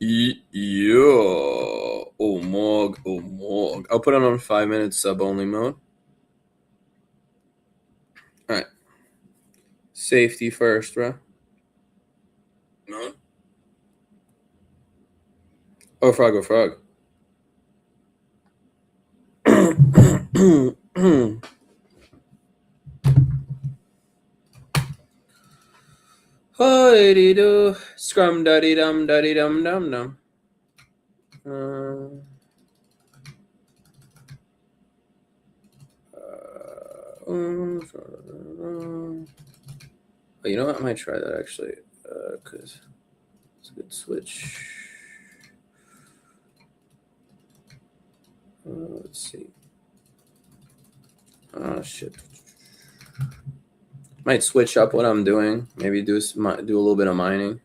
Yo, oh morg. I'll put it on 5-minute sub only mode. All right, safety first, bro. No. Oh, frog, oh, frog. Hoity do, scrum duddy dum dum dum. Oh, you know what? I might try that actually, because it's a good switch. Let's see. Oh shit. Might switch up what I'm doing. Maybe do a little bit of mining.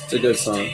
It's a good song.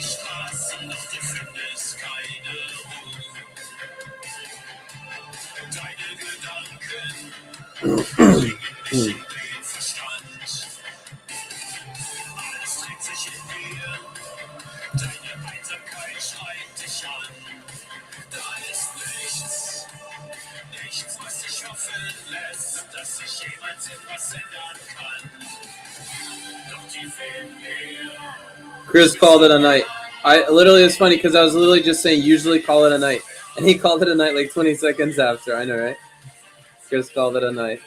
Chris called it a night. It's funny because I was literally just saying usually call it a night, and he called it a night like 20 seconds after. I know, right? Chris called it a night.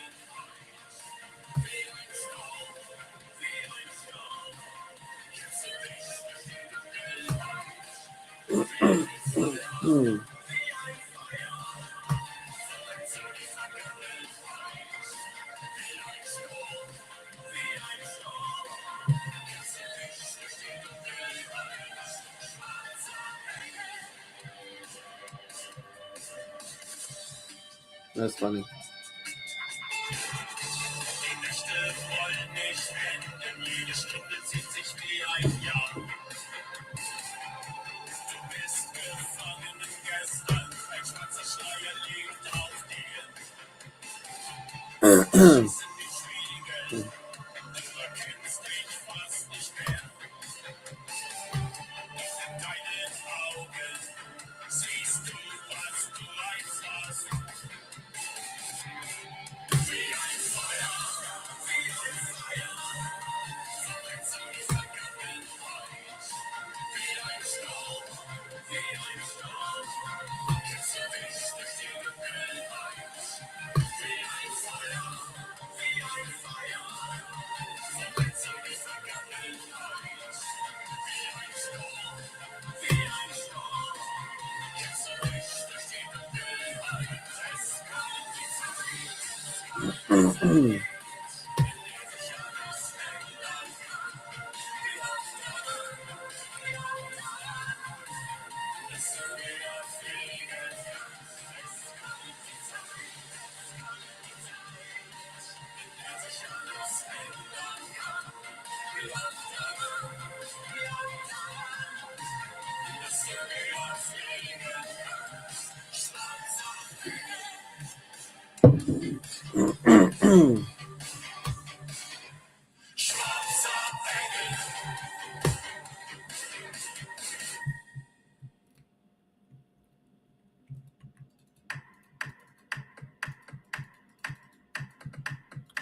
That's funny.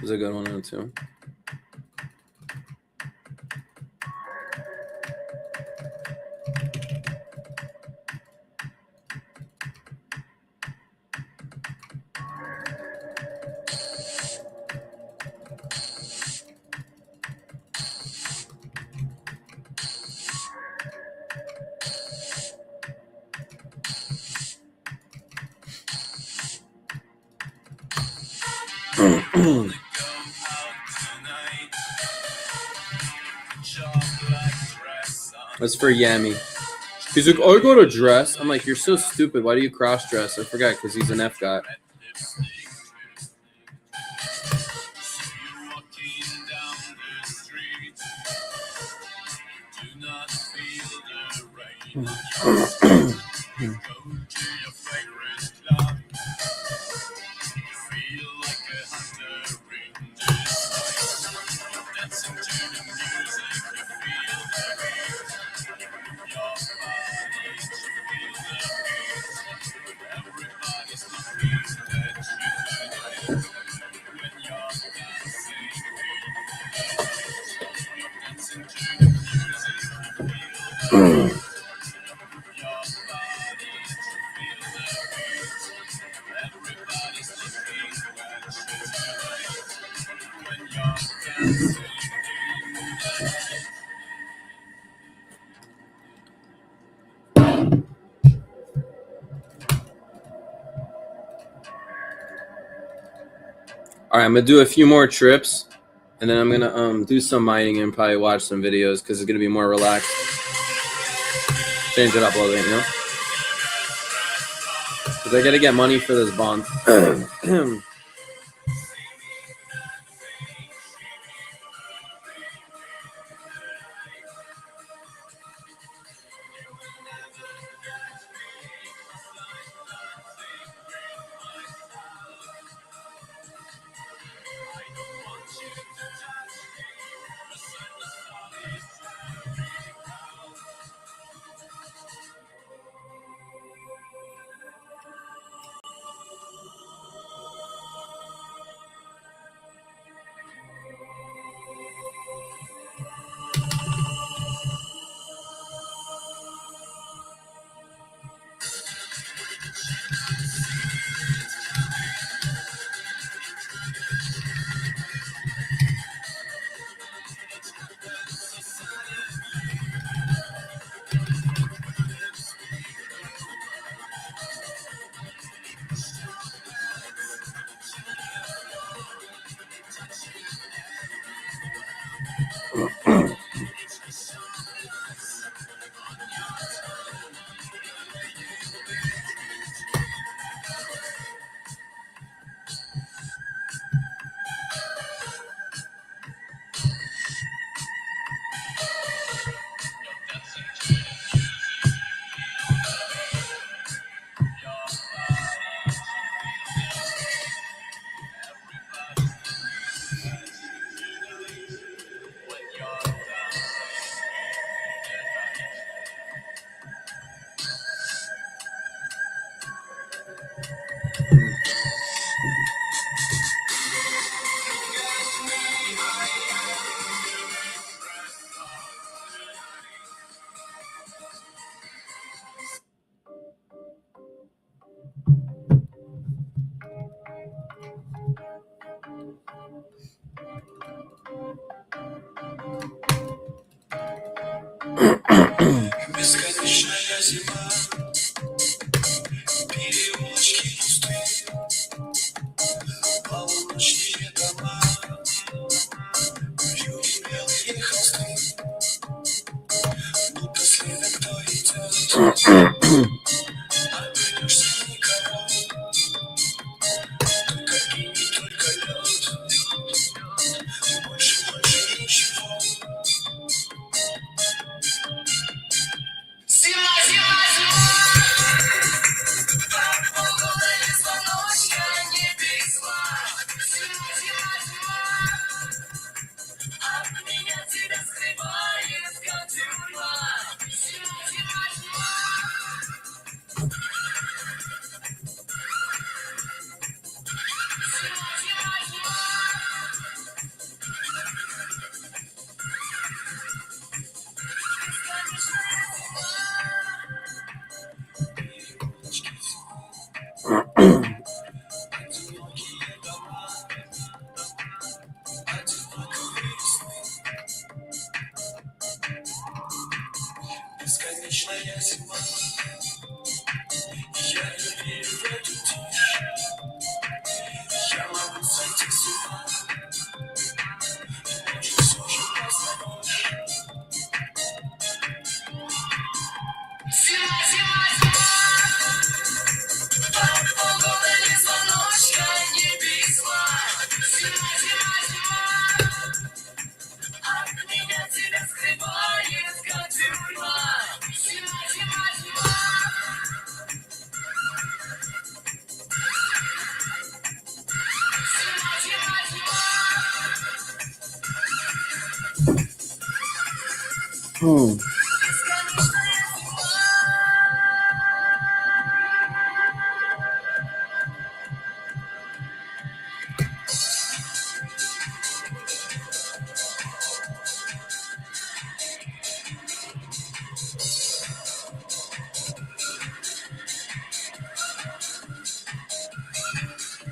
Was a good one too. That's for Yami. He's like, I got a dress. I'm like, you're so stupid. Why do you cross dress? I forgot because he's an F guy. All right, I'm gonna do a few more trips, and then I'm gonna do some mining and probably watch some videos because it's gonna be more relaxed. Change it up a little bit, you know. Because I gotta get money for this bond. Бесконечная зима, переулочки пусты, полуночные дома, вьюги белые холсты, будто следом кто идет, обернешься никого, только и не только лед.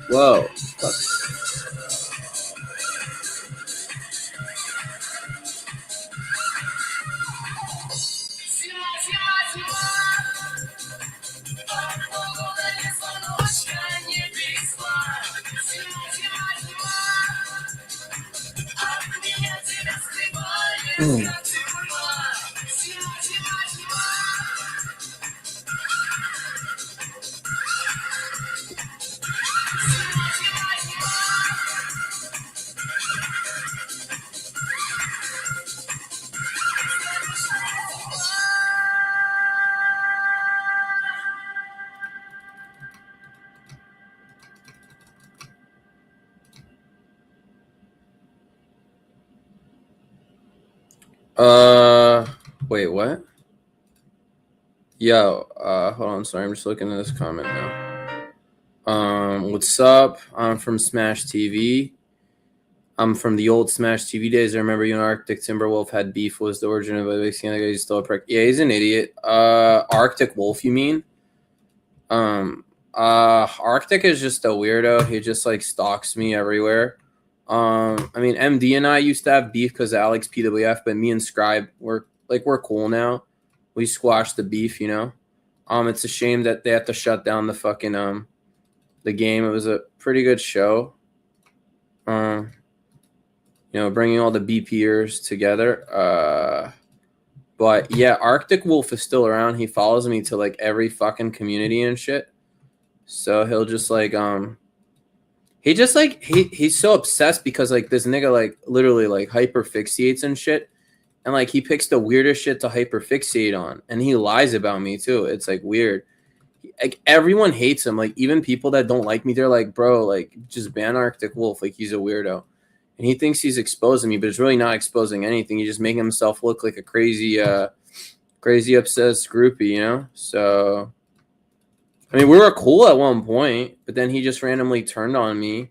Whoa. Fuck. Wait, what? Yo, hold on, sorry, I'm just looking at this comment now. What's up? I'm from Smash TV. I'm from the old Smash TV days. I remember you and Arctic Timberwolf had beef. Was the origin of it? He's still a prick. Yeah, he's an idiot. Arctic Wolf, you mean? Arctic is just a weirdo. He just like stalks me everywhere. I mean, MD and I used to have beef because of Alex PWF, but me and Scribe we're cool now. We squashed the beef, you know. It's a shame that they have to shut down the fucking the game. It was a pretty good show. You know, bringing all the BPers together. But yeah, Arctic Wolf is still around. He follows me to like every fucking community and shit. So he'll just like he just like he's so obsessed because like this nigga like literally like hyperfixates and shit. And like he picks the weirdest shit to hyperfixate on. And he lies about me too. It's like weird. Like everyone hates him. Like even people that don't like me, they're like, bro, like just ban Arctic Wolf. Like he's a weirdo. And he thinks he's exposing me, but it's really not exposing anything. He's just making himself look like a crazy obsessed groupie, you know? So, I mean, we were cool at one point, but then he just randomly turned on me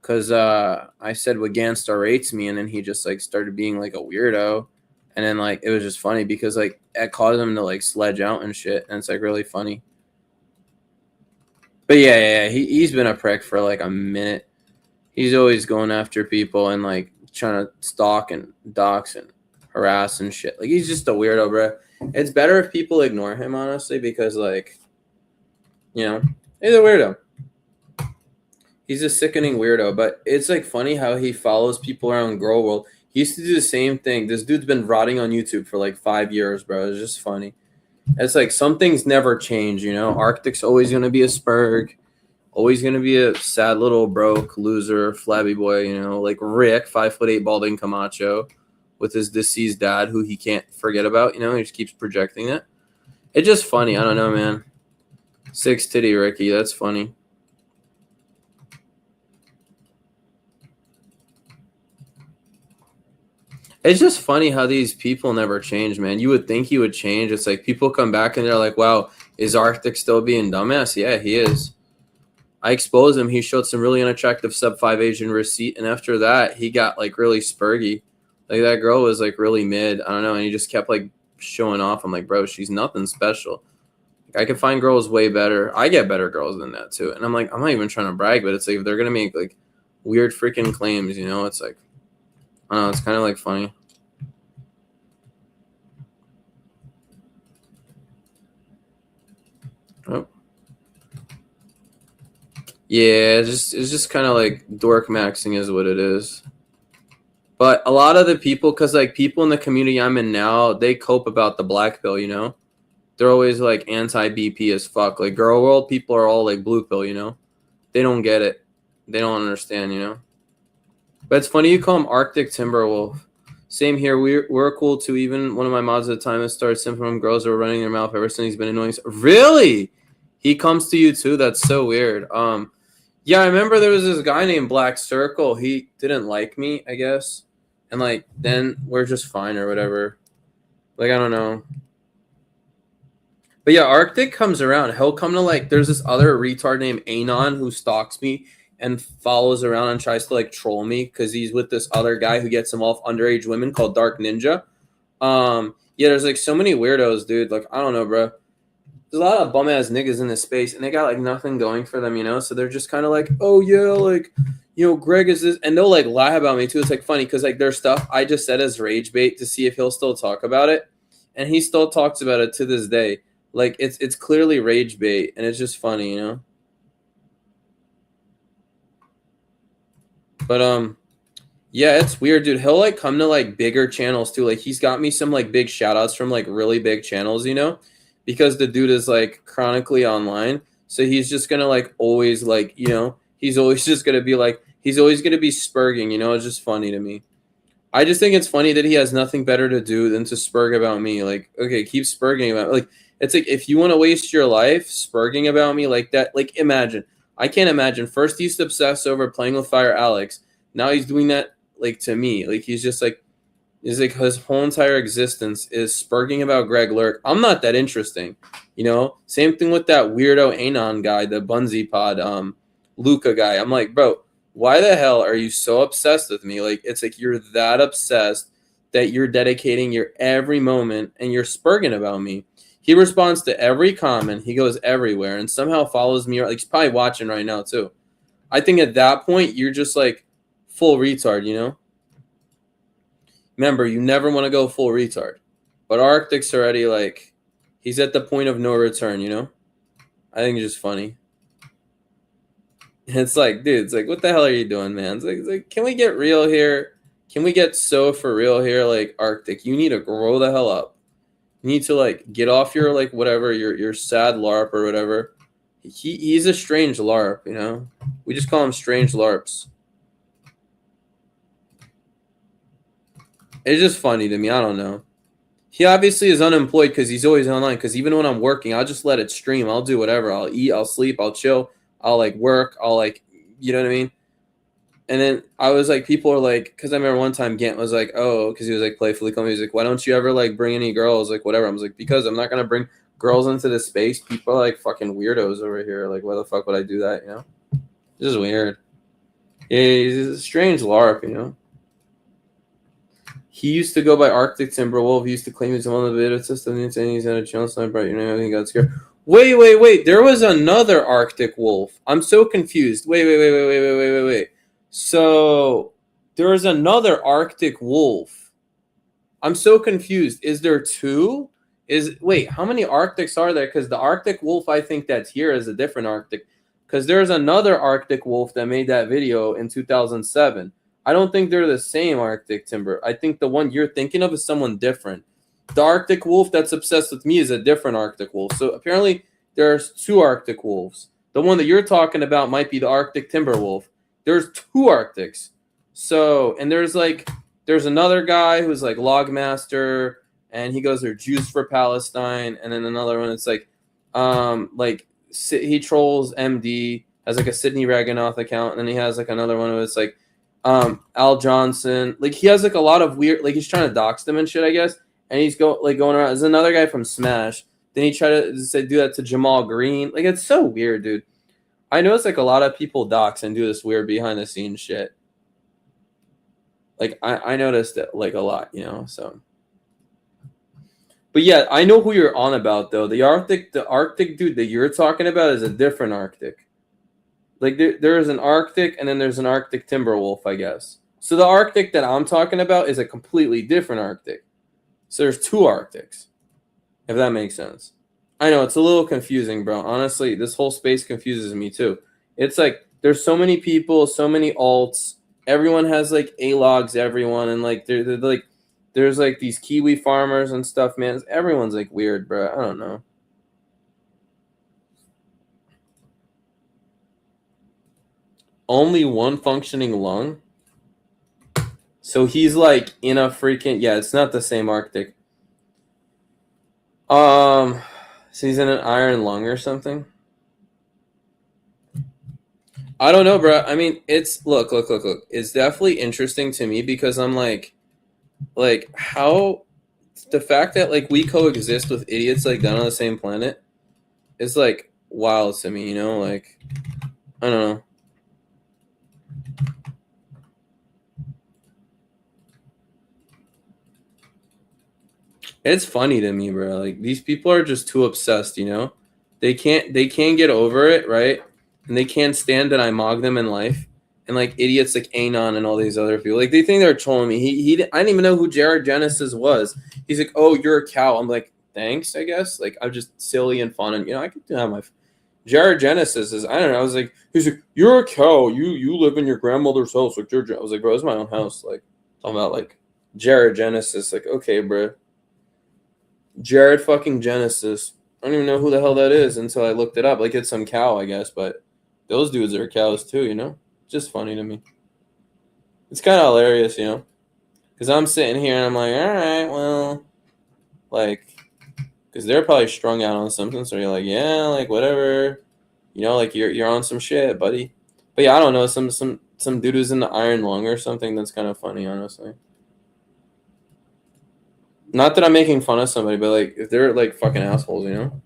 because I said what Ganstar rates me, and then he just, like, started being, like, a weirdo. And then, like, it was just funny because, like, it caused him to, like, sledge out and shit, and it's, like, really funny. But, yeah, he's been a prick for, like, a minute. He's always going after people and like trying to stalk and dox and harass and shit. Like he's just a weirdo, bro. It's better if people ignore him, honestly, because like, you know, he's a weirdo. He's a sickening weirdo. But it's like funny how he follows people around Girl World. He used to do the same thing. This dude's been rotting on YouTube for like 5 years, bro. It's just funny. It's like some things never change, you know. Arctic's always gonna be a Spurg. Always going to be a sad little broke loser, flabby boy, you know, like Rick, 5'8" balding Camacho with his deceased dad who he can't forget about, you know, he just keeps projecting it. It's just funny. I don't know, man. 6 titty Ricky, that's funny. It's just funny how these people never change, man. You would think he would change. It's like people come back and they're like, wow, is Arctic still being dumbass? Yeah, he is. I exposed him. He showed some really unattractive sub-5 Asian receipt, and after that, he got like really spurgy. Like that girl was like really mid. I don't know, and he just kept like showing off. I'm like, bro, she's nothing special. Like, I can find girls way better. I get better girls than that too. And I'm like, I'm not even trying to brag, but it's like if they're gonna make like weird freaking claims, you know, it's like I don't know. It's kind of like funny. Oh. Yeah, it's just kind of like dork maxing is what it is. But a lot of the people, because like people in the community I'm in now, they cope about the black pill, you know? They're always like anti-BP as fuck. Like girl world people are all like blue pill, you know? They don't get it. They don't understand, you know? But it's funny you call him Arctic Timberwolf. Same here. We're cool too. Even one of my mods at the time has started simping from girls that were running their mouth ever since he's been annoying. Really? He comes to you too? That's so weird. Yeah, I remember there was this guy named Black Circle. He didn't like me, I guess. And like then we're just fine or whatever. Like I don't know. But yeah, Arctic comes around. He'll come to like there's this other retard named Anon who stalks me and follows around and tries to like troll me because he's with this other guy who gets him off underage women called Dark Ninja. Yeah, there's like so many weirdos, dude. Like I don't know, bro. There's a lot of bum ass niggas in this space, and they got like nothing going for them, you know. So they're just kind of like, oh yeah, like you know, Greg is this, and they'll like lie about me too. It's like funny because like there's stuff I just said as rage bait to see if he'll still talk about it, and he still talks about it to this day. Like it's clearly rage bait, and it's just funny, you know. But yeah, it's weird, dude. He'll like come to like bigger channels too. Like he's got me some like big shout outs from like really big channels, you know, because the dude is like chronically online. So he's just gonna like always like, you know, he's always just gonna be like he's always gonna be spurging, you know, it's just funny to me. I just think it's funny that he has nothing better to do than to spurg about me. Like, okay, keep spurging about like it's like if you want to waste your life spurging about me like that, like imagine. I can't imagine. First he used to obsess over playing with Fire Alex. Now he's doing that like to me. Like he's just like his whole entire existence is spurging about Greg Lurk. I'm not that interesting. You know? Same thing with that weirdo Anon guy, the Bunzi Pod, Luca guy. I'm like, bro, why the hell are you so obsessed with me? Like it's like you're that obsessed that you're dedicating your every moment and you're spurging about me. He responds to every comment. He goes everywhere and somehow follows me. Like he's probably watching right now too. I think at that point you're just like full retard, you know? Remember, you never want to go full retard. But Arctic's already like he's at the point of no return, you know? I think it's just funny. It's like, dude, it's like, what the hell are you doing, man? It's like, can we get real here? Can we get so for real here? Like, Arctic, you need to grow the hell up. You need to like get off your like whatever your sad LARP or whatever. He's a strange LARP, you know. We just call him strange LARPs. It's just funny to me. I don't know. He obviously is unemployed because he's always online. Because even when I'm working, I'll just let it stream. I'll do whatever. I'll eat. I'll sleep. I'll chill. I'll like work. I'll like, you know what I mean. And then I was like, people are like, because I remember one time Gant was like, oh, because he was like playfully coming. He was like, why don't you ever like bring any girls? Like, whatever. I was like, because I'm not going to bring girls into this space. People are like fucking weirdos over here. Like, why the fuck would I do that? You know, this is weird. Yeah, he's a strange LARP, you know. He used to go by Arctic Timberwolf. He used to claim he's on the beta system. He's had a channel sniper, you know, he got scared. Wait. There was another Arctic Wolf. I'm so confused. Wait. So there's another Arctic Wolf. I'm so confused. Is there two? How many Arctics are there? Because the Arctic Wolf I think that's here is a different Arctic. Because there's another Arctic Wolf that made that video in 2007. I don't think they're the same Arctic Timber. I think the one you're thinking of is someone different. The Arctic Wolf that's obsessed with me is a different Arctic Wolf. So apparently there's two Arctic Wolves. The one that you're talking about might be the Arctic Timber Wolf. There's two Arctics. So, and there's another guy who's like Logmaster, and he goes, they're Jews for Palestine. And then another one, it's like he trolls MD, has like a Sydney Raganoff account. And then he has like another one where it's like, Al Johnson. Like he has like a lot of weird, like he's trying to dox them and shit, I guess. And he's going around. There's another guy from Smash. Then he tried to do that to Jamal Green. Like it's so weird, dude. I notice like a lot of people dox and do this weird behind the scenes shit. Like I noticed it like a lot, you know. So, but yeah, I know who you're on about though. The Arctic dude that you're talking about is a different Arctic. Like there is an Arctic and then there's an Arctic Timberwolf, I guess. So the Arctic that I'm talking about is a completely different Arctic. So there's two Arctics, if that makes sense. I know it's a little confusing, bro. Honestly, this whole space confuses me too. It's like there's so many people, so many alts. Everyone has like A-logs, everyone, and like they're like there's like these Kiwi farmers and stuff, man. Everyone's like weird, bro. I don't know. Only one functioning lung? So he's like in a freaking it's not the same Arctic. So he's in an iron lung or something. I don't know, bro. I mean, it's look. It's definitely interesting to me because I'm like how the fact that like we coexist with idiots like that on the same planet is like wild to me. You know, like I don't know. It's funny to me, bro. Like these people are just too obsessed, you know? They can't get over it, right? And they can't stand that I mock them in life. And like idiots like Anon and all these other people. Like they think they're trolling me. I didn't even know who Jared Genesis was. He's like, "Oh, you're a cow." I'm like, "Thanks, I guess." Like I'm just silly and fun and I could have my Jared Genesis is I don't know. I was like, he's like, "You're a cow. You live in your grandmother's house." Like I was like, "Bro, it's my own house." Like talking about like Jared Genesis. Like, okay, bro. Jared fucking Genesis. I don't even know who the hell that is until I looked it up. Like it's some cow, I guess, but those dudes are cows too, you know? Just funny to me. It's kind of hilarious, you know? Because I'm sitting here and I'm like, all right, well, like, because they're probably strung out on something. So you're like, yeah, like whatever, you know, like you're on some shit, buddy. But yeah, I don't know, some dude who's in the iron lung or something. That's kind of funny, honestly. Not that I'm making fun of somebody, but like if they're like fucking assholes, you know?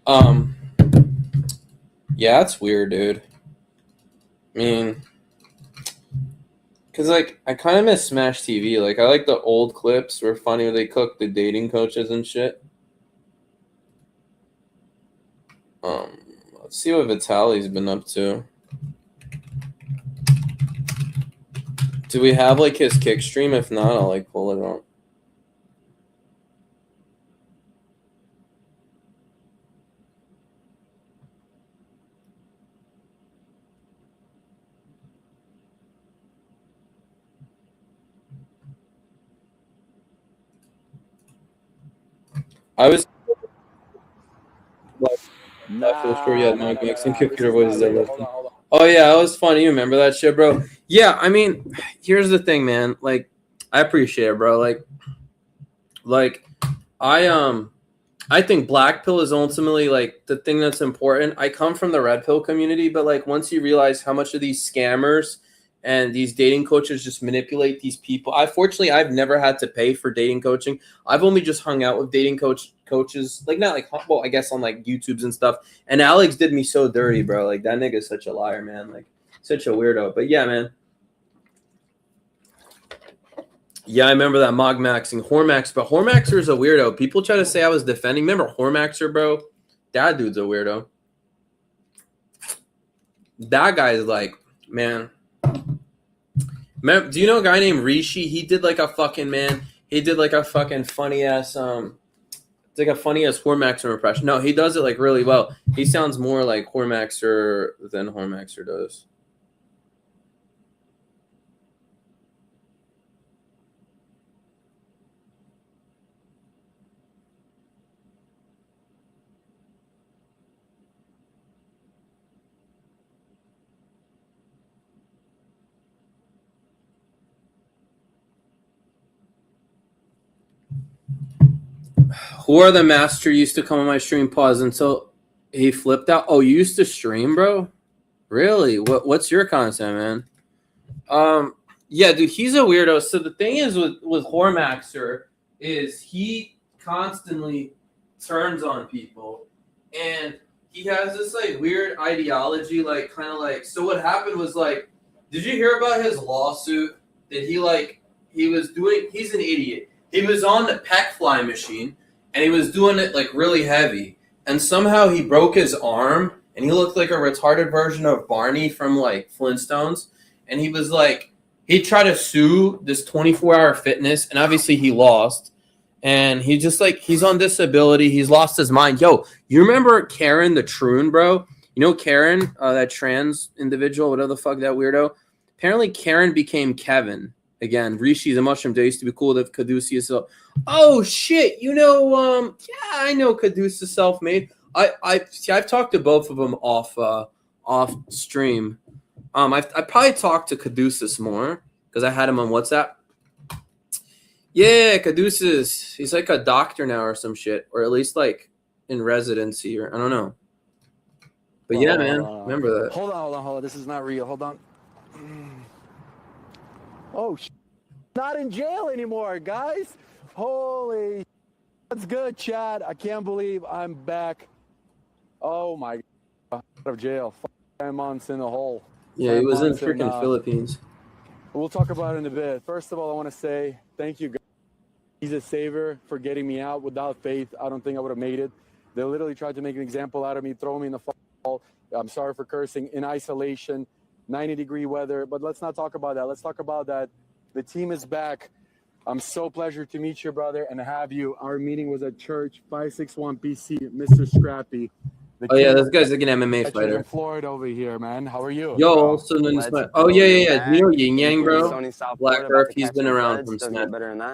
Um, yeah, that's weird, dude. I mean, because like I kind of miss Smash TV. Like I like the old clips were funny where they cook the dating coaches and shit. Um, let's see what Vitali's been up to. Do we have like his kick stream? If not, I'll like pull it up. I was like, I feel sure you had my Mexican computer voices that left. Oh yeah, that was funny. You remember that shit, bro? Yeah, I mean, here's the thing, man. Like, I appreciate it, bro. Like, I think black pill is ultimately like the thing that's important. I come from the red pill community, but like once you realize how much of these scammers and these dating coaches just manipulate these people. Fortunately I've never had to pay for dating coaching. I've only just hung out with dating coaches, like not like well, I guess on like YouTubes and stuff. And Alex did me so dirty, bro. Like that nigga's such a liar, man. Like such a weirdo. But yeah, man. Yeah, I remember that Mog Maxing Hormax, but Hormaxer is a weirdo. People try to say I was defending. Remember Hormaxer, bro? That dude's a weirdo. That guy's like, man. Do you know a guy named Rishi? He did like a fucking man. He did like a fucking funny ass it's like a funny ass Hormaxer impression. No, he does it like really well. He sounds more like Hormaxer than Hormaxer does. Who are the master used to come on my stream? Pause until he flipped out. Oh, you used to stream, bro? Really? What's your content, man? Yeah, dude, he's a weirdo. So the thing is with Hormaxer is he constantly turns on people, and he has this like weird ideology, like kind of like. So what happened was like, did you hear about his lawsuit that he was doing? He's an idiot. He was on the pec fly machine, and he was doing it like really heavy. and somehow he broke his arm, and he looked like a retarded version of Barney from like Flintstones. And he was like, he tried to sue this 24-hour fitness, and obviously he lost. And he just like, he's on disability. He's lost his mind. Yo, you remember Karen the Troon, bro? You know Karen, that trans individual, whatever the fuck, that weirdo? Apparently Karen became Kevin. Again, Rishi's a mushroom. They used to be cool with Caduceus. So, oh shit, you know, yeah, I know Caduceus self-made. I've talked to both of them off stream. I probably talked to Caduceus more because I had him on WhatsApp. Yeah, Caduceus. He's like a doctor now or some shit, or at least like in residency, or I don't know. But yeah, man, remember that. Hold on. This is not real. Hold on. Oh, not in jail anymore, guys. Holy, that's good, Chad. I can't believe I'm back. Oh my God, out of jail. 5 months in the hole. Yeah, he was in freaking Philippines. We'll talk about it in a bit. First of all, I want to say thank you, guys. He's a savior for getting me out. Without faith, I don't think I would have made it. They literally tried to make an example out of me, throw me in the fall. I'm sorry for cursing. In isolation, 90-degree weather. But let's not talk about that. Let's talk about that. The team is back. I'm so pleasure to meet you, brother, and have you. Our meeting was at church, 561 PC, Mr. Scrappy. Oh yeah, this guy's like an MMA fighter. In Florida over here, man. How are you? Yo, also known as oh yeah. You know Yin Yang, bro. Black Earth. He's been around from Smash.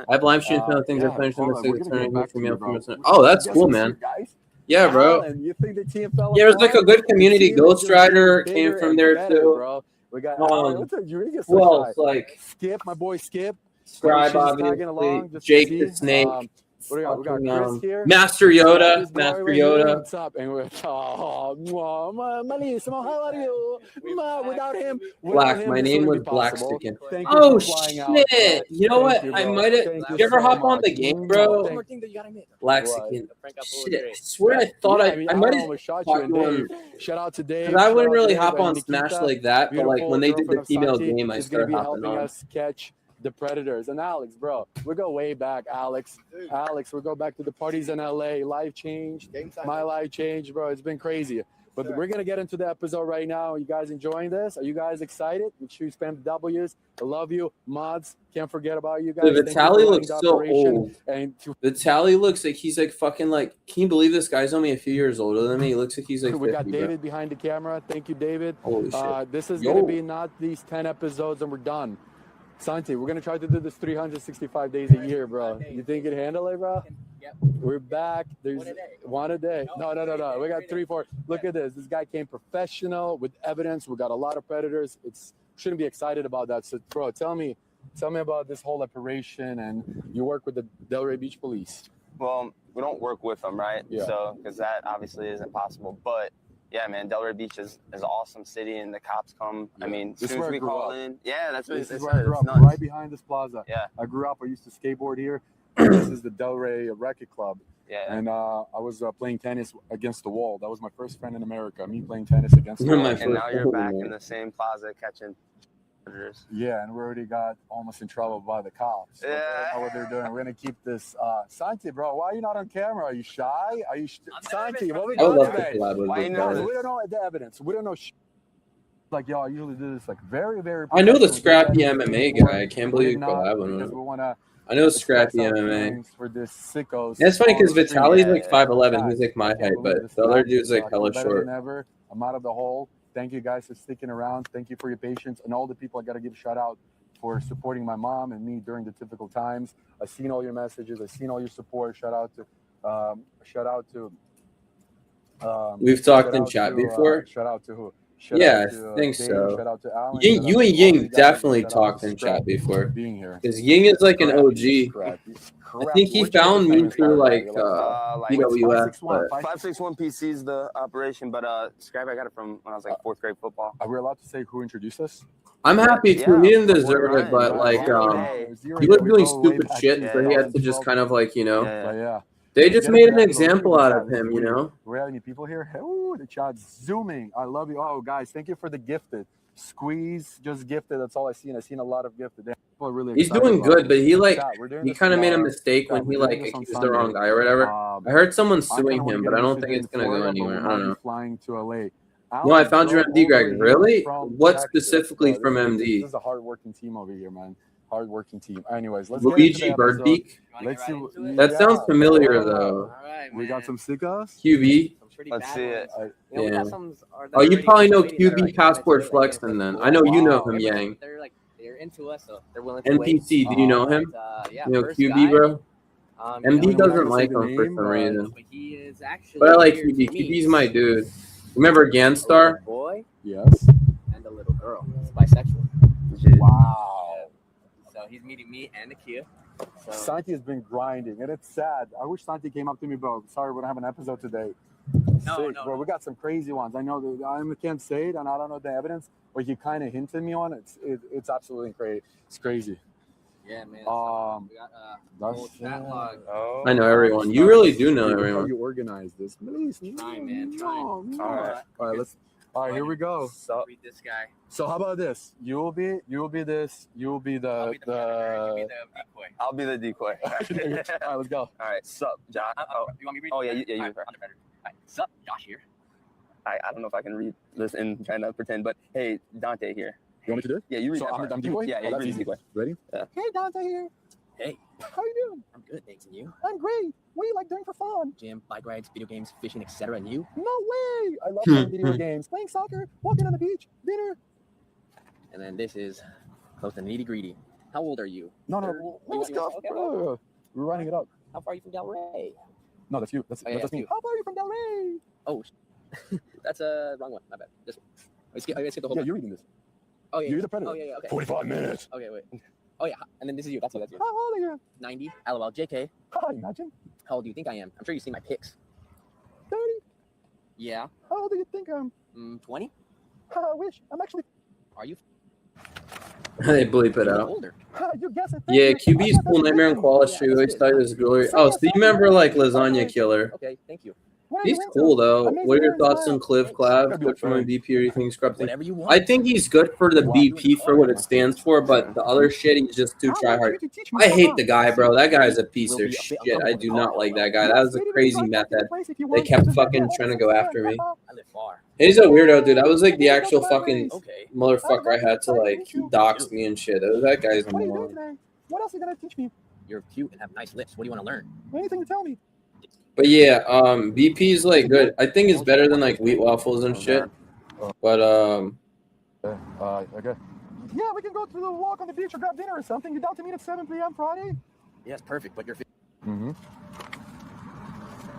I've live streamed some things. Yeah, I finished them. bro. Oh, that's cool, man. Yeah, bro. Alan, you think the team fell Yeah, it was like a good community. Ghost Rider came bigger from and there better, too. bro. We got what's a Rodriguez Who else? guy? Like Skip, my boy Skip. Scribe, She's tagging along obviously. just to Jake see. the Snake. What do we got? We got Chris here. Master Yoda. This boy Master right here. Yoda. What's up? And we're Malissimo, how are you? Without him, Black. My name was Black Stickin. Thank you Oh for flying shit! out, You know what? Thank you, I bro. might have. Thank Did you you ever so hop on much. the game, bro? Thank- One thing that you gotta admit. Black What? Stickin. Frank got Shit, Shit. I swear I thought Yeah, I Alan might have. almost shot caught you and you on- Dave. Shout out to Dave. Because I Shout wouldn't out really Dave hop and on Nikita. Smash like that, but like when they did the Beautiful female girlfriend of game, I Santi is gonna started be hopping helping on. us catch the Predators. And Alex, bro, we go way back, Alex. Alex, we go back to the parties in LA. Life changed. My life changed, bro. It's been crazy. But we're going to get into the episode right now. Are you guys enjoying this? Are you guys excited? Make sure you spam the W's. I love you. Mods, can't forget about you guys. The Vitaly looks so operation. old. And Vitaly looks like he's like fucking like. Can you believe this guy's only a few years older than me? He looks like he's like 50, we got bro. David behind the camera. Thank you, David. Holy shit. This is Yo. going to be not these 10 episodes and we're done. Santi, we're going to try to do this 365 days a year, bro. You think you can handle it, bro? Yep. We're back. There's one a day. No. We got 3, 4. Look at this. This guy came professional with evidence. We got a lot of predators. Shouldn't be excited about that. So, bro, tell me about this whole operation. And you work with the Delray Beach Police. Well, we don't work with them, right? Yeah. So, because that obviously isn't possible. But yeah, man, Delray Beach is an awesome city, and the cops come. Yeah. I mean, This as soon is as where we I grew call up. in, yeah, that's what This it is where I says. grew It's up, nuts. right behind this plaza. Yeah. I grew up. I used to skateboard here. This is the Delray Racket Club. Yeah. And I was playing tennis against the wall. That was my first friend in America. Me playing tennis against the You're wall. my And now you're back man. in the same plaza catching predators. Yeah, and we already got almost in trouble by the cops. So Yeah. they don't know what they're doing. We're gonna keep this. Santi, bro, why are you not on camera? Are you shy? Are you Santi? What are we I would doing love to today? collab with Why this you guy. nervous? Guys, we don't know the evidence. We don't know. Like, yo, I usually do this like very, very. I know the professional. scrappy MMA guy. I can't believe you We're not, collab with because him. we wanna I know express scrappy our MMA. feelings for this sickos. Yeah, it's funny because on the street. Vitaly's Yeah, like yeah. 5'11". He's Guys, like my I can't height, believe but this the other happened. dude's like I feel hella better short. than ever. I'm out of the hole. Thank you guys for sticking around. Thank you for your patience and all the people. I got to give a shout out for supporting my mom and me during the difficult times. I've seen all your messages. I've seen all your support. Shout out to. We've talked in chat before. Shout out to who? Yeah, to, I think Dave, so. Shout out to Alan. Ying, shout you out and to all Ying you guys, definitely shout out to talked in Scrap chat before. being here. Because Ying is like an Scrap, OG. Scrap. I think he Where'd you found get me the through famous like guy? Like PWF. 561, But 561 PC is the operation, but Scrap, I got it from when I was like 4th grade football. Are we allowed to say who introduced us? I'm happy Yeah, too. He didn't we're deserve it, Ryan, but right? like Hey. he was doing stupid shit, back so to he had to just kind of like Yeah. But yeah. they Let's just get made into an the episode. example Look at out the of chat. him, Do we have any people here? Oh, the chat's zooming. I love you. Oh, guys, thank you for the gifted. Squeeze just gifted. That's all I seen. I seen a lot of gifted. people are really He's excited doing about good, but he like chat. We're doing he this kind of made a tomorrow. mistake Chat, when we're he doing like this on accused the wrong Sunday. guy or whatever. I heard someone I kind suing of want to him, get but I him don't this think it's in gonna go Florida, but we anywhere. I might don't be know. flying to LA. No, I Alex found you drove MD, all the Greg. way here Really? from What Texas. specifically Bro, from this MD? is a hardworking team over here, man. Hardworking team. Anyways, let's get into Luigi the episode. Birdbeak? Let's see. That sounds familiar yeah. though. All right, We got some sickos. QB? Some pretty Let's bad see it. ones. I, We Yeah. got some Oh, you probably know waiting that are, QB like, Passport comments, like, Flexing for then. school. I know you know Wow. him, Yang. They're into us, so they're willing to wait. NPC, do you know him? Yeah, You know first QB, guy, bro? you MD know, we're not doesn't gonna say like the him for name, some but reason. but he is actually But I like here QB. to meet QB's my dude. Remember a little Ganstar? boy yes. and a little girl. He's bisexual. Wow. So he's meeting me and the kid. So Santi has been grinding, and it's sad. I wish Santi came up to me, bro. Sorry, we don't have an episode today. No, Bro, we got some crazy ones. I know that I can't say it, and I don't know the evidence, but he kind of hinted me on it. It's absolutely crazy. It's crazy. yeah, man. We We got that's whole chat log. Oh. I know everyone. You really do know Dude, look how everyone. you organize this. Please, Trying, man, trying. All right, here we go. So, Read this guy. So how about this? You'll be this. You'll be I'll the. be the predator. You be the decoy. I'll be the decoy. All right, let's go. All right, sup, Josh? Oh, You want me to read? Oh, yeah, it? you All right, first. I'm the predator. All right, sup, Josh here. I don't know if I can read this and kind of pretend, but hey, Dante here. You want me to do it? Yeah, you read So that I'm part. decoy? Yeah, Oh, you that's read easy. decoy. Ready? Yeah. Hey, Dante here. Hey, How you doing? I'm good, thanks. And you? I'm great. What do you like doing for fun? Gym, bike rides, video games, fishing, etc. And you? No way! I love playing video games, playing soccer, walking on the beach, dinner. And then this is close to nitty gritty. How old are you? No, You- let's go. okay. We're running it up. How far are you from Delray? No, that's you. That's Oh, yeah, that's me. you. How far are you from Delray? Oh, that's a wrong one. My bad. This one. I skipped the whole. Yeah, one. you're reading this. Oh yeah. You're the predator. Oh yeah. Okay. 45 minutes. Okay. Wait. Oh yeah. And then this is you. That's you. How old are you? 90. LOL. JK. Imagine. How old do you think I am? I'm sure you've seen my pics. 30. Yeah. How old do you think I'm? 20. I wish. I'm actually. Are you? They bleep it You're out. older. You guess it. Yeah, Thank you. QB's I cool guess nightmare and that's Koala Yeah, Street always that's cited his glory. Oh, so you remember like Lasagna Killer? Okay. Thank you. What are you He's into? cool though. Amazing What are your Aaron thoughts style. on Cliff Thanks. Clav? Good from a BP or you think he's corrupting? Whatever you want. I think he's good for the BP for what it stands for, but the other shit he's just too I try want hard. you to teach me I hate some. the guy, bro. That guy's a piece Will of be a bit shit. I uncomfortable do to not talk like that about. guy. That was a Maybe we can crazy drive back to the method. place if you They want. kept Just fucking get trying to that go over after there. me. I live far. He's a weirdo, dude. That was like the actual fucking Okay. motherfucker I had to like dox me and shit. That guy's a What are you doing moron. today? What else are you gonna teach me? You're cute and have nice lips. What do you want to learn? Anything to tell me? But yeah, BP's like good. I think it's better than like wheat waffles and shit. But Okay. Yeah, we can go to the walk on the beach or grab dinner or something. You down to meet at 7 p.m. Friday? Yes, perfect. But you're. Mm-hmm.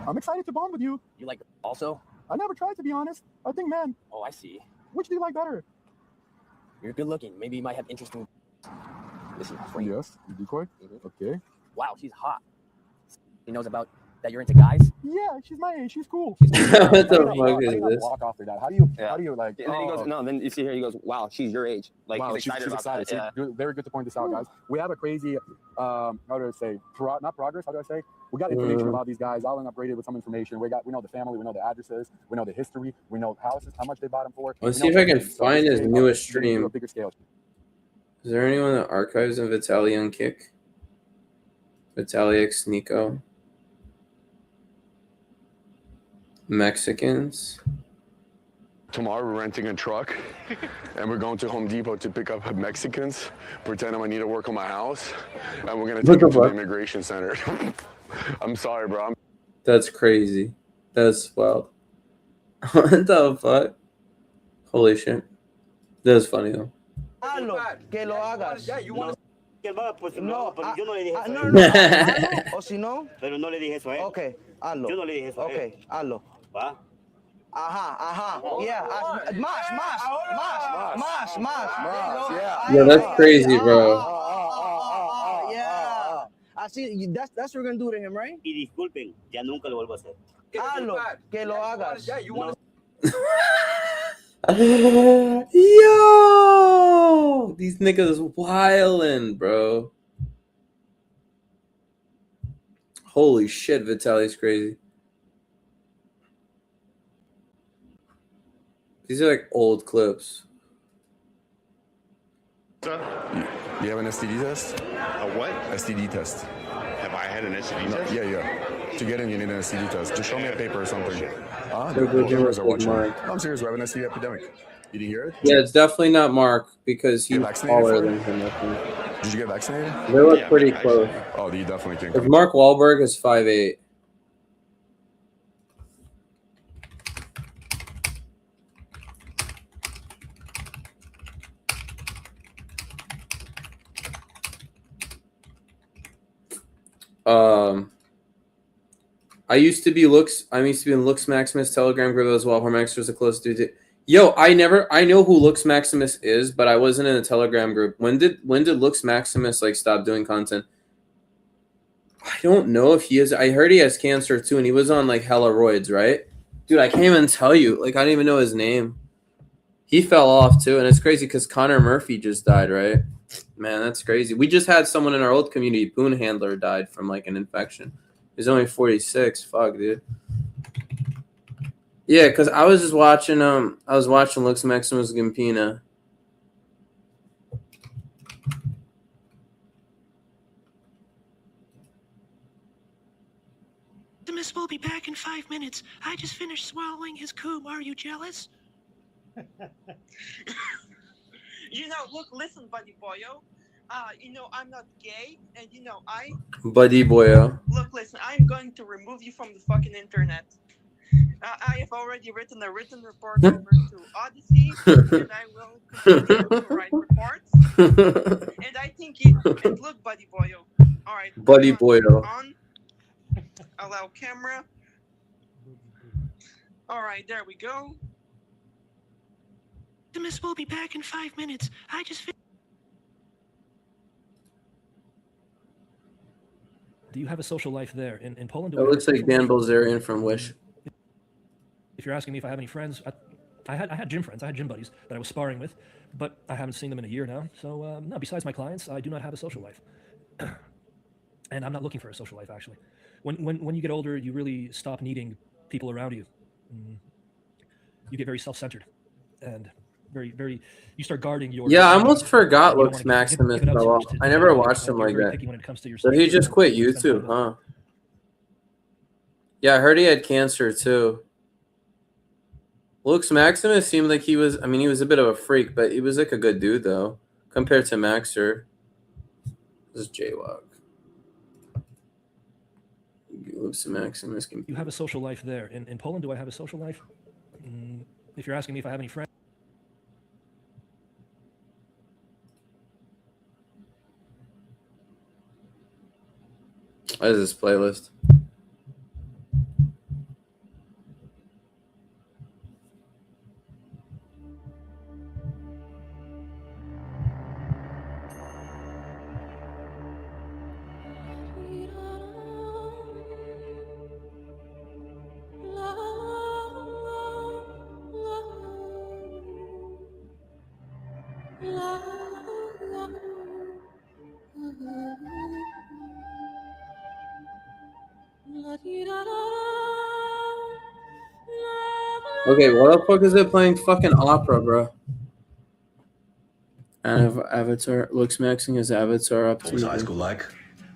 I'm excited to bond with you. You like also? I never tried to be honest. I think, man, Oh, I see. which do you like better? You're good looking. Maybe you might have interesting. This is great. Yes, the decoy. Mhm. Okay. Wow, she's hot. He knows about that you're into guys. Yeah, she's my age. She's cool. what How do the you fuck not- is how do you not this? walk after that? How do you? Yeah. How do you like? And then he goes, no, then you see here, he goes, wow, she's your age. Like, Wow, he's excited she's about excited. that. Yeah. See, very good to point this out, guys. We have a crazy, how do I say, not progress. How do I say? We got information about these guys. I'll end up rated with some information. We know the family. We know the addresses. We know the history. We know houses, how much they bought them for. Let's We see know if I can everything. So find this his is newest getting to stream. a bigger scale. Is there anyone that archives in Vitaly on Kick? Vitaly X Nico. Mexicans. Tomorrow we're renting a truck and we're going to Home Depot to pick up Mexicans, pretend I need to work on my house, and we're gonna take them to the immigration center. I'm sorry, bro. That's crazy. That's wild. What the fuck? Holy shit. That's funny though. Hazlo, que lo hagas. Que va, pues No, no, pero yo no le dije eso. no, no, hazlo, o si no, Pero no le dije eso a él. ok, hazlo. Yo no le dije eso a él. Ok, hazlo. ¿Va? Ajá, yeah, más. Yeah, that's crazy, bro. Yeah. Así, that's what we're gonna do to him, right? Y disculpen, ya nunca lo vuelvo a hacer. Hazlo, que lo hagas. Yo! These niggas wildin', bro. Holy shit, Vitaly's crazy. These are like old clips. Do you have an STD test? A what? STD test. Have I had an STD No, test? yeah. To get in, you need an STD test. Just show me a paper or something. Ah, the They're cameras are with watching. Mark. No, I'm serious. We have an STD epidemic. Did you hear it? Yeah, it's definitely not Mark because You he's vaccinated taller for than it? him. I think. Did you get vaccinated? They look Yeah, pretty man, close. Oh, you definitely can. Because Mark Wahlberg is 5'8". I used to be in Lux Maximus Telegram group as well. Where Max was the closest dude to. Yo, I know who Lux Maximus is, but I wasn't in a Telegram group. When did Lux Maximus like stop doing content? I don't know if he is. I heard he has cancer too, and he was on like hella roids, right? Dude, I can't even tell you. Like, I don't even know his name. He fell off too, and it's crazy because Connor Murphy just died, right? Man, that's crazy. We just had someone in our old community, Boone Handler, died from like an infection. He's only 46. Fuck, dude. Yeah, because I was just watching Lux Maximus Gimpina. Optimus will be back in 5 minutes. I just finished swallowing his coom. Are you jealous? Look, listen, buddy boyo. I'm not gay, and Buddy boyo. Look, listen, I'm going to remove you from the fucking internet. I have already written a written report over to Odyssey, and I will continue to write reports. And I think and look, buddy boyo. All right. Buddy boyo. On. Allow camera. All right, there we go. Optimus will be back in 5 minutes. I just. Do you have a social life there in Poland? It looks like Dan Bilzerian from Wish. If you're asking me if I have any friends, I had gym friends. I had gym buddies that I was sparring with, but I haven't seen them in a year now. So no, besides my clients, I do not have a social life, and I'm not looking for a social life actually. When you get older, you really stop needing people around you. You get very self-centered, and very you start guarding your. Yeah, I almost forgot Lux Maximus fell off. I never watched him like that. So he just quit YouTube, huh? Yeah, I heard he had cancer too. Lux Maximus seemed like he was a bit of a freak, but he was like a good dude though, compared to Maxer. This is Jaywalk. Lux Maximus. You have a social life there. In Poland, do I have a social life? If you're asking me if I have any friends. What is this playlist? Okay, what the fuck is it playing fucking opera, bro? And Avatar Lux maxing his avatar up to. What was high school like?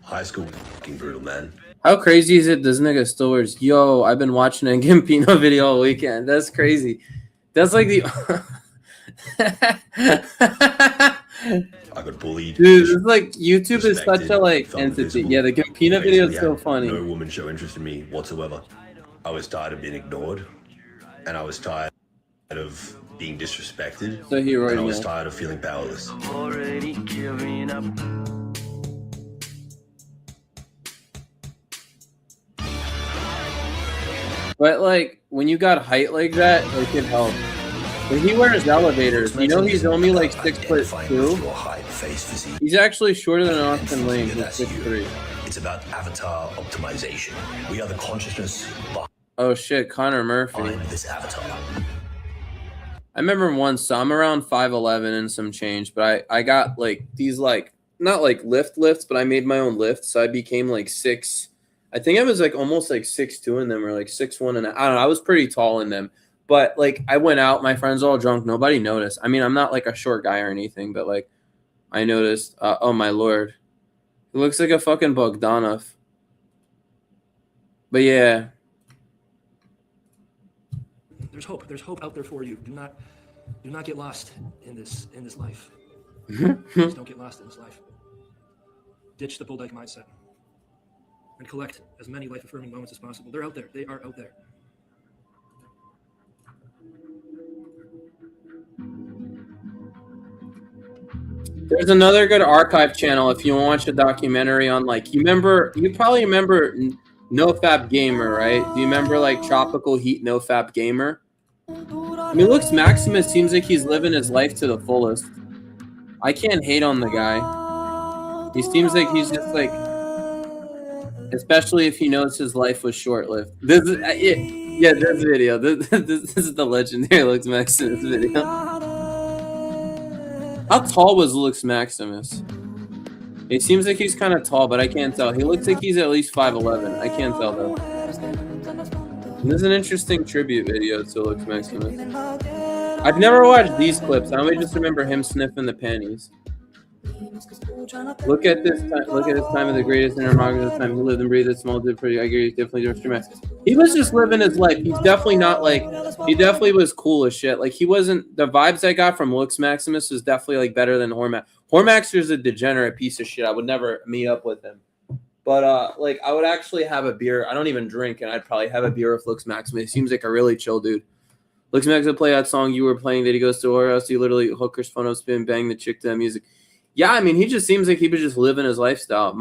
High school was fucking brutal, man. How crazy is it this nigga still wears? Yo, I've been watching a Gimpino video all weekend. That's crazy. That's like the. I got bullied. Dude, it's like YouTube is such a like entity. Yeah, the Gimpino video is so funny. No woman show interest in me whatsoever. I was tired of being ignored, and I was tired of being disrespected. So he and I was tired of feeling powerless. Already giving up. But like when you got height like that, it can help. When he wears elevators, you know he's only like 6'2". He's actually shorter than Austin Lane. He's 6'3". It's about avatar optimization. We are the consciousness Oh shit, Connor Murphy. behind this avatar. I remember once, so I'm around 5'11" and some change, but I got like these like not like lifts, but I made my own lifts, so I became like 6. I think I was like almost like 6'2" in them, or like 6'1", and I don't know. I was pretty tall in them, but like I went out, my friends all drunk, nobody noticed. I mean, I'm not like a short guy or anything, but like I noticed. Oh my lord, he looks like a fucking Bogdanov. But yeah, There's hope. There's hope out there for you. Do not get lost in this life. Hmm. Please don't get lost in this life. Ditch the bull dyke mindset and collect as many life-affirming moments as possible. They're out there. They are out there. There's another good archive channel if you want to watch a documentary on like you probably remember NoFap Gamer, right? Do you remember like Tropical Heat NoFap Gamer? I mean, Lux Maximus seems like he's living his life to the fullest. I can't hate on the guy. He seems like he's just like, especially if he knows his life was short-lived. This is yeah, this video. This is the legendary Lux Maximus video. How tall was Lux Maximus? It seems like he's kind of tall, but I can't tell. He looks like he's at least 5'11". I can't tell though. This is an interesting tribute video to Lux Maximus. I've never watched these clips. I only just remember him sniffing the panties. Look at this time. Look at this time of the greatest intermogger of the time. He lived and breathed a small dip pretty. I agree. He's definitely different. He was just living his life. He's definitely not like. He definitely was cool as shit. Like he wasn't. The vibes I got from Lux Maximus was definitely like better than Hormax. Hormaxer's a degenerate piece of shit. I would never meet up with him. But like I would actually have a beer. I don't even drink, and I'd probably have a beer with Lux Maximus. He seems like a really chill dude. Lux Maximus play that song you were playing that he goes to her house. He literally hookers phone up, spin, bang the chick to that music. Yeah, I mean, he just seems like he was just living his lifestyle.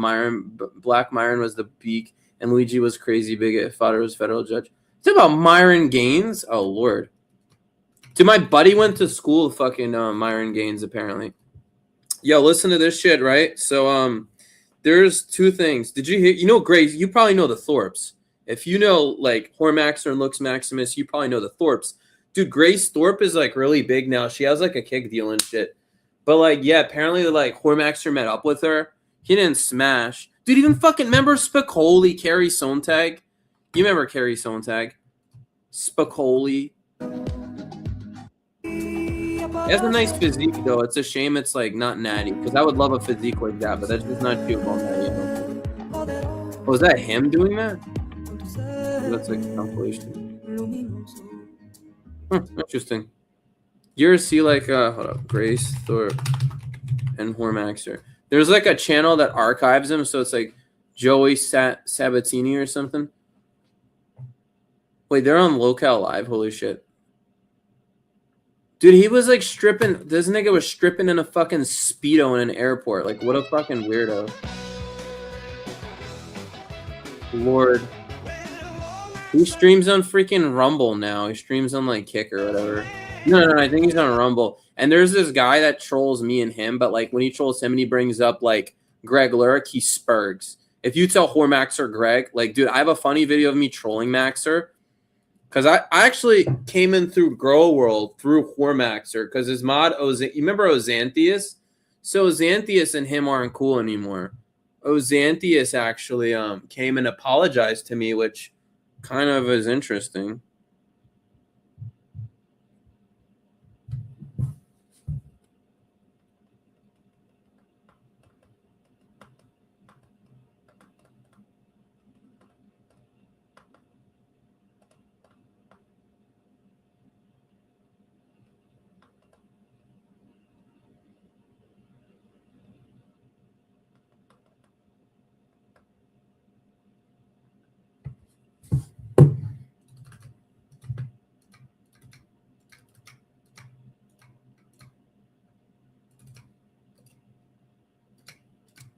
Black Myron was the beak, and Luigi was crazy bigot. Father was federal judge. It's about Myron Gaines. Oh lord, dude, my buddy went to school with fucking Myron Gaines apparently. Yo, listen to this shit, right? So there's two things. Did you hear? You know, Grace, you probably know the Thorpes. If you know like Hormaxer and Lux Maximus, you probably know the Thorpes. Dude, Grace Thorpe is like really big now. She has like a kick deal and shit. But like, yeah, apparently like Hormaxer met up with her. He didn't smash. Dude, even fucking remember Spicoli, Carrie Sontag? You remember Carrie Sontag? Spicoli. He has a nice physique though. It's a shame it's like not natty. Because I would love a physique like that, but that's just not too well natty. Oh, is that him doing that? That's like a compilation. Interesting. You ever see like hold up, Grace Thorpe and Hormaxer? There's like a channel that archives them, so it's like Joey Sabatini or something. Wait, they're on Locale Live. Holy shit. Dude, he was like stripping. This nigga was stripping in a fucking Speedo in an airport. Like, what a fucking weirdo. Lord. He streams on freaking Rumble now. He streams on like Kick or whatever. No, I think he's on Rumble. And there's this guy that trolls me and him, but like when he trolls him and he brings up like Greg Lurick, he spurgs. If you tell Hormaxer Greg, like, dude, I have a funny video of me trolling Maxer. Because I actually came in through Grow World through Hormaxer because his mod, you remember Ozanthius? So Ozanthius and him aren't cool anymore. Ozanthius actually came and apologized to me, which kind of is interesting.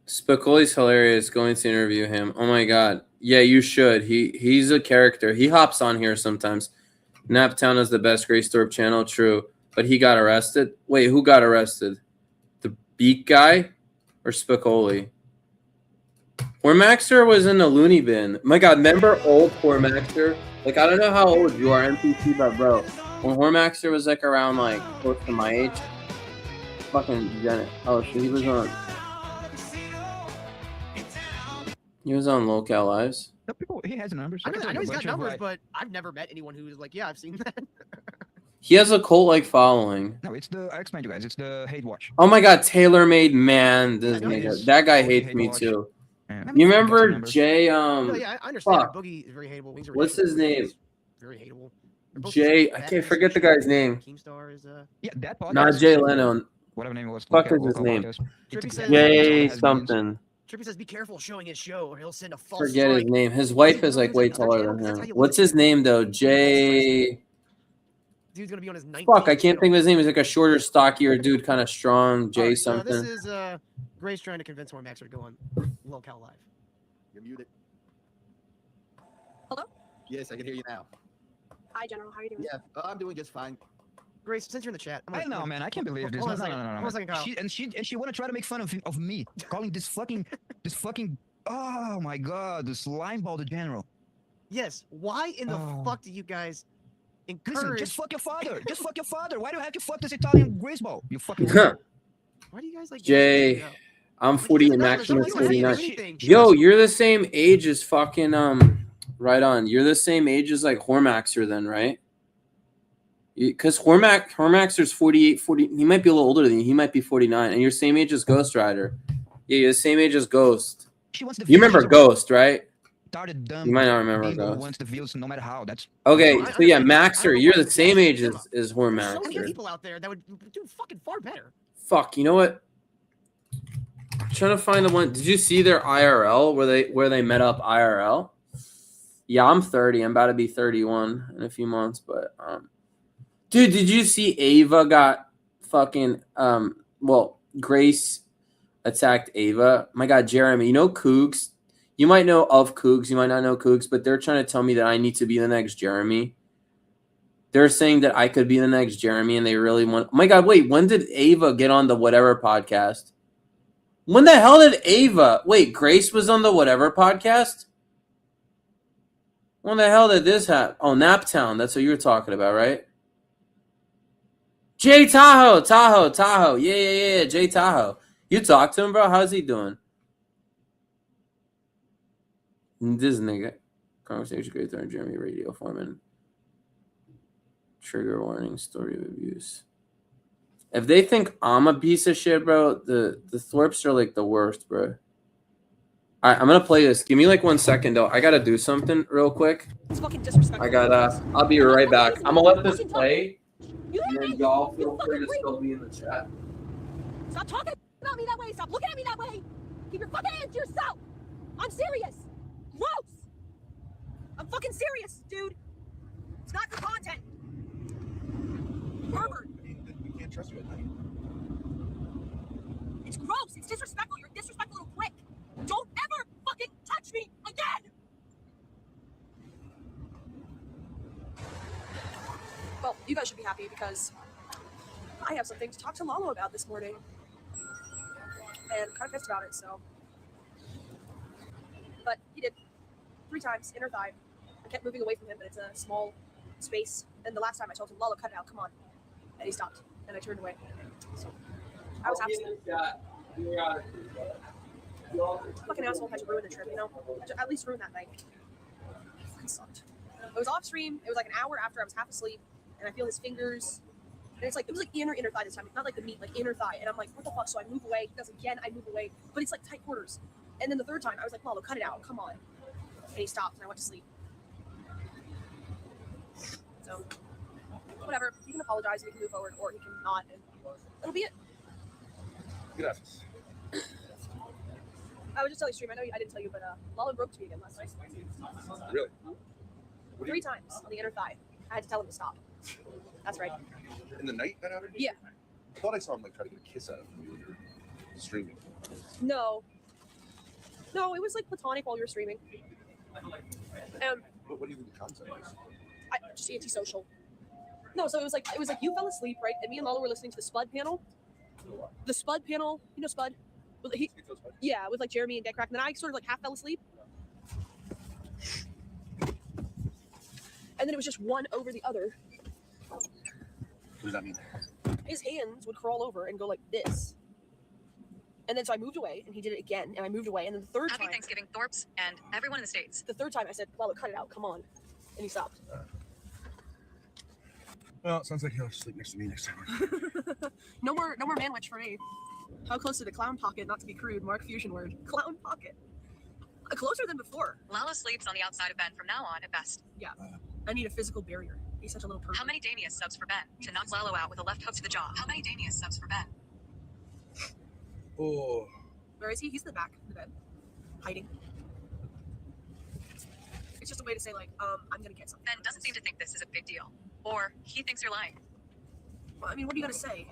Spicoli's hilarious. Going to interview him. Oh my god. Yeah, you should. He's a character. He hops on here sometimes. Naptown is the best Grace Thorpe channel. True. But he got arrested. Wait, who got arrested? The Beak guy or Spicoli? Hormaxer was in a loony bin. My god, remember old Hormaxer? Like, I don't know how old you are, NPC, but bro, when Hormaxer was like around like close to my age, fucking Janet. Oh shit, he was on. He was on Locale Lives. He has numbers. I know he's got numbers, but I've never met anyone who's like, yeah, I've seen that. He has a cult-like following. No, it's the. I explained to you guys. It's the hate watch. Oh my god, tailor-made man. This know nigga. this. That guy All the hates hate me watch. too. Yeah. You I got some remember members. Jay? No, yeah, I understand. Fuck. Boogie is very hateable. Wings are What's his name? very hateable. They're both Jay. just I bad can't guys. forget the guy's name. Keemstar is Yeah, that podcast. Not Jay Leno. Whatever name it was. Fuck look is at his local name? podcast. Trippy It's says- a- Jay has millions. something. Trippy says, "Be careful showing his show, or he'll send a false Forget his strike." name. His wife is like way taller than him. What's his name though? Jay. Dude's gonna be on his 19th Fuck, I can't channel. think of his name. He's like a shorter, stockier dude, kind of strong. Jay Alright, something. this is Grace trying to convince more Maxer to go on Locale Live. You're muted. Hello? Yes, I can hear you now. Hi, General. How are you doing? Yeah, I'm doing just fine. Grace, since you're in the chat, I know, man. I can't believe this. Hold No, on a no, second. no, no, Hold on a second, Kyle. She want to try to make fun of me, calling this fucking. Oh my god, this limeball the general. Yes. Why in the fuck do you guys encourage? Listen, just fuck your father. Just fuck your father. Why do I have to fuck this Italian greaseball? You fucking. Why do you guys like? Jay. I'm 40 and Maximus there's no 49. anything. Yo, you're the same age as fucking right on. You're the same age as like Hormaxer then, right? Because Hormaxer's 48, 40. He might be a little older than you. He might be 49, and you're same age as Ghost Rider. Yeah, you're the same age as Ghost. She wants the You remember views. Ghost, right? Started dumb. You might not remember People Ghost. wants the views no matter how. That's Okay, No, I so yeah, understand. I Maxer, don't you're know the same age why- as There's so many Hormaxer. people out there that would do fucking far better. Fuck, you know what? I'm trying to find the one. Did you see their IRL where they met up IRL? Yeah, I'm 30. I'm about to be 31 in a few months, but dude, did you see Ava got fucking well, Grace attacked Ava. My god, Jeremy, you know Cougs? You might know of Cougs, you might not know Cougs, but they're trying to tell me that I need to be the next Jeremy. They're saying that I could be the next Jeremy, and they really want. Oh my god, wait, when did Ava get on the Whatever podcast? When the hell did Ava? Wait, Grace was on the Whatever podcast? When the hell did this happen? Oh, Naptown. That's what you were talking about, right? Jay Tahoe. Yeah. Jay Tahoe. You talked to him, bro? How's he doing? This nigga. Conversation great there, Jeremy Radio Foreman. Trigger warning, story of abuse. If they think I'm a piece of shit, bro, the Thorpes are like the worst, bro. All right, I'm gonna play this. Give me like 1 second, though. I gotta do something real quick. It's fucking disrespectful. I gotta. I'll be right back. I'm gonna let this play, and then y'all feel free to still be in the chat. Stop talking about me that way. Stop looking at me that way. Keep your fucking hands to yourself. I'm serious. Gross. I'm fucking serious, dude. It's not good content. Pervert. We can't trust you at night. It's gross. It's disrespectful. You're a disrespectful little prick. Don't ever fucking touch me again. Well, you guys should be happy because I have something to talk to Lalo about this morning. And I'm kind of pissed about it, so. But he did 3 times in her thigh. I kept moving away from him, but it's a small space. And the last time I told him, Lalo, cut it out, come on. And he stopped. And I turned away. So I was happy. Fucking asshole had to ruin the trip, you know? At least ruin that night. It sucked. It was off stream. It was like an hour after I was half asleep. And I feel his fingers. And it's like, it was like inner thigh this time. Not like the meat, like inner thigh. And I'm like, what the fuck? So I move away. He does again. I move away. But it's like tight quarters. And then the third time, I was like, Lalo, cut it out. Come on. And he stopped, and I went to sleep. So, whatever. He can apologize, and we can move forward, or he can not, and that'll be it. Gracias. I was just telling you, stream. I know I didn't tell you, but Lalo broke to me again last night. Really? 3 times on the inner thigh. I had to tell him to stop. That's right. In the night that happened? Yeah. I thought I saw him like try to get a kiss out of him when you were streaming. No, it was like platonic while you were streaming. But what do you think the concept is? Just antisocial. No, so it was like you fell asleep, right? And me and Lalo were listening to the Spud panel. The Spud panel, you know Spud? Yeah, with like Jeremy and Deadcrack. And then I sort of like half fell asleep. And then it was just one over the other. What does that mean? His hands would crawl over and go like this. And then so I moved away, and he did it again, and I moved away, and then the third time. Happy Thanksgiving, Thorpes, and everyone in the States. The third time I said, Lalo, cut it out, come on. And he stopped. Well, it sounds like he'll sleep next to me next time. No more manwich for me. How close to the clown pocket, not to be crude, Mark Fusion word. Clown pocket. Closer than before. Lalo sleeps on the outside of Ben from now on at best. Yeah. I need a physical barrier. He's such a little pervert. How many Danius subs for Ben to knock Lalo out with a left hook to the jaw? How many Danius subs for Ben? Oh. Where is he? He's in the back of the bed. Hiding. It's just a way to say, like, I'm gonna get something. Ben doesn't seem to think this is a big deal. Or he thinks you're lying. Well, I mean, what are you gonna say?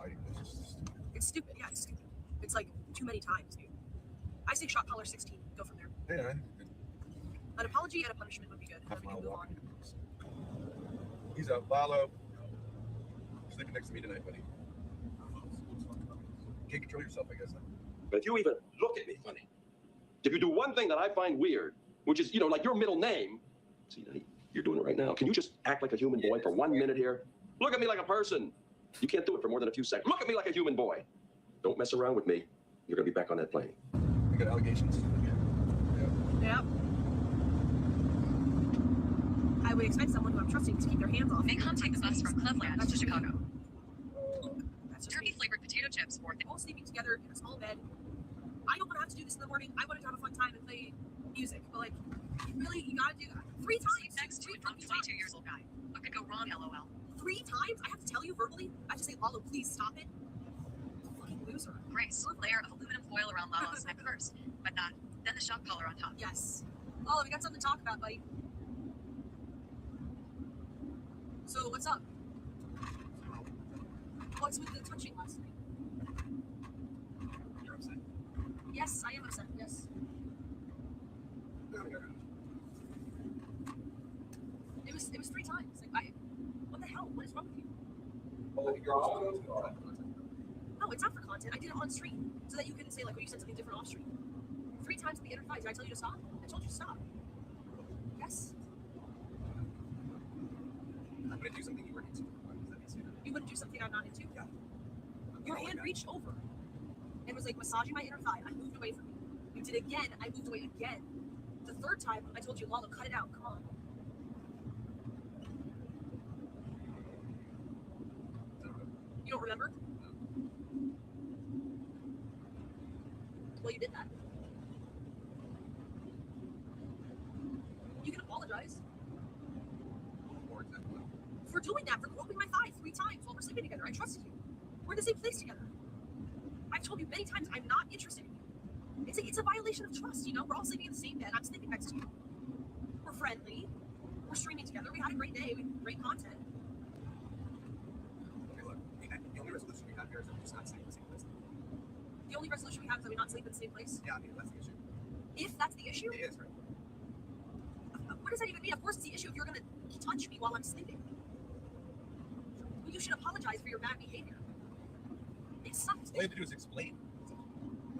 It's stupid. Yeah, it's stupid. It's like too many times, dude. I say shot caller 16. Go from there. Yeah. An apology and a punishment would be good. And then we can move on. He's up. Lalo. Sleeping next to me tonight, buddy. Can't control yourself, I guess. But if you even look at me funny, if you do one thing that I find weird, which is, like your middle name, see, you're doing it right now. Can you just act like a human boy for 1 minute here? Look at me like a person. You can't do it for more than a few seconds. Look at me like a human boy. Don't mess around with me. You're going to be back on that plane. We got allegations. Yeah. I would expect someone who I'm trusting to keep their hands off. Make him take the bus from Cleveland to Chicago. That's just Turkey flavored potato chips for all sleeping together in a small bed. I don't want to have to do this in the morning. I wanted to have a fun time and play music, but like, really, you gotta do that 3 times. Next to a 22 years old guy. What could go wrong, LOL? 3 times? I have to tell you verbally? I have to say, Lalo, please stop it. Fucking loser. Grace, layer of aluminum foil around Lalo's neck first, but not. Then the shock collar on top. Yes. Oh, we got something to talk about, buddy. So, what's up? What's with the touching last night? You're upset? Yes, I am upset. Yes. It was 3 times. Like, what the hell? What is wrong with you? Oh, you're also No, it's not for content. I did it on stream so that you couldn't say like, well, you said something different off stream. 3 times in the inner fight. Did I tell you to stop? I told you to stop. Yes. I'm going to do something you weren't into. You wouldn't do something I'm not into? Yeah. Your hand reached over and was like massaging my inner thigh. I moved away from you. You did again. I moved away again. The 3rd time, I told you, Lalo, cut it out. Come on. You don't remember? Well, you did that. You can apologize. For doing that, for groping my thigh 3 times while we're sleeping together. I trusted you. We're in the same place together. I've told you many times I'm not interested in you. It's a violation of trust, We're all sleeping in the same bed. I'm sleeping next to you. We're friendly. We're streaming together. We had a great day. We had great content. Okay, look. The only resolution we have here is that we're just not sleeping in the same place. The only resolution we have is that we not sleep in the same place. Yeah, I mean, that's the issue. If that's the issue? It is, right? What does that even mean? Of course it's the issue if you're going to touch me while I'm sleeping. Well, you should apologize for your bad behavior. It sucks. All you have to do is explain.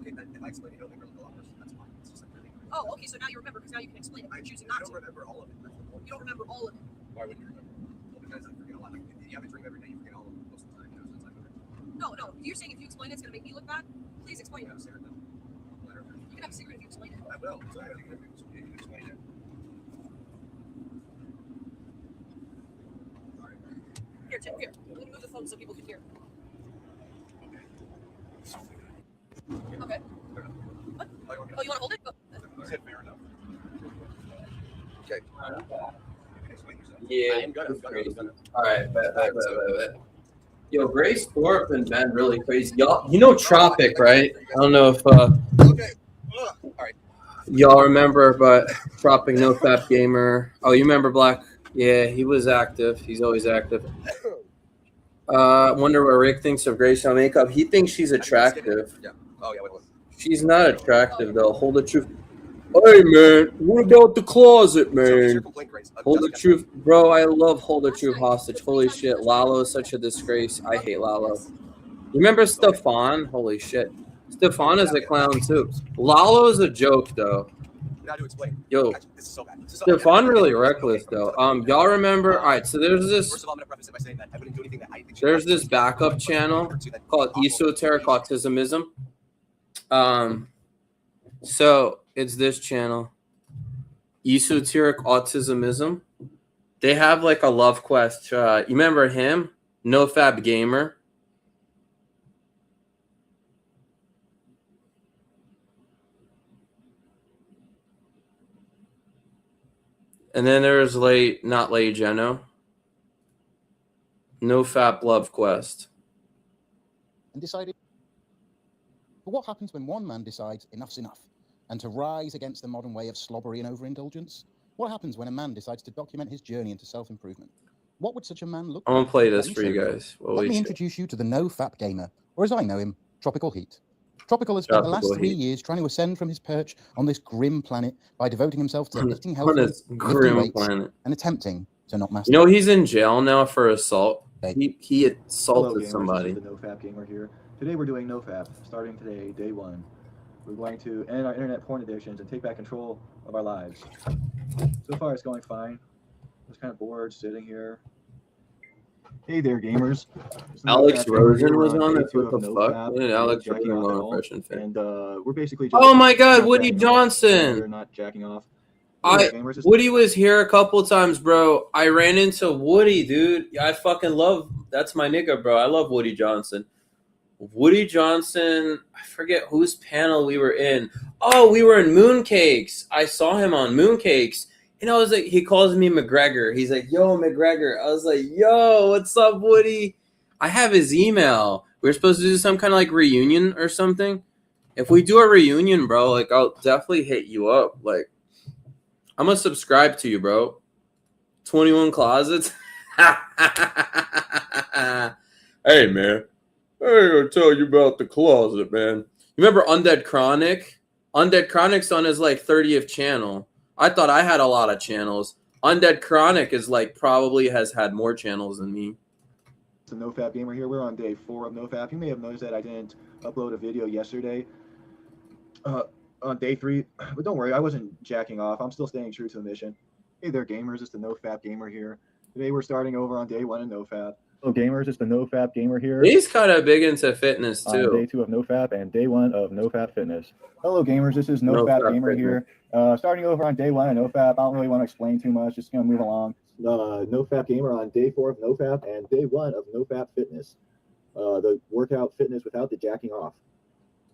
Okay, if I explain, you don't remember a lot of that's fine. It's just like really. Oh, okay, so now you remember because now you can explain it. You're choosing not to. I don't remember all of it. That's the point. You don't remember all of it. Why wouldn't you remember? Well, because I forget a lot. Like, if you have a dream every day, you forget all of it most of the time. So it's like, No. You're saying if you explain it, it's going to make me look bad? Please explain it. Have a cigarette then. Let her finish. You can have a cigarette if you explain it. I will. So you can explain it. Here, Tim, here. Let me move the phone so people can hear. Okay. What? Oh, you want to hold it? Go. You said fair enough. Okay. You can explain yourself. Yeah. I'm gonna. All right. Bet. Yo, Grace, Thorpe, and Ben really crazy. Y'all, Tropic, right? I don't know if Okay. All right. y'all remember, but Tropic, no fap gamer. Oh, you remember Black? Yeah, he was active. He's always active. Wonder what Rick thinks of Grace on makeup. He thinks she's attractive. Yeah. Oh yeah. Wait. She's not attractive though. Hold the truth. Hey man, what about the closet, man? Hold the truth, bro. I love Hold the Truth hostage. Holy shit, Lalo is such a disgrace. I hate Lalo. You remember Stefan? Holy shit, Stefan is a clown too. Lalo is a joke though. You gotta explain. Yo, Actually, this is so bad. Stefan really reckless though. Y'all remember? All right, so there's this. First of all, I'm gonna preface it by saying that I wouldn't do anything that I think. There's this backup channel called Esoteric Autismism. So it's this channel, Esoteric Autismism. They have like a love quest. You remember him? NoFap Gamer. And then there's not Lay Geno. NoFap Love Quest. And decided. But what happens when one man decides enough's enough and to rise against the modern way of slobbery and overindulgence? What happens when a man decides to document his journey into self-improvement? What would such a man look like? I'm going to play this Let me for show you guys. Let me introduce you to the NoFap Gamer, or as I know him, Tropical Heat. Tropical has spent the last 3 years trying to ascend from his perch on this grim planet by devoting himself to eating healthily, lifting weights, and attempting to not master. You know, he's in jail now for assault. He assaulted somebody. The NoFap Gamer here. Today we're doing NoFap. Starting today, day 1. We're going to end our internet porn addictions and take back control of our lives. So far it's going fine. I was kind of bored sitting here. Hey there, gamers. Alex Rosen was on this. What the fuck? What did Alex Rosen go impression fit? And we're basically just oh my god, Woody Johnson! We're not jacking off. Woody was here a couple times, bro. I ran into Woody, dude. I fucking love. That's my nigga, bro. I love Woody Johnson. Woody Johnson. I forget whose panel we were in. Oh, we were in Mooncakes. I saw him on Mooncakes. And I was like, he calls me McGregor. He's like, yo, McGregor. I was like, yo, what's up, Woody? I have his email. We're supposed to do some kind of like reunion or something. If we do a reunion, bro, like I'll definitely hit you up. Like, I'm gonna subscribe to you, bro. 21 Closets. Hey, man. I ain't gonna tell you about the closet, man. You remember Undead Chronic? Undead Chronic's on his like 30th channel. I thought I had a lot of channels. Undead Chronic is like probably has had more channels than me. It's a NoFap Gamer here. We're on day 4 of NoFap. You may have noticed that I didn't upload a video yesterday. On day 3, but don't worry, I wasn't jacking off. I'm still staying true to the mission. Hey there, gamers. It's the NoFap Gamer here. Today we're starting over on day 1 of NoFap. Hello, gamers. It's the NoFap Gamer here. He's kind of big into fitness too. Day 2 of NoFap and day 1 of NoFap Fitness. Hello, gamers. This is NoFap Gamer here. Starting over on day 1 of NoFap. I don't really want to explain too much. Just gonna move along. NoFap Gamer on day 4 of NoFap and day 1 of NoFap Fitness. The workout fitness without the jacking off.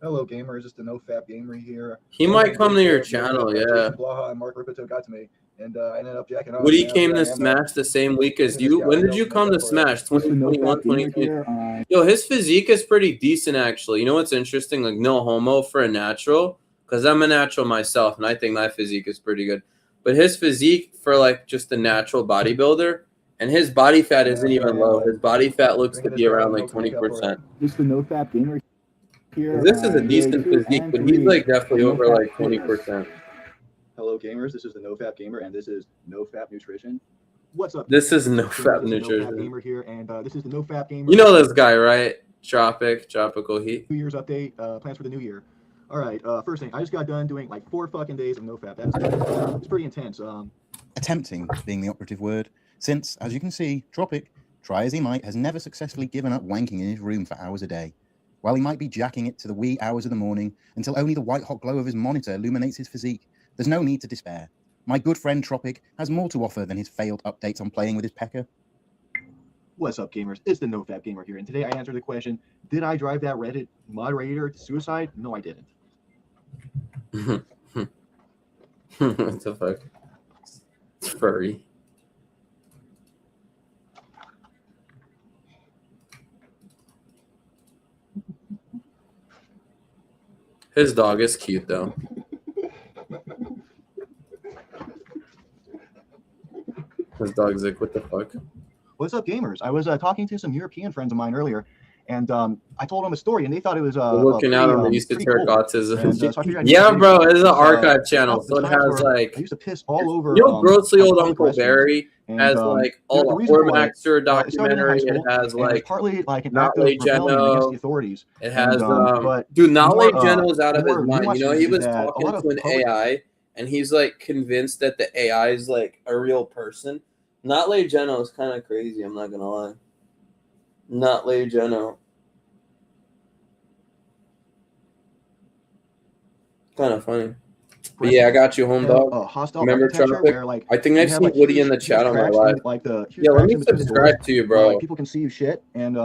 Hello, gamers. It's the NoFap Gamer here. He might come to your channel, yeah. Blaha and Mark Ripito got to me, and I ended up jacking off. Woody came to Smash the same week as you. When did you come to Smash? 2021, 2022? Yo, his physique is pretty decent, actually. You know what's interesting? Like, no homo for a natural, because I'm a natural myself, and I think my physique is pretty good. But his physique for, like, just a natural bodybuilder, and his body fat isn't even low. His body fat looks to be around, like, 20%. This is the NoFap Gamer. This is a decent physique, but he's like definitely over like 20%. Hello, gamers. This is the NoFap Gamer, and this is NoFap Nutrition. What's up? This is NoFap Nutrition. NoFap Gamer here, and this is the NoFap Gamer. You know this guy, right? Tropical Heat. New Year's update. Plans for the new year. All right. First thing, I just got done doing like 4 fucking days of NoFap. It's pretty intense. Attempting being the operative word, since, as you can see, Tropic, try as he might, has never successfully given up wanking in his room for hours a day. While he might be jacking it to the wee hours of the morning until only the white-hot glow of his monitor illuminates his physique, there's no need to despair. My good friend Tropic has more to offer than his failed updates on playing with his pecker. What's up, gamers? It's the NoFap Gamer here, and today I answered the question, did I drive that Reddit moderator to suicide? No, I didn't. What the fuck? It's furry. His dog is cute, though. His dog's like, what the fuck? What's up, gamers? I was talking to some European friends of mine earlier, and I told them a story, and they thought it was looking out on the esoteric autism. And, yeah, bro, it's an archive channel, so it has like. I used to piss all over. You know, grossly old Uncle Barry has like all the Ormaxer documentary. It has like partly like Not Lay Geno. Authorities. It has dude, Not Lay Geno's out of his mind. You know, he was talking to an AI, and he's like convinced that the AI is like a real person. Not Lay Geno is kind of crazy. I'm not gonna lie. Not Lay Geno. Kind of funny. But yeah, I got you, home have dog. a hostile Remember architecture Tropic? where like I think you I've have seen like Woody in the huge chat on my cracks live. in, like the huge Yeah, let cracks me in between the doors, subscribe to you, where, like bro. people can see you shit, and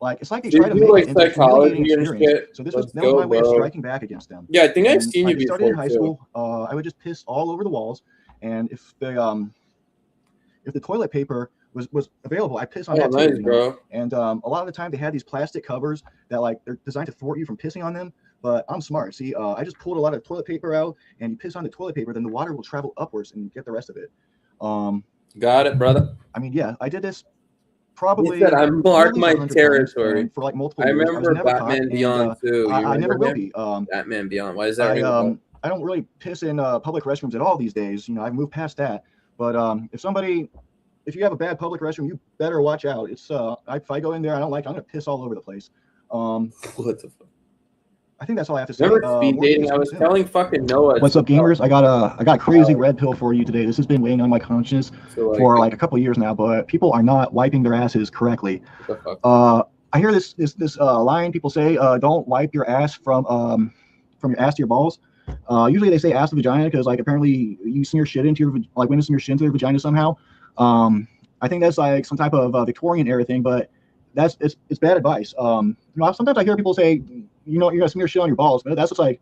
like it's like they They try to do make like it into a humiliating psychology and experience. shit. So that Let's was go, my way of bro. striking back against them. Yeah, I think I've And seen you like it started in before high too. school. I would just piss all over the walls, and if the toilet paper was available, I piss on Oh, that too. nice, You know? bro. And a lot of the time they had these plastic covers that like they're designed to thwart you from pissing on them. But I'm smart. See, I just pulled a lot of toilet paper out, and you piss on the toilet paper, then the water will travel upwards and get the rest of it. Got it, brother. I mean, yeah, I did this probably. He said, "I at marked least my 100 times, territory." and for like multiple I years, I was remember never caught, Batman and Beyond too. You I never remember will him? be. Batman Beyond. Why is that ring a bell? I don't really piss in public restrooms at all these days. You know, I've moved past that. But if you have a bad public restroom, you better watch out. It's if I go in there, I'm gonna piss all over the place. What the fuck? I think that's all I have to say. Remember speed More dating? news I was soon. telling fucking Noah. What's up, gamers? I got crazy red pill for you today. This has been weighing on my conscience for like a couple of years now, but people are not wiping their asses correctly. What the fuck? I hear this line people say, don't wipe your ass from your ass to your balls. Usually they say ass to vagina because like apparently you smear shit into your like women smear shit into their vagina somehow. I think that's like some type of Victorian era thing, but it's bad advice. You know, sometimes I hear people say, you know, you're gonna smear shit on your balls, but that's just like,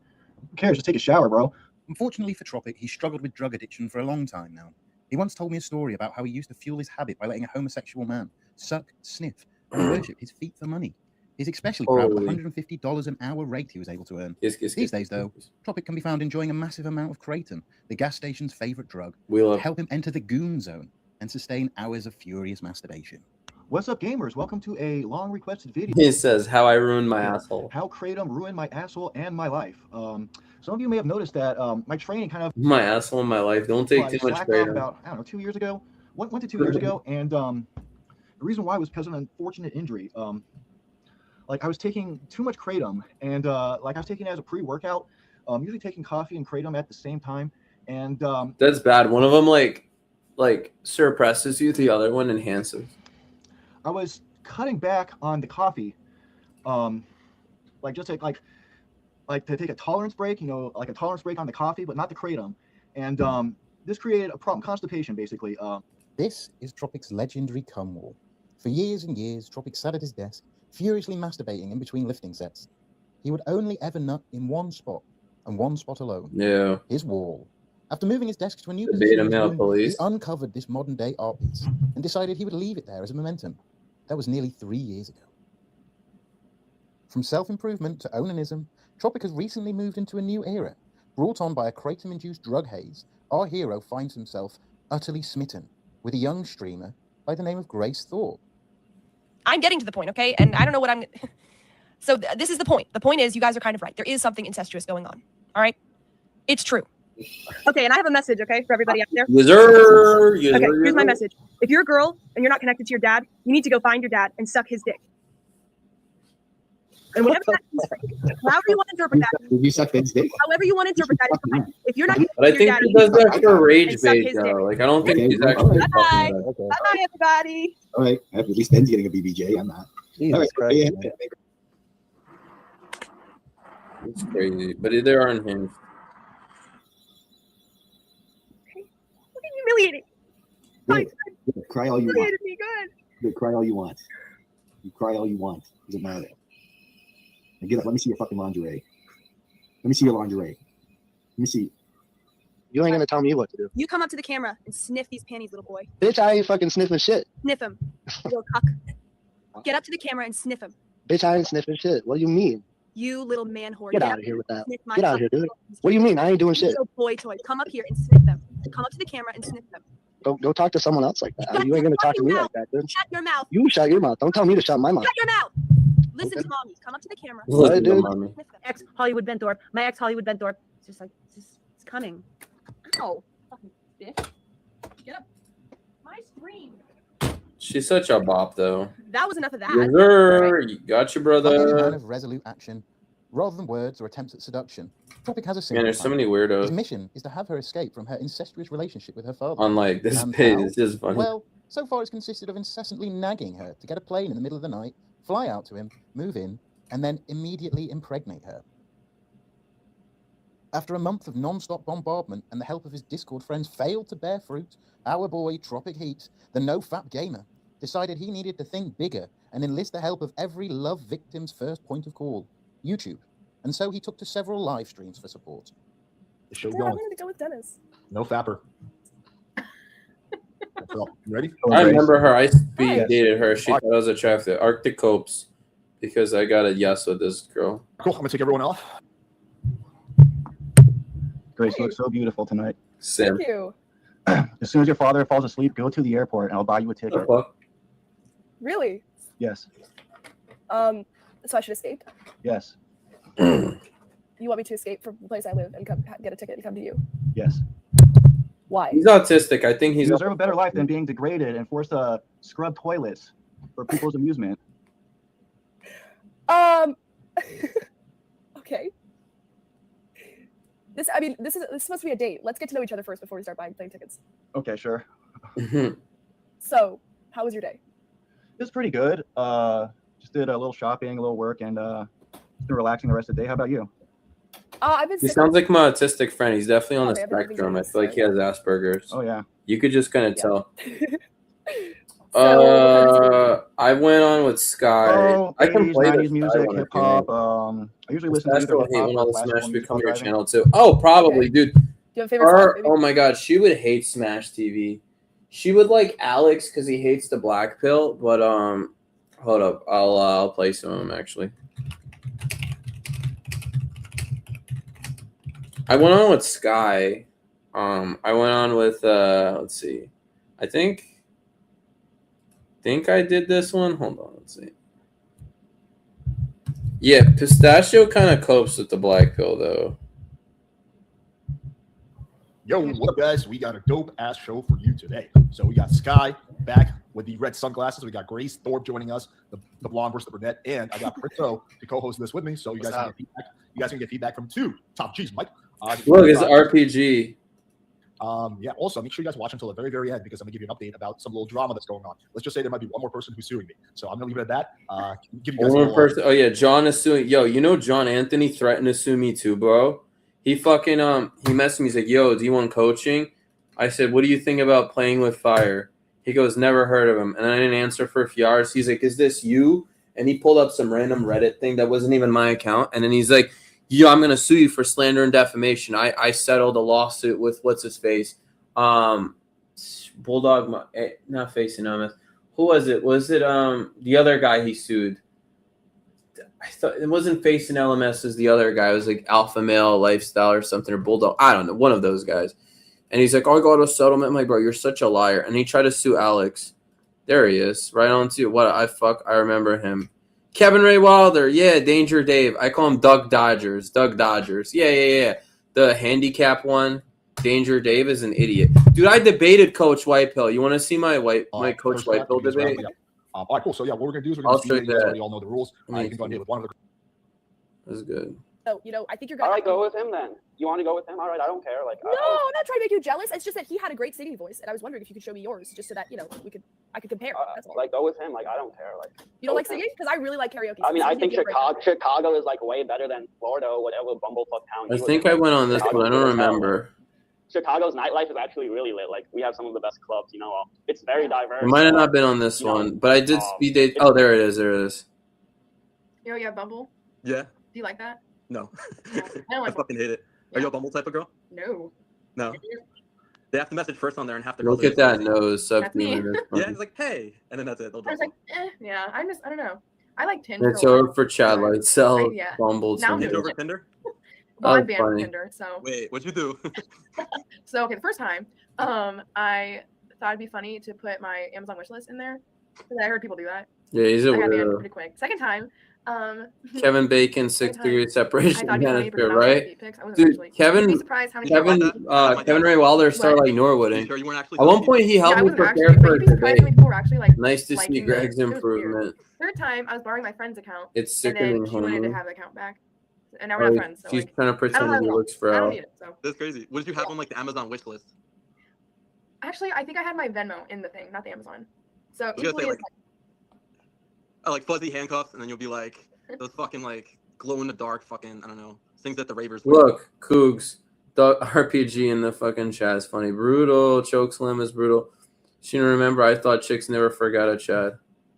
who cares? Just take a shower, bro. Unfortunately for Tropic, he struggled with drug addiction for a long time now. He once told me a story about how he used to fuel his habit by letting a homosexual man suck, sniff, and worship his feet for money. He's especially proud of the $150 an hour rate he was able to earn. These days, though, Tropic can be found enjoying a massive amount of Kratom, the gas station's favorite drug, to help him enter the goon zone and sustain hours of furious masturbation. What's up, gamers? Welcome to a long requested video. He says, "How I ruined my asshole." How Kratom ruined my asshole and my life. Some of you may have noticed that my training kind of My asshole in my life. Don't take too much slacked off Kratom. about, I don't know, 2 years ago. Went to 2 years ago, and the reason why was because of an unfortunate injury. Like I was taking too much Kratom, and like I was taking it as a pre-workout. Usually taking coffee and Kratom at the same time, and That's bad. One of them like suppresses you. The other one enhances. I was cutting back on the coffee, like just to take a tolerance break, you know, like a tolerance break on the coffee, but not the Kratom. And this created a problem, constipation, basically. This is Tropic's legendary cum wall. For years and years, Tropic sat at his desk, furiously masturbating in between lifting sets. He would only ever nut in one spot, and one spot alone. Yeah. His wall. After moving his desk to a new The position beta in his male room, police. he uncovered this modern-day art piece and decided he would leave it there as a memento. That was nearly 3 years ago. From self-improvement to onanism, Tropic has recently moved into a new era. Brought on by a Kratom-induced drug haze, our hero finds himself utterly smitten with a young streamer by the name of Grace Thorpe. I'm getting to the point, okay? And I don't know what I'm... So this is the point. The point is, you guys are kind of right. There is something incestuous going on, all right? It's true. Okay, and I have a message, okay, for everybody out there. Okay, here's my message. If you're a girl and you're not connected to your dad, you need to go find your dad and suck his dick. And whatever that means for you, however you want to interpret that. Did you suck Ben's dick? However you want to interpret that is fine. If you're not connected But I to your think dad, he you does need to that for rage and suck bait, his dick. though. Like I don't think he's actually. Bye-bye. Okay. Bye-bye, everybody. All right. At least Ben's getting a BBJ. I'm not. All right. Christ, Yeah. man. It's crazy, but they're unhinged. Humiliating. Good. Good. Cry all you want. Humiliated me, good. Good. Cry all you want. You cry all you want. Doesn't matter. Now get up. Let me see your fucking lingerie. Let me see your lingerie. Let me see. You ain't gonna tell me what to do. You come up to the camera and sniff these panties, little boy. Bitch, I ain't fucking sniffing shit. Sniff him, little cuck. Get up to the camera and sniff him. Bitch, I ain't sniffing shit. What do you mean? You little man whore. Get out of here with that. Sniff my Get out of here, cuck. dude. What do you mean? I ain't doing You shit. little boy toy. Come up here and sniff them. Come up to the camera and sniff them. Go talk to someone else like that. You ain't gonna talk to me like that, dude. Shut your mouth. You shut your mouth. Don't tell me to shut my mouth. Shut your mouth. Listen to mommy. Come up to the camera. What, dude? Ex Hollywood Benthorpe. My ex Hollywood Benthorpe. It's just like it's coming. Ow. Fucking bitch. Get up. My scream. She's such a bop, though. That was enough of that. Yes, sir. You got you, Like any man brother. of resolute action, rather than words or attempts at seduction, Tropic has a Man, single there's so plan. many His weirdos. mission is to have her escape from her incestuous relationship with her father. Unlike this And page, how? it's just funny. Well, so far it's consisted of incessantly nagging her to get a plane in the middle of the night, fly out to him, move in, and then immediately impregnate her. After a month of non-stop bombardment and the help of his Discord friends failed to bear fruit, our boy Tropic Heat, the no-fap gamer, decided he needed to think bigger and enlist the help of every love victim's first point of call, YouTube. And so he took to several live streams for support. The show's Dude, I going. wanted to go with Dennis. No fapper. You ready? I remember her. I speed Hi. dated her. She thought I was attractive. Arctic Copes, because I got a yes with this girl. Cool. I'm gonna take everyone off. Grace, you look so beautiful tonight. Sim. Thank you. As soon as your father falls asleep, go to the airport and I'll buy you a ticket. Really? Yes. So I should escape? Yes. You want me to escape from the place I live and come get a ticket and come to you? Yes. Why? He's autistic. I think he's. You deserve a better life than being degraded and forced to scrub toilets for people's amusement. Okay. This is supposed to be a date. Let's get to know each other first before we start buying plane tickets. Okay, sure. So, how was your day? It was pretty good. Just did a little shopping, a little work, and just been relaxing the rest of the day. How about you? I've been He sick. sounds like my autistic friend. He's definitely on the Okay, I've been spectrum. I thinking feel like he has Asperger's. Oh yeah. You could just kind of tell. So, I went on with Sky. Oh, I can 80s, play 90s the music, hip hop. I usually listen to Smash either will hip hate hop when or all the classical Smash music become while your driving. channel too. Oh, probably, dude. Do you have a favorite song, maybe? Oh my god, she would hate Smash TV. She would like Alex because he hates the black pill. But hold up, I'll play some of them actually. I went on with Sky. I went on with let's see. I think I did this one. Hold on, let's see. Yeah, Pistachio kind of copes with the black pill though. Yo, what up, guys? We got a dope ass show for you today. So we got Sky back with the red sunglasses. We got Grace Thorpe joining us, the blonde versus the brunette, and I got Pritzo to co-host this with me. So you guys can get feedback. You guys can get feedback from two top G's, Mike. Look, it's RPG. Yeah. Also, make sure you guys watch until the very, very end because I'm gonna give you an update about some little drama that's going on. Let's just say there might be one more person who's suing me. So I'm gonna leave it at that. Give you guys One person. Oh yeah, John is suing. Yo, you know John Anthony threatened to sue me too, bro. He fucking he messaged me. He's like, "Yo, do you want coaching?" I said, "What do you think about playing with fire?" He goes, "Never heard of him." And I didn't answer for a few hours. He's like, "Is this you?" And he pulled up some random Reddit thing that wasn't even my account. And then he's like, "Yo, I'm gonna sue you for slander and defamation." I settled a lawsuit with what's his face, Bulldog, not facing him. Who was it? Was it the other guy he sued? I thought it wasn't facing LMS as the other guy. It was like Alpha Male Lifestyle or something, or Bulldog. I don't know, one of those guys. And he's like, "Oh, I got a settlement." I'm like, "Bro, you're such a liar." And he tried to sue Alex. There he is, right on to what I remember him. Kevin Ray Wilder, yeah, Danger Dave. I call him Doug Dodgers. Yeah. The handicap one. Danger Dave is an idiot. Dude, I debated Coach Whitepill. You want to see my Coach Whitepill debate? All right, cool. So yeah, what we're gonna do is we're gonna see. You guys already all know the rules. You can go ahead with one of the. That's good. So, I think you're All gonna. right, go with him then. You want to go with him? All right, I don't care. Like, No, I'm not trying to make you jealous. It's just that he had a great singing voice, and I was wondering if you could show me yours, just so that I could compare. That's all. like go with him. Like, I don't care. Like, You don't like singing? Because I really like karaoke. I mean, So I you think can get right there. Chicago is like way better than Florida or whatever bumblefuck town. I think I went on this one. I don't remember. Chicago's nightlife is actually really lit. Like, we have some of the best clubs. It's very diverse. I might have not been on this one, but I did speed date. Oh, there it is. You have Bumble? Yeah. Do you like that? No. I don't like I fucking hate it. Are you a Bumble type of girl? No. No. They have to message first on there and have to. Look at that nose. That's me. Yeah, it's like, hey, and then that's it. They'll I was like, yeah. I don't know. I like Tinder. It's over for Chad Lightsell. Yeah. Bumble. Now I'm It's over Tinder. Well, I'm Oh, banned from funny. Tinder, so. Wait, what'd you do? So okay, the first time, I thought it'd be funny to put my Amazon wish list in there because I heard people do that. Yeah, he's a I got banned weirdo. pretty quick. Second time, Kevin Bacon, 6-degree separation I thought he was benefit, right? Dude, Kevin Ray Wilder started like Norwooding. At one point, he helped me prepare for a debate. Nice to see Greg's improvement. Third time, I was borrowing my friend's account. It's and sickening, then she wanted to homie. have the account back, and now we're not friends. So She's like, trying to I don't pretend have he it. looks for I don't Al. need it. So That's crazy. What did you have on like the Amazon wish list? actually, I think I had my Venmo in the thing, not the Amazon. So I was gonna equally say as like fuzzy handcuffs, and then you'll be like those fucking like glow in the dark fucking I don't know sings that the ravers. Look, Cougs, the RPG in the fucking chat is funny. Brutal. Chokeslam is brutal. She didn't remember. I thought chicks never forgot a chat.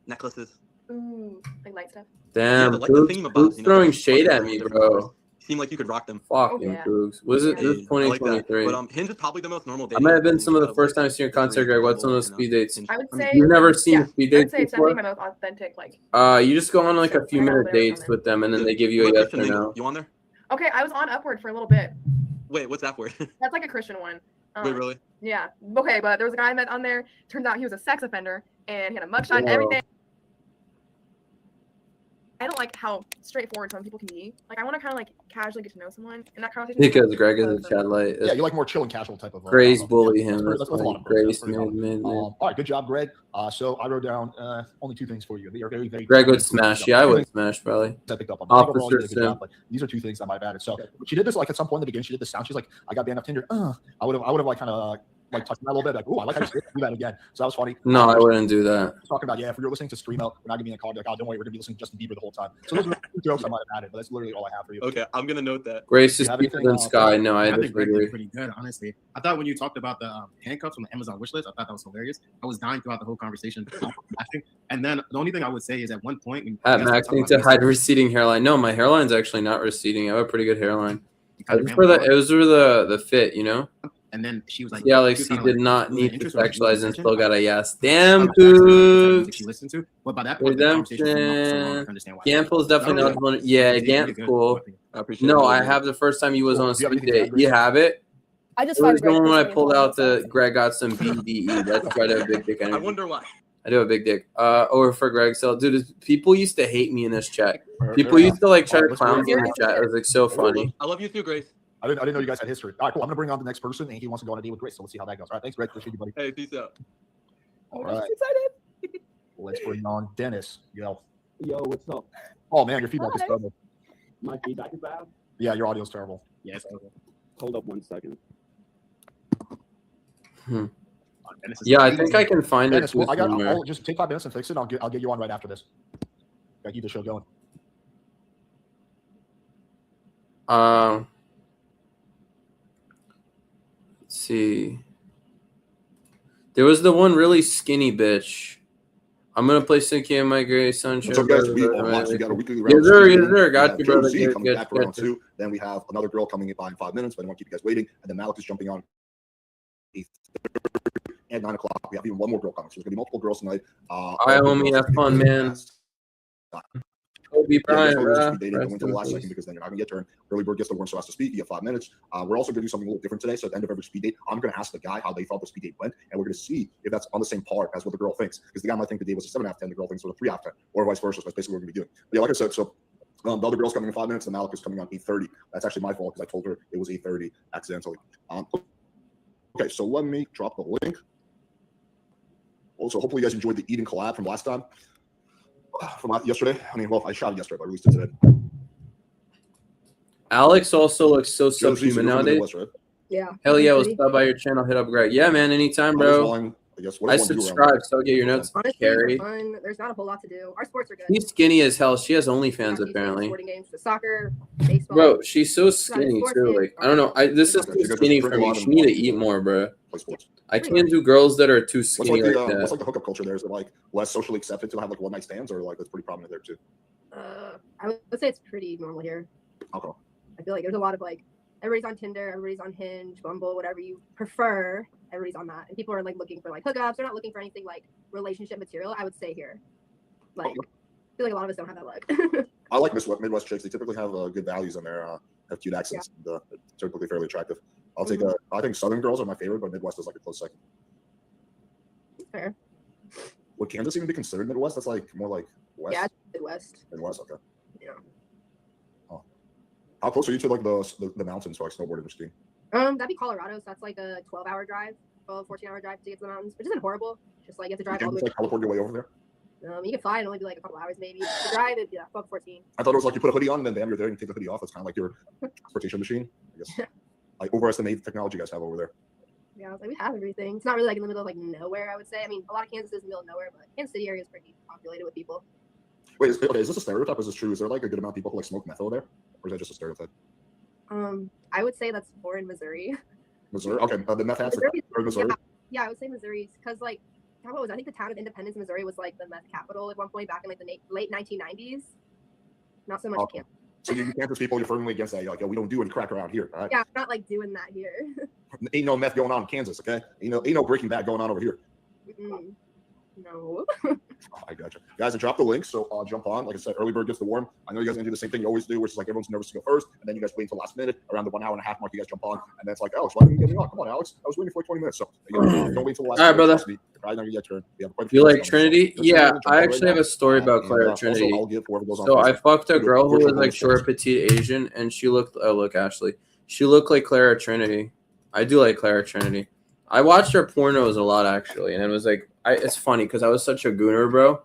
Necklaces. Ooh, like light stuff. Damn, like the Cougs, thingamabobs, Cougs you know, throwing like shade buttons at of me, different bro. colors. Seem like you could rock them. Fucking Cougs. Was it? This is I like that. 2023. But Hinge is probably the most normal day. I might have been some of the first times seeing your concert, Greg. What's some of the speed dates? I would say You've never seen speed I would dates say it's definitely before? my most authentic. Like, You just go on like a few minute dates with them, and then they give you a yes or no. You on there? okay, I was on Upward for a little bit. Wait, what's that word? That's like a Christian one. Wait, really? Yeah. Okay, but there was a guy I met on there. Turns out he was a sex offender, and he had a mugshot and Whoa. everything. I don't like how straightforward some people can be. Like, I want to kind of like casually get to know someone, and that conversation. Because Greg is a chat light. Yeah, you like more chill and casual type of. Grace bully him. That's a lot of Grace, mid. All right, good job, Greg. So I wrote down only 2 things for you. They are very, very. Greg would smash. Yeah, I would smash probably. I picked up on. Officer Sim. But these are 2 things I might have added. So she did this like at some point in the beginning. She did the sound. She's like, I got banned off Tinder. I would have like kind of like touching that a little bit. Like, oh, I like how you do that again. So that was funny. No, I wouldn't do that. Talking about, yeah, if you're listening to Screamo, we're not gonna be in a car. Like, oh, don't worry, we're gonna be listening to Justin Bieber the whole time. So those are 2 jokes I might have added, but that's literally all I have for you. Okay, I'm gonna note that. Grace is deeper than Sky. No, I think Greg disagree. did pretty good, honestly. I thought when you talked about the handcuffs on the Amazon wish list, I thought that was hilarious. I was dying throughout the whole conversation. And then the only thing I would say is at one point, when At maxing to hide receding hairline. No, my hairline's actually not receding. I have a pretty good hairline. It was for the fit, you know. And then she was like, yeah, like she did not need to sexualize and still got a yes. Damn, Cougs. She listened to, but by that point, the conversation was not so long. I understand why. Gample's definitely not one. Yeah, Gamp's cool. No, I have the first time he was on a speed date. You have it? I just it was the one when I pulled out the Greg got some BDE. That's why I have a big dick energy. I wonder why. I do have a big dick. Or for Greg, so dude, people used to hate me in this chat. People used to like try to clown me in the chat. It was like so funny. I love you too, Grace. I didn't know you guys had history. All right, cool. I'm gonna bring on the next person, and he wants to go on a date with Grace. So let's see how that goes. All right, thanks, Greg. Appreciate you, buddy. Hey, peace out. All right. Excited. Let's bring on Dennis. Yo, what's up? Oh man, your feedback is terrible. My feedback is bad. Yeah, your audio's terrible. Yes. Hold up 1 second. Yeah, I think I can find Dennis, it. well, I'll just take 5 minutes and fix it. I'll get you on right after this. I keep the show going. Let's see. There was the one really skinny bitch. I'm gonna play Sinky and my gray sunshine. So guys, we got a weekly round. Yes, sir. Yes, sir. Got you, brother. Josie coming back for round 2. Then we have another girl coming in by in 5 minutes, but I don't want to keep you guys waiting. And then Malik is jumping on at 9 o'clock. We have even one more girl coming. So there's gonna be multiple girls tonight. All right, homie. Have fun, man. Kobe Bryant, until the last second because then you're not gonna get turned. Early bird gets the warrant so has to speak. You get 5 minutes. We're also gonna do something a little different today. So at the end of every speed date, I'm gonna ask the guy how they thought the speed date went, and we're gonna see if that's on the same par as what the girl thinks. Because the guy might think the date was a 7 out of 10, the girl thinks it was a 3 out of 10, or vice versa. So that's basically what we're gonna be doing. But yeah, like I said, so the other girl's coming in 5 minutes, and Malik is coming on 8:30. That's actually my fault because I told her it was 8:30 accidentally. Okay, so let me drop the link. Also, hopefully you guys enjoyed the Eden collab from last time. From yesterday. I mean, well, I shot it yesterday, but I released it today. Alex also looks so subhuman nowadays. Yeah. Hell yeah, we'll stop by your channel, hit up Greg. Yeah, man, anytime, bro. I subscribe, so I'll get your notes. Honestly, Carrie. for fun, there's not a whole lot to do. Our sports are good. She's skinny as hell. She has OnlyFans apparently. Sporting games, the soccer, baseball. Bro, she's so skinny too. Like I don't know. This is too skinny for me. She need to eat more, bro. I can't do girls that are too skinny like that. What's like the hookup culture there? Is it like less socially accepted to have like one night stands, or like that's pretty prominent there too? I would say it's pretty normal here. Okay. I feel like there's a lot of like everybody's on Tinder, everybody's on Hinge, Bumble, whatever you prefer. Everybody's on that, and people are like looking for like hookups. They're not looking for anything like relationship material. I would say here, like I feel like a lot of us don't have that luck. I like Midwest chicks. They typically have good values in there. Have cute accents. Yeah. And, typically fairly attractive. I'll take I think Southern girls are my favorite, but Midwest is like a close second. Fair. Would Kansas even be considered Midwest? That's like more like West. Yeah, Midwest. Midwest, okay. Yeah. Oh. How close are you to like the mountains for like snowboarding or skiing? That'd be Colorado. So that's like a 12-hour drive, 14-hour drive to get to the mountains, which isn't horrible. Just like you have to drive all the way. Like teleport your way over there. You can fly and only be like a couple hours maybe. To drive, it'd be like 12, 14. I thought it was like you put a hoodie on and then damn, you're there and you take the hoodie off. It's kind of like your transportation machine. I guess. I overestimate the technology you guys have over there. Yeah, I was like, we have everything. It's not really like in the middle of like nowhere, I would say. I mean, a lot of Kansas is in the middle of nowhere, but Kansas City area is pretty populated with people. Wait, is this a stereotype? Is this true? Is there like a good amount of people who like smoke meth over there? Or is that just a stereotype? I would say that's more in Missouri. Missouri. Okay, the meth house or Missouri. Yeah, I would say Missouri because like what was I think the town of Independence, Missouri was like the meth capital at one point back in like the late 1990s. Not so much Kansas. So you Kansas people, you're firmly against that. You're like, yo, we don't do any crack around here. All right? Yeah, I'm not like doing that here. Ain't no meth going on in Kansas, okay? Ain't no Breaking Bad going on over here. No. I gotcha. Guys, I dropped the link, so jump on. Like I said, early bird gets the worm. I know you guys are going to do the same thing you always do, which is like everyone's nervous to go first, and then you guys wait until last minute. Around the 1 hour and a half mark, you guys jump on, and then it's like, Alex, why didn't you get me on? Come on, Alex. I was waiting for 20 minutes. So don't wait until the last minute. Brother. Right now, you get your turn. You like Trinity? Yeah, I actually have a story about Clara Trinity. So I fucked a girl who was like short, petite Asian, and she looked. Oh, look, Ashley. She looked like Clara Trinity. I do like Clara Trinity. I watched her pornos a lot actually, and it was like, it's funny because I was such a gooner, bro.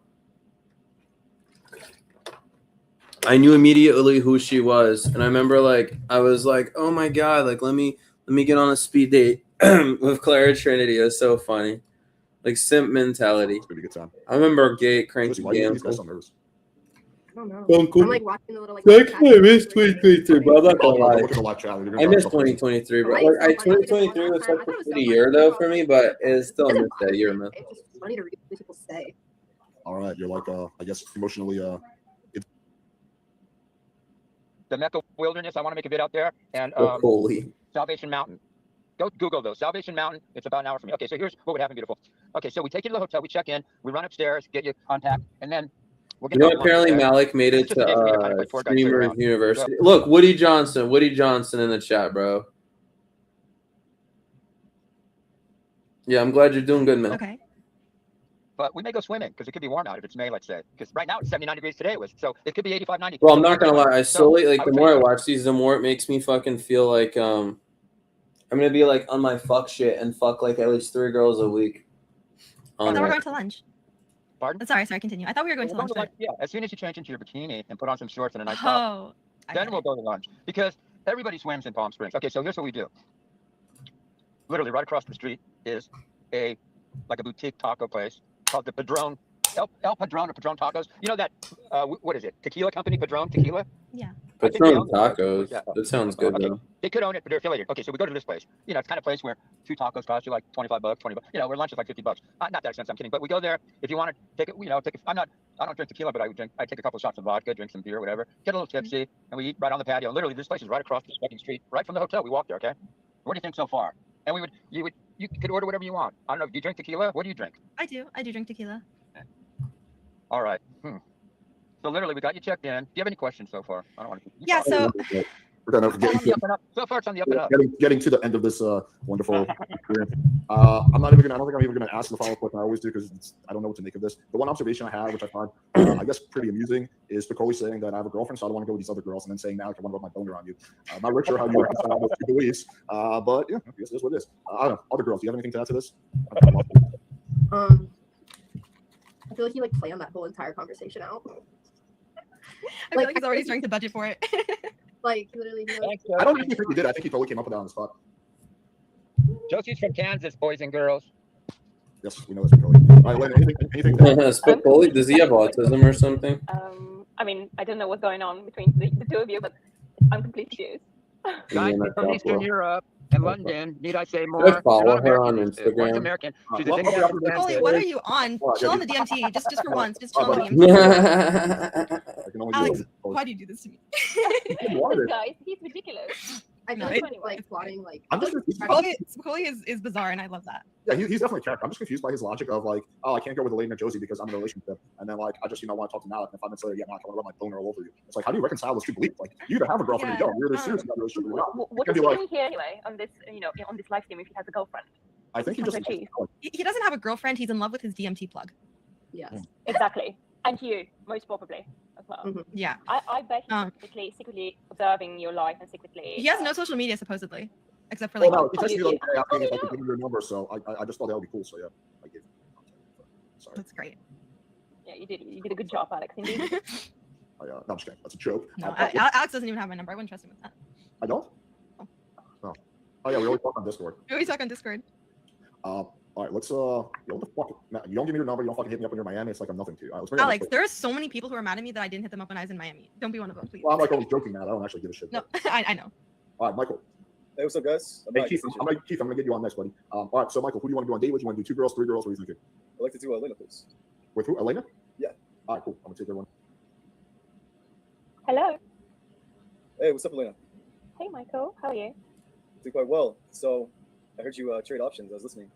I knew immediately who she was, and I remember like I was like, oh my god, like let me get on a speed date with Clara Trinity. It was so funny. Like simp mentality. It's gonna be a good time. I remember cranky Why are you guys so Gamble. nervous? I don't know. Uncle. I'm like watching the little like. I missed 2023, bro. I'm not gonna lie. Look at the live chat. You're gonna I drive missed yourself crazy. 2023, bro. Like, 2023 was such a shitty year though for me, but it's still a that year, man. It's just funny to read what people say. All right, you're like I guess emotionally the Mecca Wilderness. I want to make a vid out there. And holy. Salvation Mountain. Go Google those. Salvation Mountain. It's about an hour from me. Okay, so here's what would happen, beautiful. Okay, so we take you to the hotel, we check in, we run upstairs, get you unpacked, and then we'll get. You know, apparently Malik made it to Streamers University. Look, Woody Johnson in the chat, bro. Yeah, I'm glad you're doing good, man. Okay. But we may go swimming because it could be warm out if it's May, let's say. Because right now it's 79 degrees today, so it could be 85, 90. Well, I'm not gonna lie. I slowly like the more I watch these, the more it makes me fucking feel like I'm gonna be like on my fuck shit and fuck like at least 3 girls a week. I thought we're going to lunch. Pardon? Sorry, continue. I thought we were going to lunch. Yeah, as soon as you change into your bikini and put on some shorts and a nice top, then we'll go to lunch. Because everybody swims in Palm Springs. Okay, so here's what we do. Literally right across the street is a boutique taco place called the Padron, El Padron or Padron Tacos. You know that, what is it? Tequila company, Padron Tequila? Yeah. Padron Tacos. Yeah. That sounds good, though. They could own it, but they're affiliated. Okay, so we go to this place. You know, it's kind of place where 2 tacos cost you like $25, $20. You know, where lunch is like $50. Not that expensive, I'm kidding. But we go there. If you want to take it, I don't drink tequila, but I take a couple of shots of vodka, drink some beer, whatever. Get a little tipsy, and we eat right on the patio. Literally, this place is right across the fucking street, right from the hotel. We walk there, okay? What do you think so far? And you could order whatever you want. I don't know. Do you drink tequila? What do you drink? I do drink tequila. All right. So literally, we got you checked in. Do you have any questions so far? I don't want to. Yeah. So. We're kind of so far, it's on the up and up. Getting to the end of this wonderful experience. I don't think I'm even going to ask the follow-up question I always do because I don't know what to make of this. The one observation I have, which I find, I guess, pretty amusing, is Picoli saying that I have a girlfriend, so I don't want to go with these other girls, and then saying now I want to rub my boner on you. I'm not really sure how you reconcile those 2 beliefs, but yeah, I guess that's what it is. I don't know. Other girls, do you have anything to add to this? I feel like he planned that whole entire conversation out. I feel like he's already trying to budget for it. Like literally. I don't even think he did. I think he totally came up with that on the spot. Josie's from Kansas, boys and girls. Yes, we know that's Picoli. All right, Lynn, anything? Picoli, does he have autism or something? I mean, I don't know what's going on between the 2 of you, but I'm completely confused. Guys from Eastern Europe and London, need I say more? Follow her on Instagram. American. Holy, what are you on? Chill on the DMT, just for once. Just chill on the DMT. Alex, why do you do this to me? Guys, he's ridiculous. I feel like plotting like. I'm just Spicoli is bizarre, and I love that. Yeah, he's definitely a character. I'm just confused by his logic of like, oh, I can't go with Elaine or Josie because I'm in a relationship, and then like I just want to talk to Malik, and 5 minutes later, yeah, Malik, I want to rub my boner all over you. It's like, how do you reconcile those 2 beliefs? Like, you either have a girlfriend or you don't. You're either serious about your relationship or not. What is he doing here anyway on this, on this live stream if he has a girlfriend? I think he just. He doesn't have a girlfriend. He's in love with his DMT plug. Yes. Exactly. And you, most probably, as well. Yeah. I bet he's secretly observing your life and secretly. He has no social media, supposedly, except for like. Well, no, he texted me the other day asking if I could give him your number, so I just thought that would be cool. So yeah, I gave him. Sorry. That's great. Yeah, you did a good job, Alex. Indeed. No, I'm just kidding. That's a joke. No, Alex doesn't even have my number. I wouldn't trust him with that. I don't. Oh yeah, we always talk on Discord. We always talk on Discord. All right, let's what the fuck? You don't give me your number. You don't fucking hit me up when you're in Miami. It's like I'm nothing to you. All right, Alex, there are so many people who are mad at me that I didn't hit them up when I was in Miami. Don't be one of them, please. Well, I'm like always joking now. I don't actually give a shit. No, I know. All right, Michael. Hey, what's up, guys? Hey, Keith, I'm gonna get you on next, buddy. All right, so Michael, who do you want to do on day with? You want to do 2 girls, 3 girls? What are you thinking? I'd like to do Elena, please. With who? Elena? Yeah. All right, cool. I'm gonna take everyone. Hello. Hey, what's up, Elena? Hey, Michael. How are you? Doing quite well. So, I heard you trade options. I was listening.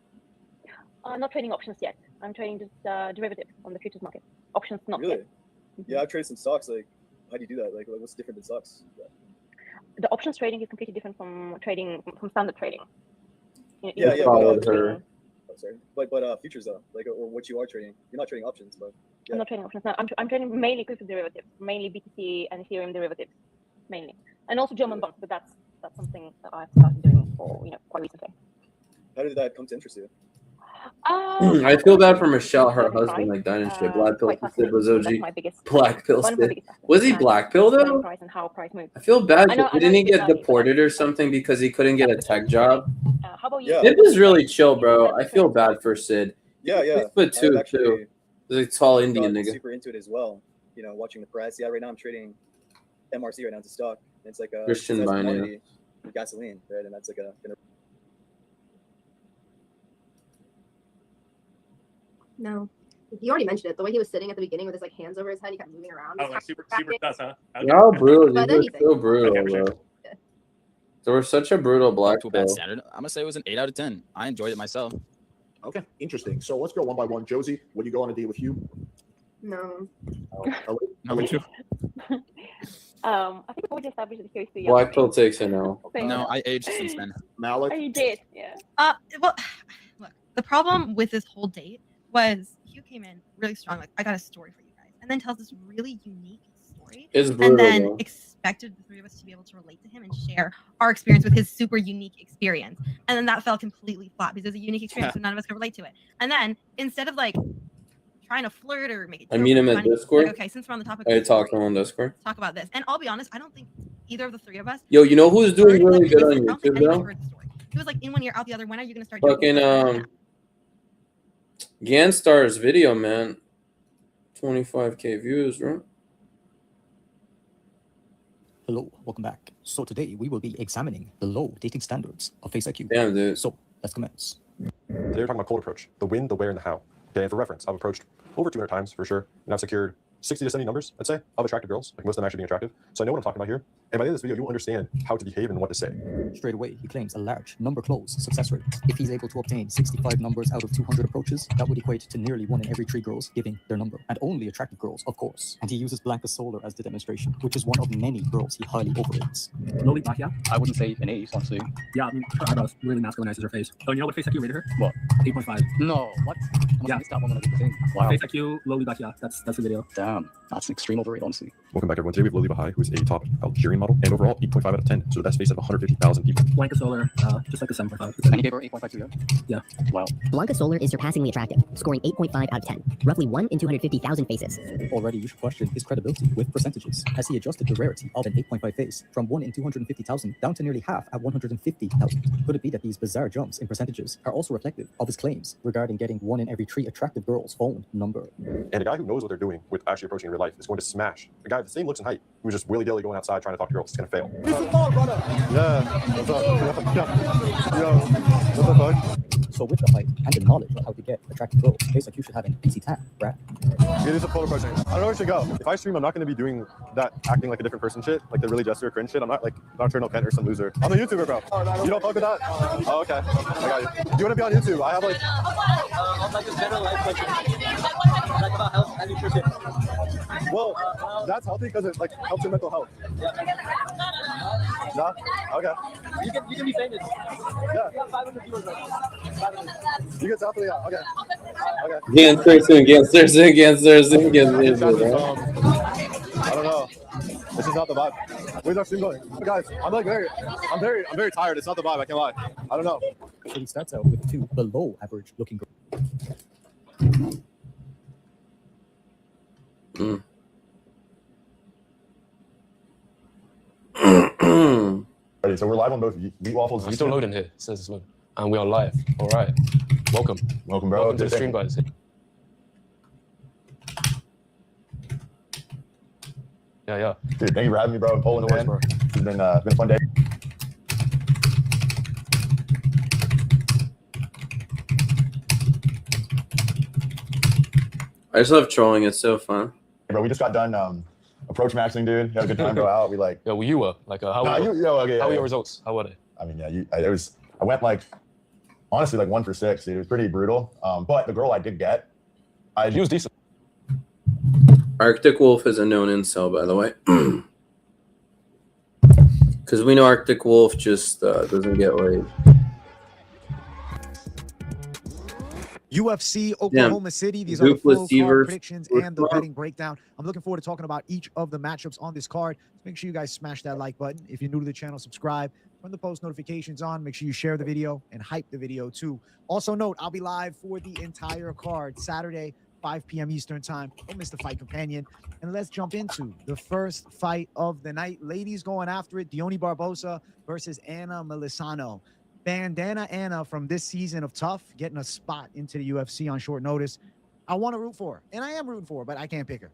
I'm not trading options yet. I'm trading just derivatives on the futures market. Options not Really? yet. Yeah, I've traded some stocks. Like, how do you do that? Like what's different than stocks? Yeah. The options trading is completely different from trading from standard trading. Yeah. Followed her. Oh, sorry. But futures though, like or what you are trading. You're not trading options, but yeah. I'm not trading options. No, I'm trading mainly crypto derivatives, mainly BTC and Ethereum derivatives, mainly, and also German bonds. But that's something that I've started doing for quite recently. How did that come to interest you? I feel bad for Michelle, her husband, like dying and shit. Black pill stick was OG. Black pill stick. Was he black pill though? I feel bad. Didn't he get deported or something because he couldn't get a tech job? How about you? Yeah. Sid was really chill, bro. I feel bad for Sid. Yeah. 6'2" too. He's a tall Indian nigga. Super into it as well. You know, watching the price. Yeah, right now I'm trading MRC right now. It's a stock. And it's like a Christian binary. commodity with gasoline, right? And that's like a. No. You already mentioned it. The way he was sitting at the beginning with his like hands over his head, he kept moving around. Oh, like super sus, huh? Okay. Y'all brutal. But These are so brutal, Okay, for sure. bro. So we're such a brutal black to a bad pill. standard. I'm gonna say it was an 8 out of 10. I enjoyed it myself. Okay, interesting. So let's go one by one. Josie, would you go on a date with you? No. Number 2. I think we already established that he's too young. Black pill takes it now. No, I aged since then. Malik. Oh, you did, yeah. Well, look, the problem with this whole date was Hugh came in really strong. Like, I got a story for you guys, and then tells this really unique story, It's brutal, and then though. expected the 3 of us to be able to relate to him and share our experience with his super unique experience, and then that fell completely flat because it was a unique experience, so none of us could relate to it. And then instead of like trying to flirt or make it, I meet him at Discord. Like, okay, since we're on the topic, I of talk to him on Discord. let's talk about this. And I'll be honest, I don't think either of the 3 of us. Yo, you know who's doing heard, really like, good on I don't think YouTube anyone though? heard the story. He was like in one ear, out the other. When are you gonna start? Fucking Ganstar's video, man. 25K views, right? Hello, welcome back. So today we will be examining the low dating standards of FaceIQ. Damn, dude. So let's commence. Today we're talking about cold approach, the when, the where, and the how. Okay, and for reference, I've approached over 200 times for sure, and I've secured 60 to 70 numbers, I'd say, of attractive girls, like most of them actually being attractive. So I know what I'm talking about here. And by the end of this video, you'll understand how to behave and what to say. Straight away, he claims a large number close success rate. If he's able to obtain 65 numbers out of 200 approaches, that would equate to nearly 1 in every 3 girls giving their number. And only attractive girls, of course. And he uses Blanca Solar as the demonstration, which is one of many girls he highly overrates. Loli Bachia? I wouldn't say an 8, honestly. Yeah, I mean, her eyebrows really masculinizes her face. Oh, you know what FaceIQ rated her? What? 8.5. No, what? Yeah. That one wow. FaceIQ, Loli Bachia. That's the video. Damn, that's an extreme overrate, honestly. Welcome back, everyone. Today we have Loli Bahai, who's a top Algerian model, and overall 8.5 out of 10, so the best face of 150,000 people. Blanca Solar, just like a 7.5. And he gave her 8.5 too, yeah? Wow. Blanca Solar is surpassingly attractive, scoring 8.5 out of 10, roughly 1 in 250,000 faces. Already you should question his credibility with percentages, as he adjusted the rarity of an 8.5 face from 1 in 250,000 down to nearly half at 150,000. Could it be that these bizarre jumps in percentages are also reflective of his claims regarding getting 1 in every 3 attractive girls' phone number? And a guy who knows what they're doing with actually approaching in real life is going to smash. A guy of the same looks and height who's just willy-dilly going outside trying to talk to girls is going to fail. Yeah, what's up? Yo, what the fuck? So with the height and the knowledge of how to get attractive girls, FaceIQ should have an easy tap, right? It is a polar approach. I don't know where to go. If I stream, I'm not going to be doing that acting like a different person shit, like the really gesture cringe shit. I'm not like Nocturnal Kent or some loser. I'm a YouTuber, bro. You don't fuck with that? Oh, okay. I got you. Do you want to be on YouTube? I have like... like a general life question. Like about health and nutrition. Well, that's healthy because it like helps your mental health. No? Okay. You can be famous. Yeah. You have 500 viewers right now. 500. You get definitely out. Okay. Okay. I don't know. This is not the vibe. Where's our stream going? Guys, I'm very tired. It's not the vibe. I can't lie. I don't know. So he starts out with 2 below average looking girls. Ready, so we're live on both Meat Waffles. I'm still loading here. It says it's loading. And we are live. All right. Welcome. Welcome, bro. Welcome to the stream, guys. Yeah. Dude, thank you for having me, bro, in Poland, man. It's been a fun day. I just love trolling. It's so fun. Bro, we just got done approach maxing, dude. Had a good time, bro. Out. We like. Yo, you were like, how were your results? How were they? I mean, yeah, I went like, honestly, like 1 for 6, dude. It was pretty brutal. But the girl I did get, she was decent. Arctic Wolf is a known incel, by the way. Because we know Arctic Wolf just doesn't get laid. UFC Oklahoma City. These are the full card predictions and the betting breakdown. I'm looking forward to talking about each of the matchups on this card. So make sure you guys smash that like button. If you're new to the channel, subscribe. Turn the post notifications on. Make sure you share the video and hype the video too. Also note, I'll be live for the entire card Saturday, 5 p.m. Eastern time. Don't miss the fight companion. And let's jump into the first fight of the night. Ladies going after it. Deone Barbosa versus Anna Milesano. Bandana Anna from this season of Tough, getting a spot into the UFC on short notice. I want to root for her, and I am rooting for her, but I can't pick her.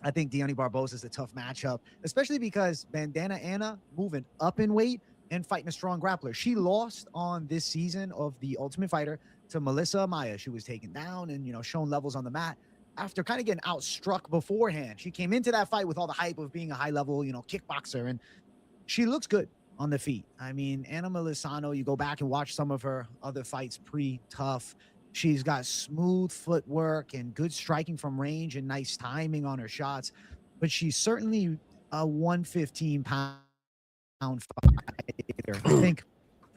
I think Deone Barbosa is a tough matchup, especially because Bandana Anna moving up in weight and fighting a strong grappler. She lost on this season of The Ultimate Fighter to Melissa Amaya. She was taken down and, you know, shown levels on the mat after kind of getting outstruck beforehand. She came into that fight with all the hype of being a high-level, you know, kickboxer, and she looks good on the feet. I mean, Anna Milesano, you go back and watch some of her other fights pre-Tough. She's got smooth footwork and good striking from range and nice timing on her shots, but she's certainly a 115-pound fighter. I think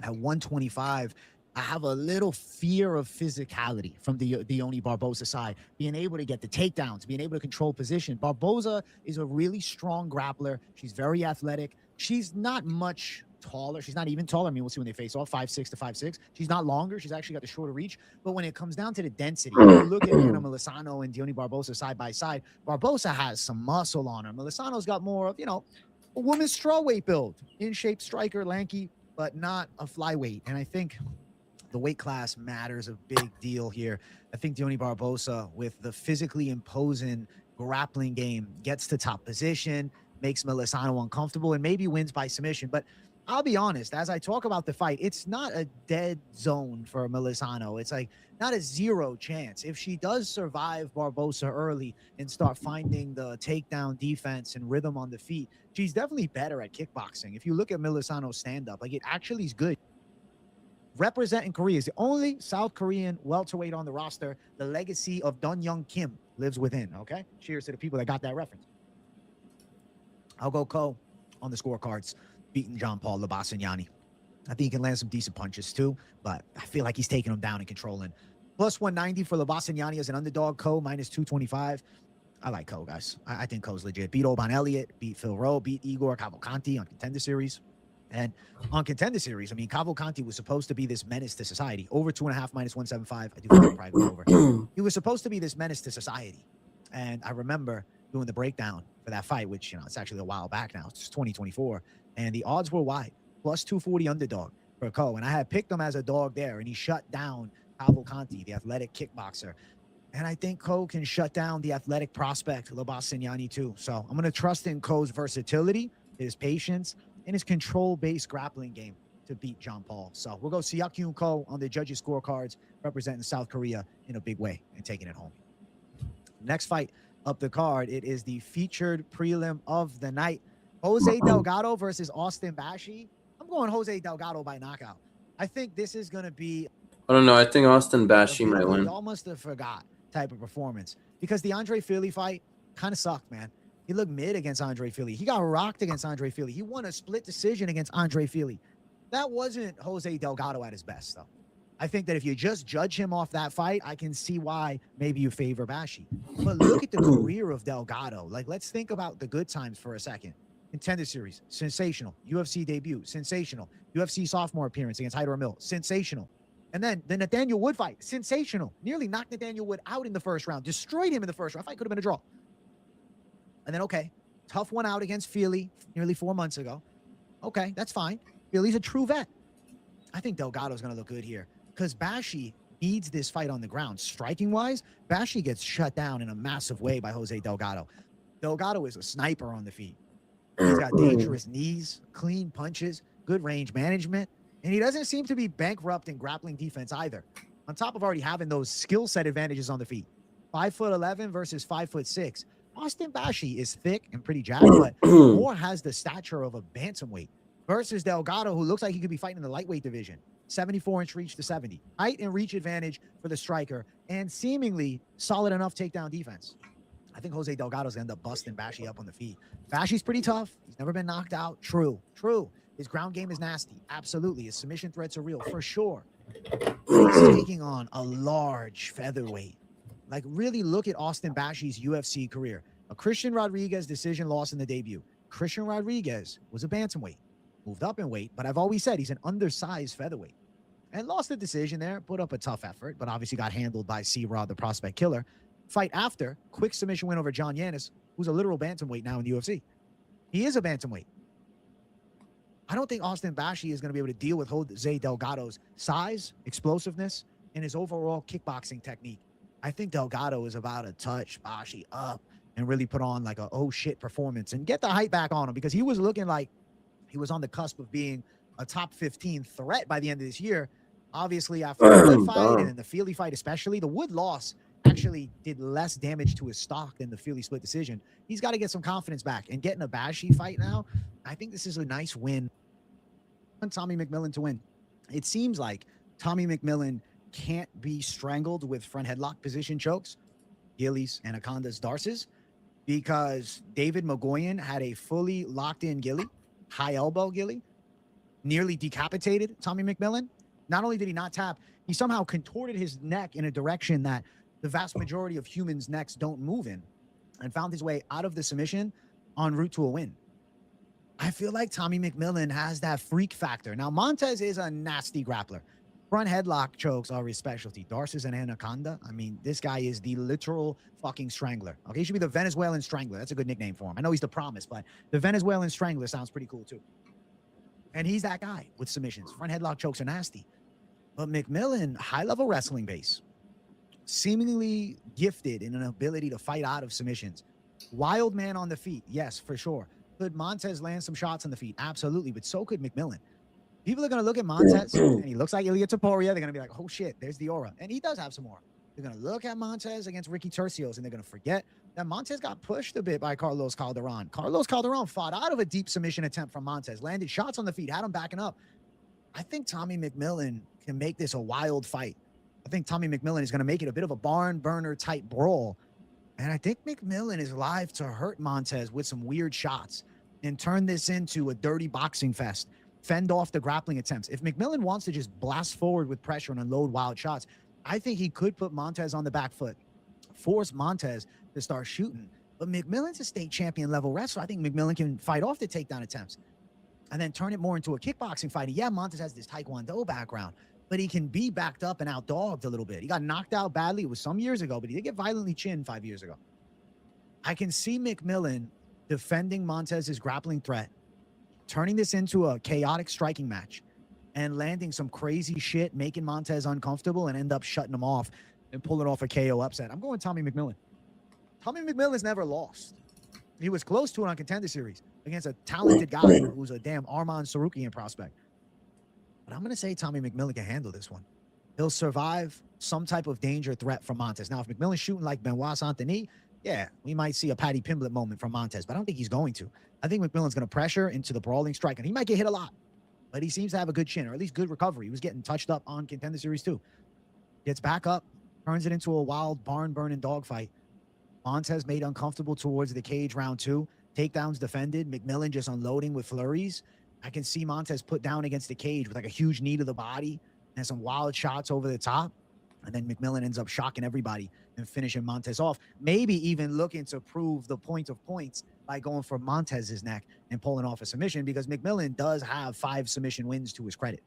at 125, I have a little fear of physicality from the Deone Barbosa side, being able to get the takedowns, being able to control position. Barbosa is a really strong grappler. She's very athletic. She's not much taller. She's not even taller. I mean, we'll see when they face off, 5'6" to 5'6". She's not longer. She's actually got the shorter reach. But when it comes down to the density, if you look at Anna Milesano and Deone Barbosa side by side, Barbosa has some muscle on her. Milesano's got more of, you know, a woman's strawweight build. In-shape striker, lanky, but not a flyweight. And I think the weight class matters a big deal here. I think Deone Barbosa, with the physically imposing grappling game, gets to top position, makes Milesano uncomfortable, and maybe wins by submission. But I'll be honest, as I talk about the fight, it's not a dead zone for Milesano. It's like not a zero chance. If she does survive Barbosa early and start finding the takedown defense and rhythm on the feet, she's definitely better at kickboxing. If you look at Milesano's stand-up, like, it actually is good. Representing Korea is the only South Korean welterweight on the roster. The legacy of Dun Young Kim lives within, okay? Cheers to the people that got that reference. I'll go Ko on the scorecards, beating John Paul Labassignani. I think he can land some decent punches too, but I feel like he's taking him down and controlling. Plus 190 for Labassignani as an underdog. Ko minus 225. I like Ko, guys. I think Ko's legit. Beat Oban Elliott, beat Phil Rowe, beat Igor Cavalcanti on Contender Series. And on Contender Series, I mean, Cavalcanti was supposed to be this menace to society. Over 2.5 minus 175. I do think it'll probably go over. He was supposed to be this menace to society. And I remember doing the breakdown for that fight, which, you know, it's actually a while back now. It's 2024. And the odds were wide. Plus 240 underdog for Ko. And I had picked him as a dog there. And he shut down Cavalcanti, the athletic kickboxer. And I think Ko can shut down the athletic prospect, Labassignani, too. So I'm going to trust in Ko's versatility, his patience, and his control-based grappling game to beat John Paul. So we'll go Seok-Yoon Ko on the judges' scorecards, representing South Korea in a big way and taking it home. Next fight up the card, it is the featured prelim of the night. Jose Delgado versus Austin Bashi. I'm going Jose Delgado by knockout. I think this is going to be... I don't know. I think Austin Bashi might win. Y'all must have forgot type of performance, because the Andre Fili fight kind of sucked, man. He looked mid against Andre Fili. He got rocked against Andre Fili. He won a split decision against Andre Fili. That wasn't Jose Delgado at his best, though. I think that if you just judge him off that fight, I can see why maybe you favor Bashi. But look at the career of Delgado. Like, let's think about the good times for a second. Contender Series, sensational. UFC debut, sensational. UFC sophomore appearance against Hyder Emil, sensational. And then the Nathaniel Wood fight, sensational. Nearly knocked Nathaniel Wood out in the first round. Destroyed him in the first round. Fight could have been a draw. And then, okay, tough one out against Fili nearly 4 months ago. Okay, that's fine. Fili's a true vet. I think Delgado's going to look good here, because Bashi needs this fight on the ground. Striking-wise, Bashi gets shut down in a massive way by Jose Delgado. Delgado is a sniper on the feet. He's got dangerous knees, clean punches, good range management, and he doesn't seem to be bankrupt in grappling defense either. On top of already having those skill set advantages on the feet. 5'11" versus 5'6". Austin Bashi is thick and pretty jacked, but Moore has the stature of a bantamweight versus Delgado, who looks like he could be fighting in the lightweight division. 74-inch reach to 70. Height and reach advantage for the striker, and seemingly solid enough takedown defense. I think Jose Delgado's going to end up busting Bashi up on the feet. Bashi's pretty tough. He's never been knocked out. True. His ground game is nasty. Absolutely. His submission threats are real, for sure. He's taking on a large featherweight. Like, really look at Austin Bashi's UFC career. A Christian Rodriguez decision loss in the debut. Christian Rodriguez was a bantamweight, moved up in weight, but I've always said he's an undersized featherweight. And lost the decision there, put up a tough effort, but obviously got handled by C-Rod, the prospect killer. Fight after, quick submission win over John Yanis, who's a literal bantamweight now in the UFC. He is a bantamweight. I don't think Austin Bashi is going to be able to deal with Jose Delgado's size, explosiveness, and his overall kickboxing technique. I think Delgado is about to touch Bashi up and really put on like a oh shit performance and get the hype back on him, because he was looking like he was on the cusp of being a top 15 threat by the end of this year. Obviously, after the Wood fight and in the Feely fight especially, the Wood loss actually did less damage to his stock than the Feely split decision. He's got to get some confidence back, and getting a Bashi fight now, I think this is a nice win on Tommy McMillan to win. It seems like Tommy McMillan can't be strangled with front headlock position chokes, gillies, anacondas, darces, because David Magoyan had a fully locked in gilly, high elbow gilly, nearly decapitated Tommy McMillan. Not only did he not tap, he somehow contorted his neck in a direction that the vast majority of humans' necks don't move in, and found his way out of the submission en route to a win. I feel like Tommy McMillan has that freak factor. Now, Montez is a nasty grappler. Front headlock chokes are his specialty. Darce's an anaconda. I mean, this guy is the literal fucking strangler. Okay, he should be the Venezuelan strangler. That's a good nickname for him. I know he's the promise, but the Venezuelan strangler sounds pretty cool too. And he's that guy with submissions. Front headlock chokes are nasty. But McMillan, high-level wrestling base, seemingly gifted in an ability to fight out of submissions. Wild man on the feet, yes, for sure. Could Montez land some shots on the feet? Absolutely, but so could McMillan. People are going to look at Montez, and he looks like Ilya Taporia. They're going to be like, oh, shit, there's the aura. And he does have some aura. They're going to look at Montez against Ricky Tercios, and they're going to forget that Montez got pushed a bit by Carlos Calderon. Carlos Calderon fought out of a deep submission attempt from Montez, landed shots on the feet, had him backing up. I think Tommy McMillan can make this a wild fight. I think Tommy McMillan is going to make it a bit of a barn burner type brawl. And I think McMillan is live to hurt Montez with some weird shots and turn this into a dirty boxing fest. Fend off the grappling attempts. If McMillan wants to just blast forward with pressure and unload wild shots, I think he could put Montez on the back foot, force Montez to start shooting. But McMillan's a state champion level wrestler. I think McMillan can fight off the takedown attempts and then turn it more into a kickboxing fight. And yeah, Montez has this Taekwondo background, but he can be backed up and outdogged a little bit. He got knocked out badly. It was some years ago, but he did get violently chinned 5 years ago. I can see McMillan defending Montez's grappling threat, turning this into a chaotic striking match, and landing some crazy shit, making Montez uncomfortable and end up shutting him off and pulling off a KO upset. I'm going Tommy McMillan. Tommy McMillan's never lost. He was close to it on Contender Series against a talented guy who's a damn Arman Sarukian prospect. But I'm going to say Tommy McMillan can handle this one. He'll survive some type of danger threat from Montez. Now, if McMillan's shooting like Benoit Saint-Denis, yeah, we might see a Paddy Pimblett moment from Montez, but I don't think he's going to. I think McMillan's going to pressure into the brawling strike, and he might get hit a lot, but he seems to have a good chin, or at least good recovery. He was getting touched up on Contender Series too. Gets back up, turns it into a wild barn-burning dogfight. Montez made uncomfortable towards the cage round 2. Takedowns defended. McMillan just unloading with flurries. I can see Montez put down against the cage with like a huge knee to the body and some wild shots over the top. And then McMillan ends up shocking everybody and finishing Montez off. Maybe even looking to prove the point of points by going for Montez's neck and pulling off a submission, because McMillan does have 5 submission wins to his credit.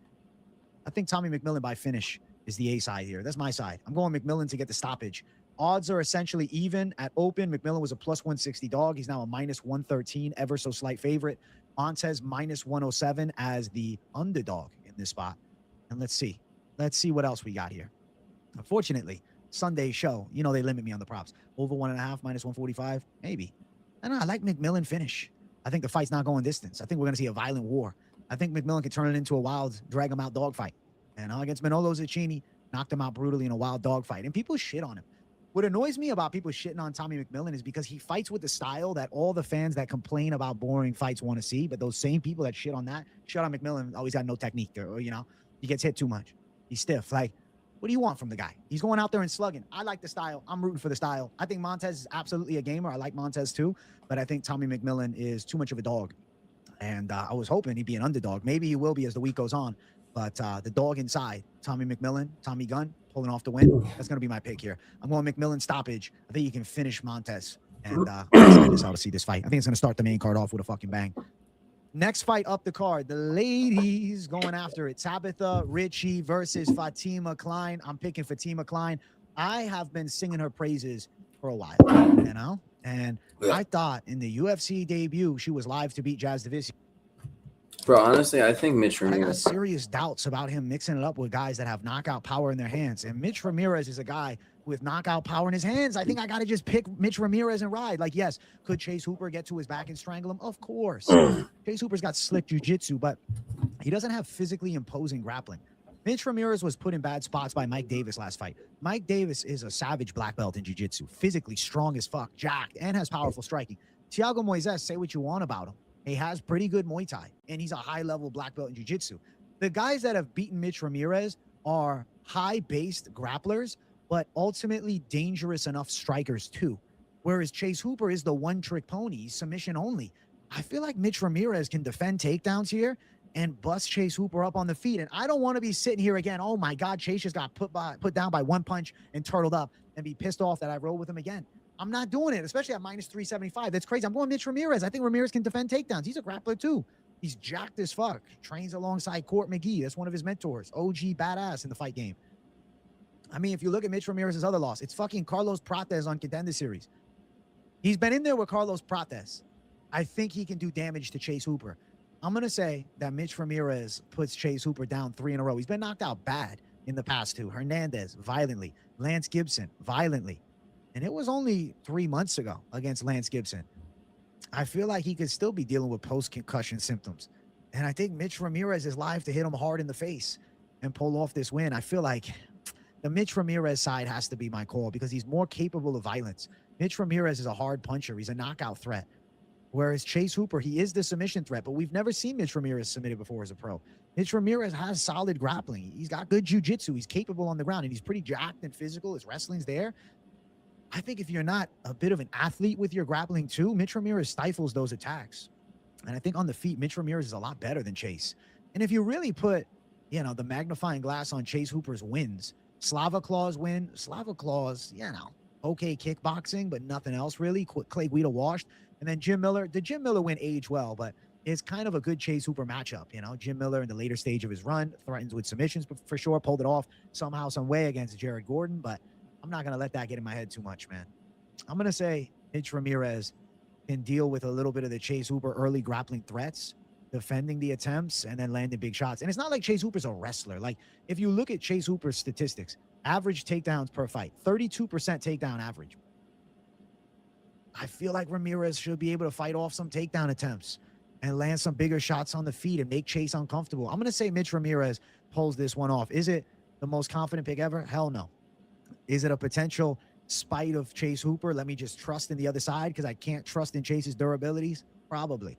I think Tommy McMillan by finish is the A side here. That's my side. I'm going McMillan to get the stoppage. Odds are essentially even at open. McMillan was a plus 160 dog. He's now a minus 113, ever so slight favorite. Montez minus 107 as the underdog in this spot. And let's see what else we got here. Unfortunately, Sunday show, you know, they limit me on the props. Over 1.5, minus 145, maybe. I don't know. I like McMillan finish. I think the fight's not going distance. I think we're going to see a violent war. I think McMillan can turn it into a wild, drag him out dogfight. And against Manolo Zucchini, knocked him out brutally in a wild dogfight. And people shit on him. What annoys me about people shitting on Tommy McMillan is because he fights with the style that all the fans that complain about boring fights want to see. But those same people that shit on McMillan, always got no technique, or he gets hit too much. He's stiff. Like, what do you want from the guy? He's going out there and slugging. I like the style. I'm rooting for the style. I think Montez is absolutely a gamer. I like Montez too, but I think Tommy McMillan is too much of a dog. And I was hoping he'd be an underdog. Maybe he will be as the week goes on. But the dog inside, Tommy McMillan, Tommy Gunn, pulling off the win. That's going to be my pick here. I'm going McMillan stoppage. I think he can finish Montez. And I'm excited to see this fight. I think it's going to start the main card off with a fucking bang. Next fight up the card, the ladies going after it. Tabitha Ritchie versus Fatima Klein. I'm picking Fatima Klein. I have been singing her praises for a while, And I thought in the UFC debut, she was live to beat Jazz Davisi. Bro, honestly, I think Mitch I got Ramirez. serious doubts about him mixing it up with guys that have knockout power in their hands. And Mitch Ramirez is a guy with knockout power in his hands. I think I got to just pick Mitch Ramirez and ride. Like, yes, could Chase Hooper get to his back and strangle him? Of course. Chase Hooper's got slick jiu-jitsu, but he doesn't have physically imposing grappling. Mitch Ramirez was put in bad spots by Mike Davis last fight. Mike Davis is a savage black belt in jiu-jitsu, physically strong as fuck, jacked, and has powerful striking. Thiago Moises, say what you want about him. He has pretty good Muay Thai, and he's a high-level black belt in jiu-jitsu. The guys that have beaten Mitch Ramirez are high-based grapplers, but ultimately dangerous enough strikers too. Whereas Chase Hooper is the one-trick pony, submission only. I feel like Mitch Ramirez can defend takedowns here and bust Chase Hooper up on the feet. And I don't want to be sitting here again, oh my God, Chase just got put down by one punch and turtled up and be pissed off that I rolled with him again. I'm not doing it, especially at minus 375. That's crazy. I'm going Mitch Ramirez. I think Ramirez can defend takedowns. He's a grappler too. He's jacked as fuck. Trains alongside Court McGee. That's one of his mentors. OG badass in the fight game. I mean, if you look at Mitch Ramirez's other loss, it's fucking Carlos Prates on Contender Series. He's been in there with Carlos Prates. I think he can do damage to Chase Hooper. I'm going to say that Mitch Ramirez puts Chase Hooper down 3 in a row. He's been knocked out bad in the past two. Hernandez, violently. Lance Gibson, violently. And it was only 3 months ago against Lance Gibson. I feel like he could still be dealing with post-concussion symptoms. And I think Mitch Ramirez is live to hit him hard in the face and pull off this win. I feel like the Mitch Ramirez side has to be my call because he's more capable of violence. Mitch Ramirez is a hard puncher. He's a knockout threat. Whereas Chase Hooper, he is the submission threat, but we've never seen Mitch Ramirez submitted before as a pro. Mitch Ramirez has solid grappling. He's got good jiu-jitsu. He's capable on the ground, and he's pretty jacked and physical. His wrestling's there. I think if you're not a bit of an athlete with your grappling too, Mitch Ramirez stifles those attacks. And I think on the feet, Mitch Ramirez is a lot better than Chase. And if you really put, the magnifying glass on Chase Hooper's wins, Slava Claus win, Slava Claus, okay kickboxing, but nothing else really. Clay Guida washed. And then Jim Miller, the Jim Miller win aged well, but it's kind of a good Chase Hooper matchup. Jim Miller in the later stage of his run threatens with submissions, but for sure pulled it off somehow, some way against Jared Gordon. But I'm not going to let that get in my head too much, man. I'm going to say Mitch Ramirez can deal with a little bit of the Chase Hooper early grappling threats, defending the attempts, and then landing big shots. And it's not like Chase Hooper's a wrestler. Like, if you look at Chase Hooper's statistics, average takedowns per fight, 32% takedown average. I feel like Ramirez should be able to fight off some takedown attempts and land some bigger shots on the feet and make Chase uncomfortable. I'm going to say Mitch Ramirez pulls this one off. Is it the most confident pick ever? Hell no. Is it a potential spite of Chase Hooper? Let me just trust in the other side because I can't trust in Chase's durabilities? Probably.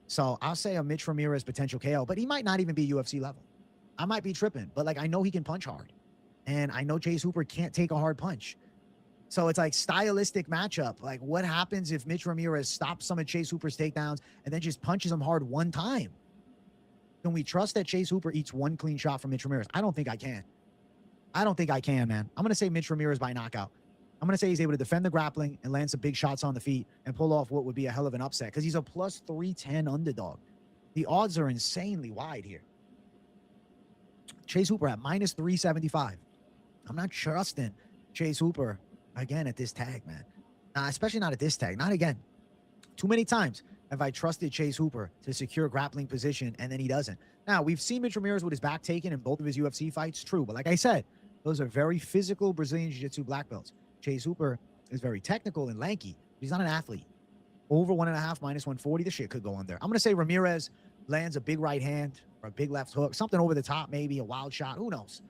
So I'll say a Mitch Ramirez potential KO, but he might not even be UFC level. I might be tripping, but I know he can punch hard. And I know Chase Hooper can't take a hard punch. So it's like stylistic matchup. Like, what happens if Mitch Ramirez stops some of Chase Hooper's takedowns and then just punches him hard one time? Can we trust that Chase Hooper eats one clean shot from Mitch Ramirez? I don't think I can. I don't think I can, man. I'm going to say Mitch Ramirez by knockout. I'm going to say he's able to defend the grappling and land some big shots on the feet and pull off what would be a hell of an upset because he's a plus 310 underdog. The odds are insanely wide here. Chase Hooper at minus 375. I'm not trusting Chase Hooper again at this tag, man. Especially not at this tag. Not again. Too many times have I trusted Chase Hooper to secure grappling position, and then he doesn't. Now, we've seen Mitch Ramirez with his back taken in both of his UFC fights. True. But like I said, those are very physical Brazilian Jiu-Jitsu black belts. Chase Hooper is very technical and lanky. He's not an athlete. Over 1.5, minus 140. The shit could go under. I'm going to say Ramirez lands a big right hand or a big left hook. Something over the top, maybe a wild shot. Who knows?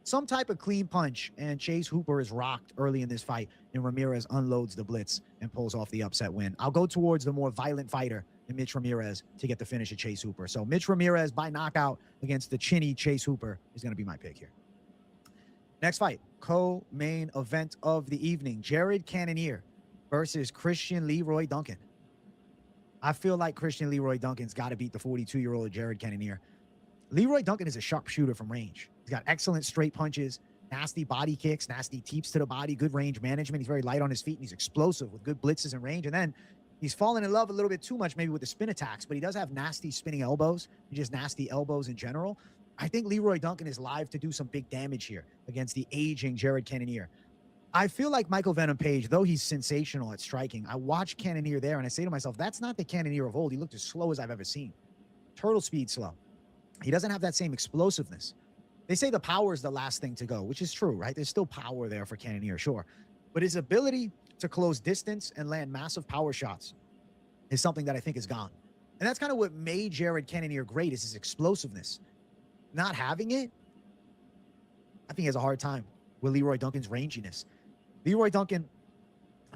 some type of clean punch, and Chase Hooper is rocked early in this fight, and Ramirez unloads the blitz and pulls off the upset win. I'll go towards the more violent fighter in Mitch Ramirez to get the finish of Chase Hooper. So Mitch Ramirez by knockout against the chinny Chase Hooper is going to be my pick here. Next fight, co-main event of the evening, Jared Cannonier versus Christian Leroy Duncan. I feel like Christian Leroy Duncan's got to beat the 42-year-old Jared Cannonier. Leroy Duncan is a sharpshooter from range. He's got excellent straight punches, nasty body kicks, nasty teeps to the body, good range management. He's very light on his feet, and he's explosive with good blitzes and range. And then he's fallen in love a little bit too much maybe with the spin attacks, but he does have nasty spinning elbows, just nasty elbows in general. I think Leroy Duncan is live to do some big damage here against the aging Jared Cannonier. I feel like Michael Venom Page, though he's sensational at striking, I watch Cannonier there and I say to myself, that's not the Cannonier of old. He looked as slow as I've ever seen. Turtle speed slow. He doesn't have that same explosiveness. They say the power is the last thing to go, which is true, right? There's still power there for Cannonier, sure. But his ability to close distance and land massive power shots is something that I think is gone. And that's kind of what made Jared Cannonier great, is his explosiveness. Not having it, I think he has a hard time with Leroy Duncan's ranginess. Leroy Duncan,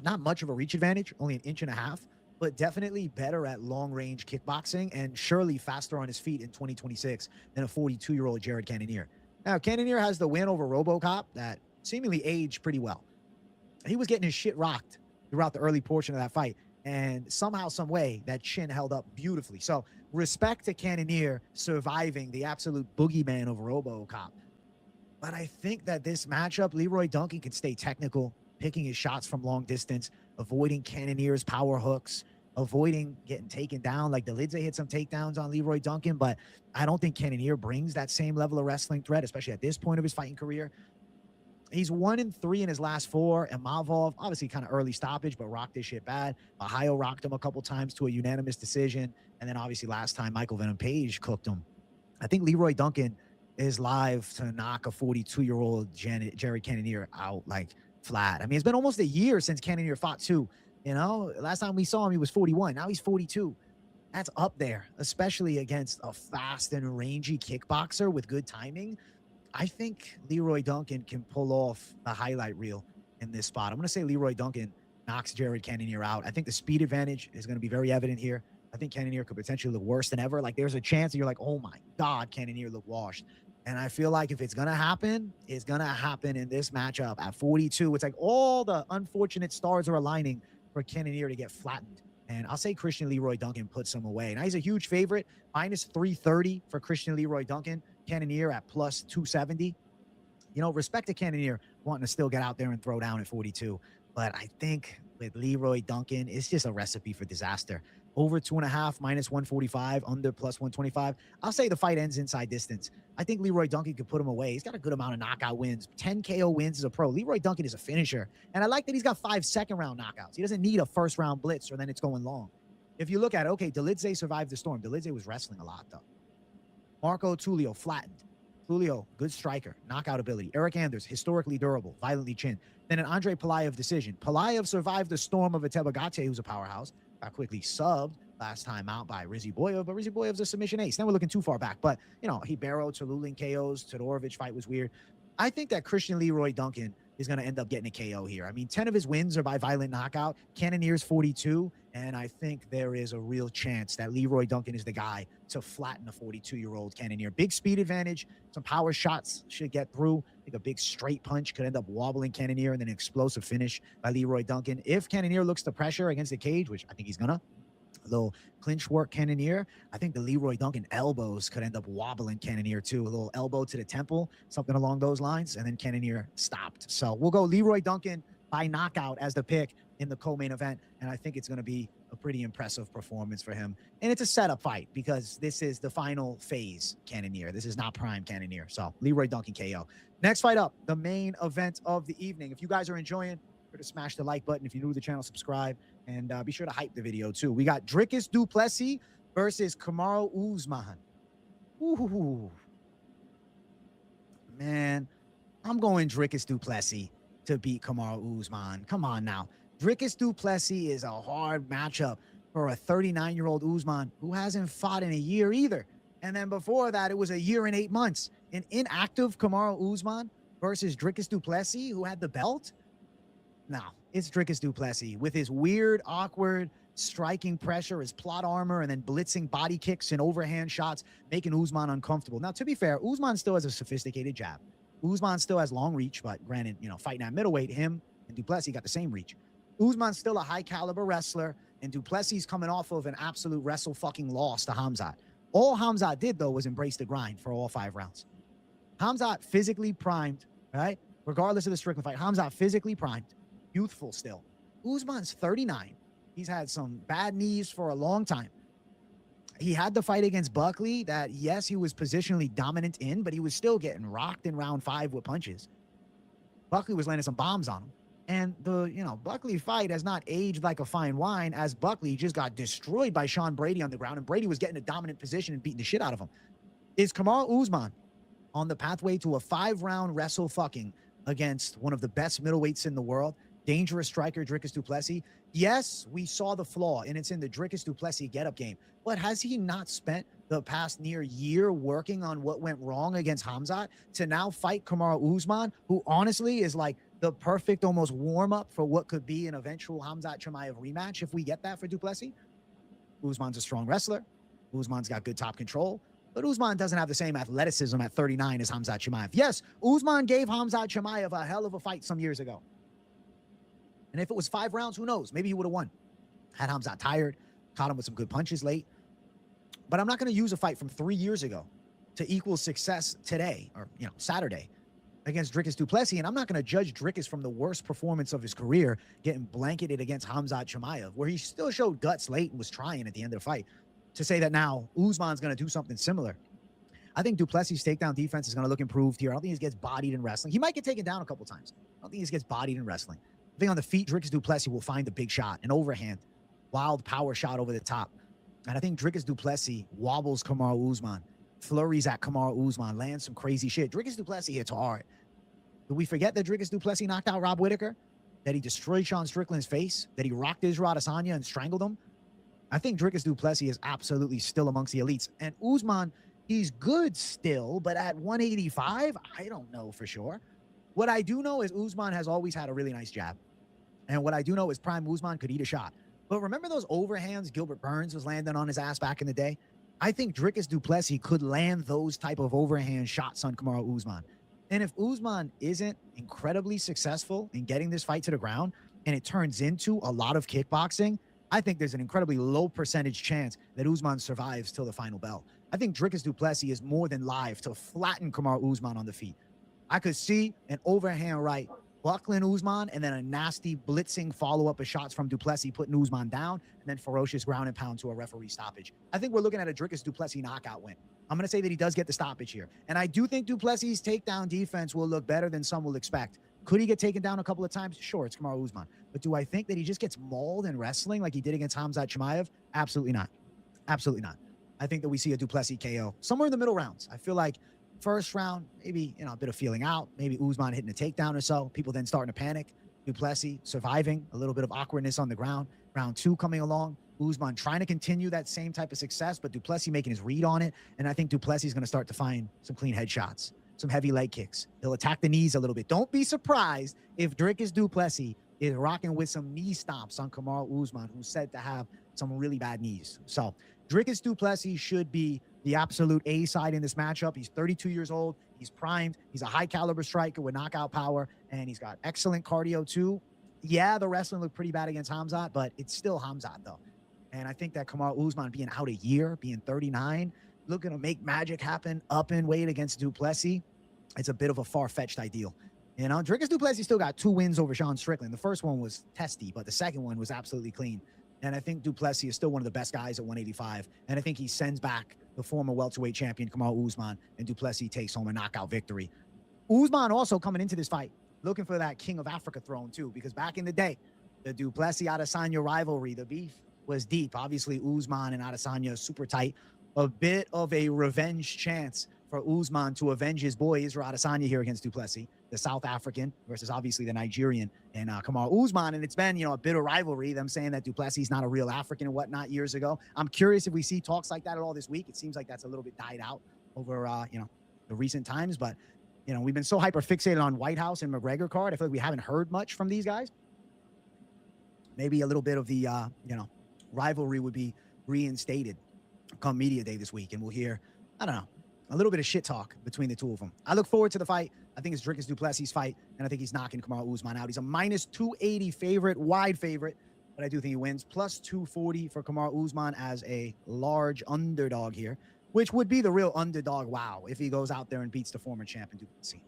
not much of a reach advantage, only 1.5 inches, but definitely better at long-range kickboxing and surely faster on his feet in 2026 than a 42-year-old Jared Cannonier. Now, Cannonier has the win over RoboCop that seemingly aged pretty well. He was getting his shit rocked throughout the early portion of that fight, and somehow, some way, that chin held up beautifully. So respect to Cannonier surviving the absolute boogeyman of RoboCop. But I think that this matchup, Leroy Duncan can stay technical, picking his shots from long distance, avoiding Cannonier's power hooks, avoiding getting taken down. Like Delidze hit some takedowns on Leroy Duncan, but I don't think Cannonier brings that same level of wrestling threat, especially at this point of his fighting career. He's 1-3 in his last 4, and Mavov, obviously kind of early stoppage, but rocked this shit bad. Ohio rocked him a couple times to a unanimous decision, and then obviously last time Michael Venom Page cooked him. I think Leroy Duncan is live to knock a 42-year-old Jared Cannonier out like flat. I mean, it's been almost a year since Cannonier fought too. You know, last time we saw him, he was 41. Now he's 42. That's up there, especially against a fast and rangy kickboxer with good timing. I think Leroy Duncan can pull off the highlight reel in this spot. I'm going to say Leroy Duncan knocks Jared Cannonier out. I think the speed advantage is going to be very evident here. I think Cannonier could potentially look worse than ever. Like, there's a chance that you're like, oh my God, Cannonier looked washed. And I feel like if it's going to happen, it's going to happen in this matchup at 42. It's like all the unfortunate stars are aligning for Cannonier to get flattened. And I'll say Christian Leroy Duncan puts him away. Now, he's a huge favorite, minus 330 for Christian Leroy Duncan. Cannonier at plus 270. You know, respect to Cannonier wanting to still get out there and throw down at 42. But I think with Leroy Duncan, it's just a recipe for disaster. Over 2.5, minus 145, under plus 125. I'll say the fight ends inside distance. I think Leroy Duncan could put him away. He's got a good amount of knockout wins. 10 KO wins as a pro. Leroy Duncan is a finisher. And I like that he's got 5 second-round knockouts. He doesn't need a first-round blitz or then it's going long. If you look at it, okay, Delidze survived the storm. Delidze was wrestling a lot, though. Marco Tulio, flattened. Tulio, good striker, knockout ability. Eric Anders, historically durable, violently chinned. Then an Andre Pelayev decision. Pelayev survived the storm of a Tebagate, who's a powerhouse. Got quickly subbed last time out by Rizzy Boyev, but Rizzy Boyev's a submission ace. Now we're looking too far back. But, you know, Hibero, Tululing KOs, Todorovic fight was weird. I think that Christian Leroy Duncan is going to end up getting a KO here. I mean, 10 of his wins are by violent knockout. Cannonier's 42, and I think there is a real chance that Leroy Duncan is the guy to flatten a 42-year-old Cannonier. Big speed advantage, some power shots should get through. I think a big straight punch could end up wobbling Cannonier, and then an explosive finish by Leroy Duncan. If Cannonier looks to pressure against the cage, which I think he's gonna, a little clinch work Cannonier, I think the Leroy Duncan elbows could end up wobbling Cannonier too. A little elbow to the temple, something along those lines, and then Cannonier stopped. So we'll go Leroy Duncan by knockout as the pick in the co-main event, and I think it's going to be a pretty impressive performance for him. And it's a setup fight because this is the final phase Cannonier. This is not prime Cannonier. So Leroy Duncan KO. Next fight up, the main event of the evening. If you guys are enjoying, sure to smash the like button. If you're new to the channel, subscribe, and be sure to hype the video too. We got Dricus du Plessis versus Kamaru Usman. Ooh, man, I'm going Dricus du Plessis to beat Kamaru Usman. Come on now. Dricus du Plessis is a hard matchup for a 39-year-old Usman who hasn't fought in a year either. And then before that, it was a year and 8 months. An inactive Kamaru Usman versus Dricus du Plessis, who had the belt? No, it's Dricus du Plessis with his weird, awkward striking pressure, his plot armor, and then blitzing body kicks and overhand shots, making Usman uncomfortable. Now, to be fair, Usman still has a sophisticated jab. Usman still has long reach, but granted, fighting at middleweight, him and du Plessis got the same reach. Usman's still a high caliber wrestler, and du Plessis coming off of an absolute wrestle fucking loss to Khamzat. All Khamzat did, though, was embrace the grind for all 5 rounds. Khamzat physically primed, right? Regardless of the Strickland fight, Khamzat physically primed, youthful still. Usman's 39. He's had some bad knees for a long time. He had the fight against Buckley that, yes, he was positionally dominant in, but he was still getting rocked in round 5 with punches. Buckley was landing some bombs on him. And the, Buckley fight has not aged like a fine wine, as Buckley just got destroyed by Sean Brady on the ground, and Brady was getting a dominant position and beating the shit out of him. Is Kamaru Usman on the pathway to a 5-round wrestle fucking against one of the best middleweights in the world, dangerous striker Dricus du Plessis? Yes, we saw the flaw, and it's in the Dricus du Plessis get-up game. But has he not spent the past near year working on what went wrong against Khamzat to now fight Kamaru Usman, who honestly is like the perfect almost warm-up for what could be an eventual Khamzat Chimaev rematch if we get that for du Plessis? Usman's a strong wrestler. Usman's got good top control. But Usman doesn't have the same athleticism at 39 as Khamzat Chimaev. Yes, Usman gave Khamzat Chimaev a hell of a fight some years ago. And if it was 5 rounds, who knows? Maybe he would have won. Had Khamzat tired, caught him with some good punches late. But I'm not going to use a fight from 3 years ago to equal success today, or Saturday, against Dricus du Plessis. And I'm not going to judge Dricus from the worst performance of his career, getting blanketed against Khamzat Chimaev, where he still showed guts late and was trying at the end of the fight, to say that now Usman's going to do something similar. I think du Plessis' takedown defense is going to look improved here. I don't think he gets bodied in wrestling. He might get taken down a couple times. I don't think he gets bodied in wrestling. I think on the feet, Dricus du Plessis will find the big shot, an overhand, wild power shot over the top. And I think Dricus du Plessis wobbles Kamaru Usman, flurries at Kamaru Usman, lands some crazy shit. Dricus du Plessis hits hard. Did we forget that Dricus du Plessis knocked out Rob Whittaker? That he destroyed Sean Strickland's face? That he rocked Israel Adesanya and strangled him? I think Dricus du Plessis is absolutely still amongst the elites. And Usman, he's good still, but at 185, I don't know for sure. What I do know is Usman has always had a really nice jab. And what I do know is prime Usman could eat a shot. But remember those overhands Gilbert Burns was landing on his ass back in the day? I think Dricus du Plessis could land those type of overhand shots on Kamaru Usman. And if Usman isn't incredibly successful in getting this fight to the ground and it turns into a lot of kickboxing, I think there's an incredibly low percentage chance that Usman survives till the final bell. I think Dricus du Plessis is more than live to flatten Kamaru Usman on the feet. I could see an overhand right buckling Usman and then a nasty blitzing follow-up of shots from du Plessis putting Usman down, and then ferocious ground and pound to a referee stoppage. I think we're looking at a Dricus du Plessis knockout win. I'm going to say that he does get the stoppage here. And I do think du Plessis' takedown defense will look better than some will expect. Could he get taken down a couple of times? Sure, it's Kamaru Usman. But do I think that he just gets mauled in wrestling like he did against Khamzat Chimaev? Absolutely not. Absolutely not. I think that we see a du Plessis KO somewhere in the middle rounds. I feel like first round, maybe a bit of feeling out, maybe Usman hitting a takedown or so. People then starting to panic. Du Plessis surviving, a little bit of awkwardness on the ground. Round 2 coming along. Usman trying to continue that same type of success, but du Plessis making his read on it. And I think du Plessis is going to start to find some clean headshots, some heavy leg kicks. He'll attack the knees a little bit. Don't be surprised if Dricus du Plessis is rocking with some knee stomps on Kamaru Usman, who's said to have some really bad knees. So Dricus du Plessis should be the absolute A side in this matchup. He's 32 years old. He's primed. He's a high caliber striker with knockout power, and he's got excellent cardio too. Yeah, the wrestling looked pretty bad against Khamzat, but it's still Khamzat though. And I think that Kamaru Usman being out a year, being 39, looking to make magic happen up in weight against du Plessis, it's a bit of a far-fetched ideal. Dricus du Plessis still got 2 wins over Sean Strickland. The first one was testy, but the second one was absolutely clean. And I think du Plessis is still one of the best guys at 185. And I think he sends back the former welterweight champion, Kamaru Usman, and du Plessis takes home a knockout victory. Usman also coming into this fight, looking for that King of Africa throne too, because back in the day, the du Plessis-Adesanya rivalry, the beef was deep. Obviously, Usman and Adesanya super tight. A bit of a revenge chance for Usman to avenge his boy Israel Adesanya here against du Plessis, the South African versus obviously the Nigerian and Kamaru Usman. And it's been, a bit of rivalry, them saying that du Plessis is not a real African and whatnot years ago. I'm curious if we see talks like that at all this week. It seems like that's a little bit died out over, the recent times. But You know, we've been so hyper fixated on White House and McGregor card. I feel like we haven't heard much from these guys. Maybe a little bit of the, you know, rivalry would be reinstated come media day this week, and we'll hear, I don't know, a little bit of shit talk between the two of them. I look forward to the fight. I think it's Dricus du Plessis' fight, and I think he's knocking Kamaru Usman out. He's a minus 280 favorite, wide favorite, but I do think he wins. Plus 240 for Kamaru Usman as a large underdog here, which would be the real underdog wow if he goes out there and beats the former champion du Plessis.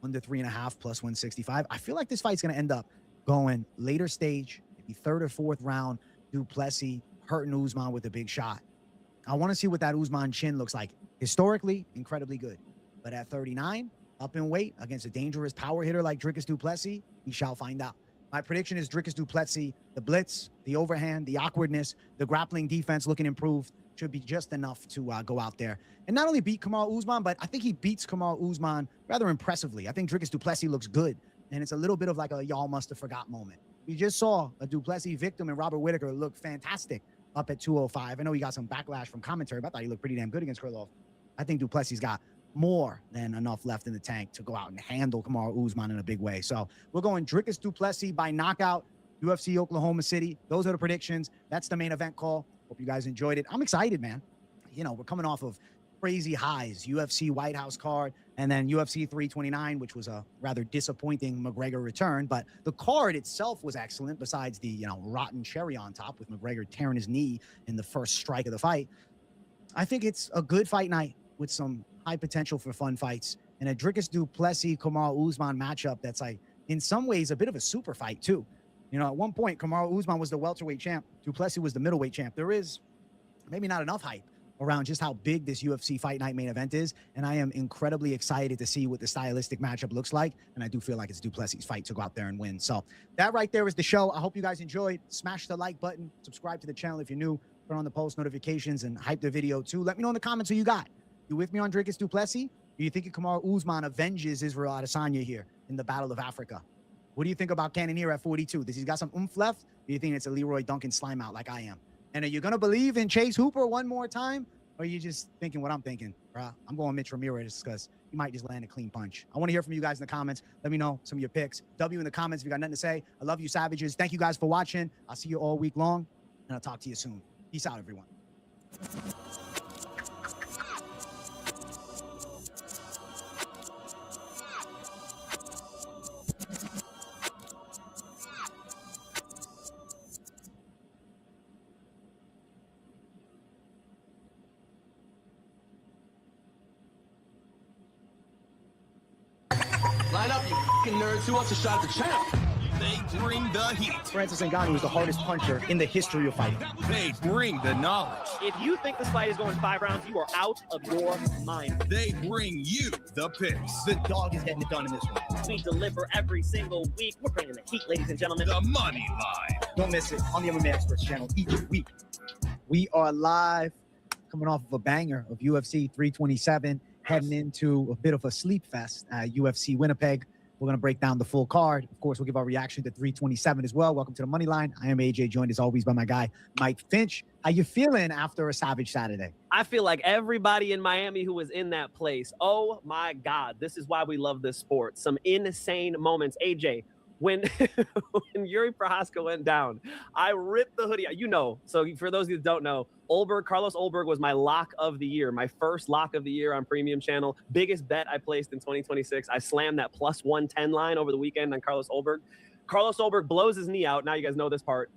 Under 3.5 plus 165. I feel like this fight's going to end up going later stage, maybe third or fourth round. Du Plessis hurting Usman with a big shot. I want to see what that Usman chin looks like. Historically, incredibly good. But at 39, up in weight against a dangerous power hitter like Dricus du Plessis, we shall find out. My prediction is Dricus du Plessis, the blitz, the overhand, the awkwardness, the grappling defense looking improved should be just enough to go out there and not only beat Kamaru Usman, but I think he beats Kamaru Usman rather impressively. I think Dricus du Plessis looks good, and it's a little bit of like a y'all must have forgot moment. We just saw a du Plessis victim and Robert Whittaker look fantastic up at 205. I know he got some backlash from commentary, but I thought he looked pretty damn good against Krylov. I think du Plessis got more than enough left in the tank to go out and handle Kamaru Usman in a big way. So we're going Dricus du Plessis by knockout, UFC Oklahoma City. Those are the predictions. That's the main event call. Hope you guys enjoyed it. I'm excited, man. You know, we're coming off of crazy highs, UFC White House card, and then UFC 329, which was a rather disappointing McGregor return. But the card itself was excellent, besides the, you know, rotten cherry on top with McGregor tearing his knee in the first strike of the fight. I think it's a good fight night with some high potential for fun fights, and a Dricus du Plessis Kamaru Usman matchup that's like in some ways a bit of a super fight too. You know, at one point Kamaru Usman was the welterweight champ, du Plessis was the middleweight champ. There is maybe not enough hype around just how big this UFC Fight Night main event is, and I am incredibly excited to see what the stylistic matchup looks like, and I do feel like it's du Plessis' fight to go out there and win. So that right there is the show. I hope you guys enjoyed. Smash the like button, subscribe to the channel if you're new, turn on the post notifications, and hype the video too. Let me know in the comments who you got. You with me on Dricus du Plessis? Do you think Kamaru Usman avenges Israel Adesanya here in the Battle of Africa? What do you think about Cannonier at 42? Does he got some oomph left? Or do you think it's a Leroy Duncan slime out like I am? And are you going to believe in Chase Hooper one more time? Or are you just thinking what I'm thinking? Bruh, I'm going Mitch Ramirez because he might just land a clean punch. I want to hear from you guys in the comments. Let me know some of your picks. W in the comments if you got nothing to say. I love you, Savages. Thank you guys for watching. I'll see you all week long, and I'll talk to you soon. Peace out, everyone. Line up, you fucking nerds. Who wants a shot at the champ? They bring the heat. Francis Ngannou is the hardest puncher in the history of fighting. They bring the knowledge. If you think this fight is going 5 rounds, you are out of your mind. They bring you the picks. The dog is getting it done in this one. We deliver every single week. We're bringing the heat, ladies and gentlemen. The money line. Don't miss it on the MMA Experts channel each week. We are live, coming off of a banger of UFC 327, heading into a bit of a sleep fest at UFC Winnipeg. We're going to break down the full card. Of course, we'll give our reaction to 327 as well. Welcome to the Money Line. I am AJ, joined as always by my guy, Mike Finch. How you feeling after a savage Saturday? I feel like everybody in Miami who was in that place, oh my God, this is why we love this sport. Some insane moments. AJ, when Yuri Prochazka went down, I ripped the hoodie out. You know, so for those of you that don't know, Carlos Ulberg was my lock of the year, my first lock of the year on Premium Channel. Biggest bet I placed in 2026. I slammed that plus 110 line over the weekend on Carlos Ulberg. Carlos Ulberg blows his knee out. Now you guys know this part.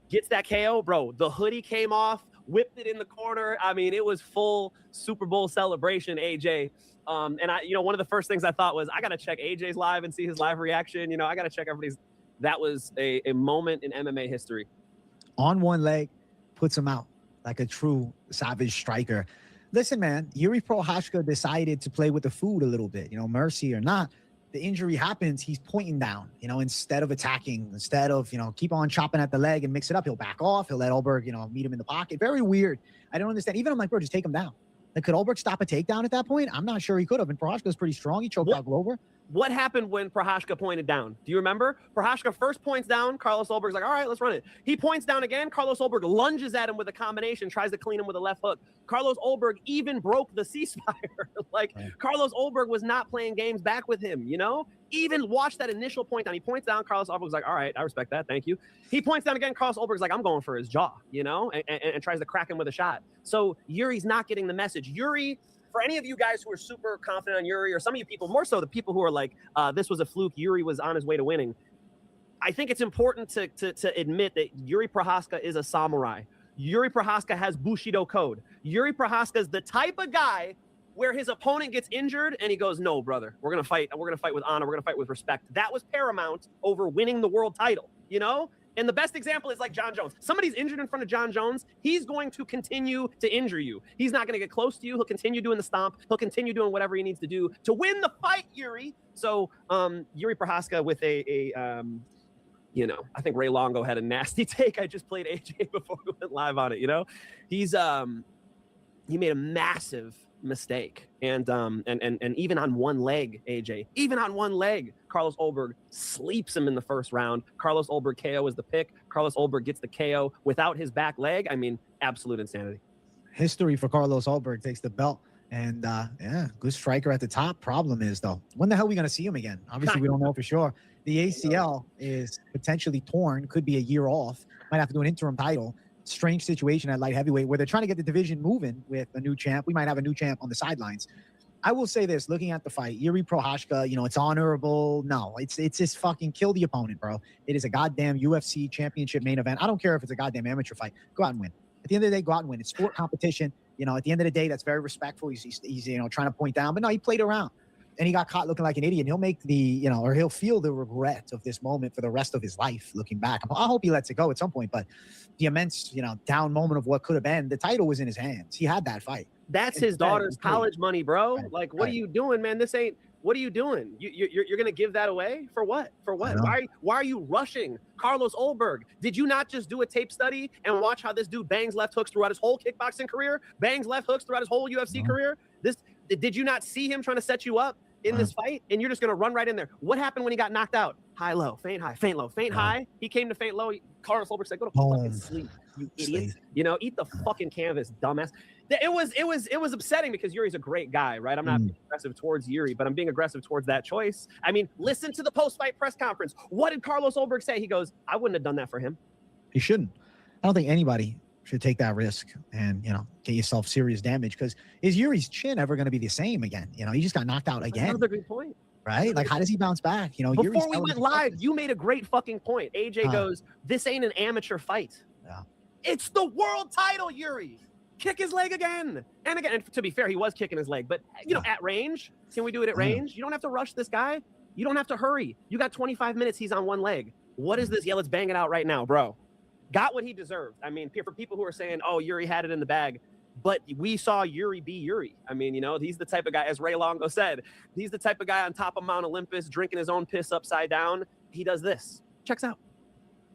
Gets that KO, bro. The hoodie came off, whipped it in the corner. I mean, it was full Super Bowl celebration, AJ. And I, one of the first things I thought was, I got to check AJ's live and see his live reaction. I got to check everybody's. That was a moment in MMA history. On one leg, puts him out like a true savage striker. Listen, man, Yuri Prochazka decided to play with the food a little bit, mercy or not. The injury happens, he's pointing down, instead of attacking, instead of, keep on chopping at the leg and mix it up. He'll back off. He'll let Ulberg, meet him in the pocket. Very weird. I don't understand. Even I'm like, bro, just take him down. Like, could Ulberg stop a takedown at that point? I'm not sure he could have. And Prochazka's pretty strong. He choked out Glover. What happened when Prochazka pointed down? Do you remember? Prochazka first points down. Carlos Ulberg's like, all right, let's run it. He points down again. Carlos Ulberg lunges at him with a combination, tries to clean him with a left hook. Carlos Ulberg even broke the ceasefire. Like, Carlos Ulberg was not playing games back with him, you know? Even watch that initial point down. He points down. Carlos Ulberg's like, all right, I respect that. Thank you. He points down again. Carlos Ulberg's like, I'm going for his jaw, you know, and tries to crack him with a shot. So Yuri's not getting the message. Yuri, for any of you guys who are super confident on Yuri, or some of you people, more so the people who are like, this was a fluke, Yuri was on his way to winning, I think it's important to admit that Yuri Prochazka is a samurai. Yuri Prochazka has Bushido code. Yuri Prochazka is the type of guy where his opponent gets injured and he goes, no, brother, we're going to fight. And we're going to fight with honor. We're going to fight with respect. That was paramount over winning the world title, you know? And the best example is like John Jones. Somebody's injured in front of John Jones. He's going to continue to injure you. He's not going to get close to you. He'll continue doing the stomp. He'll continue doing whatever he needs to do to win the fight, Yuri. So Yuri Prochazka with you know, I think Ray Longo had a nasty take. I just played AJ before we went live on it, you know? He made a massive mistake. And even on one leg, AJ, even on one leg, Carlos Ulberg sleeps him in the first round. Carlos Ulberg KO is the pick. Carlos Ulberg gets the KO without his back leg. I mean, absolute insanity. History for Carlos Ulberg, takes the belt. And yeah, good striker at the top. Problem is, though, when the hell are we going to see him again? Obviously, we don't know for sure. The ACL is potentially torn, could be a year off. Might have to do an interim title. Strange situation at light heavyweight where they're trying to get the division moving with a new champ. We might have a new champ on the sidelines. I will say this, looking at the fight, Yuri Prochazka, you know, it's honorable. No, it's just fucking kill the opponent, bro. It is a goddamn UFC championship main event. I don't care if it's a goddamn amateur fight. Go out and win. At the end of the day, go out and win. It's sport competition. You know, at the end of the day, that's very respectful. He's you know, trying to point down, but no, he played around. And he got caught looking like an idiot. And he'll make the, you know, or he'll feel the regret of this moment for the rest of his life looking back. I hope he lets it go at some point, but the immense, you know, down moment of what could have been, the title was in his hands. He had that fight. That's his daughter's college money, bro. Right. Like, what are you doing, man? This ain't, what are you doing? You're going to give that away? For what? For what? Why are you rushing Carlos Ulberg? Did you not just do a tape study and watch how this dude bangs left hooks throughout his whole kickboxing career, bangs left hooks throughout his whole UFC career? Did you not see him trying to set you up in this fight, and you're just going to run right in there? What happened when he got knocked out? High, low, feint, high, feint, low, feint, high. He came to feint low. Carlos Ulberg said, go to fucking sleep, you idiot. You know, eat the fucking canvas, dumbass. It was upsetting because Yuri's a great guy, right? I'm not being aggressive towards Yuri, but I'm being aggressive towards that choice. I mean, listen to the post-fight press conference. What did Carlos Ulberg say? He goes, I wouldn't have done that for him. He shouldn't. I don't think anybody should take that risk and, you know, get yourself serious damage, because is Yuri's chin ever going to be the same again? You know, he just got knocked out again. Another good point. Right? Like, how does he bounce back? You know, before we went live, you made a great fucking point. AJ goes, this ain't an amateur fight. Yeah. It's the world title, Yuri. Kick his leg again and again. And to be fair, he was kicking his leg, but you know, at range, can we do it at range? You don't have to rush this guy. You don't have to hurry. You got 25 minutes. He's on one leg. What is this? Yeah, let's bang it out right now, bro. Got what he deserved. I mean, for people who are saying, oh, Yuri had it in the bag, but we saw Yuri be Yuri. I mean, you know, he's the type of guy, as Ray Longo said, he's the type of guy on top of Mount Olympus, drinking his own piss upside down. He does this. Checks out.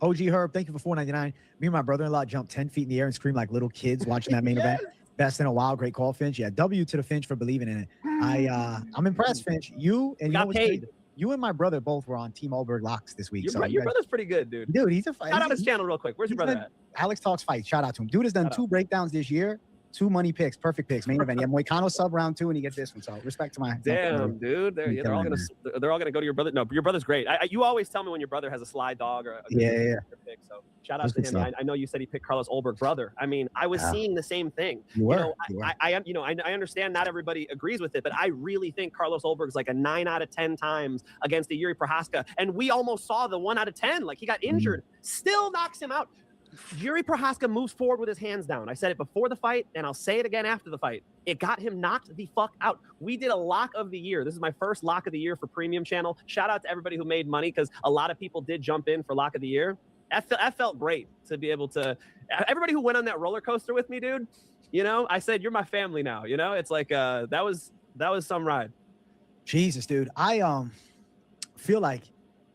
OG Herb, thank you for $4.99. Me and my brother-in-law jumped 10 feet in the air and screamed like little kids watching that main event. Best in a while. Great call, Finch. Yeah, W to the Finch for believing in it. I'm impressed, Finch. You and got paid. You and my brother both were on Team Ulberg locks this week. Your brother's pretty good, dude. Dude, he's a fight. Shout out his channel real quick. Where's your brother at? Alex Talks Fight. Shout out to him. Dude has done two breakdowns this year. 2 money picks, perfect picks, main event. You have Moicano sub round 2, and you get this one. So respect to my damn dude. They're all gonna go to your brother. No, your brother's great. You always tell me when your brother has a sly dog or a good pick. So shout out to him. I know you said he picked Carlos Ulberg, brother. I mean, I was seeing the same thing. I understand not everybody agrees with it, but I really think Carlos Ulberg's like a 9 out of 10 times against the Yuri Prochazka, and we almost saw the 1 out of 10. Like, he got injured, still knocks him out. Yuri Prochazka moves forward with his hands down. I said it before the fight, and I'll say it again after the fight. It got him knocked the fuck out. We did a lock of the year. This is my first lock of the year for Premium Channel. Shout out to everybody who made money, because a lot of people did jump in for lock of the year. That felt great to be able to. Everybody who went on that roller coaster with me, dude. You know, I said, you're my family now. You know, it's like that was some ride. Jesus, dude. I feel like,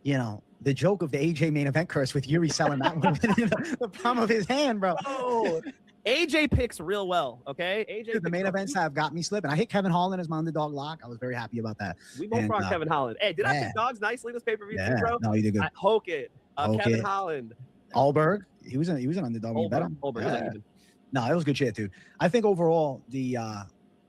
you know, the joke of the AJ main event curse with Yuri selling that one in the palm of his hand, bro. Oh, AJ picks real well. Okay, AJ. Dude, the main events have got me slipping. I hit Kevin Holland as my underdog lock. I was very happy about that. We both brought Kevin Holland. Hey, did I pick dogs nicely this pay-per-view too, bro? No, you did good. Hoke it. Kevin Holland. Allberg. He was an underdog. Allberg. No, it was good shit, dude. I think overall the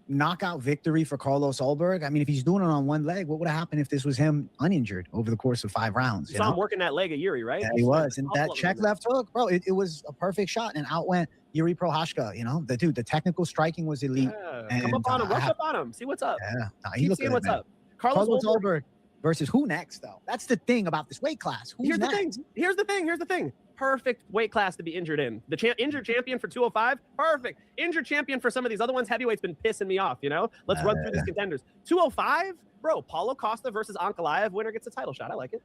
knockout victory for Carlos Allberg. I mean, if he's doing it on one leg, what would have happened if this was him uninjured over the course of 5 rounds? You saw him working that leg at Yuri, right? Yeah, he was. And that check left hook, bro, it was a perfect shot and out went Yuri Prochazka. You know, the technical striking was elite. Yeah. Come up on him, rush up on him, see what's up. Yeah, he keep seeing what's up. Carlos Allberg versus who next, though? That's the thing about this weight class. Who's next? Here's the thing. Perfect weight class to be injured in. The injured champion for 205, perfect. Injured champion for some of these other ones, heavyweights been pissing me off, you know? Let's run through these contenders. 205, bro, Paulo Costa versus Ankalaev, winner gets a title shot. I like it.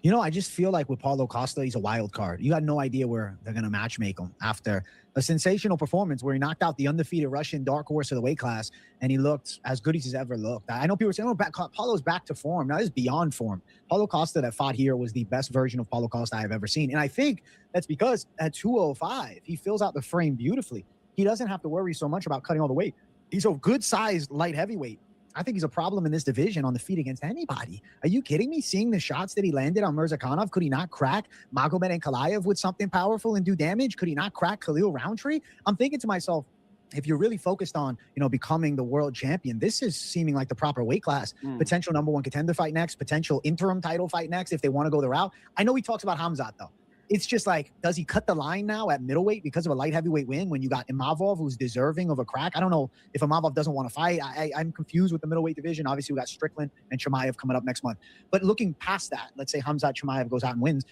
You know, I just feel like with Paulo Costa, he's a wild card. You got no idea where they're going to match make him after a sensational performance where he knocked out the undefeated Russian dark horse of the weight class, and he looked as good as he's ever looked. I know people are saying, oh, Paulo's back to form. Now, this is beyond form. Paulo Costa that fought here was the best version of Paulo Costa I've ever seen. And I think that's because at 205, he fills out the frame beautifully. He doesn't have to worry so much about cutting all the weight. He's a good-sized light heavyweight. I think he's a problem in this division on the feet against anybody. Are you kidding me? Seeing the shots that he landed on Mirzakhanov, could he not crack Magomed Ankalaev with something powerful and do damage? Could he not crack Khalil Roundtree? I'm thinking to myself, if you're really focused on, becoming the world champion, this is seeming like the proper weight class. Potential #1 contender fight next, potential interim title fight next if they want to go the route. I know he talks about Khamzat, though. It's just like, does he cut the line now at middleweight because of a light heavyweight win when you got Imavov, who's deserving of a crack? I don't know if Imavov doesn't want to fight. I'm confused with the middleweight division. Obviously, we got Strickland and Chimaev coming up next month. But looking past that, let's say Khamzat Chimaev goes out and wins.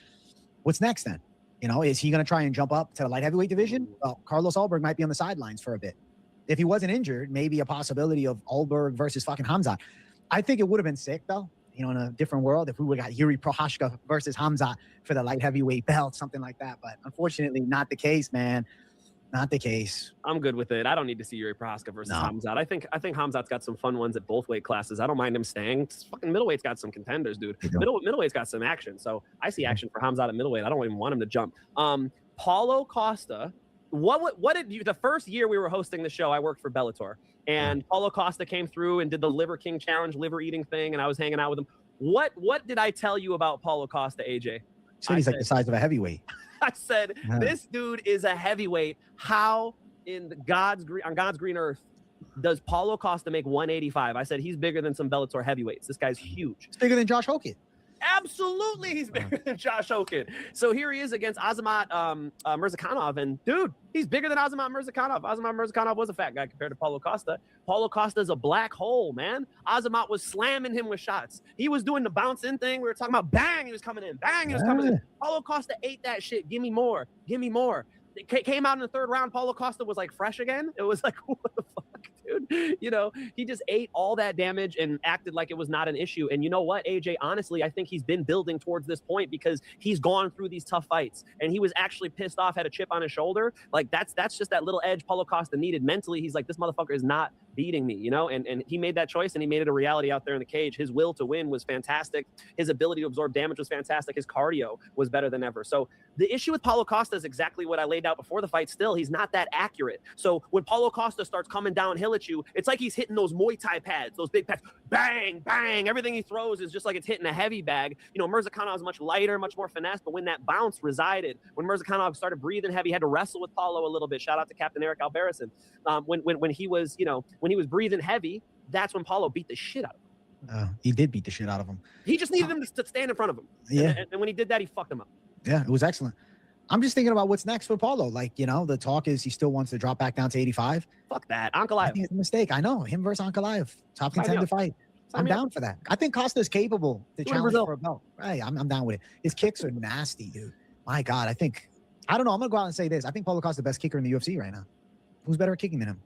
What's next then? Is he going to try and jump up to the light heavyweight division? Well, Carlos Allberg might be on the sidelines for a bit. If he wasn't injured, maybe a possibility of Allberg versus fucking Khamzat. I think it would have been sick, though. In a different world, if we would have got Yuri Prochazka versus Khamzat for the light heavyweight belt, something like that. But unfortunately, not the case, man. Not the case. I'm good with it. I don't need to see Yuri Prochazka versus Khamzat. I think Khamzat's got some fun ones at both weight classes. I don't mind him staying. Fucking middleweight's got some contenders, dude. Middleweight's got some action. So I see action for Khamzat at middleweight. I don't even want him to jump. Paulo Costa. What did you, the first year we were hosting the show, I worked for Bellator, and Paulo Costa came through and did the Liver King Challenge, liver eating thing, and I was hanging out with him. What did I tell you about Paulo Costa, AJ? So he's like the size of a heavyweight. I said, this dude is a heavyweight. How on God's green earth does Paulo Costa make 185? I said, he's bigger than some Bellator heavyweights. This guy's huge. He's bigger than Josh Hogan. Absolutely, he's bigger than Josh Hogan. So here he is against Azamat Mirzakhanov, and dude, he's bigger than Azamat Mirzakhanov. Azamat Mirzakhanov was a fat guy compared to Paulo Costa. Paulo Costa's a black hole, man. Azamat was slamming him with shots. He was doing the bounce-in thing. We were talking about bang, he was coming in. Bang, he was coming in. Paulo Costa ate that shit. Give me more. Give me more. It came out in the third round. Paulo Costa was like fresh again. It was like, what the fuck, dude? He just ate all that damage and acted like it was not an issue. And you know what, AJ, honestly, I think he's been building towards this point because he's gone through these tough fights and he was actually pissed off, had a chip on his shoulder. Like that's just that little edge Paulo Costa needed mentally. He's like, this motherfucker is not beating me, and he made that choice and he made it a reality out there in the cage. His will to win was fantastic. His ability to absorb damage was fantastic. His cardio was better than ever. So the issue with Paulo Costa is exactly what I laid out before the fight. Still, he's not that accurate. So when Paulo Costa starts coming downhill at you, it's like he's hitting those Muay Thai pads, those big pads, bang, bang. Everything he throws is just like it's hitting a heavy bag. Mirzakhanov is much lighter, much more finesse, but when that bounce resided, when Mirzakhanov started breathing heavy, had to wrestle with Paulo a little bit. Shout out to Captain Eric Alberison. When he was breathing heavy, that's when Paulo beat the shit out of him. He did beat the shit out of him. He just needed him to stand in front of him. Yeah. And when he did that, he fucked him up. Yeah, it was excellent. I'm just thinking about what's next for Paulo. Like, the talk is he still wants to drop back down to 85. Fuck that. Ankalaev. I think it's a mistake. I know. Him versus Ankalaev. Top contender fight. I'm down for that. I think Costa's capable to challenge for a belt. Right. I'm down with it. His kicks are nasty, dude. My God. I don't know. I'm going to go out and say this. I think Paulo Costa's the best kicker in the UFC right now. Who's better at kicking than him?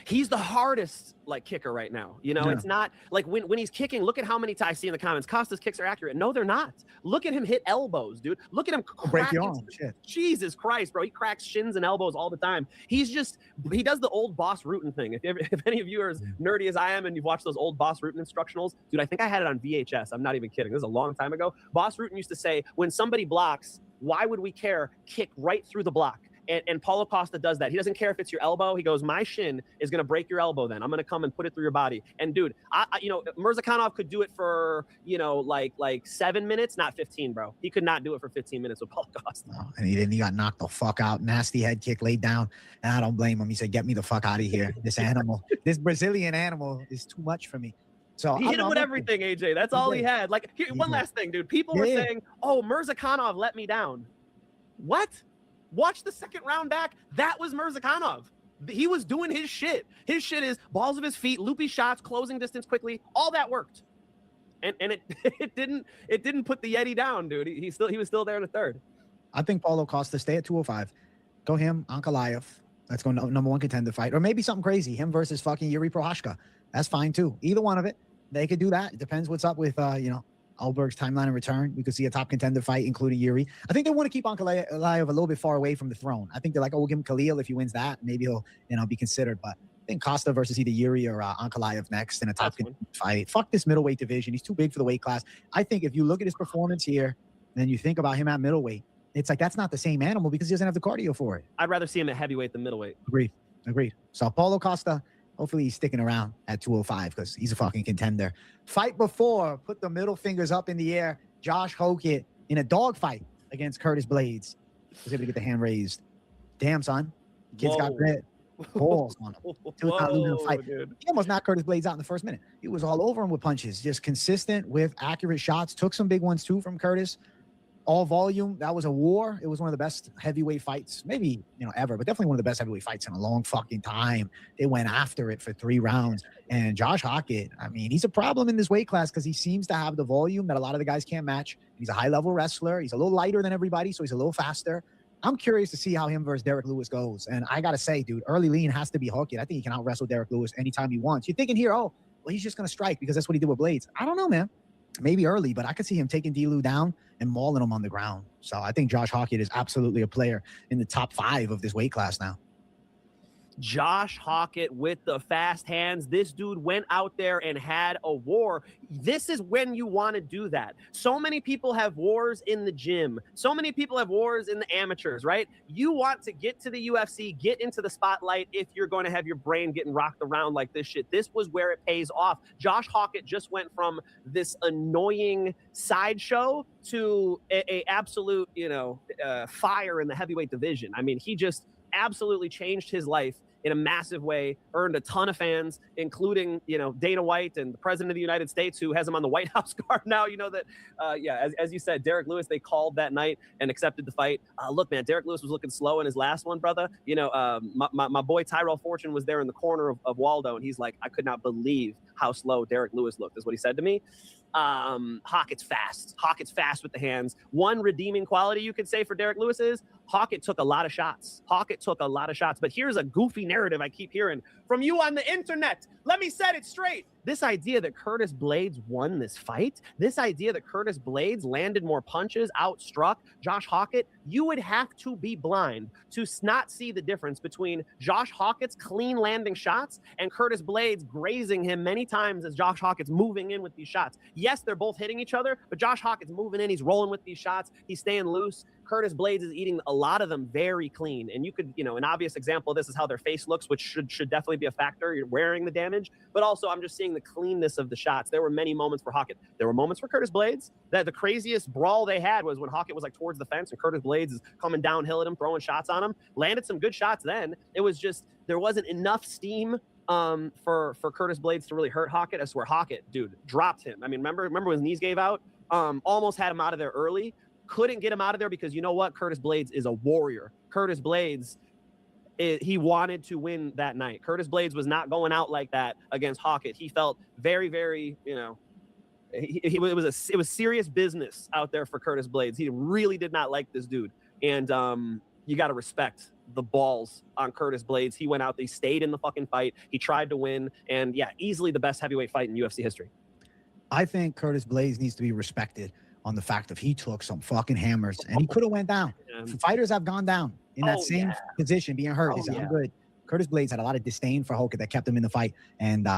He's the hardest kicker right now. It's not like when he's kicking, look at how many times I see in the comments, Costa's kicks are accurate. No, they're not. Look at him hit elbows, dude. Look at him break your arm. Shit. Jesus Christ, bro. He cracks shins and elbows all the time. He does the old Boss Rutan thing. If any of you are as nerdy as I am and you've watched those old Boss Rutan instructionals, dude, I think I had it on VHS. I'm not even kidding. This is a long time ago. Boss Rutan used to say, when somebody blocks, why would we care? Kick right through the block. And Paulo Costa does that. He doesn't care if it's your elbow. He goes, my shin is going to break your elbow then. I'm going to come and put it through your body. And dude, Mirzakhanov could do it for, like 7 minutes, not 15, bro. He could not do it for 15 minutes with Paulo Costa. No, and he didn't. He got knocked the fuck out. Nasty head kick laid down. And I don't blame him. He said, get me the fuck out of here. This animal, this Brazilian animal is too much for me. So He hit him with everything, AJ. That's all he had. Like, here, one last thing, dude. People were saying, oh, Mirzakhanov let me down. What? Watch the second round back. That was Mirzakhanov. He was doing his shit. His shit is balls of his feet, loopy shots, closing distance quickly. All that worked. And it didn't put the Yeti down, dude. He was still there in the third. I think Paulo Costa stay at 205. Go him, Ankalaev. Let's go number one contender fight. Or maybe something crazy. Him versus fucking Yuri Prochazka. That's fine too. Either one of it. They could do that. It depends what's up with Alberg's timeline and return. We could see a top contender fight, including Yuri. I think they want to keep Ankalaev a little bit far away from the throne. I think they're like, oh, we'll give him Khalil if he wins that. Maybe he'll, be considered. But I think Costa versus either Yuri or Ankalaev next in a top contender fight. Fuck this middleweight division. He's too big for the weight class. I think if you look at his performance here, then you think about him at middleweight, it's like that's not the same animal because he doesn't have the cardio for it. I'd rather see him at heavyweight than middleweight. Agreed. So Paulo Costa, hopefully he's sticking around at 205 because he's a fucking contender. Fight before, put the middle fingers up in the air. Josh Hokett in a dogfight against Curtis Blades. Was able to get the hand raised. Damn, son. Kid's got grit. Balls on him. Not losing a fight. Dude. He almost knocked Curtis Blades out in the first minute. He was all over him with punches. Just consistent with accurate shots. Took some big ones too from Curtis. All volume. That was a war. It was one of the best heavyweight fights, maybe, ever, but definitely one of the best heavyweight fights in a long fucking time. They went after it for 3 rounds. And Josh Hokett, he's a problem in this weight class because he seems to have the volume that a lot of the guys can't match. He's a high-level wrestler. He's a little lighter than everybody, so he's a little faster. I'm curious to see how him versus Derek Lewis goes. And I got to say, dude, early lean has to be Hokett. I think he can out-wrestle Derek Lewis anytime he wants. You're thinking here, he's just going to strike because that's what he did with Blades. I don't know, man. Maybe early, but I could see him taking D-Lew down and mauling him on the ground. So I think Josh Hokett is absolutely a player in the top 5 of this weight class now. Josh Hokett with the fast hands. This dude went out there and had a war. This is when you want to do that. So many people have wars in the gym. So many people have wars in the amateurs, right? You want to get to the UFC, get into the spotlight if you're going to have your brain getting rocked around like this shit. This was where it pays off. Josh Hokett just went from this annoying sideshow to a absolute, fire in the heavyweight division. He just absolutely changed his life in a massive way, earned a ton of fans, including, Dana White and the president of the United States, who has him on the White House card now. As you said, Derek Lewis, they called that night and accepted the fight. Look, man, Derek Lewis was looking slow in his last one, brother. My boy Tyrell Fortune was there in the corner of Waldo, and he's like, I could not believe how slow Derek Lewis looked, is what he said to me. Hockett's fast. Hockett's fast with the hands. One redeeming quality you could say for Derek Lewis is Hokett took a lot of shots. But here's a goofy narrative I keep hearing from you on the internet. Let me set it straight. This idea that Curtis Blades won this fight, this idea that Curtis Blades landed more punches, outstruck Josh Hokett, you would have to be blind to not see the difference between Josh Hockett's clean landing shots and Curtis Blades grazing him many times as Josh Hockett's moving in with these shots. Yes, they're both hitting each other, but Josh Hockett's moving in, he's rolling with these shots, he's staying loose. Curtis Blades is eating a lot of them very clean. And you could, an obvious example of this is how their face looks, which should definitely be a factor. You're wearing the damage, but also I'm just seeing the cleanness of the shots. There were many moments for Hokett. There were moments for Curtis Blades that the craziest brawl they had was when Hokett was like towards the fence and Curtis Blades is coming downhill at him, throwing shots on him. Landed some good shots then. It was just, there wasn't enough steam for Curtis Blades to really hurt Hokett. I swear Hokett, dude, dropped him. Remember when his knees gave out? Almost had him out of there early. Couldn't get him out of there because you know what? Curtis Blades is a warrior. Curtis Blades, he wanted to win that night. Curtis Blades was not going out like that against Hokett. He felt very, very, it was serious business out there for Curtis Blades. He really did not like this dude. And you got to respect the balls on Curtis Blades. He went out, they stayed in the fucking fight. He tried to win. And yeah, easily the best heavyweight fight in UFC history. I think Curtis Blades needs to be respected on the fact that he took some fucking hammers and he could have went down. Fighters have gone down in that same position, being hurt. Good. Curtis Blades had a lot of disdain for Hokett that kept him in the fight, and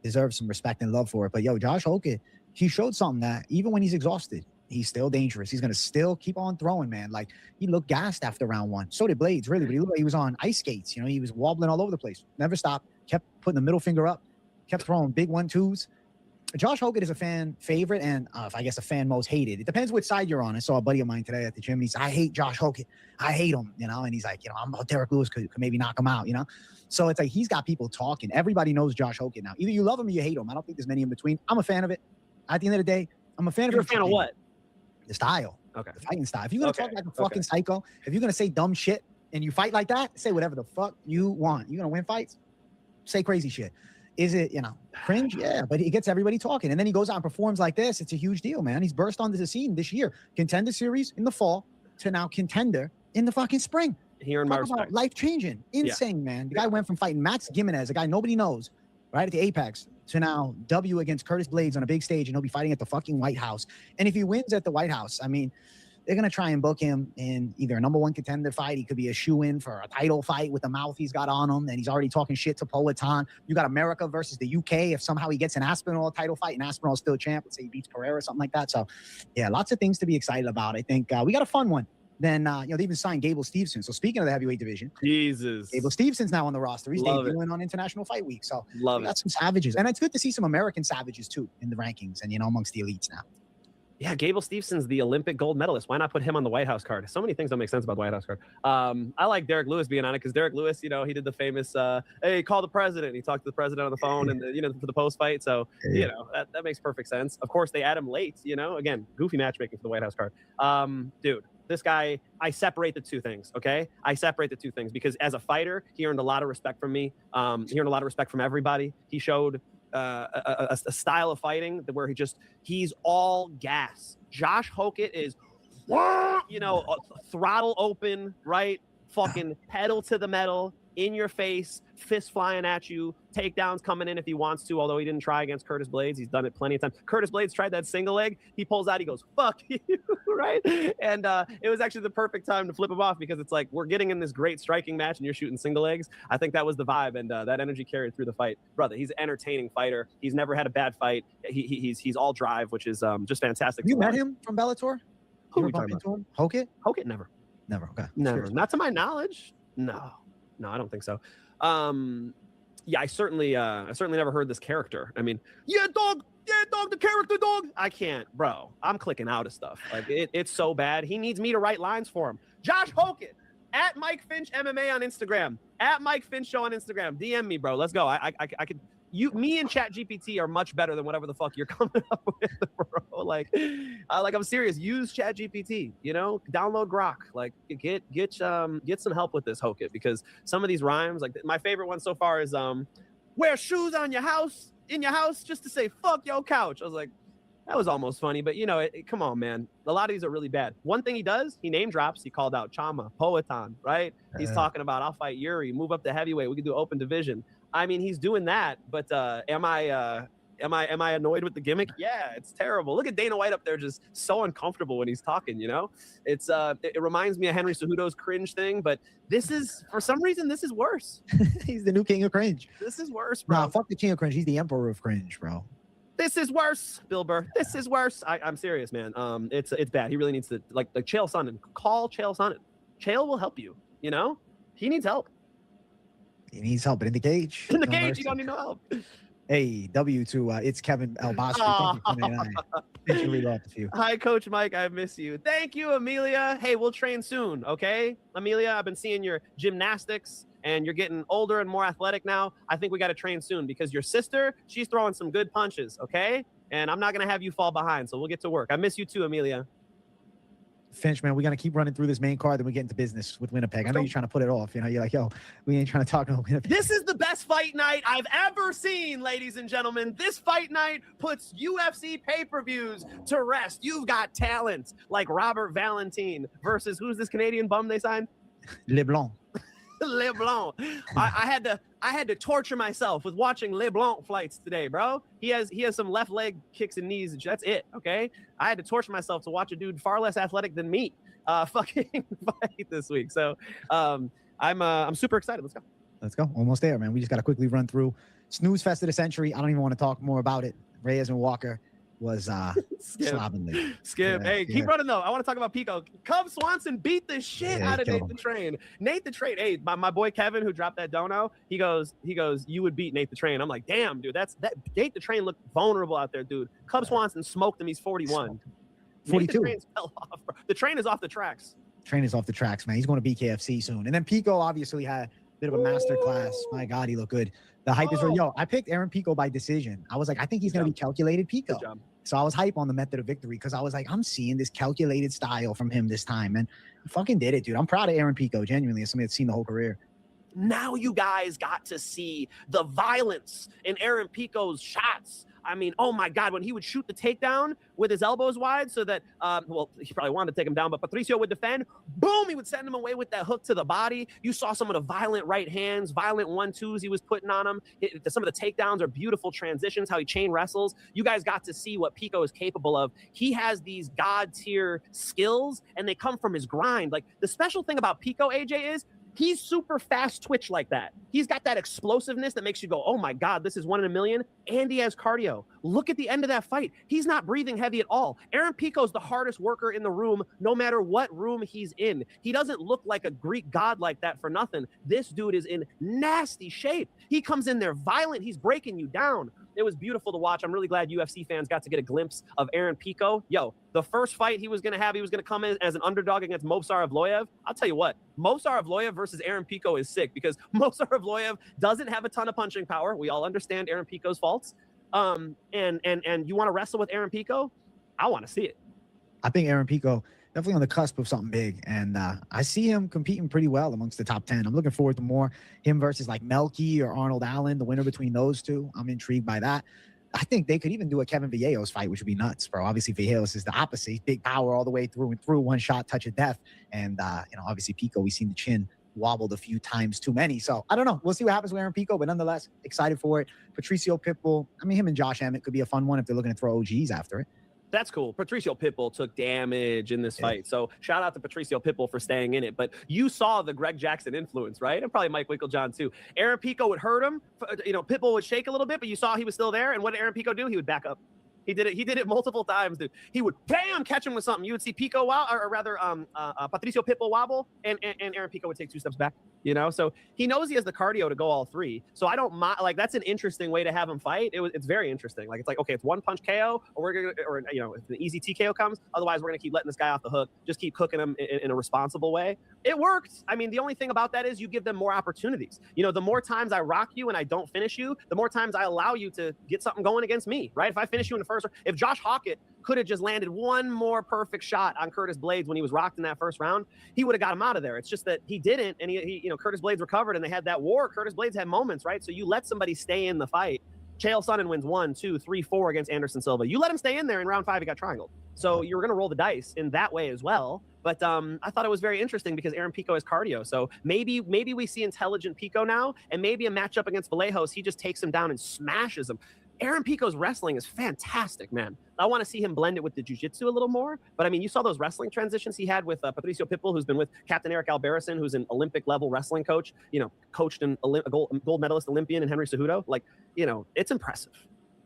deserves some respect and love for it. But Josh Hokett, he showed something that even when he's exhausted, He's still dangerous. He's gonna still keep on throwing, man. Like he looked gassed after round 1. So did Blades, really. But he looked like he was on ice skates. You know, he was wobbling all over the place. Never stopped. Kept putting the middle finger up. Kept throwing big 1-2s. Josh Hogan is a fan favorite and I guess a fan most hated. It depends which side you're on. I saw a buddy of mine today at the gym. And he's, I hate Josh Hogan. I hate him, you know. And he's like, you know, I'm about Derek Lewis could maybe knock him out, you know. So it's like he's got people talking. Everybody knows Josh Hogan now. Either you love him or you hate him. I don't think there's many in between. I'm a fan of it. At the end of the day, I'm a fan of it. You're a fan of what? The style. Okay. The fighting style. If you're gonna talk like a fucking psycho, if you're gonna say dumb shit and you fight like that, say whatever the fuck you want. You're gonna win fights, say crazy shit. Is it, you know, cringe? Yeah, but he gets everybody talking. And then he goes out and performs like this. It's a huge deal, man. He's burst onto the scene this year. Contender series in the fall to now contender in the fucking spring. Here in my respect. Life changing. Insane, man. The guy went from fighting Max Gimenez, a guy nobody knows, right at the Apex, to now W against Curtis Blades on a big stage, and he'll be fighting at the fucking White House. And if he wins at the White House, I mean, they're going to try and book him in either a #1 contender fight. He could be a shoe-in for a title fight with the mouth he's got on him. And he's already talking shit to Poatan. You got America versus the UK. If somehow he gets an Aspinall title fight and Aspinall's still champ, let's say he beats Pereira or something like that. So, yeah, lots of things to be excited about. I think we got a fun one. Then, you know, they even signed Gable Stevenson. So speaking of the heavyweight division, Jesus, Gable Stevenson's now on the roster. He's Love debuting on International Fight Week. So Love we got some savages. And it's good to see some American savages, too, in the rankings and, you know, amongst the elites now. Yeah, Gable Stevenson's the Olympic gold medalist. Why not put him on the White House card? So many things don't make sense about the White House card. I like Derek Lewis being on it because Derek Lewis, you know, he did the famous, hey, call the president. He talked to the president on the phone and, you know, for the post fight. So, you know, that makes perfect sense. Of course, they add him late, you know, again, goofy matchmaking for the White House card. Dude, this guy, I separate the two things, okay? I separate the two things because as a fighter, he earned a lot of respect from me. He earned a lot of respect from everybody. He showed a style of fighting where he's all gas. Josh Hogan is, you know, throttle open, right? Fucking pedal to the metal, in your face, fist flying at you, takedowns coming in if he wants to, although he didn't try against Curtis Blades. He's done it plenty of times. Curtis Blades tried that single leg. He pulls out, he goes, fuck you, right? And it was actually the perfect time to flip him off because it's like, we're getting in this great striking match and you're shooting single legs. I think that was the vibe, and that energy carried through the fight. Brother, he's an entertaining fighter. He's never had a bad fight. He's all drive, which is just fantastic. You met him from Bellator? Who are we talking about? Hogan? Hogan, never. Never, okay. Never. Not to my knowledge. No, I don't think so. Yeah, I certainly never heard this character. I mean, yeah, dog, the character, dog. I can't, bro. I'm clicking out of stuff. Like it's so bad. He needs me to write lines for him. Josh Hogan at Mike Finch MMA on Instagram, at Mike Finch Show on Instagram. DM me, bro. Let's go. I could. Me and ChatGPT are much better than whatever the fuck you're coming up with, bro. Like I'm serious. Use ChatGPT. You know, download Grok. Like, get some help with this Hogan because some of these rhymes, like my favorite one so far is wear shoes in your house just to say fuck your couch. I was like, that was almost funny, but you know, come on, man. A lot of these are really bad. One thing he does, he name drops. He called out Chama, Poatan, right? He's talking about I'll fight Yuri, move up to heavyweight. We can do open division. I mean, he's doing that, but am I annoyed with the gimmick? Yeah, it's terrible. Look at Dana White up there, just so uncomfortable when he's talking. You know, it reminds me of Henry Cejudo's cringe thing, but this is for some reason this is worse. He's the new king of cringe. This is worse, bro. Nah, fuck the king of cringe. He's the emperor of cringe, bro. This is worse, Bill Burr. This is worse. I'm serious, man. It's bad. He really needs to like Chael Sonnen. Call Chael Sonnen. Chael will help you. You know, he needs help. He needs help, but in the cage. In the cage, you don't need no help. Hey, W to it's Kevin Albasri. Thank you. Hi, Coach Mike. I miss you. Thank you, Amelia. Hey, we'll train soon, okay? Amelia, I've been seeing your gymnastics, and you're getting older and more athletic now. I think we got to train soon because your sister, she's throwing some good punches, okay? And I'm not going to have you fall behind, so we'll get to work. I miss you too, Amelia. Finch, man, we're going to keep running through this main card, then we get into business with Winnipeg. I know you're trying to put it off. You know, you're like, yo, we ain't trying to talk no Winnipeg. This is the best fight night I've ever seen, ladies and gentlemen. This fight night puts UFC pay-per-views to rest. You've got talent like Robert Valentin versus who's this Canadian bum they signed? LeBlanc. LeBlanc. I had to torture myself with watching LeBlanc fights today, bro. He has some left leg kicks and knees. That's it. Okay. I had to torture myself to watch a dude far less athletic than me fucking fight this week. So I'm super excited. Let's go. Let's go. Almost there, man. We just got to quickly run through snooze fest of the century. I don't even want to talk more about it. Reyes and Walker. was Skip. slovenly. Skip. Yeah, Hey, yeah. keep running though. I want to talk about Pico. Cub Swanson beat the shit Yeah, out of kill Nate the Train. Nate the Train. Hey, my boy Kevin who dropped that dono. He goes, you would beat Nate the Train. I'm like, damn, dude, that Nate the Train looked vulnerable out there, dude. Cub Swanson smoked him. He's 41. 42. Nate the Train's fell off, bro. The train is off the tracks. Train is off the tracks, man. He's going to BKFC soon. And then Pico obviously had a bit of a master class. My God, he looked good. The hype is real. Yo, I picked Aaron Pico by decision. I was like, I think he's going to be calculated Pico. So I was hype on the method of victory because I was like, I'm seeing this calculated style from him this time, man. He fucking did it, dude. I'm proud of Aaron Pico, genuinely, as somebody that's seen the whole career. Now you guys got to see the violence in Aaron Pico's shots. I mean, oh my God, when he would shoot the takedown with his elbows wide so that, well, he probably wanted to take him down, but Patricio would defend. Boom, he would send him away with that hook to the body. You saw some of the violent right hands, violent 1-2s he was putting on him. Some of the takedowns are beautiful transitions, how he chain wrestles. You guys got to see what Pico is capable of. He has these God tier skills and they come from his grind. Like the special thing about Pico, AJ, is he's super fast twitch like that. He's got that explosiveness that makes you go, oh my God, this is 1 in a million. And he has cardio. Look at the end of that fight. He's not breathing heavy at all. Aaron Pico's the hardest worker in the room, no matter what room he's in. He doesn't look like a Greek god like that for nothing. This dude is in nasty shape. He comes in there violent. He's breaking you down. It was beautiful to watch. I'm really glad UFC fans got to get a glimpse of Aaron Pico. Yo, the first fight he was going to have, he was going to come in as an underdog against Movsar Evloev. I'll tell you what, Movsar Evloev versus Aaron Pico is sick because Movsar Evloev doesn't have a ton of punching power. We all understand Aaron Pico's faults. And you want to wrestle with Aaron Pico? I want to see it. I think Aaron Pico definitely on the cusp of something big. And I see him competing pretty well amongst the top 10. I'm looking forward to more him versus like Melky or Arnold Allen, the winner between those two. I'm intrigued by that. I think they could even do a Kevin Vallejos fight, which would be nuts, bro. Obviously, Vallejos is the opposite. Big power all the way through and through, one shot, touch of death. And, obviously Pico, we've seen the chin wobbled a few times too many. So I don't know. We'll see what happens with Aaron Pico, but nonetheless, excited for it. Patricio Pitbull, I mean, him and Josh Emmett could be a fun one if they're looking to throw OGs after it. That's cool. Patricio Pitbull took damage in this fight. So shout out to Patricio Pitbull for staying in it. But you saw the Greg Jackson influence, right? And probably Mike Winklejohn too. Aaron Pico would hurt him. Pitbull would shake a little bit, but you saw he was still there. And what did Aaron Pico do? He would back up. He did it multiple times, dude. He would bam catch him with something. You would see Pico Patricio Pitbull wobble, and Aaron Pico would take 2 steps back. So he knows he has the cardio to go all 3. So I don't mind. Like that's an interesting way to have him fight. It's very interesting. Like it's like okay, it's 1 punch KO, or if an easy TKO comes. Otherwise, we're gonna keep letting this guy off the hook. Just keep cooking him in a responsible way. It worked. I mean, the only thing about that is you give them more opportunities. The more times I rock you and I don't finish you, the more times I allow you to get something going against me. Right? If I finish you in the first, if Josh Hockett could have just landed 1 more perfect shot on Curtis Blades when he was rocked in that first round, he would have got him out of there. It's just that he didn't, and he Curtis Blades recovered, and they had that war. Curtis Blades had moments, right? So you let somebody stay in the fight. Chael Sonnen wins 1, 2, 3, 4 against Anderson Silva. You let him stay in there in round 5, he got triangled. So you were going to roll the dice in that way as well. But I thought it was very interesting because Aaron Pico has cardio. So maybe we see intelligent Pico now, and maybe a matchup against Vallejos, he just takes him down and smashes him. Aaron Pico's wrestling is fantastic, man. I want to see him blend it with the jiu-jitsu a little more. But I mean, you saw those wrestling transitions he had with Patricio Pitbull, who's been with Captain Eric Albarracin, who's an Olympic level wrestling coach, coached a gold medalist Olympian and Henry Cejudo. Like, it's impressive.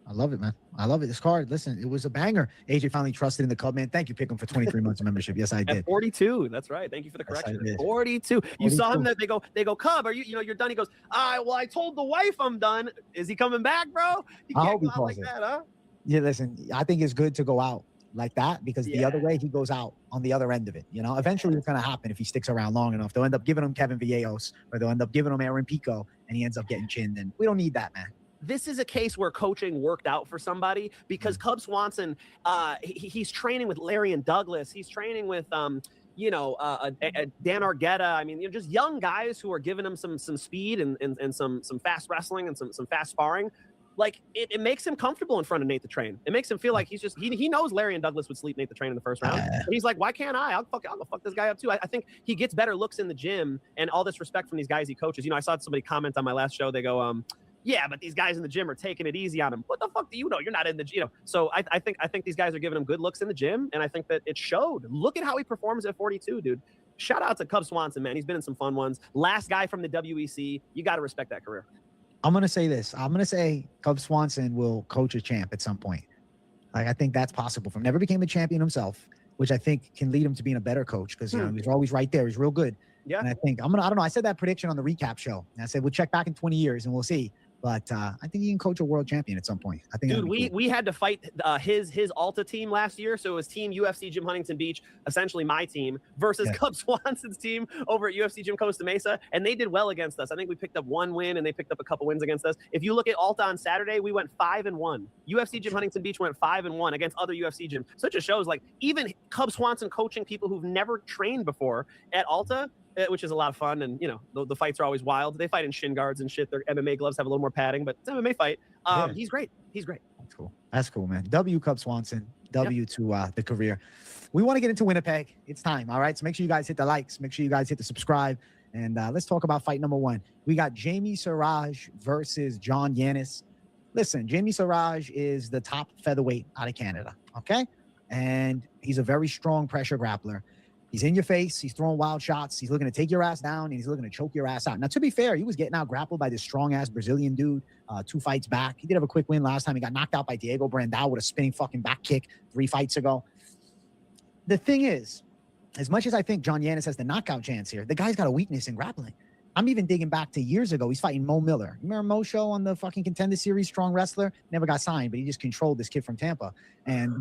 I love it, man. I love it. This card, listen, it was a banger. AJ finally trusted in the Cub, man. Thank you, Pick him for 23 months of membership. Yes, I did. At 42. That's right. Thank you for the correction. Yes, 42. You saw him that they go, Cub, are you're done? He goes, well, I told the wife I'm done. Is he coming back, bro? He can't go out like that, huh? Yeah, listen, I think it's good to go out like that because the other way he goes out on the other end of it. Eventually it's going to happen if he sticks around long enough. They'll end up giving him Kevin Vallejos or they'll end up giving him Aaron Pico and he ends up getting chinned. And we don't need that, man. This is a case where coaching worked out for somebody because Cub Swanson, he's training with Larry and Douglas. He's training with, Dan Argueta. I mean, just young guys who are giving him some speed and some fast wrestling and some fast sparring. Like it makes him comfortable in front of Nate the Train. It makes him feel like he knows Larry and Douglas would sleep Nate the Train in the first round. And he's like, why can't I? I'll go fuck this guy up too. I think he gets better looks in the gym and all this respect from these guys he coaches. I saw somebody comment on my last show. They go, yeah, but these guys in the gym are taking it easy on him. What the fuck do you know? You're not in the gym. So I think these guys are giving him good looks in the gym, and I think that it showed. Look at how he performs at 42, dude. Shout out to Cub Swanson, man. He's been in some fun ones. Last guy from the WEC. You got to respect that career. I'm going to say this. I'm going to say Cub Swanson will coach a champ at some point. Like, I think that's possible from never became a champion himself, which I think can lead him to being a better coach because, you know, he's always right there. He's real good. Yeah. And I think I don't know. I said that prediction on the recap show. And I said, we'll check back in 20 years and we'll see. But I think he can coach a world champion at some point. I think. Dude, we had to fight his Alta team last year, so it was Team UFC Gym Huntington Beach, essentially my team, versus Cub Swanson's team over at UFC Gym Costa Mesa, and they did well against us. I think we picked up 1 win, and they picked up a couple wins against us. If you look at Alta on Saturday, we went 5-1. UFC Gym Huntington Beach went 5-1 against other UFC gyms. So it just shows, like, even Cub Swanson coaching people who've never trained before at Alta, which is a lot of fun. And, you know, the fights are always wild. They fight in shin guards and shit. Their MMA gloves have a little more padding, but it's an MMA fight. He's great. He's great. That's cool. That's cool, man. W Cub Swanson. W to the career. We want to get into Winnipeg. It's time. All right. So make sure you guys hit the likes. Make sure you guys hit the subscribe. And let's talk about fight number 1. We got Jamie Siraj versus John Yanis. Listen, Jamie Siraj is the top featherweight out of Canada. Okay. And he's a very strong pressure grappler. He's in your face. He's throwing wild shots. He's looking to take your ass down, and he's looking to choke your ass out. Now, to be fair, he was getting out grappled by this strong-ass Brazilian dude 2 fights back. He did have a quick win last time. He got knocked out by Diego Brandao with a spinning fucking back kick 3 fights ago. The thing is, as much as I think John Yanis has the knockout chance here, the guy's got a weakness in grappling. I'm even digging back to years ago. He's fighting Mo Miller. You remember Mo Show on the fucking Contender Series, strong wrestler? Never got signed, but he just controlled this kid from Tampa. And,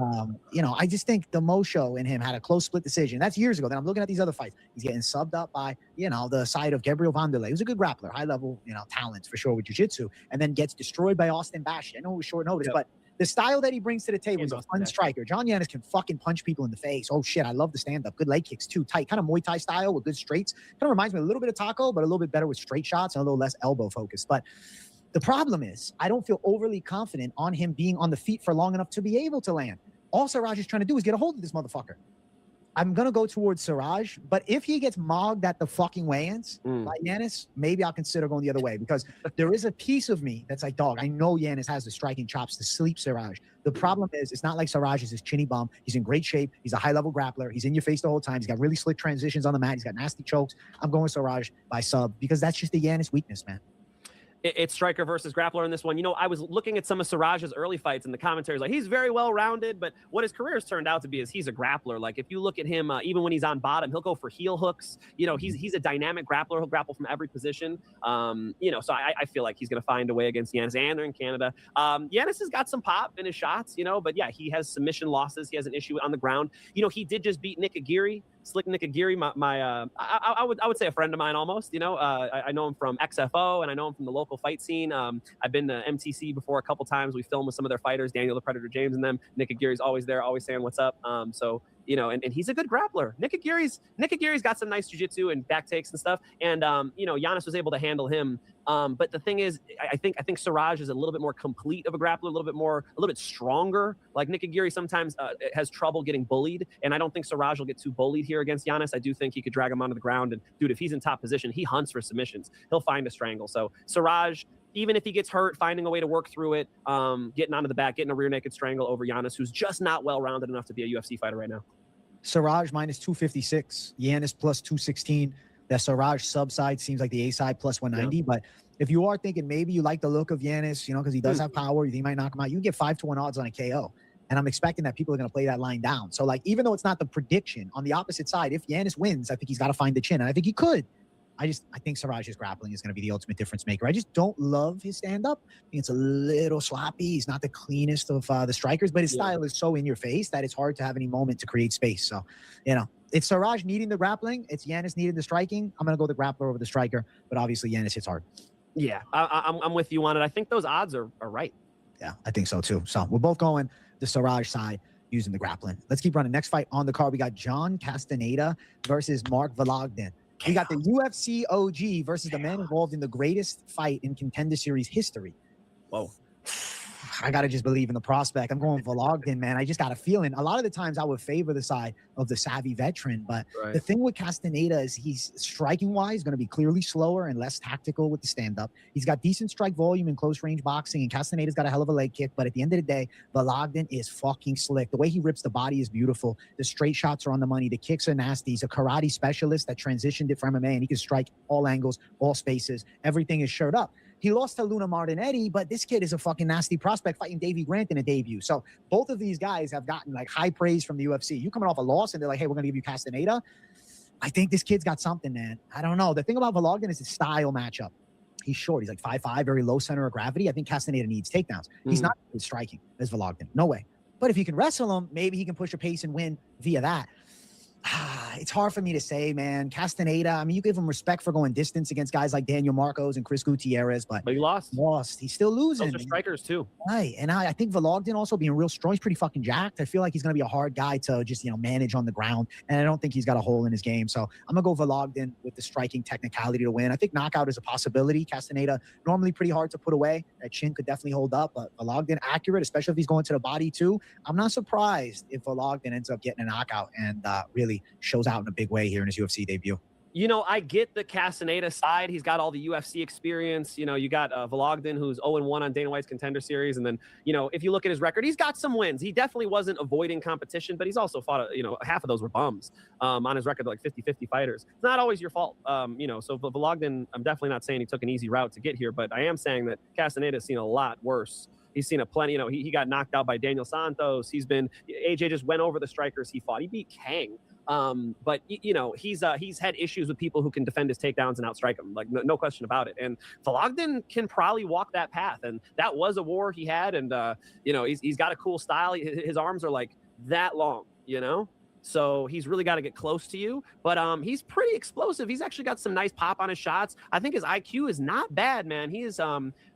you know, I just think the Mo Show in him had a close split decision. That's years ago. Then I'm looking at these other fights. He's getting subbed up by, you know, the side of Gabriel Vanderlei, who's a good grappler, high-level, you know, talent for sure with jiu-jitsu, and then gets destroyed by Austin Bash. I know it was short notice, but the style that he brings to the table is a fun striker. John Yanis can fucking punch people in the face. Oh, shit, I love the stand-up. Good leg kicks, too. Tight, kind of Muay Thai style with good straights. Kind of reminds me a little bit of Taco, but a little bit better with straight shots and a little less elbow focus. But the problem is I don't feel overly confident on him being on the feet for long enough to be able to land. All Siraj is trying to do is get a hold of this motherfucker. I'm going to go towards Siraj, but if he gets mogged at the fucking weigh-ins by Yanis, maybe I'll consider going the other way because there is a piece of me that's like, dog, I know Yanis has the striking chops to sleep Siraj. The problem is it's not like Siraj is this chinny bum. He's in great shape. He's a high-level grappler. He's in your face the whole time. He's got really slick transitions on the mat. He's got nasty chokes. I'm going Siraj by sub because that's just the Yanis weakness, man. It's striker versus grappler in this one. You know, I was looking at some of Siraj's early fights and the commentaries, like he's very well-rounded, but what his career has turned out to be is he's a grappler. Like if you look at him, even when he's on bottom, he'll go for heel hooks. You know, he's a dynamic grappler. He'll grapple from every position. You know, so I feel like he's going to find a way against Yanis, and they're in Canada. Yanis has got some pop in his shots, you know, but yeah, he has submission losses. He has an issue on the ground. You know, he did just beat Nick Aguirre. Slick Nick Aguirre, I would say a friend of mine almost. You know, I know him from XFO and I know him from the local fight scene. I've been to MTC before a couple times. We filmed with some of their fighters, Daniel the Predator James and them. Nick Aguirre's always there, always saying what's up. So you know, and he's a good grappler. Nick Aguirre's got some nice jiu-jitsu and back takes and stuff. And you know, Yanis was able to handle him. But the thing is, I think Siraj is a little bit more complete of a grappler, a little bit stronger. Like Nick Aguirre sometimes has trouble getting bullied, and I don't think Siraj will get too bullied here against Yanis. I do think he could drag him onto the ground, and dude, if he's in top position, he hunts for submissions. He'll find a strangle. So Siraj, even if he gets hurt, finding a way to work through it, getting onto the back, getting a rear naked strangle over Yanis, who's just not well-rounded enough to be a UFC fighter right now. Siraj minus 256, Yanis plus 216. That Siraj sub side seems like the A side plus 190. Yeah. But if you are thinking maybe you like the look of Yanis, you know, because he does have power, you think he might knock him out, you can get 5-1 odds on a KO. And I'm expecting that people are going to play that line down. So, like, even though it's not the prediction, on the opposite side, if Yanis wins, I think he's got to find the chin. And I think he could. I think Siraj's grappling is going to be the ultimate difference maker. I just don't love his stand-up. I think it's a little sloppy. He's not the cleanest of the strikers, but his style is so in your face that it's hard to have any moment to create space. So, you know, it's Siraj needing the grappling. It's Yanis needing the striking. I'm going to go the grappler over the striker, but obviously Yanis hits hard. Yeah, I'm with you on it. I think those odds are right. Yeah, I think so too. So we're both going the Siraj side using the grappling. Let's keep running. Next fight on the card, we got John Castaneda versus Mark Vologden. We got the UFC OG versus the man involved in the greatest fight in Contender Series history. Whoa. I got to just believe in the prospect. I'm going Vologden, man. I just got a feeling. A lot of the times I would favor the side of the savvy veteran, but the thing with Castaneda is he's striking-wise going to be clearly slower and less tactical with the stand-up. He's got decent strike volume in close-range boxing, and Castaneda's got a hell of a leg kick, but at the end of the day, Vologden is fucking slick. The way he rips the body is beautiful. The straight shots are on the money. The kicks are nasty. He's a karate specialist that transitioned it from MMA, and he can strike all angles, all spaces. Everything is shirred up. He lost to Luna Martinetti, but this kid is a fucking nasty prospect fighting Davey Grant in a debut. So both of these guys have gotten like high praise from the UFC. You coming off a loss and they're like, hey, we're going to give you Castaneda. I think this kid's got something, man. I don't know. The thing about Vologden is his style matchup. He's short. He's like 5'5", very low center of gravity. I think Castaneda needs takedowns. He's not good striking as Vologden. No way. But if you can wrestle him, maybe he can push a pace and win via that. It's hard for me to say, man. Castaneda, I mean, you give him respect for going distance against guys like Daniel Marcos and Chris Gutierrez, but he lost. He's still losing. Those are strikers too. Right. And I think Vologden also being real strong, he's pretty fucking jacked. I feel like he's going to be a hard guy to just, manage on the ground. And I don't think he's got a hole in his game. So I'm going to go Vologden with the striking technicality to win. I think knockout is a possibility. Castaneda, normally pretty hard to put away. That chin could definitely hold up, but Vologden accurate, especially if he's going to the body too. I'm not surprised if Vologden ends up getting a knockout and really shows out in a big way here in his UFC debut. I get the Castaneda side. He's got all the UFC experience. You got Vologden, who's 0-1 on Dana White's Contender Series. And then, if you look at his record, he's got some wins. He definitely wasn't avoiding competition, but he's also fought, half of those were bums on his record, like 50-50 fighters. It's not always your fault. So Vologden, I'm definitely not saying he took an easy route to get here, but I am saying that Castaneda's seen a lot worse. He's seen a plenty, he got knocked out by Daniel Santos. AJ just went over the strikers he fought. He beat Kang. But he's had issues with people who can defend his takedowns and outstrike him, like no question about it. And Vologden can probably walk that path, and that was a war he had. And he's got a cool style. His arms are like that long, so he's really got to get close to you. But he's pretty explosive. He's actually got some nice pop on his shots. I think his IQ is not bad, man. He is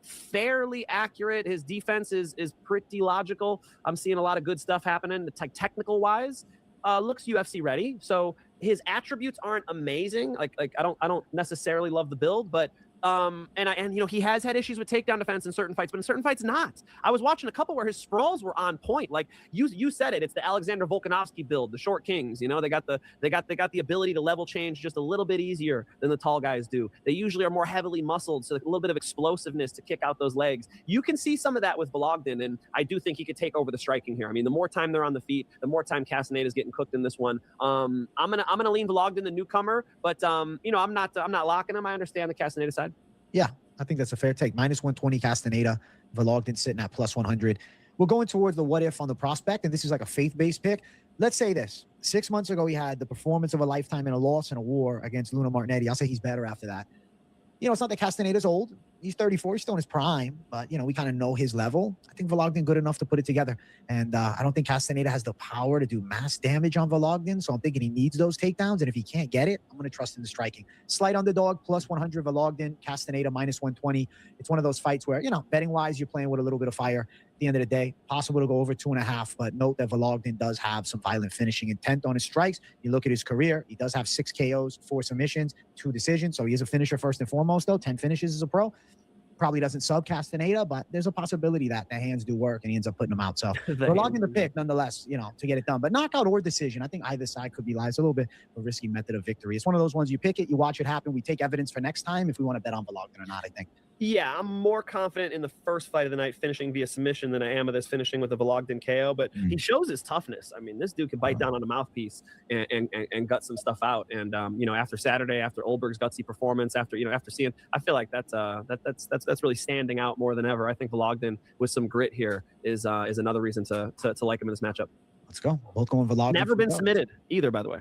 fairly accurate. His defense is pretty logical. I'm seeing a lot of good stuff happening, technical wise. Looks UFC ready. So his attributes aren't amazing. Like I don't necessarily love the build, but he has had issues with takedown defense in certain fights, but in certain fights not. I was watching a couple where his sprawls were on point. Like you said it. It's the Alexander Volkanovski build, the short kings. They got the ability to level change just a little bit easier than the tall guys do. They usually are more heavily muscled, so a little bit of explosiveness to kick out those legs. You can see some of that with Vologden, and I do think he could take over the striking here. I mean, the more time they're on the feet, the more time Castaneda is getting cooked in this one. I'm gonna lean Vologden, the newcomer, but I'm not locking him. I understand the Castaneda side. Yeah, I think that's a fair take. -120 Castaneda, Vologden sitting at +100. We're going towards the what if on the prospect, and this is like a faith-based pick. Let's say this. 6 months ago, he had the performance of a lifetime in a loss and a war against Luna Martinetti. I'll say he's better after that. It's not that Castaneda's old. He's 34. He's still in his prime, but, we kind of know his level. I think Vologden good enough to put it together. And I don't think Castaneda has the power to do mass damage on Vologden, so I'm thinking he needs those takedowns. And if he can't get it, I'm going to trust in the striking. Slight underdog, +100 Vologden, Castaneda, -120. It's one of those fights where, betting-wise, you're playing with a little bit of fire. At the end of the day, possible to go over 2.5, but note that Vologden does have some violent finishing intent on his strikes. You look at his career, he does have 6 KOs, 4 submissions, 2 decisions, so he is a finisher first and foremost, though, 10 finishes as a pro. Probably doesn't sub Castaneda, but there's a possibility that the hands do work and he ends up putting them out. So Vologden the pick nonetheless, to get it done. But knockout or decision, I think either side could be live. It's a little bit of a risky method of victory. It's one of those ones you pick it, you watch it happen. We take evidence for next time if we want to bet on Vologden or not, I think. Yeah, I'm more confident in the first fight of the night finishing via submission than I am of this finishing with a Vologden KO, but he shows his toughness. I mean, this dude can bite down on a mouthpiece and gut some stuff out. And after Saturday, after Oldberg's gutsy performance, after seeing, I feel like that's really standing out more than ever. I think Vologden with some grit here is another reason to like him in this matchup. Let's go. Both going Vologden. Never been submitted either, by the way.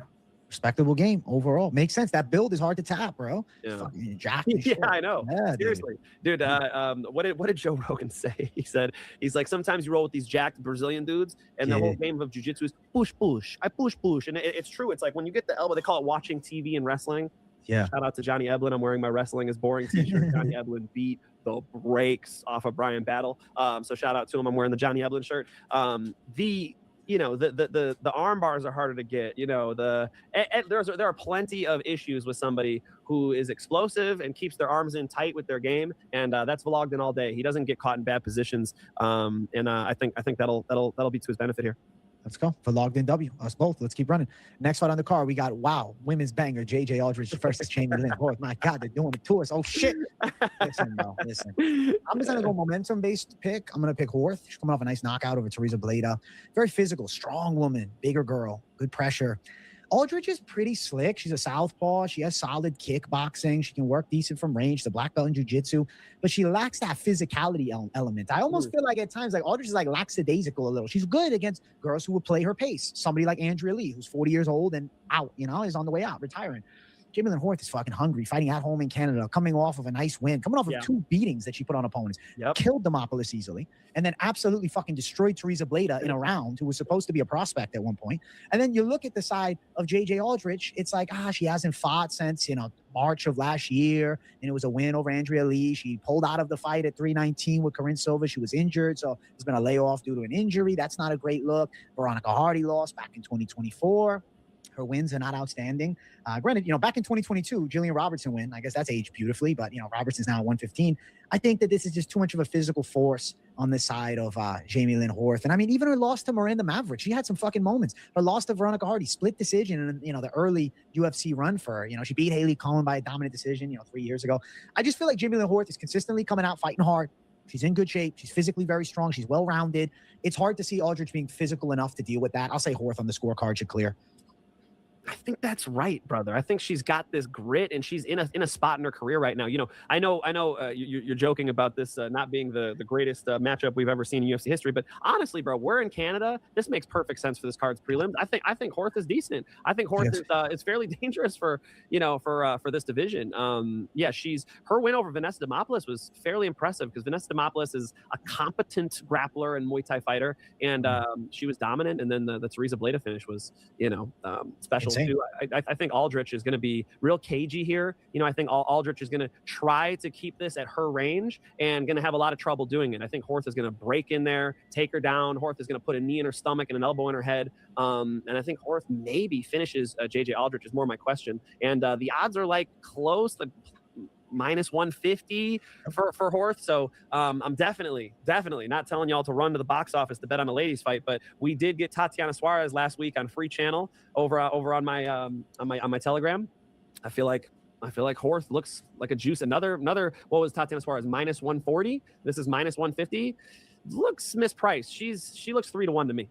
Respectable game overall. Makes sense. That build is hard to tap, bro. Yeah, yeah, I know. Yeah, seriously, dude. What did Joe Rogan say? He's like, sometimes you roll with these jacked Brazilian dudes, and the whole game of jiu-jitsu is push. I push, and it's true. It's like when you get the elbow, they call it watching TV and wrestling. Yeah. Shout out to Johnny Eblin. I'm wearing my Wrestling is Boring t-shirt. Johnny Eblin beat the brakes off of Brian Battle. So shout out to him. I'm wearing the Johnny Eblin shirt. The arm bars are harder to get. There are plenty of issues with somebody who is explosive and keeps their arms in tight with their game, and that's Vologden all day. He doesn't get caught in bad positions, and I think that'll be to his benefit here. Let's go. Vologden W. Us both. Let's keep running. Next fight on the card, we got women's banger, JJ Aldridge versus Jamie Lynn. Oh my God, they're doing it to us. Oh shit. Listen. I'm just gonna go momentum-based pick. I'm gonna pick Horth. She's coming off a nice knockout over Teresa Bleda. Very physical, strong woman, bigger girl, good pressure. Aldrich is pretty slick. She's a southpaw. She has solid kickboxing. She can work decent from range. The black belt in jiu-jitsu, but she lacks that physicality element. I almost feel like at times like Aldrich is like lackadaisical a little. She's good against girls who will play her pace. Somebody like Andrea Lee, who's 40 years old and out, is on the way out, retiring. Jamie Lynn Horth is fucking hungry, fighting at home in Canada, coming off of a nice win, coming off of 2 beatings that she put on opponents, killed Demopoulos easily, and then absolutely fucking destroyed Teresa Bleda in a round, who was supposed to be a prospect at one point. And then you look at the side of JJ Aldrich, it's like, she hasn't fought since, March of last year, and it was a win over Andrea Lee. She pulled out of the fight at 319 with Corinne Silva. She was injured, so there's been a layoff due to an injury. That's not a great look. Veronica Hardy lost back in 2024. Her wins are not outstanding. Granted, back in 2022, Jillian Robertson win. I guess that's aged beautifully, but, Robertson's now at 115. I think that this is just too much of a physical force on the side of Jamie Lynn Horth. And I mean, even her loss to Miranda Maverick, she had some fucking moments. Her loss to Veronica Hardy, split decision in, the early UFC run for her. She beat Haley Cohen by a dominant decision, 3 years ago. I just feel like Jamie Lynn Horth is consistently coming out fighting hard. She's in good shape. She's physically very strong. She's well-rounded. It's hard to see Aldrich being physical enough to deal with that. I'll say Horth on the scorecard should clear. I think that's right, brother. I think she's got this grit, and she's in a spot in her career right now. I know you're joking about this not being the greatest matchup we've ever seen in UFC history, but honestly, bro, we're in Canada. This makes perfect sense for this card's prelims. I think Horth is decent. I think Horth is fairly dangerous for this division. Her win over Vanessa Demopoulos was fairly impressive because Vanessa Demopoulos is a competent grappler and Muay Thai fighter, and she was dominant. And then the Teresa Bleda finish was special. I think Aldrich is going to be real cagey here. I think Aldrich is going to try to keep this at her range and going to have a lot of trouble doing it. I think Horth is going to break in there, take her down. Horth is going to put a knee in her stomach and an elbow in her head. And I think Horth maybe finishes JJ Aldrich is more my question. And the odds are like close, like minus 150 for Horth. So I'm definitely not telling y'all to run to the box office to bet on a ladies fight, but we did get Tatiana Suarez last week on free channel over on my Telegram. I feel like Horth looks like a juice. Another what was Tatiana Suarez minus 140? This is minus 150. Looks mispriced. She looks 3-1 to me.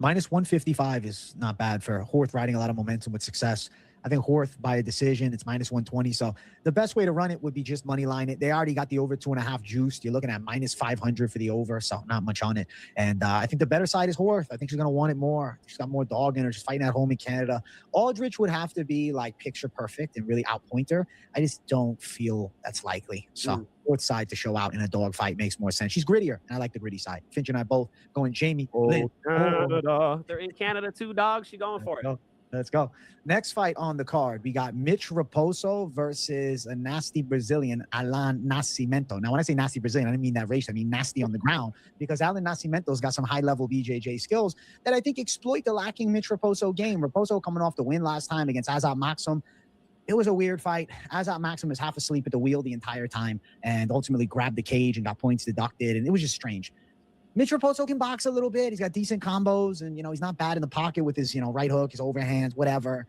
Minus 155 is not bad for Horth, riding a lot of momentum with success. I think Horth by a decision, it's minus 120. So the best way to run it would be just money line it. They already got the over 2.5 juiced. You're looking at minus 500 for the over, so not much on it. And I think the better side is Horth. I think she's going to want it more. She's got more dog in her. She's fighting at home in Canada. Aldrich would have to be like picture perfect and really outpoint her. I just don't feel that's likely. So Horth side to show out in a dog fight makes more sense. She's grittier, and I like the gritty side. Finch and I both going Jamie. Canada. They're in Canada too, dog. She going for it. Let's go. Next fight on the card, we got Mitch Raposo versus a nasty Brazilian, Alan Nascimento. Now, when I say nasty Brazilian, I don't mean that race. I mean nasty on the ground, because Alan Nascimento's got some high-level BJJ skills that I think exploit the lacking Mitch Raposo game. Raposo coming off the win last time against Azat Maxim. It was a weird fight. Azat Maxim was half asleep at the wheel the entire time and ultimately grabbed the cage and got points deducted, and it was just strange. Mitch Raposo can box a little bit. He's got decent combos, and, he's not bad in the pocket with his, right hook, his overhands, whatever.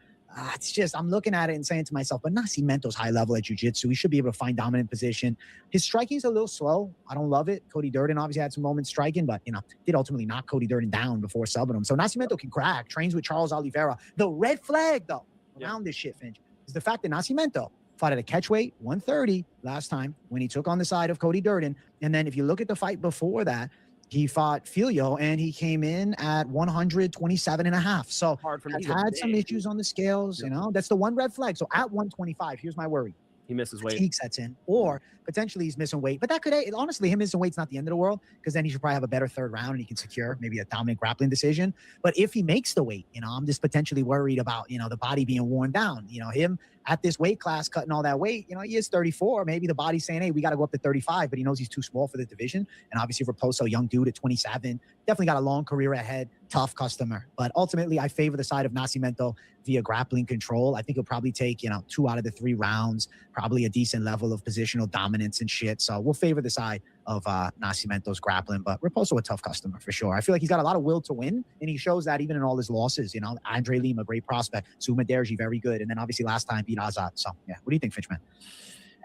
It's just, I'm looking at it and saying to myself, but Nascimento's high level at jiu-jitsu. He should be able to find dominant position. His striking's a little slow. I don't love it. Cody Durden obviously had some moments striking, but, did ultimately knock Cody Durden down before subbing him. So Nascimento can crack, trains with Charles Oliveira. The red flag, though, around this shit, Finch, is the fact that Nascimento fought at a catchweight 130 last time when he took on the side of Cody Durden. And then if you look at the fight before that, he fought Filio, and he came in at 127.5. So has had some issues on the scales, That's the one red flag. So at 125, here's my worry. He misses weight. Fatigue sets in, or potentially he's missing weight. But that could, honestly, him missing weight's not the end of the world, because then he should probably have a better third round and he can secure maybe a dominant grappling decision. But if he makes the weight, I'm just potentially worried about, the body being worn down. Him at this weight class, cutting all that weight, he is 34. Maybe the body's saying, hey, we got to go up to 35, but he knows he's too small for the division. And obviously Raposo, young dude at 27, definitely got a long career ahead, tough customer. But ultimately, I favor the side of Nascimento via grappling control. I think he'll probably take, 2 out of the 3 rounds, probably a decent level of positional dominance and shit. So we'll favor the side of Nascimento's grappling, but Raposo a tough customer for sure. I feel like he's got a lot of will to win, and he shows that even in all his losses. Andre Lima, great prospect. Suma Derji, very good. And then obviously last time beat Azat. So yeah, what do you think, Finchman?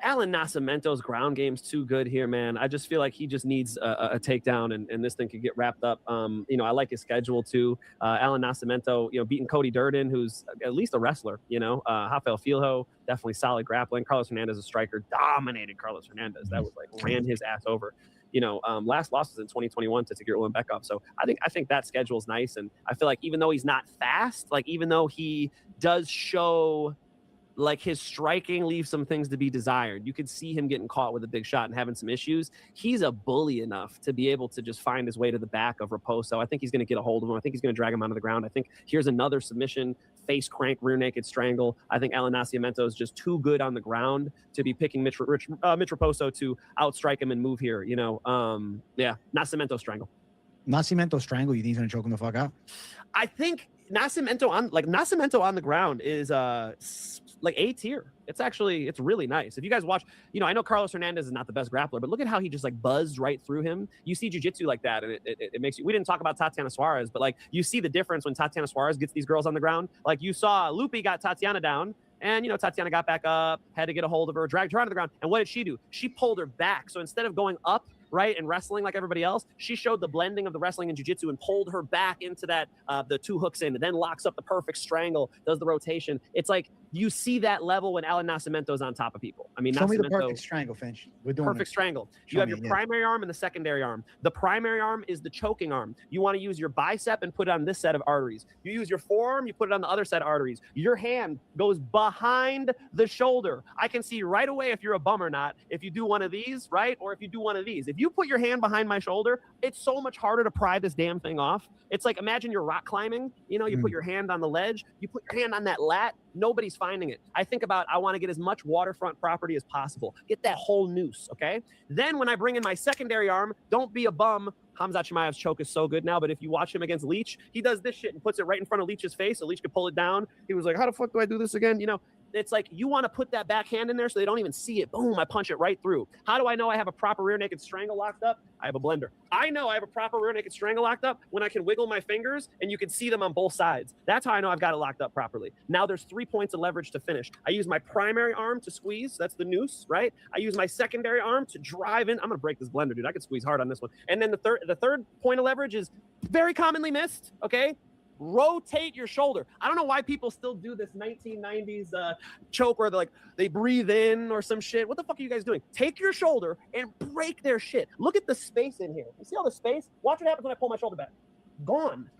Alan Nascimento's ground game's too good here, man. I just feel like he just needs a takedown, and this thing could get wrapped up. You know, I like his schedule too. Alan Nascimento, you know, beating Cody Durden, who's at least a wrestler. You know, Rafael Filho, definitely solid grappling. Carlos Hernandez, a striker, dominated Carlos Hernandez. That was like ran his ass over. You know, last loss was in 2021 to Tagir Ulanbekov. So I think that schedule is nice, and I feel like even though he's not fast, like even though he does show like his striking leaves some things to be desired. You could see him getting caught with a big shot and having some issues. He's a bully enough to be able to just find his way to the back of Raposo. I think he's going to get a hold of him. I think he's going to drag him onto the ground. I think here's another submission, face crank, rear naked strangle. I think Alan Nascimento is just too good on the ground to be picking Mitch Raposo to outstrike him and move here. You know, yeah, Nascimento strangle. Nascimento strangle. You think he's going to choke him the fuck out? I think Nascimento on the ground is like A tier. It's really nice. If you guys watch, you know, I know Carlos Hernandez is not the best grappler, but look at how he just like buzzed right through him. You see jiu-jitsu like that, and it makes you. We didn't talk about Tatiana Suarez, but like you see the difference when Tatiana Suarez gets these girls on the ground. Like you saw Lupi got Tatiana down, and you know Tatiana got back up, had to get a hold of her, dragged her onto the ground, and what did she do? She pulled her back. So instead of going up, right, and wrestling like everybody else, she showed the blending of the wrestling and jiu-jitsu and pulled her back into that the two hooks in, and then locks up the perfect strangle, does the rotation. It's like you see that level when Alan Nascimento's on top of people. I mean, show me the perfect strangle, Finch. We're doing perfect strangle. You have your primary arm and the secondary arm. The primary arm is the choking arm. You want to use your bicep and put it on this set of arteries. You use your forearm, you put it on the other set of arteries. Your hand goes behind the shoulder. I can see right away if you're a bum or not, if you do one of these, right, or if you do one of these. If you put your hand behind my shoulder, it's so much harder to pry this damn thing off. It's like, imagine you're rock climbing, you know, you put your hand on the ledge, you put your hand on that lat, nobody's finding it. I think about, I want to get as much waterfront property as possible. Get that whole noose, okay? Then when I bring in my secondary arm, don't be a bum. Khamzat Chimaev's choke is so good now, but if you watch him against Leach, he does this shit and puts it right in front of Leach's face, so Leach could pull it down. He was like, how the fuck do I do this again? You know, it's like you want to put that backhand in there so they don't even see it. Boom, I punch it right through. How do I know I have a proper rear naked strangle locked up? I have a blender. I know I have a proper rear naked strangle locked up when I can wiggle my fingers and you can see them on both sides. That's how I know I've got it locked up properly. Now there's 3 points of leverage to finish. I use my primary arm to squeeze. That's the noose, right? I use my secondary arm to drive in. I'm going to break this blender, dude. I could squeeze hard on this one. And then the third point of leverage is very commonly missed, okay? Rotate your shoulder. I don't know why people still do this 1990s choke where they breathe in or some shit. What the fuck are you guys doing? Take your shoulder and break their shit. Look at the space in here. You see all the space? Watch what happens when I pull my shoulder back. Gone.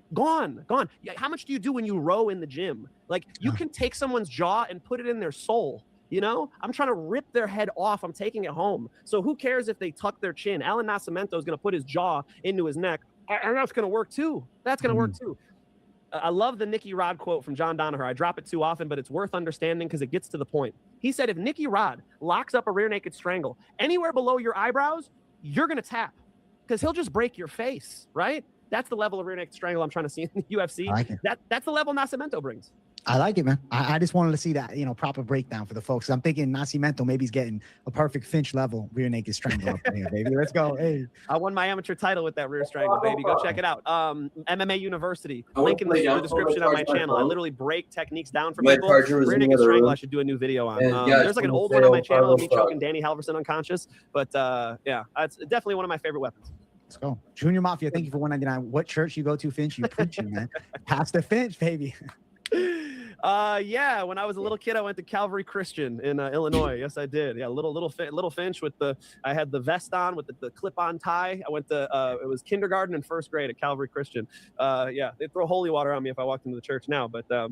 Yeah, how much do you do when you row in the gym? Like, you can take someone's jaw and put it in their soul. You know, I'm trying to rip their head off. I'm taking it home. So who cares if they tuck their chin? Alan Nascimento is going to put his jaw into his neck. And that's going to work too. I love the Nicky Rod quote from John Danaher. I drop it too often, but it's worth understanding because it gets to the point. He said, if Nicky Rod locks up a rear naked strangle anywhere below your eyebrows, you're going to tap because he'll just break your face, right? That's the level of rear naked strangle I'm trying to see in the UFC. Like that's the level Nascimento brings. I like it, man. I just wanted to see that, proper breakdown for the folks. I'm thinking Nascimento maybe he's getting a perfect Finch level rear naked strangle up here, baby. Let's go. Hey, I won my amateur title with that rear strangle, baby. Go check it out. MMA University. Link in the description on my channel. I literally break techniques down for people. Rear naked strangle, I should do a new video on. There's like an old one on my channel of me choking Danny Halverson unconscious. But yeah, it's definitely one of my favorite weapons. Let's go. Junior Mafia, thank you for $1.99. What church you go to, Finch? You preaching, man. Pastor Finch, baby. Yeah, when I was a little kid, I went to Calvary Christian in Illinois. Yes, I did. Yeah, little Finch with I had the vest on with the clip-on tie. I went to it was kindergarten and first grade at Calvary Christian. Yeah, they'd throw holy water on me if I walked into the church now, but I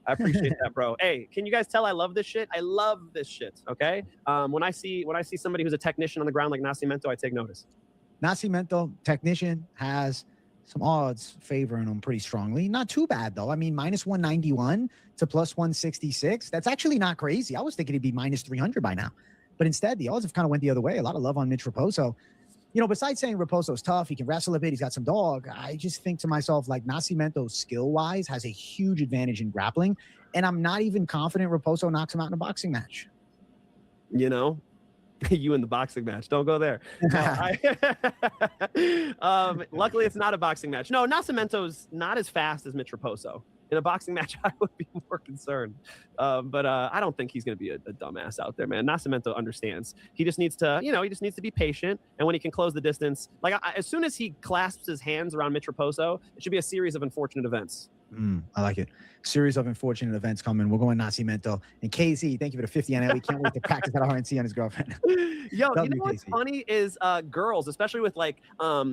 appreciate that, bro. Hey, can you guys tell I love this shit? I love this shit. Okay. When I see somebody who's a technician on the ground like Nascimento, I take notice. Nascimento, technician, has some odds favoring him pretty strongly. Not too bad, though. I mean, minus 191 to plus 166. That's actually not crazy. I was thinking he'd be minus 300 by now. But instead, the odds have kind of went the other way. A lot of love on Mitch Raposo. Besides saying Raposo's tough, he can wrestle a bit, he's got some dog, I just think to myself, like, Nascimento skill-wise has a huge advantage in grappling. And I'm not even confident Raposo knocks him out in a boxing match. You in the boxing match. Don't go there. No, luckily, it's not a boxing match. No, Nascimento's not as fast as Mitch Raposo. In a boxing match, I would be more concerned. But I don't think he's going to be a dumbass out there, man. Nascimento understands. He just needs to, he just needs to be patient. And when he can close the distance, like as soon as he clasps his hands around Mitch Raposo, it should be a series of unfortunate events. I like it. Series of unfortunate events coming. We're going Nascimento. And KZ, thank you for the 50 NL. We can't wait to practice at RNC on his girlfriend. Yo, you know what's funny is girls, especially with like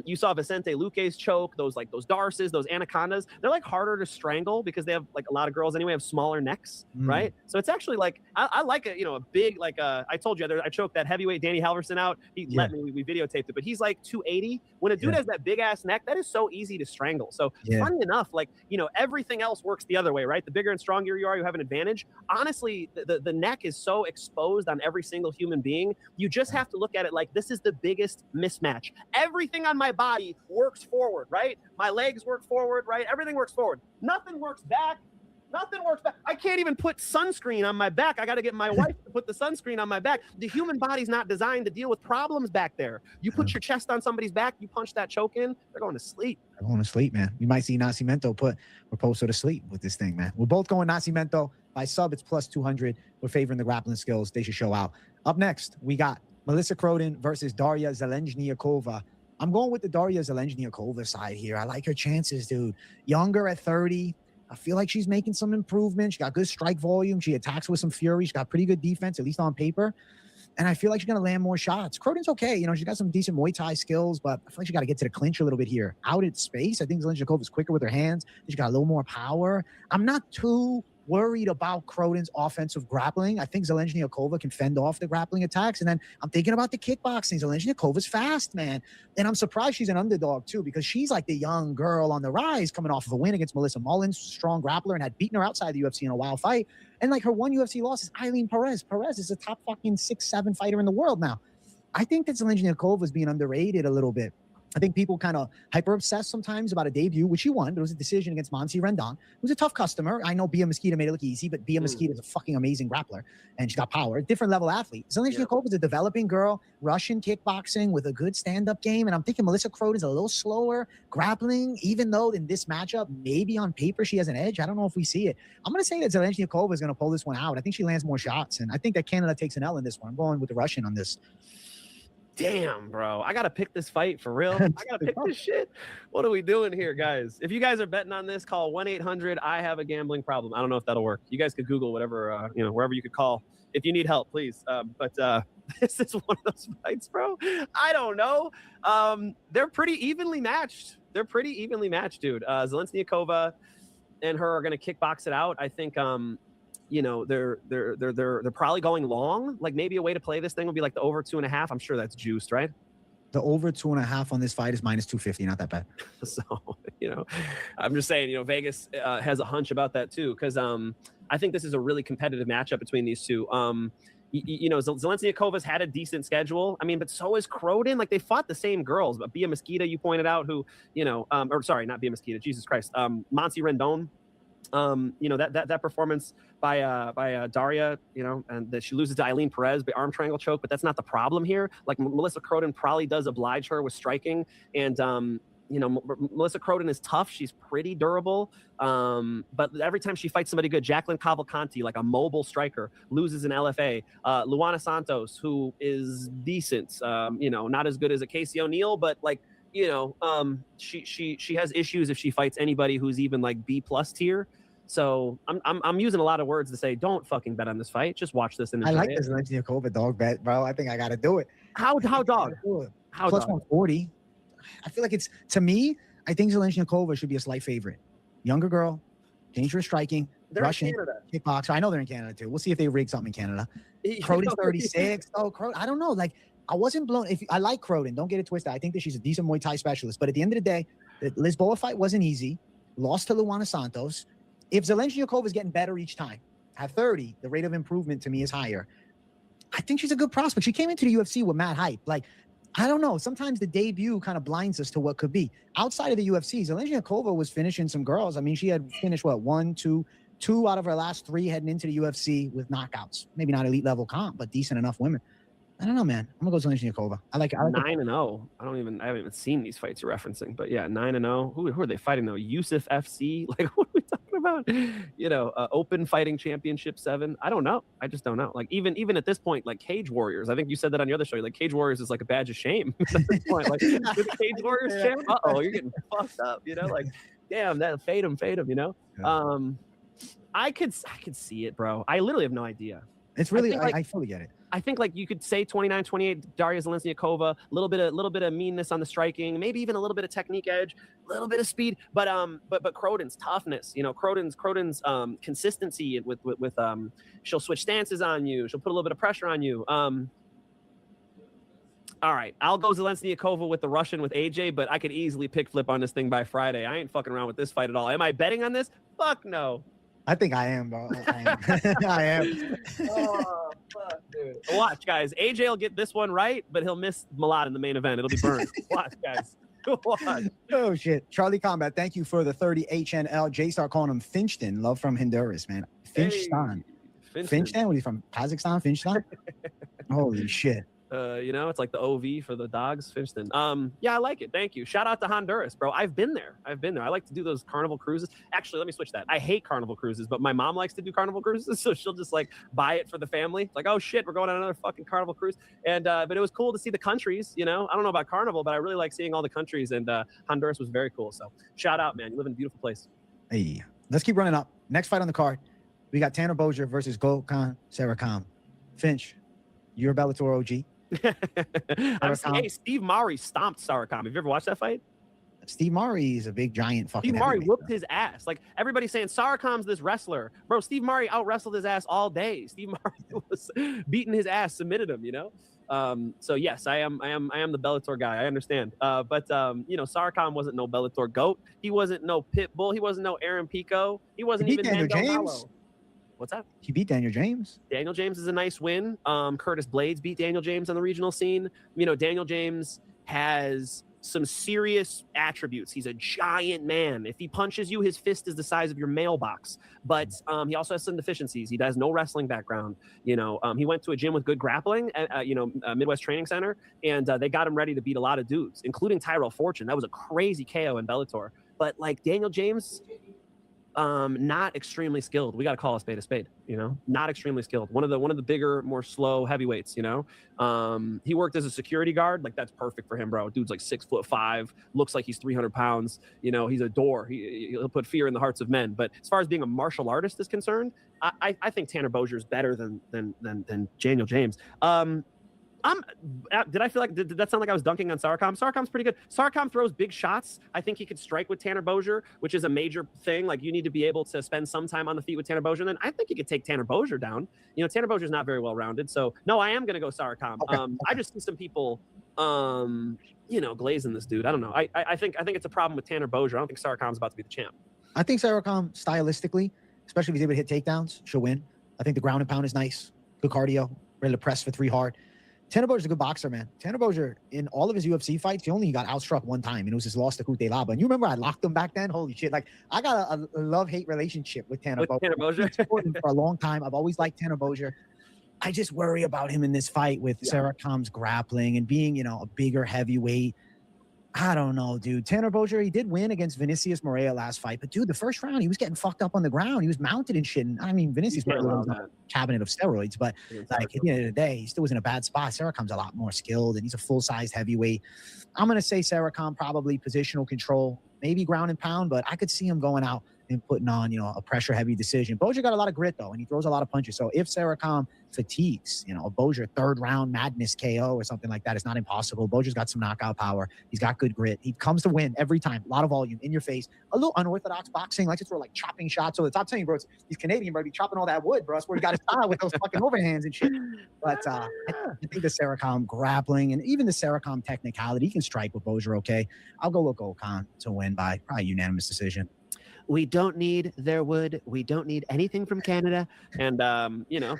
you saw Vicente Luque's choke, those Darces, those Anacondas, they're like harder to strangle because they have like a lot of girls anyway have smaller necks, right? So it's actually like I like a a big I told you I choked that heavyweight Danny Halverson out. He let me, we videotaped it, but he's like 280. When a dude has that big ass neck, that is so easy to strangle. So funny enough, like everything else works the other way, right? The bigger and stronger you are, you have an advantage. Honestly, the neck is so exposed on every single human being. You just have to look at it like this is the biggest mismatch. Everything on my body works forward, right? My legs work forward, right? Everything works forward. Nothing works back. Nothing works back. I can't even put sunscreen on my back. I got to get my wife to put the sunscreen on my back. The human body's not designed to deal with problems back there. You put your chest on somebody's back, you punch that choke in, they're going to sleep. They're going to sleep, man. You might see Nascimento put Raposo to sleep with this thing, man. We're both going Nascimento. By sub, it's plus 200. We're favoring the grappling skills. They should show out. Up next, we got Melissa Croden versus Daria Zelenjniakova. I'm going with the Daria Zelenjniakova side here. I like her chances, dude. Younger at 30. I feel like she's making some improvement. She got good strike volume. She attacks with some fury. She's got pretty good defense, at least on paper. And I feel like she's going to land more shots. Croden's okay. She's got some decent Muay Thai skills, but I feel like she got to get to the clinch a little bit here. Out at space, I think Zelenjniakova is quicker with her hands. She's got a little more power. I'm not too worried about Croden's offensive grappling. I think Zelenjniakova can fend off the grappling attacks. And then I'm thinking about the kickboxing. Zelenjniakova's fast, man. And I'm surprised she's an underdog, too, because she's like the young girl on the rise coming off of a win against Melissa Mullins, strong grappler, and had beaten her outside the UFC in a wild fight. And like her one UFC loss is Eileen Perez. Perez is a top fucking 6'7" fighter in the world now. I think that Zelenjniakova is being underrated a little bit. I think people kind of hyper-obsessed sometimes about a debut, which she won, but it was a decision against Monsi Rendon, who's a tough customer. I know Bia Mesquita made it look easy, but Bia Mesquita is a fucking amazing grappler, and she's got power. Different level athlete. Zelenjniakova is a developing girl, Russian kickboxing with a good stand-up game, and I'm thinking Melissa Croden is a little slower grappling, even though in this matchup, maybe on paper she has an edge. I don't know if we see it. I'm going to say that Zelenjniakova is going to pull this one out. I think she lands more shots, and I think that Canada takes an L in this one. I'm going with the Russian on this. Damn, bro. I got to pick this fight for real. I got to pick this shit. What are we doing here, guys? If you guys are betting on this, call 1-800 I have a gambling problem. I don't know if that'll work. You guys could Google whatever, wherever you could call if you need help, please. But this is one of those fights, bro. I don't know. They're pretty evenly matched. Dude. Zelenjniakova and her are going to kickbox it out. I think, they're probably going long. Like maybe a way to play this thing would be like the over 2.5. I'm sure that's juiced, right? The over 2.5 on this fight is minus 250. Not that bad. So, I'm just saying, Vegas has a hunch about that too. Cause I think this is a really competitive matchup between these two. Zelenjniakova's had a decent schedule. I mean, but so is Croden. Like they fought the same girls, but Bia Mesquita, you pointed out who, or sorry, not Bia Mesquita, Jesus Christ. Monsi Rendon. That performance by Daria, and that she loses to Eileen Perez by arm triangle choke, but that's not the problem here. Like Melissa Croden probably does oblige her with striking, and Melissa Croden is tough. She's pretty durable, but every time she fights somebody good, Jacqueline Cavalcanti, like a mobile striker, loses an LFA. Luana Santos, who is decent, not as good as a Casey O'Neill, but like. She has issues if she fights anybody who's even like B+ tier. So I'm using a lot of words to say don't fucking bet on this fight. Just watch this. I like this Zelenjniakova dog bet, bro. I think I got to do it. How dog? How plus 140. I feel like it's, to me, I think Zelenjniakova should be a slight favorite. Younger girl, dangerous striking, they're Russian kickboxer. I know they're in Canada too. We'll see if they rig something in Canada. Croden's 36. Oh, Croden. I don't know. Like. I wasn't blown. I like Croden, don't get it twisted. I think that she's a decent Muay Thai specialist. But at the end of the day, the Lisboa fight wasn't easy. Lost to Luana Santos. If Zelenjniakova is getting better each time, at 30, the rate of improvement to me is higher. I think she's a good prospect. She came into the UFC with mad hype. Like, I don't know. Sometimes the debut kind of blinds us to what could be. Outside of the UFC, Zelenjniakova was finishing some girls. I mean, she had finished, two out of her last 3 heading into the UFC with knockouts. Maybe not elite level comp, but decent enough women. I don't know, man. I'm gonna go Zelenjniakova. I like 9-0. I haven't even seen these fights you're referencing, but yeah, 9-0. Who are they fighting though? Yusuf FC? Like, what are we talking talking about, open fighting championship 7. I don't know. I just don't know. Like even at this point, like Cage Warriors. I think you said that on your other show. Like Cage Warriors is like a badge of shame at this point. Like with Cage Warriors champ. Uh-oh, you're getting fucked up. Like, damn, that fade him. Yeah. I could see it, bro. I literally have no idea. It's really, I fully get it. I think like you could say 29-28, Daria Zelenskyakova, a little bit of meanness on the striking, maybe even a little bit of technique edge, a little bit of speed, but Croden's toughness, Croden's consistency with she'll switch stances on you, she'll put a little bit of pressure on you. All right, I'll go Zelenskyakova with the Russian with AJ, but I could easily pick flip on this thing by Friday. I ain't fucking around with this fight at all. Am I betting on this? Fuck no. I think I am, bro. I am. Oh, fuck, dude. Watch, guys. AJ will get this one right, but he'll miss Malad in the main event. It'll be burned. Watch, guys. Watch. Oh, shit. Charlie Combat, thank you for the 30 HNL. Jay start calling him Finchton. Love from Honduras, man. Finchstan. Hey, Finchton? What are you from? Kazakhstan? Finchstan? Holy shit. It's like the OV for the dogs, Finchton. Yeah, I like it. Thank you. Shout out to Honduras, bro. I've been there. I like to do those carnival cruises. Actually, let me switch that. I hate carnival cruises, but my mom likes to do carnival cruises, so she'll just like buy it for the family. Like, oh shit, we're going on another fucking carnival cruise. And but it was cool to see the countries. I don't know about carnival, but I really like seeing all the countries. And Honduras was very cool. So shout out, man. You live in a beautiful place. Hey, let's keep running up. Next fight on the card, we got Tanner Bozier versus Gokhan Sarakam. Finch, you're a Bellator OG. Hey, Steve Murray stomped Sarakam. Have you ever watched that fight? Steve Murray is a big giant fucking. Steve Murray whooped his ass. Like everybody's saying, Sarakam's this wrestler, bro. Steve Murray out wrestled his ass all day. Steve Murray was beating his ass, submitted him. So yes, I am the Bellator guy. I understand. But Sarakam wasn't no Bellator goat. He wasn't no Pitbull. He wasn't no Aaron Pico. He wasn't even Daniel Mando James. Malo. What's that? He beat Daniel James. Daniel James is a nice win. Curtis Blades beat Daniel James on the regional scene. Daniel James has some serious attributes. He's a giant man. If he punches you, his fist is the size of your mailbox. But he also has some deficiencies. He has no wrestling background. He went to a gym with good grappling at Midwest Training Center, and they got him ready to beat a lot of dudes, including Tyrell Fortune. That was a crazy KO in Bellator. But like Daniel James, not extremely skilled. We got to call a spade, not extremely skilled. One of the bigger, more slow heavyweights, he worked as a security guard. Like that's perfect for him, bro. Dude's like 6'5", looks like he's 300 pounds. He's a door. He'll put fear in the hearts of men. But as far as being a martial artist is concerned, I think Tanner Bozier is better than Daniel James. Did I feel like, did that sound like I was dunking on Sarakam? Sarakam's pretty good. Sarakam throws big shots. I think he could strike with Tanner Bozier, which is a major thing. Like you need to be able to spend some time on the feet with Tanner Bozier. And then I think he could take Tanner Bozier down. Tanner Bozier's not very well rounded. So no, I am going to go Sarakam. Okay. I just see some people, glazing this dude. I don't know. I think it's a problem with Tanner Bozier. I don't think Sarakam's about to be the champ. I think Sarakam stylistically, especially if he's able to hit takedowns, she'll win. I think the ground and pound is nice. Good cardio, ready to press for 3 hard. Tanner Bozier's a good boxer, man. Tanner Bozier, in all of his UFC fights, he only got outstruck one time, and it was his loss to Kute Laba. And you remember I locked him back then? Holy shit. Like, I got a love-hate relationship with Tanner Bozier. For a long time. I've always liked Tanner Bozier. I just worry about him in this fight with Sarakam's grappling and being, a bigger heavyweight. I don't know, dude. Tanner Bozier, he did win against Vinicius Moreira last fight, but dude, the first round, he was getting fucked up on the ground. He was mounted and shit. And I mean, Vinicius Moreira was a cabinet of steroids, but like at the end of the day, he still was in a bad spot. Sarakam's a lot more skilled, and he's a full-sized heavyweight. I'm going to say Sarakam probably positional control, maybe ground and pound, but I could see him going out and putting on, a pressure-heavy decision. Bozier got a lot of grit, though, and he throws a lot of punches. So if Sarakam fatigues, a Bozier third-round madness KO or something like that, it's not impossible. Bozier's got some knockout power. He's got good grit. He comes to win every time. A lot of volume, in your face. A little unorthodox boxing, like to throw, chopping shots over the top. I'm telling you, bro, he's Canadian, bro. He's chopping all that wood, bro. That's where he got his style with those fucking overhands and shit. But I think the Sarakam grappling and even the Sarakam technicality, he can strike with Bozier okay. I'll go with Gokhan to win by probably unanimous decision. We don't need their wood. We don't need anything from Canada. And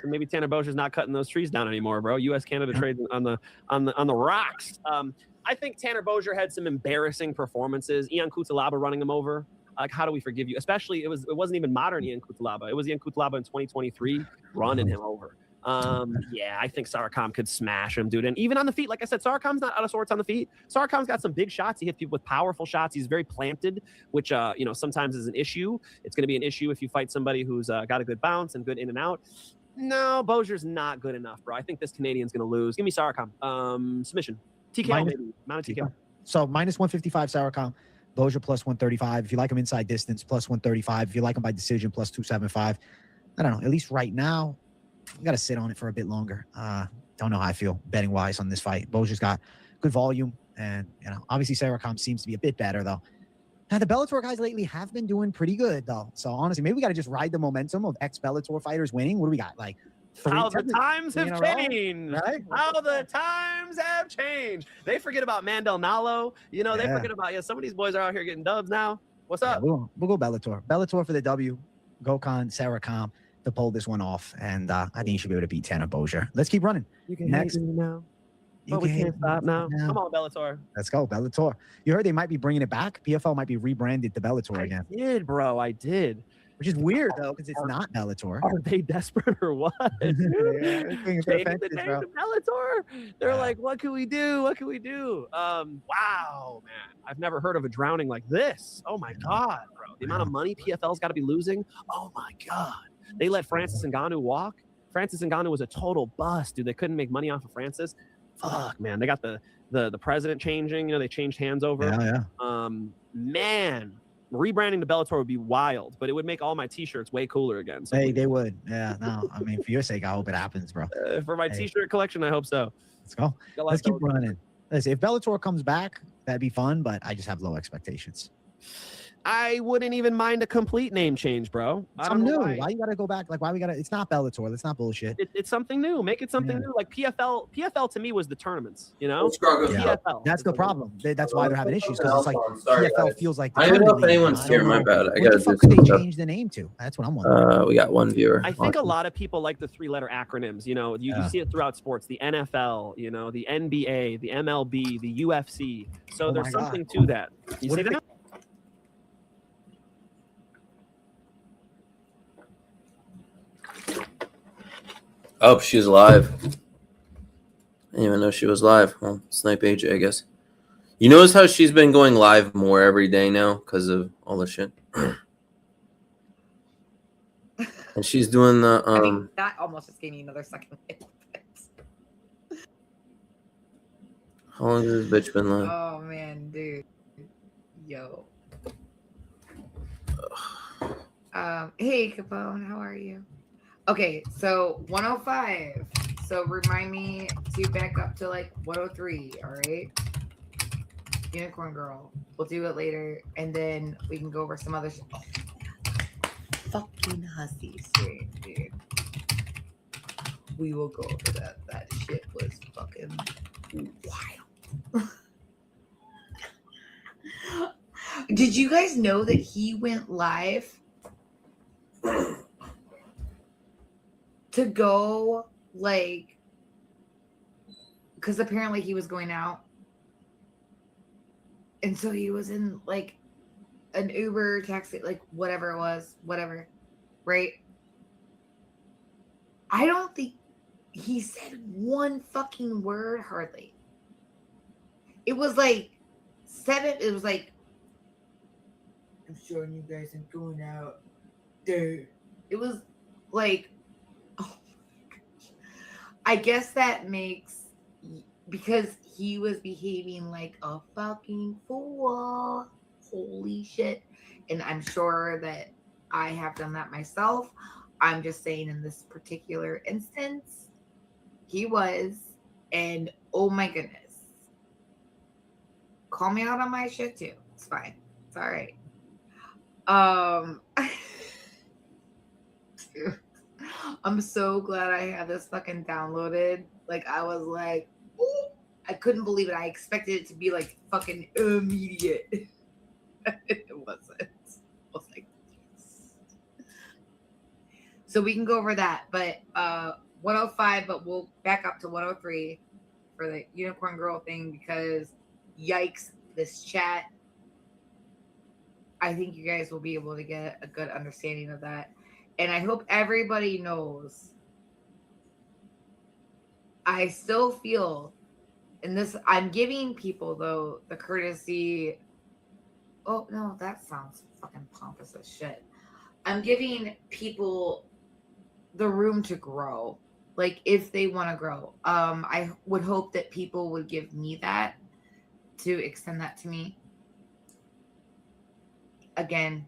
maybe Tanner Bozier's not cutting those trees down anymore, bro. U.S.-Canada trade on the rocks. I think Tanner Bozier had some embarrassing performances. Ian Cutelaba running him over. Like, how do we forgive you? Especially, it wasn't even modern Ian Cutelaba. It was Ian Cutelaba in 2023 running him over. Yeah, I think Saracom could smash him, dude. And even on the feet, like I said, Saracom's not out of sorts on the feet. Saracom's got some big shots. He hits people with powerful shots. He's very planted, which sometimes is an issue. It's going to be an issue if you fight somebody who's got a good bounce and good in and out. No, Bozier's not good enough, bro. I think this Canadian's going to lose. Give me Saracom. Submission. TKO, maybe. Mounted TKO. So minus 155 Saracom. Bozier plus 135. If you like him inside distance, plus 135. If you like him by decision, plus 275. I don't know. At least right now, we got to sit on it for a bit longer. Don't know how I feel betting wise on this fight. Bozier's got good volume, and obviously Saracom seems to be a bit better though. Now the Bellator guys lately have been doing pretty good though. So honestly, maybe we got to just ride the momentum of ex-Bellator fighters winning. What do we got? Like how the times have changed. Right? How the times have changed. They forget about Mandel Nalo. They forget about some of these boys are out here getting dubs now. What's up? We'll go Bellator. Bellator for the W. Gokhan, Saracom to pull this one off, and I think you should be able to beat Tanner Bozier. Let's keep running. You can next hate me now. But we can't stop now. Come on, Bellator. Let's go, Bellator. You heard they might be bringing it back. PFL might be rebranded to Bellator again. I did, bro. I did. Which is weird, though, because it's not Bellator. Are they desperate or what? Changing the name to Bellator. They're like, what can we do? What can we do? Wow, man. I've never heard of a drowning like this. Oh, my God, bro. The amount of money PFL's got to be losing. Oh, my God. They let Francis Ngannou walk. Francis Ngannou was a total bust, dude. They couldn't make money off of Francis. Fuck, man. They got the president changing. They changed hands over. Yeah. Man, rebranding to Bellator would be wild, but it would make all my T-shirts way cooler again. So hey, they would. Yeah. No, I mean, for your sake, I hope it happens, bro. For my T-shirt collection, I hope so. Let's go. Let's keep running. Listen, if Bellator comes back, that'd be fun, but I just have low expectations. I wouldn't even mind a complete name change, bro. I'm new. Why you gotta go back? Like, why we gotta? It's not Bellator. That's not bullshit. It's something new. Make it something new. Like PFL to me was the tournaments. PFL. That's the problem. That's why they're having issues, because it's like PFL feels like. I don't know if anyone's here. My bad. I gotta do they some change the name to? That's what I'm wondering. We got one viewer. I think a lot of people like the 3-letter acronyms. You see it throughout sports. The NFL. The NBA, the MLB, the UFC. So there's something to that. You see that? Oh, she's live. I didn't even know she was live. Well, Snipe AJ, I guess. You notice how she's been going live more every day now because of all the shit. And she's doing the I mean, that almost just gave me another second. How long has this bitch been live? Oh man, dude. Yo. Hey Capone, how are you? Okay, so 105. So remind me to back up to like 103, all right? Unicorn Girl. We'll do it later, and then we can go over some other shit. Oh, fucking hussy stream, dude. We will go over that. That shit was fucking wild. Did you guys know that he went live to go, like, because apparently he was going out, and so he was in like an Uber taxi, like whatever it was, whatever, right? I don't think he said one fucking word hardly. It was like it was like, I'm showing you guys I'm going out, dude. It was like, I guess that makes, because he was behaving like a fucking fool. Holy shit. And I'm sure that I have done that myself. I'm just saying in this particular instance, he was, and oh my goodness. Call me out on my shit too. It's fine. It's all right. Dude. I'm so glad I had this fucking downloaded. Like, I was like, ooh, I couldn't believe it. I expected it to be like fucking immediate. It wasn't. I was like, yes. So we can go over that, but 105, but we'll back up to 103 for the Unicorn Girl thing, because yikes, this chat. I think you guys will be able to get a good understanding of that. And I hope everybody knows I still feel, and this, I'm giving people though the courtesy. Oh no, that sounds fucking pompous as shit. I'm giving people the room to grow, like if they want to grow. I would hope that people would give me that, to extend that to me. Again,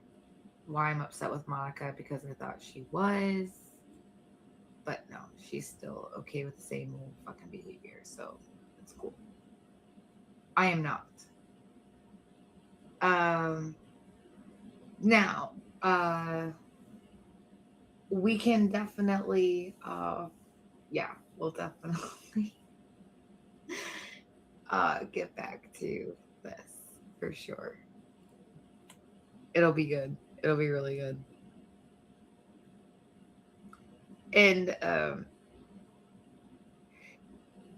why I'm upset with Monica, because I thought she was, but no, she's still okay with the same old fucking behavior, so it's cool. I am not. Now, we can definitely, yeah, we'll definitely get back to this for sure. It'll be good. It'll be really good. And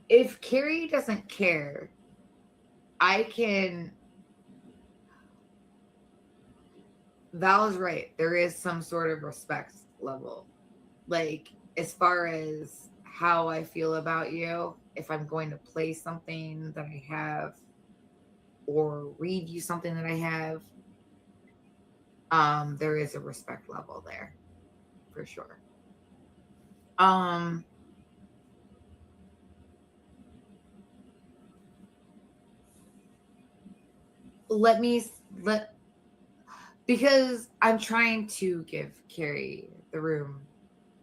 if Carrie doesn't care, I can. Val is right. There is some sort of respect level. Like, as far as how I feel about you, if I'm going to play something that I have or read you something that I have, there is a respect level there for sure. Because I'm trying to give Carrie the room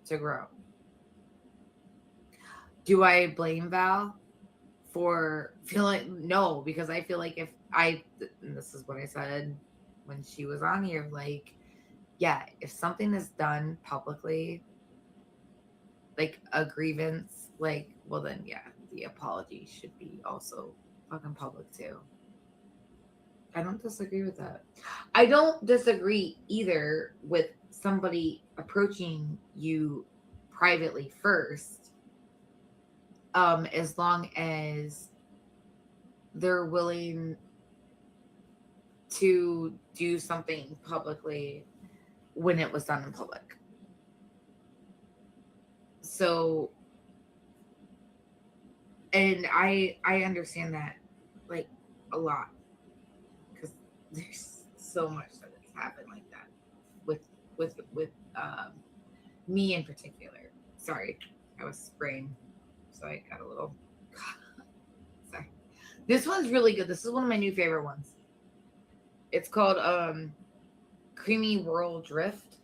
to grow. Do I blame Val for feeling? No, because I feel like and this is what I said when she was on here, like, yeah, if something is done publicly, like a grievance, like, well then yeah, the apology should be also fucking public too. I don't disagree with that. I don't disagree either with somebody approaching you privately first, as long as they're willing to do something publicly when it was done in public. So, and I understand that, like, a lot, because there's so much that has happened like that with me in particular. Sorry, I was spraying, so I got a little. Sorry. This one's really good. This is one of my new favorite ones. It's called Creamy Whirl Drift.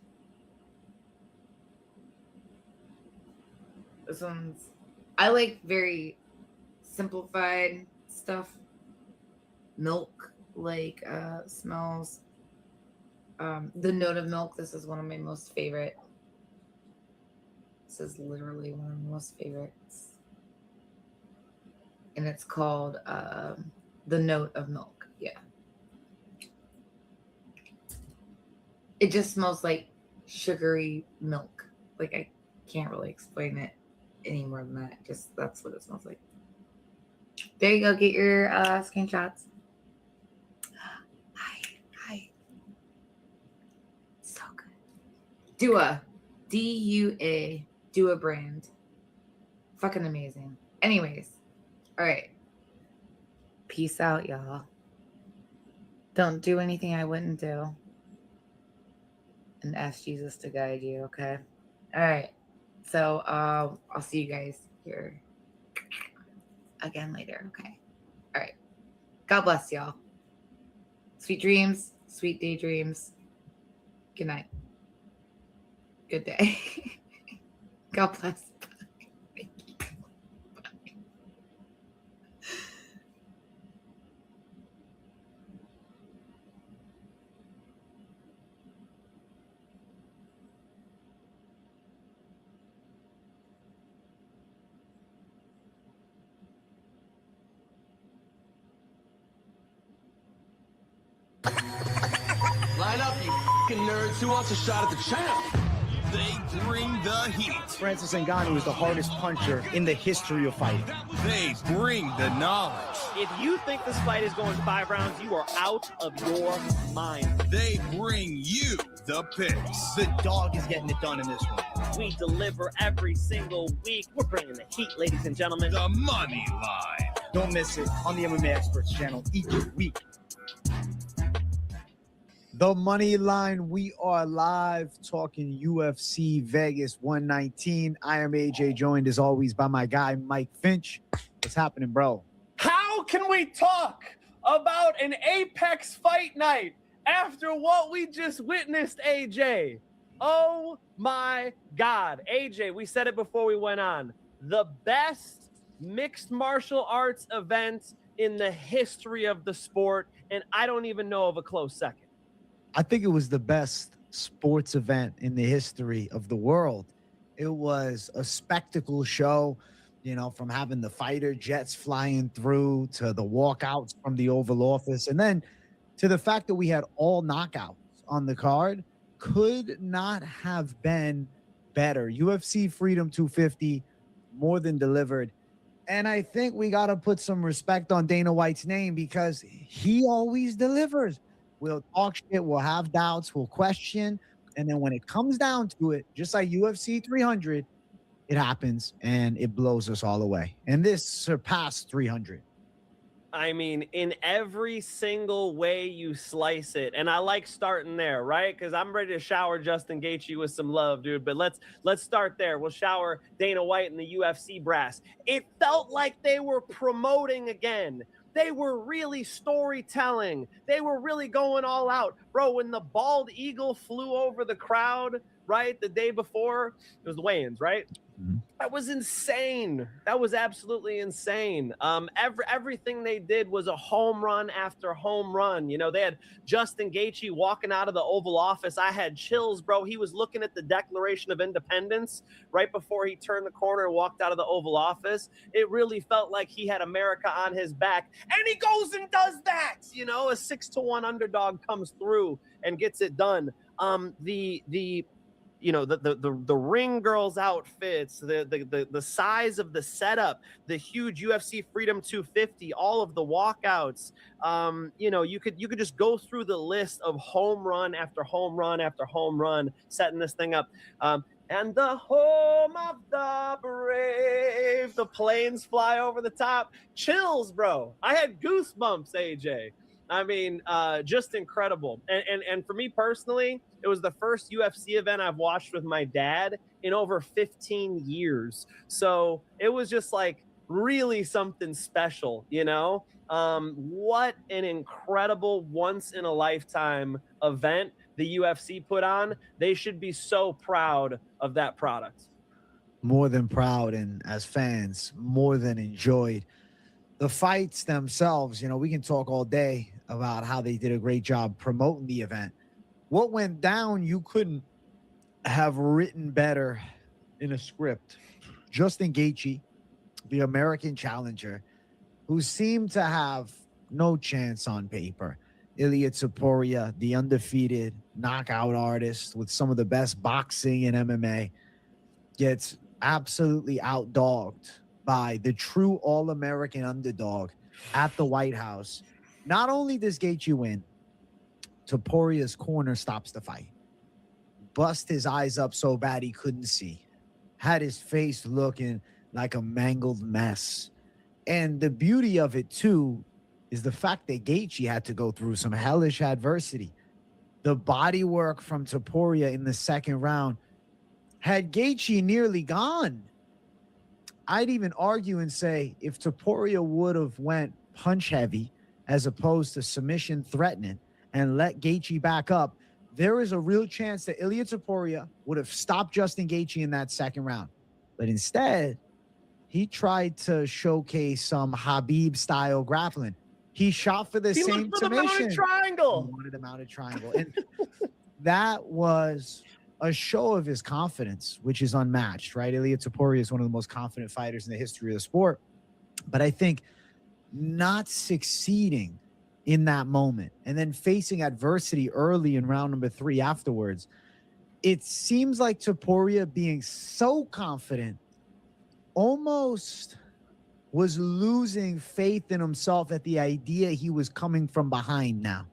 This one's, I like very simplified stuff. Milk, like, smells. The note of milk. This is one of my most favorite. This is literally one of my most favorites. And it's called The Note of Milk. Yeah. It just smells like sugary milk. Like, I can't really explain it any more than that. Just, that's what it smells like. There you go. Get your screenshots. Hi. So good. Dua. D-U-A. Dua brand. Fucking amazing. Anyways. All right. Peace out, y'all. Don't do anything I wouldn't do. And ask Jesus to guide you, okay? All right. So I'll see you guys here again later, okay? All right. God bless y'all. Sweet dreams, sweet daydreams. Good night. Good day. God bless. Line up, you f***ing nerds. Who wants a shot at the champ? They bring the heat. Francis Ngannou is the hardest puncher in the history of fighting. They bring the knowledge. If you think this fight is going 5 rounds, you are out of your mind. They bring you the picks. The dog is getting it done in this one. We deliver every single week. We're bringing the heat, ladies and gentlemen. The money line. Don't miss it on the MMA Experts channel each week. The Money Line. We are live talking UFC Vegas 119. I am AJ, joined as always by my guy Mike Finch. What's happening, bro? How can we talk about an Apex fight night after what we just witnessed, AJ? Oh my God. AJ, we said it before we went on. The best mixed martial arts event in the history of the sport, and I don't even know of a close second. I think it was the best sports event in the history of the world. It was a spectacle show, you know, from having the fighter jets flying through to the walkouts from the Oval Office, and then to the fact that we had all knockouts on the card. Could not have been better. UFC Freedom 250, more than delivered. And I think we got to put some respect on Dana White's name because he always delivers. We'll talk shit, we'll have doubts, we'll question. And then when it comes down to it, just like UFC 300, it happens and it blows us all away. And this surpassed 300. I mean, in every single way you slice it. And I like starting there, right? Because I'm ready to shower Justin Gaethje with some love, dude. But let's start there. We'll shower Dana White and the UFC brass. It felt like they were promoting again. They were really storytelling. They were really going all out. Bro, when the bald eagle flew over the crowd, right, the day before, it was the weigh-ins, right? Mm-hmm. That was insane. That was absolutely insane. Everything they did was a home run after home run. You know, they had Justin Gaethje walking out of the Oval Office. I had chills, bro. He was looking at the Declaration of Independence right before he turned the corner and walked out of the Oval Office. It really felt like he had America on his back. And he goes and does that. You know, a 6-1 underdog comes through and gets it done. You know, the ring girls' outfits, the size of the setup, the huge UFC Freedom 250, all of the walkouts. You know, you could just go through the list of home run after home run after home run, setting this thing up. And the home of the brave, the planes fly over the top. Chills, bro. I had goosebumps, AJ. I mean, just incredible. And for me personally, it was the first UFC event I've watched with my dad in over 15 years. So it was just like really something special, you know? What an incredible once in a lifetime event the UFC put on. They should be so proud of that product. More than proud, and as fans, more than enjoyed. The fights themselves, you know, we can talk all day about how they did a great job promoting the event. What went down, you couldn't have written better in a script. Justin Gaethje, the American challenger, who seemed to have no chance on paper. Ilia Topuria, the undefeated knockout artist with some of the best boxing and MMA, gets absolutely outdogged by the true all-American underdog at the White House. Not only does Gaethje win, Topuria's corner stops the fight. Bust his eyes up so bad he couldn't see. Had his face looking like a mangled mess. And the beauty of it, too, is the fact that Gaethje had to go through some hellish adversity. The body work from Topuria in the second round had Gaethje nearly gone. I'd even argue and say if Topuria would have went punch heavy as opposed to submission threatening and let Gaethje back up, there is a real chance that Ilia Topuria would have stopped Justin Gaethje in that second round. But instead, he tried to showcase some Habib-style grappling. He shot for the same looked for the mounted triangle. He wanted a mounted triangle. And that was a show of his confidence, which is unmatched, right? Ilia Topuria is one of the most confident fighters in the history of the sport. But I think not succeeding in that moment and then facing adversity early in round number 3 afterwards, it seems like Topuria being so confident almost was losing faith in himself at the idea he was coming from behind now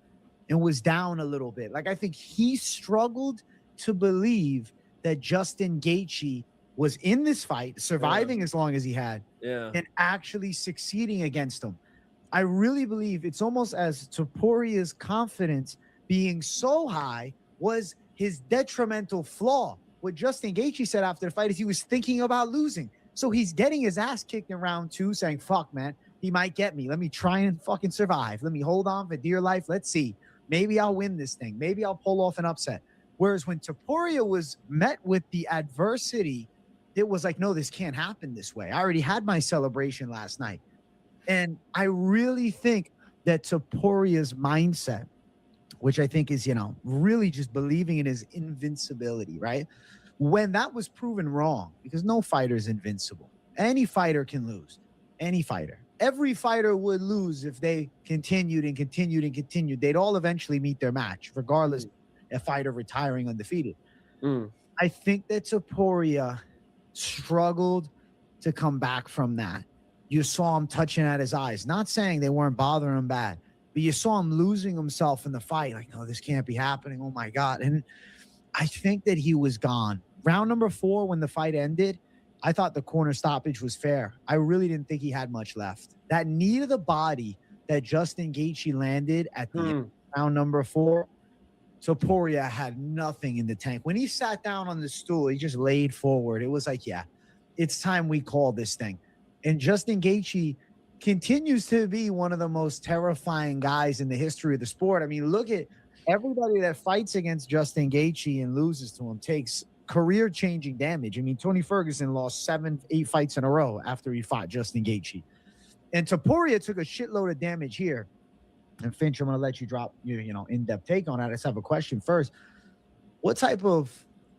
and was down a little bit. Like, I think he struggled to believe that Justin Gaethje was in this fight, surviving as long as he had, and actually succeeding against him. I really believe it's almost as Topuria's confidence being so high was his detrimental flaw. What Justin Gaethje said after the fight is he was thinking about losing. So he's getting his ass kicked in round 2, saying, fuck, man, he might get me. Let me try and fucking survive. Let me hold on for dear life. Let's see. Maybe I'll win this thing. Maybe I'll pull off an upset. Whereas when Topuria was met with the adversity, it was like, no, this can't happen this way. I already had my celebration last night. And I really think that Topuria's mindset, which I think is, really just believing in his invincibility, right? When that was proven wrong, because no fighter is invincible. Any fighter can lose. Any fighter. Every fighter would lose if they continued and continued and continued. They'd all eventually meet their match, regardless of a fighter retiring undefeated. I think that Topuria struggled to come back from that. You saw him touching at his eyes. Not saying they weren't bothering him bad, but you saw him losing himself in the fight. Like, oh, this can't be happening. Oh, my God. And I think that he was gone. Round number 4, when the fight ended, I thought the corner stoppage was fair. I really didn't think he had much left. That knee to the body that Justin Gaethje landed at the end of round number 4, Topuria had nothing in the tank. When he sat down on the stool, he just laid forward. It was like, yeah, it's time we call this thing. And Justin Gaethje continues to be one of the most terrifying guys in the history of the sport. I mean, look at everybody that fights against Justin Gaethje and loses to him takes career-changing damage. I mean, Tony Ferguson lost 7-8 fights in a row after he fought Justin Gaethje. And Topuria took a shitload of damage here. And Finch, I'm going to let you drop your, in-depth take on that. I just have a question first. What type of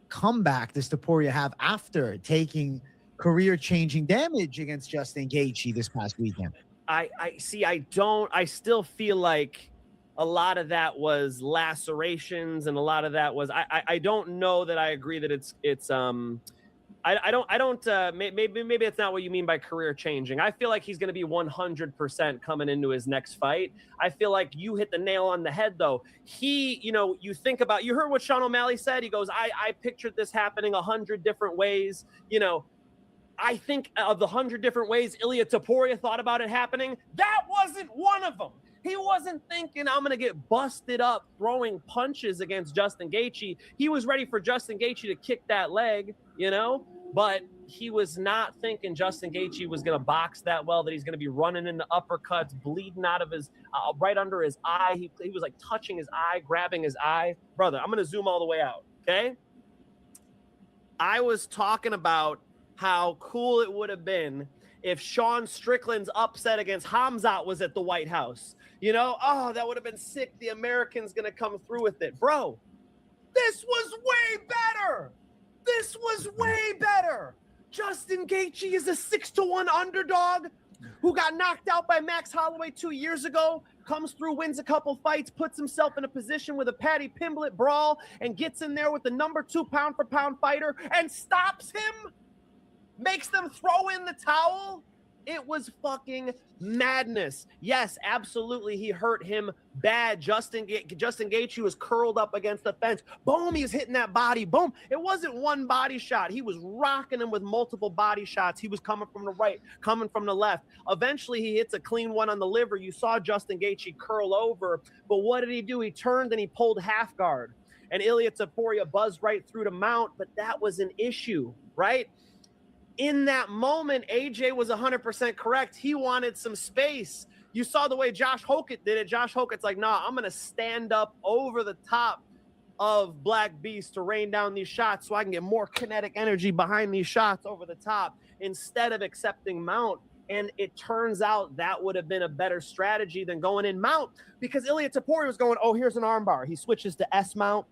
comeback does Topuria have after taking career-changing damage against Justin Gaethje this past weekend? I still feel like a lot of that was lacerations, and a lot of that was I don't know that I agree that it's maybe it's not what you mean by career changing. I feel like he's going to be 100% coming into his next fight. I feel like you hit the nail on the head though. You think about, you heard what Sean O'Malley said. He goes, I pictured this happening 100 different ways. I think of the 100 different ways Ilia Topuria thought about it happening, that wasn't one of them. He wasn't thinking, I'm going to get busted up throwing punches against Justin Gaethje. He was ready for Justin Gaethje to kick that leg, but he was not thinking Justin Gaethje was going to box that well, that he's going to be running into uppercuts, bleeding out of his, right under his eye. He was like touching his eye, grabbing his eye. Brother, I'm going to zoom all the way out, okay? I was talking about how cool it would have been if Sean Strickland's upset against Hamzat was at the White House. That would have been sick. The American's going to come through with it. Bro, this was way better. This was way better. Justin Gaethje is a 6-1 underdog who got knocked out by Max Holloway 2 years ago, comes through, wins a couple fights, puts himself in a position with a Paddy Pimblett brawl, and gets in there with the number 2 pound-for-pound fighter and stops him, makes them throw in the towel. It was fucking madness. Yes, absolutely, he hurt him bad. Justin Gaethje was curled up against the fence. Boom, he's hitting that body. Boom. It wasn't one body shot. He was rocking him with multiple body shots. He was coming from the right, coming from the left. Eventually, he hits a clean one on the liver. You saw Justin Gaethje curl over, but what did he do? He turned and he pulled half guard. And Ilia Topuria buzzed right through to mount, but that was an issue, right? In that moment, AJ was 100% correct. He wanted some space. You saw the way Josh Hokett did it. Josh Hokett's like, nah, I'm going to stand up over the top of Black Beast to rain down these shots so I can get more kinetic energy behind these shots over the top instead of accepting mount. And it turns out that would have been a better strategy than going in mount, because Ilia Topuria was going, oh, here's an armbar. He switches to S mount.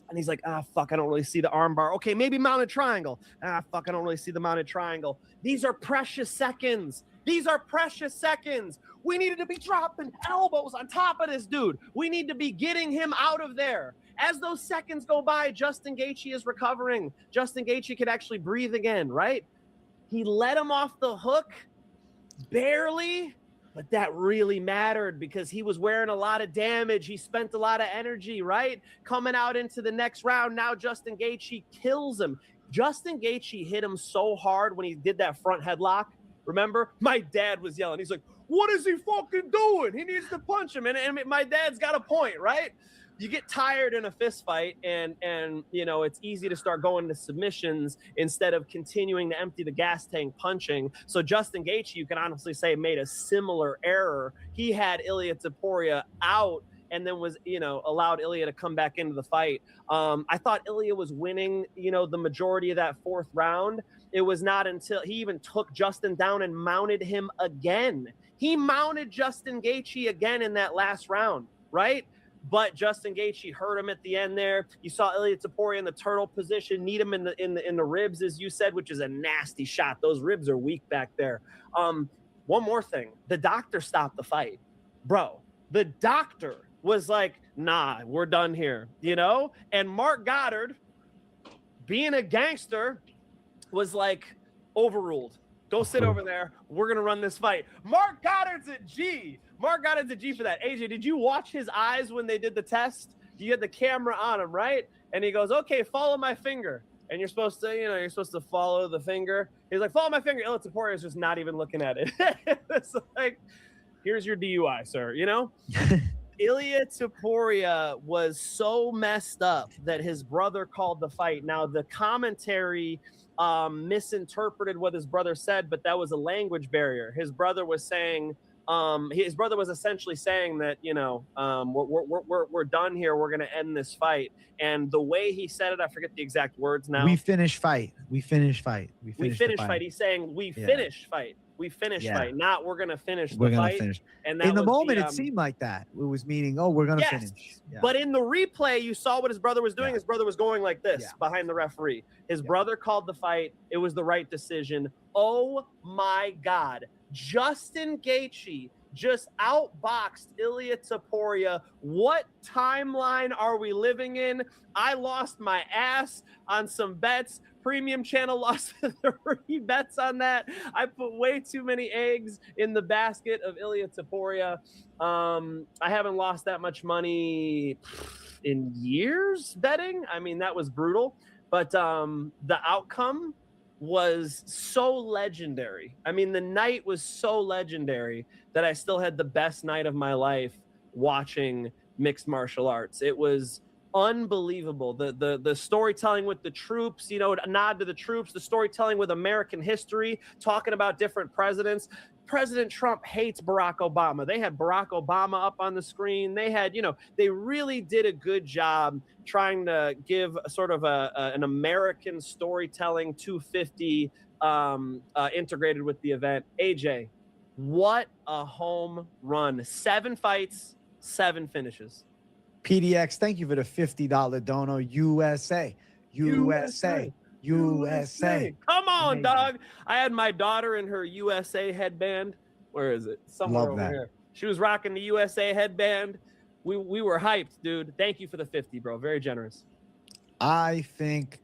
And he's like, fuck, I don't really see the arm bar. Okay, maybe mounted triangle. Fuck, I don't really see the mounted triangle. These are precious seconds. These are precious seconds. We needed to be dropping elbows on top of this dude. We need to be getting him out of there. As those seconds go by, Justin Gaethje is recovering. Justin Gaethje could actually breathe again, right? He let him off the hook, barely, but that really mattered because he was wearing a lot of damage. He spent a lot of energy, right? Coming out into the next round, now Justin Gaethje kills him. Justin Gaethje hit him so hard when he did that front headlock. Remember? My dad was yelling. He's like, what is he fucking doing? He needs to punch him. And my dad's got a point, right? You get tired in a fist fight, and you know, it's easy to start going to submissions instead of continuing to empty the gas tank punching. So Justin Gaethje, you can honestly say, made a similar error. He had Ilia Topuria out and then was, you know, allowed Ilia to come back into the fight. I thought Ilia was winning, you know, the majority of that fourth round. It was not until he even took Justin down and mounted him again. He mounted Justin Gaethje again in that last round, right? But Justin Gaethje hurt him at the end there. You saw Ilia Topuria in the turtle position, need him in the ribs, as you said, which is a nasty shot. Those ribs are weak back there. One more thing. The doctor stopped the fight. Bro, the doctor was like, nah, we're done here, you know? And Mark Goddard, being a gangster, was like, overruled. Go sit over there. We're going to run this fight. Mark Goddard's a G. Mark Goddard's a G for that. AJ, did you watch his eyes when they did the test? You had the camera on him, right? And he goes, okay, follow my finger. And you're supposed to, you know, you're supposed to follow the finger. He's like, follow my finger. Ilia Topuria is just not even looking at it. It's like, here's your DUI, sir, you know? Ilia Topuria was so messed up that his brother called the fight. Now, the commentary misinterpreted what his brother said, but that was a language barrier. His brother was saying, essentially saying that, you know, we're done here. We're going to end this fight. And the way he said it, I forget the exact words now. We finish fight. We finish fight. We finish fight. He's saying we finish fight. We finish fight. Not we're going to finish the fight. Finish. And in the moment, it seemed like that. It was meaning, oh, we're going to finish. Yeah. But in the replay, you saw what his brother was doing. His brother was going like this behind the referee. His brother called the fight. It was the right decision. Oh my God. Justin Gaethje just outboxed Ilia Topuria. What timeline are we living in? I lost my ass on some bets. Premium channel lost 3 bets on that. I put way too many eggs in the basket of Ilia Topuria. I haven't lost that much money in years betting. I mean, that was brutal. But the outcome was so legendary. I mean, the night was so legendary that I still had the best night of my life watching mixed martial arts. It was unbelievable. The storytelling with the troops, you know, a nod to the troops, the storytelling with American history, talking about different presidents. President Trump hates Barack Obama. They had Barack Obama up on the screen. They had, you know, they really did a good job trying to give a sort of an American storytelling 250 integrated with the event. AJ, what a home run. 7 fights, 7 finishes. PDX, thank you for the $50 dono. USA. Come on, amazing. Dog. I had my daughter in her USA headband. Where is it? Somewhere over here. She was rocking the USA headband. We were hyped, dude. Thank you for the 50, bro. Very generous. I think,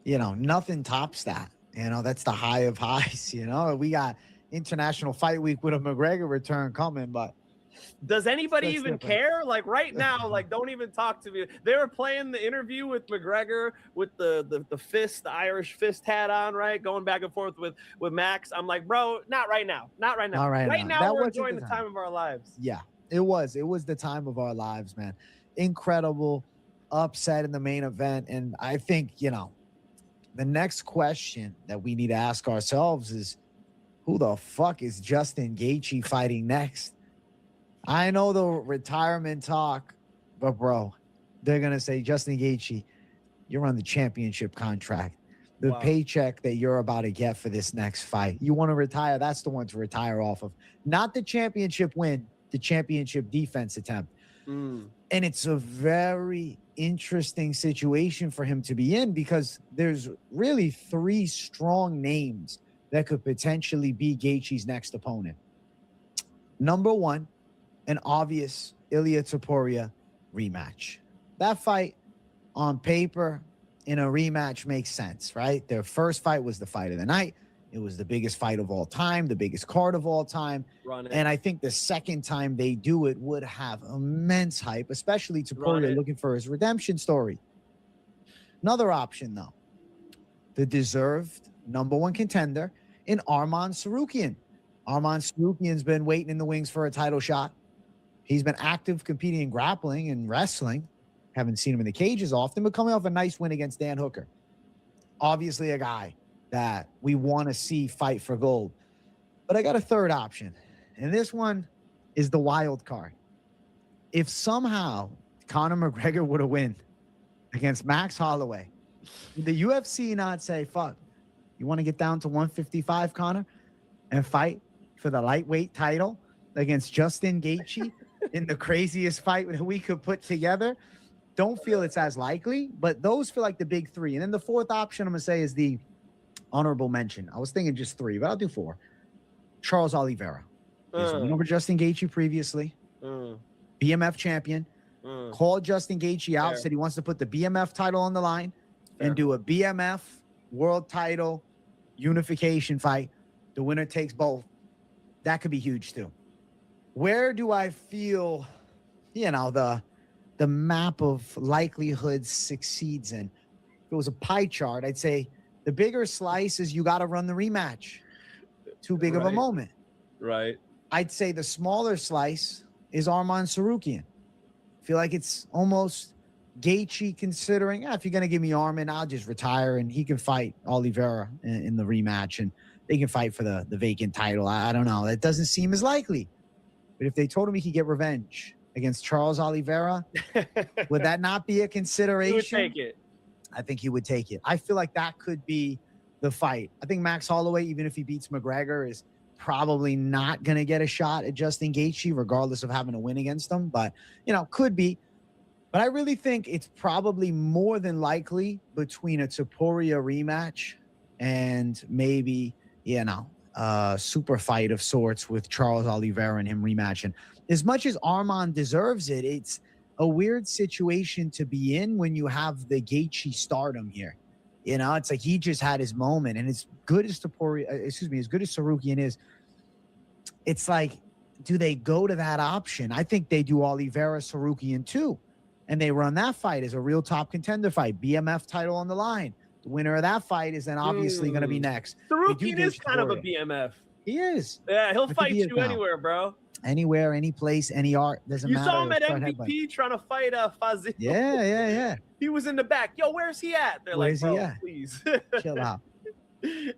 you know, nothing tops that. You know, that's the high of highs. You know, we got International Fight Week with a McGregor return coming, but does anybody even care? Like right now, like don't even talk to me. They were playing the interview with McGregor with the fist, the Irish fist hat on, right? Going back and forth with Max. I'm like, bro, not right now. Not right now. Not right now we're enjoying the time. time of our lives. Yeah, it was the time of our lives, man. Incredible upset in the main event. And I think, you know, the next question that we need to ask ourselves is, who the fuck is Justin Gaethje fighting next? I know the retirement talk, but bro, they're going to say, Justin Gaethje, you're on the championship contract. The paycheck that you're about to get for this next fight. You want to retire, that's the one to retire off of. Not the championship win, the championship defense attempt. And it's a very interesting situation for him to be in because there's really 3 strong names that could potentially be Gaethje's next opponent. Number one, an obvious Ilya Topuria rematch. That fight on paper in a rematch makes sense, right? Their first fight was the fight of the night. It was the biggest fight of all time, the biggest card of all time. And I think the second time they do it would have immense hype, especially Topuria looking for his redemption story. Another option, though, the deserved number one contender in Arman Tsarukyan. Arman Tsarukyan's been waiting in the wings for a title shot. He's been active competing in grappling and wrestling. Haven't seen him in the cages often, but coming off a nice win against Dan Hooker. Obviously a guy that we want to see fight for gold. But I got a third option, and this one is the wild card. If somehow Conor McGregor would have win against Max Holloway, would the UFC not say, fuck, you want to get down to 155, Conor, and fight for the lightweight title against Justin Gaethje in the craziest fight that we could put together? Don't feel it's as likely, but those feel like the big three. And then the fourth option I'm going to say is the honorable mention. I was thinking just three, but I'll do four. Charles Oliveira. He's won over Justin Gaethje previously. BMF champion. Called Justin Gaethje out, said he wants to put the BMF title on the line and do a BMF world title unification fight. The winner takes both. That could be huge too. Where do I feel, the map of likelihoods succeeds in? If it was a pie chart, I'd say the bigger slice is you got to run the rematch. Too big of a moment. Right. I'd say the smaller slice is Arman Tsarukyan. Feel like it's almost Gaethje considering, if you're going to give me Arman, I'll just retire and he can fight Oliveira in the rematch and they can fight for the vacant title. I don't know. That doesn't seem as likely. But if they told him he could get revenge against Charles Oliveira, would that not be a consideration? He would take it. I think he would take it. I feel like that could be the fight. I think Max Holloway, even if he beats McGregor, is probably not going to get a shot at Justin Gaethje, regardless of having a win against him. But, could be. But I really think it's probably more than likely between a Topuria rematch and maybe, a super fight of sorts with Charles Oliveira and him rematching. As much as Arman deserves it, it's a weird situation to be in when you have the Gaethje stardom here. It's like he just had his moment, and as good as Tsarukyan is, it's like, do they go to that option? I think they do Oliveira Tsarukyan too, and they run that fight as a real top contender fight, BMF title on the line. The winner of that fight is then obviously going to be next. Tsarukyan is kind of a BMF. He is. Yeah, he'll fight you anywhere, bro. Anywhere, any place, any art. Doesn't matter. You saw him at MVP trying to fight Fazil. Yeah. He was in the back. Yo, where's he at? They're Where's like, he bro, at? please. Chill out.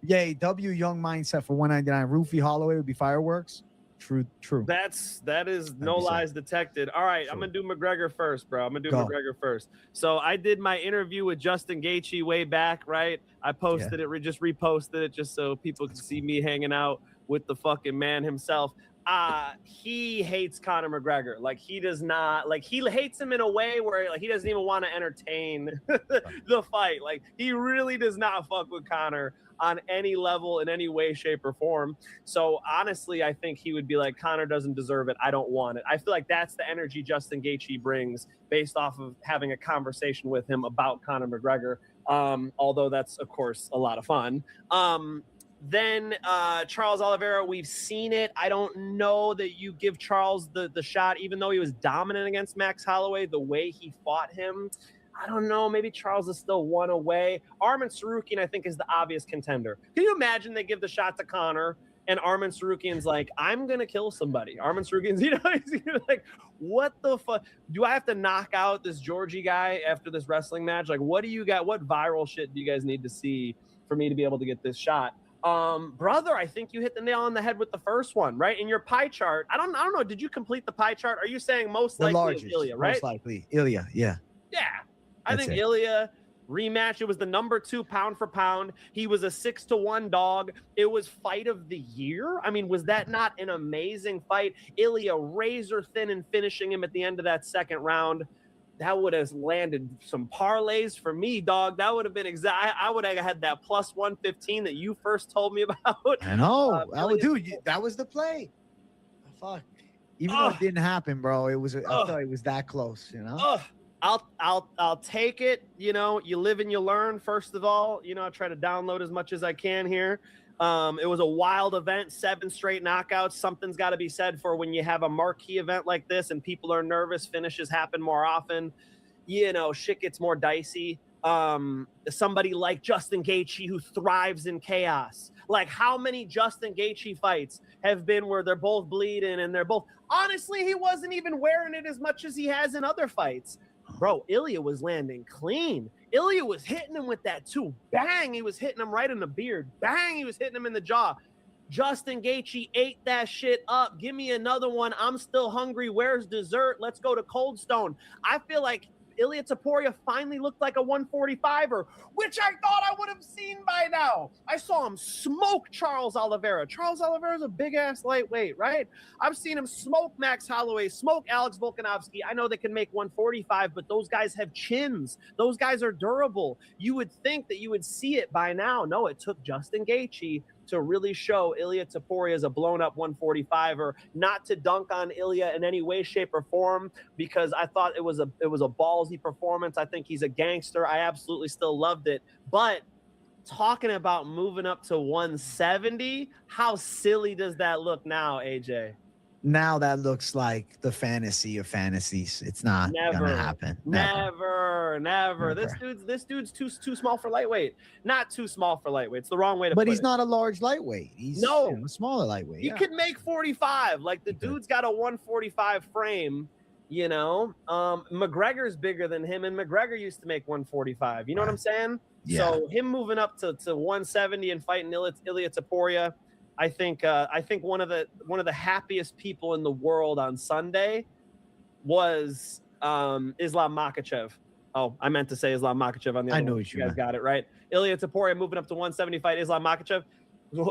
Yay, W Young Mindset for 199. Roofie Holloway would be fireworks. True. That is no lies detected. All right, I'm gonna do McGregor first, bro. McGregor first. So I did my interview with Justin Gaethje way back, right? I posted it, just reposted it, just so people can see me hanging out with the fucking man himself. He hates Conor McGregor. Like, he does not, like, he hates him in a way where, like, he doesn't even want to entertain the fight. Like, he really does not fuck with Conor on any level, in any way, shape, or form. So honestly, I think he would be like, Conor doesn't deserve it. I don't want it. I feel like that's the energy Justin Gaethje brings based off of having a conversation with him about Conor McGregor. Although that's, of course, a lot of fun. Then Charles Oliveira, we've seen it. I don't know that you give Charles the shot, even though he was dominant against Max Holloway, the way he fought him. I don't know. Maybe Charles is still one away. Arman Tsarukyan, I think, is the obvious contender. Can you imagine they give the shot to Conor and Arman Tsarukyan's like, I'm going to kill somebody. Arman Tsarukyan's, he's like, what the fuck? Do I have to knock out this Georgie guy after this wrestling match? Like, what do you got? What viral shit do you guys need to see for me to be able to get this shot? Brother, I think you hit the nail on the head with the first one, right? In your pie chart. I don't know. Did you complete the pie chart? Are you saying most likely Ilya, right? Most likely Ilya, yeah. Yeah. I think Ilya rematch. It was the number 2 pound for pound. He was a 6-1 dog. It was fight of the year. I mean, was that not an amazing fight? Ilya razor thin and finishing him at the end of that second round. That would have landed some parlays for me, dog. That would have been I would have had that plus 115 that you first told me about. I know. That was the play. Fuck. Even though it didn't happen, bro, I thought it was that close, you know? I'll take it. You know, you live and you learn. First of all, you know, I try to download as much as I can here. It was a wild event, 7 straight knockouts. Something's got to be said for when you have a marquee event like this and people are nervous, finishes happen more often. You know, shit gets more dicey. Somebody like Justin Gaethje who thrives in chaos. Like, how many Justin Gaethje fights have been where they're both bleeding and they're both, honestly, he wasn't even wearing it as much as he has in other fights. Bro, Ilya was landing clean. Ilya was hitting him with that too. Bang, he was hitting him right in the beard. Bang, he was hitting him in the jaw. Justin Gaethje ate that shit up. Give me another one. I'm still hungry. Where's dessert? Let's go to Cold Stone. I feel like Ilya Topuria finally looked like a 145er, which I thought I would have seen by now. I saw him smoke Charles Oliveira. Charles Oliveira's a big-ass lightweight, right? I've seen him smoke Max Holloway, smoke Alex Volkanovski. I know they can make 145, but those guys have chins. Those guys are durable. You would think that you would see it by now. No, it took Justin Gaethje to really show Ilya Topuria is a blown-up 145er. Not to dunk on Ilya in any way, shape, or form, because I thought it was a ballsy performance. I think he's a gangster. I absolutely still loved it. But talking about moving up to 170, how silly does that look now, AJ? Now that looks like the fantasy of fantasies. It's not gonna happen. Never. This dude's too small for lightweight. Not too small for lightweight. It's the wrong way to put it. But he's not a large lightweight. He's a smaller lightweight. He could make 45. Like, the dude's got a 145 frame. You know, McGregor's bigger than him, and McGregor used to make 145. You know what I'm saying? Yeah. So him moving up to 170 and fighting Ilya Topuria, I think one of the happiest people in the world on Sunday was Islam Makhachev. Oh, I meant to say Islam Makhachev on the other I know one. what You guys got it right. Ilya Topuria moving up to 170 fight Islam Makhachev.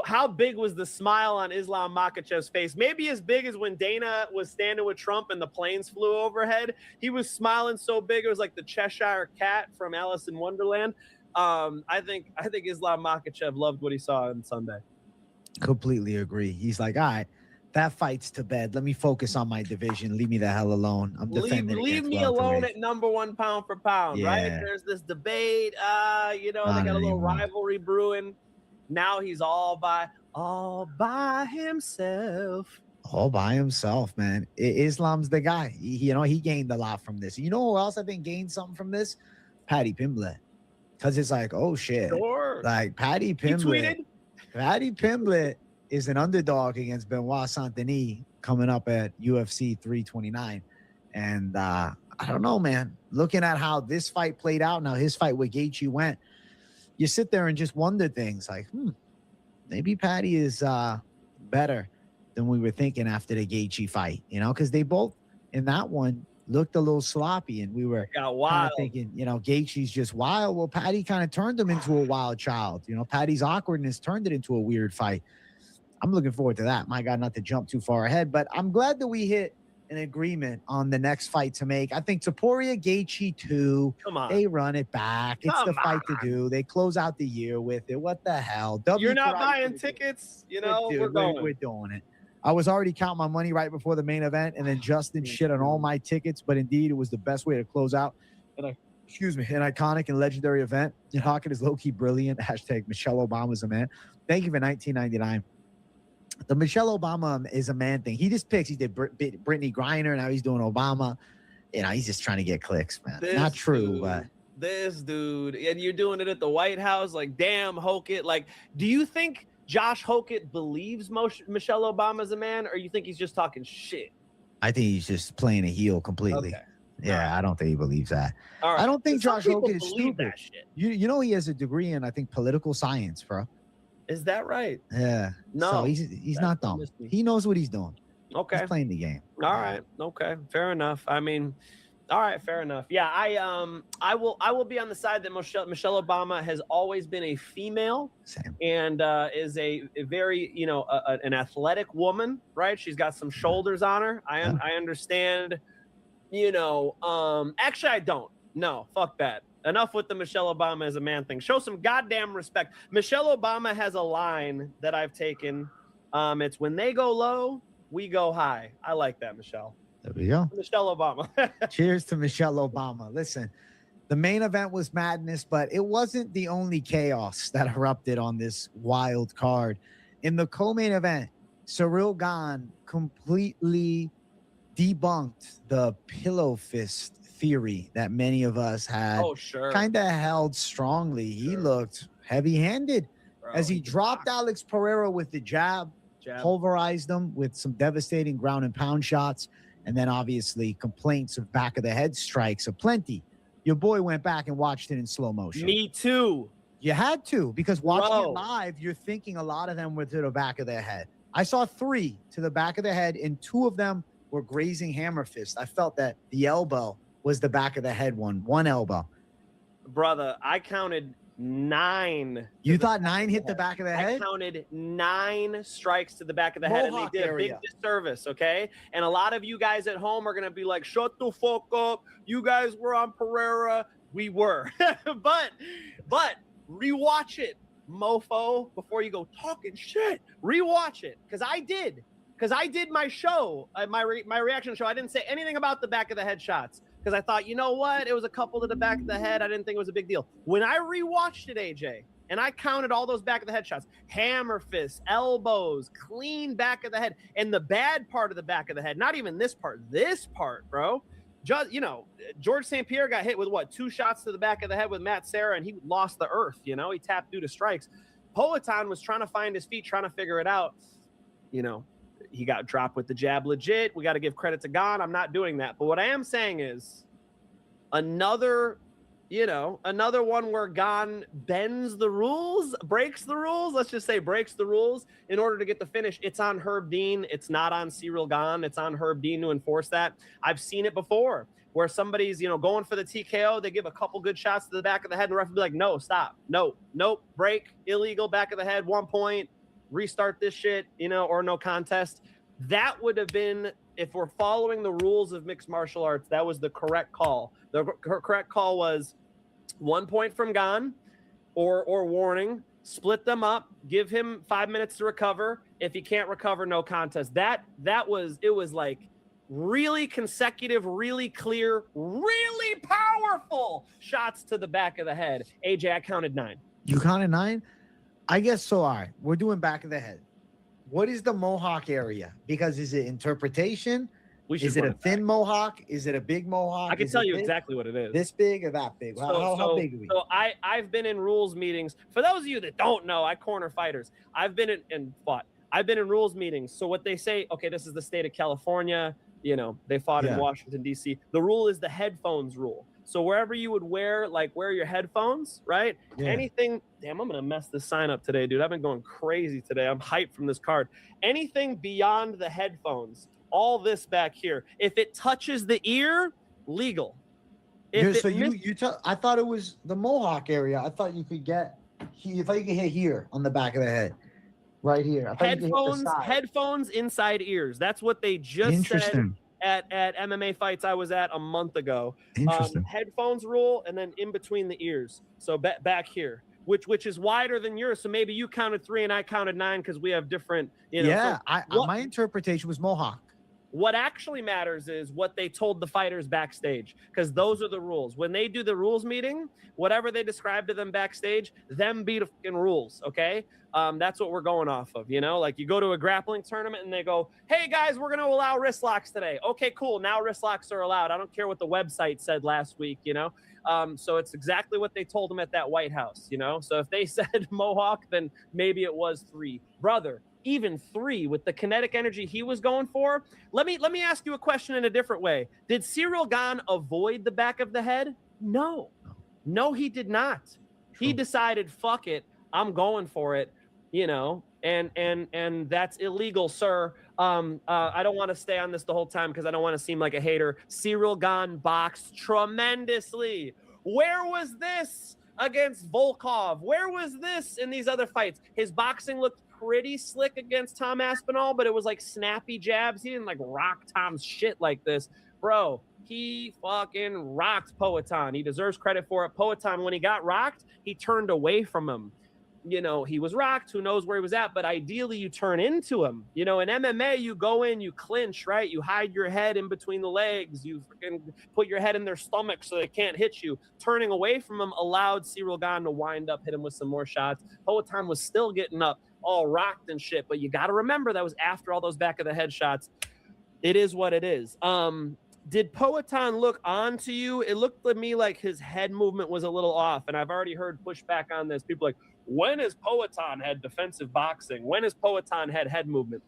How big was the smile on Islam Makhachev's face? Maybe as big as when Dana was standing with Trump and the planes flew overhead. He was smiling so big it was like the Cheshire Cat from Alice in Wonderland. I think Islam Makhachev loved what he saw on Sunday. Completely agree. He's like, all right, that fight's to bed. Let me focus on my division. Leave me the hell alone. I'm defending. Leave me alone at number 1 pound for pound, right? There's this debate. You know, they got a little rivalry brewing. Now he's all by himself. All by himself, man. Islam's the guy. He gained a lot from this. You know who else I think gained something from this? Paddy Pimblett. Because it's like, oh shit. Sure. Like Paddy Pimblett. Paddy Pimblett is an underdog against Benoit Saint-Denis coming up at UFC 329. And I don't know, man. Looking at how this fight played out, now his fight with Gaethje went, you sit there and just wonder things like, maybe Paddy is better than we were thinking after the Gaethje fight, because they both in that one looked a little sloppy, and we were kind of thinking, Gaethje's just wild. Well, Paddy kind of turned him into a wild child. Paddy's awkwardness turned it into a weird fight. I'm looking forward to that. My God, not to jump too far ahead, but I'm glad that we hit an agreement on the next fight to make. I think Topuria Gaethje 2. Come on. They run it back. It's the fight to do. They close out the year with it. What the hell? You're not buying tickets. We're going. We're doing it. I was already counting my money right before the main event, and then Justin shit on all my tickets. But indeed, it was the best way to close out an iconic and legendary event. Hawkins is low-key brilliant. # Michelle Obama's a man. Thank you for 1999. The Michelle Obama is a man thing. He just picks. He did Brittany Griner. Now he's doing Obama. He's just trying to get clicks, man. Not true, but this dude, and you're doing it at the White House. Like, damn, Hokett. Like, do you think Josh Hokett believes Michelle Obama's a man, or you think he's just talking shit? I think he's just playing a heel completely. Okay. Yeah, I don't think he believes that. All right. I don't think Josh Hokett is stupid. That shit. You know he has a degree in, I think, political science, bro. Is that right? Yeah. No. So he's not dumb. He knows what he's doing. Okay. He's playing the game. All right. Okay. Fair enough. I mean, all right. Fair enough. Yeah. I will be on the side that Michelle Obama has always been a female. Same. And is a very, an athletic woman, right? She's got some shoulders on her. I understand, actually I don't. No, fuck that. Enough with the Michelle Obama as a man thing. Show some goddamn respect. Michelle Obama has a line that I've taken. It's when they go low, we go high. I like that, Michelle. There we go. Michelle Obama. Cheers to Michelle Obama. Listen, the main event was madness, but it wasn't the only chaos that erupted on this wild card. In the co-main event, Cyril Gane completely debunked the pillow fist theory that many of us had kind of held strongly. He looked heavy-handed as he dropped Alex Pereira with the jab, pulverized him with some devastating ground and pound shots, and then obviously complaints of back of the head strikes aplenty. Your boy went back and watched it in slow motion. Me too. You had to, because watching it live, you're thinking a lot of them were to the back of their head. I saw 3 to the back of the head, and 2 of them were grazing hammer fist. I felt that the elbow was the back of the head one elbow. Brother, I counted 9. You thought 9 hit the back of the head? I counted 9 strikes to the back of the head, and they did a big disservice, okay? And a lot of you guys at home are going to be like, shut the fuck up. You guys were on Pereira. We were. but rewatch it, mofo, before you go talking shit. Rewatch it, because I did. Because I did my show, my reaction show. I didn't say anything about the back of the head shots, because I thought, you know what? It was a couple to the back of the head. I didn't think it was a big deal. When I rewatched it, AJ, and I counted all those back of the head shots, hammer fists, elbows, clean back of the head, and the bad part of the back of the head, not even this part, bro. Just, you know, George St. Pierre got hit with 2 shots to the back of the head with Matt Serra, and he lost the earth, you know, he tapped due to strikes. Poatan was trying to find his feet, trying to figure it out. You know, he got dropped with the jab legit. We got to give credit to Gane. I'm not doing that. But what I am saying is another one where Gane bends the rules, breaks the rules. Let's just say breaks the rules in order to get the finish. It's on Herb Dean. It's not on Cyril Gane. It's on Herb Dean to enforce that. I've seen it before where somebody's, going for the TKO. They give a couple good shots to the back of the head, and the ref will be like, no, stop. Nope, break, illegal, back of the head, 1 point, restart this shit, or no contest. That would have been, if we're following the rules of mixed martial arts, that was the correct call. The correct call was 1 point from Gane or warning, split them up, give him 5 minutes to recover. If he can't recover, no contest. It was like really consecutive, really clear, really powerful shots to the back of the head. AJ, I counted 9. You counted 9? I guess so. All right, we're doing back of the head. What is the mohawk area? Because is it interpretation? Is it a thin mohawk? Is it a big mohawk? I can tell you exactly what it is. This big or that big? How big are we? So I've been in rules meetings. For those of you that don't know, I corner fighters. I've been in rules meetings. So what they say, okay, this is the state of California. They fought in Washington, D.C. The rule is the headphones rule. So wherever you would wear your headphones, right? Yeah. Anything, damn, I'm going to mess this sign up today, dude. I've been going crazy today. I'm hyped from this card. Anything beyond the headphones, all this back here, if it touches the ear, legal. I thought it was the mohawk area. I thought you could hit here on the back of the head. Right here. Headphones inside ears. That's what they just said at MMA fights I was at a month ago. Headphones rule, and then in between the ears. So back here, which is wider than yours. So maybe you counted 3 and I counted 9 because we have different. My interpretation was mohawk. What actually matters is what they told the fighters backstage, because those are the rules. When they do the rules meeting, whatever they describe to them backstage, them be the fucking rules, okay? That's what we're going off of, Like you go to a grappling tournament and they go, hey, guys, we're going to allow wrist locks today. Okay, cool. Now wrist locks are allowed. I don't care what the website said last week, So it's exactly what they told them at that White House, So if they said mohawk, then maybe it was 3. Brother, even 3 with the kinetic energy he was going for. Let me ask you a question in a different way. Did Cyril Gane avoid the back of the head? No, he did not. He decided, fuck it, I'm going for it, and that's illegal, sir. I don't want to stay on this the whole time because I don't want to seem like a hater. Cyril Gane boxed tremendously. Where was this against Volkov? Where was this in these other fights? His boxing looked pretty slick against Tom Aspinall, but it was like snappy jabs. He didn't rock Tom's shit like this. Bro, he fucking rocked Poatan. He deserves credit for it. Poatan, when he got rocked, he turned away from him. you know, he was rocked. Who knows where he was at? But ideally, you turn into him. You know, in MMA, you go in, you clinch, right? You hide your head in between the legs. You freaking put your head in their stomach so they can't hit you. Turning away from him allowed Ciryl Gane to wind up, hit him with some more shots. Poatan was still getting up, all rocked and shit. But you got to remember that was after all those back of the head shots. It is what it is. Did Poatan look on to you? It looked to me like his head movement was a little off, and I've already heard pushback on this. People like, when has Poatan had defensive boxing? When has Poatan had head movement?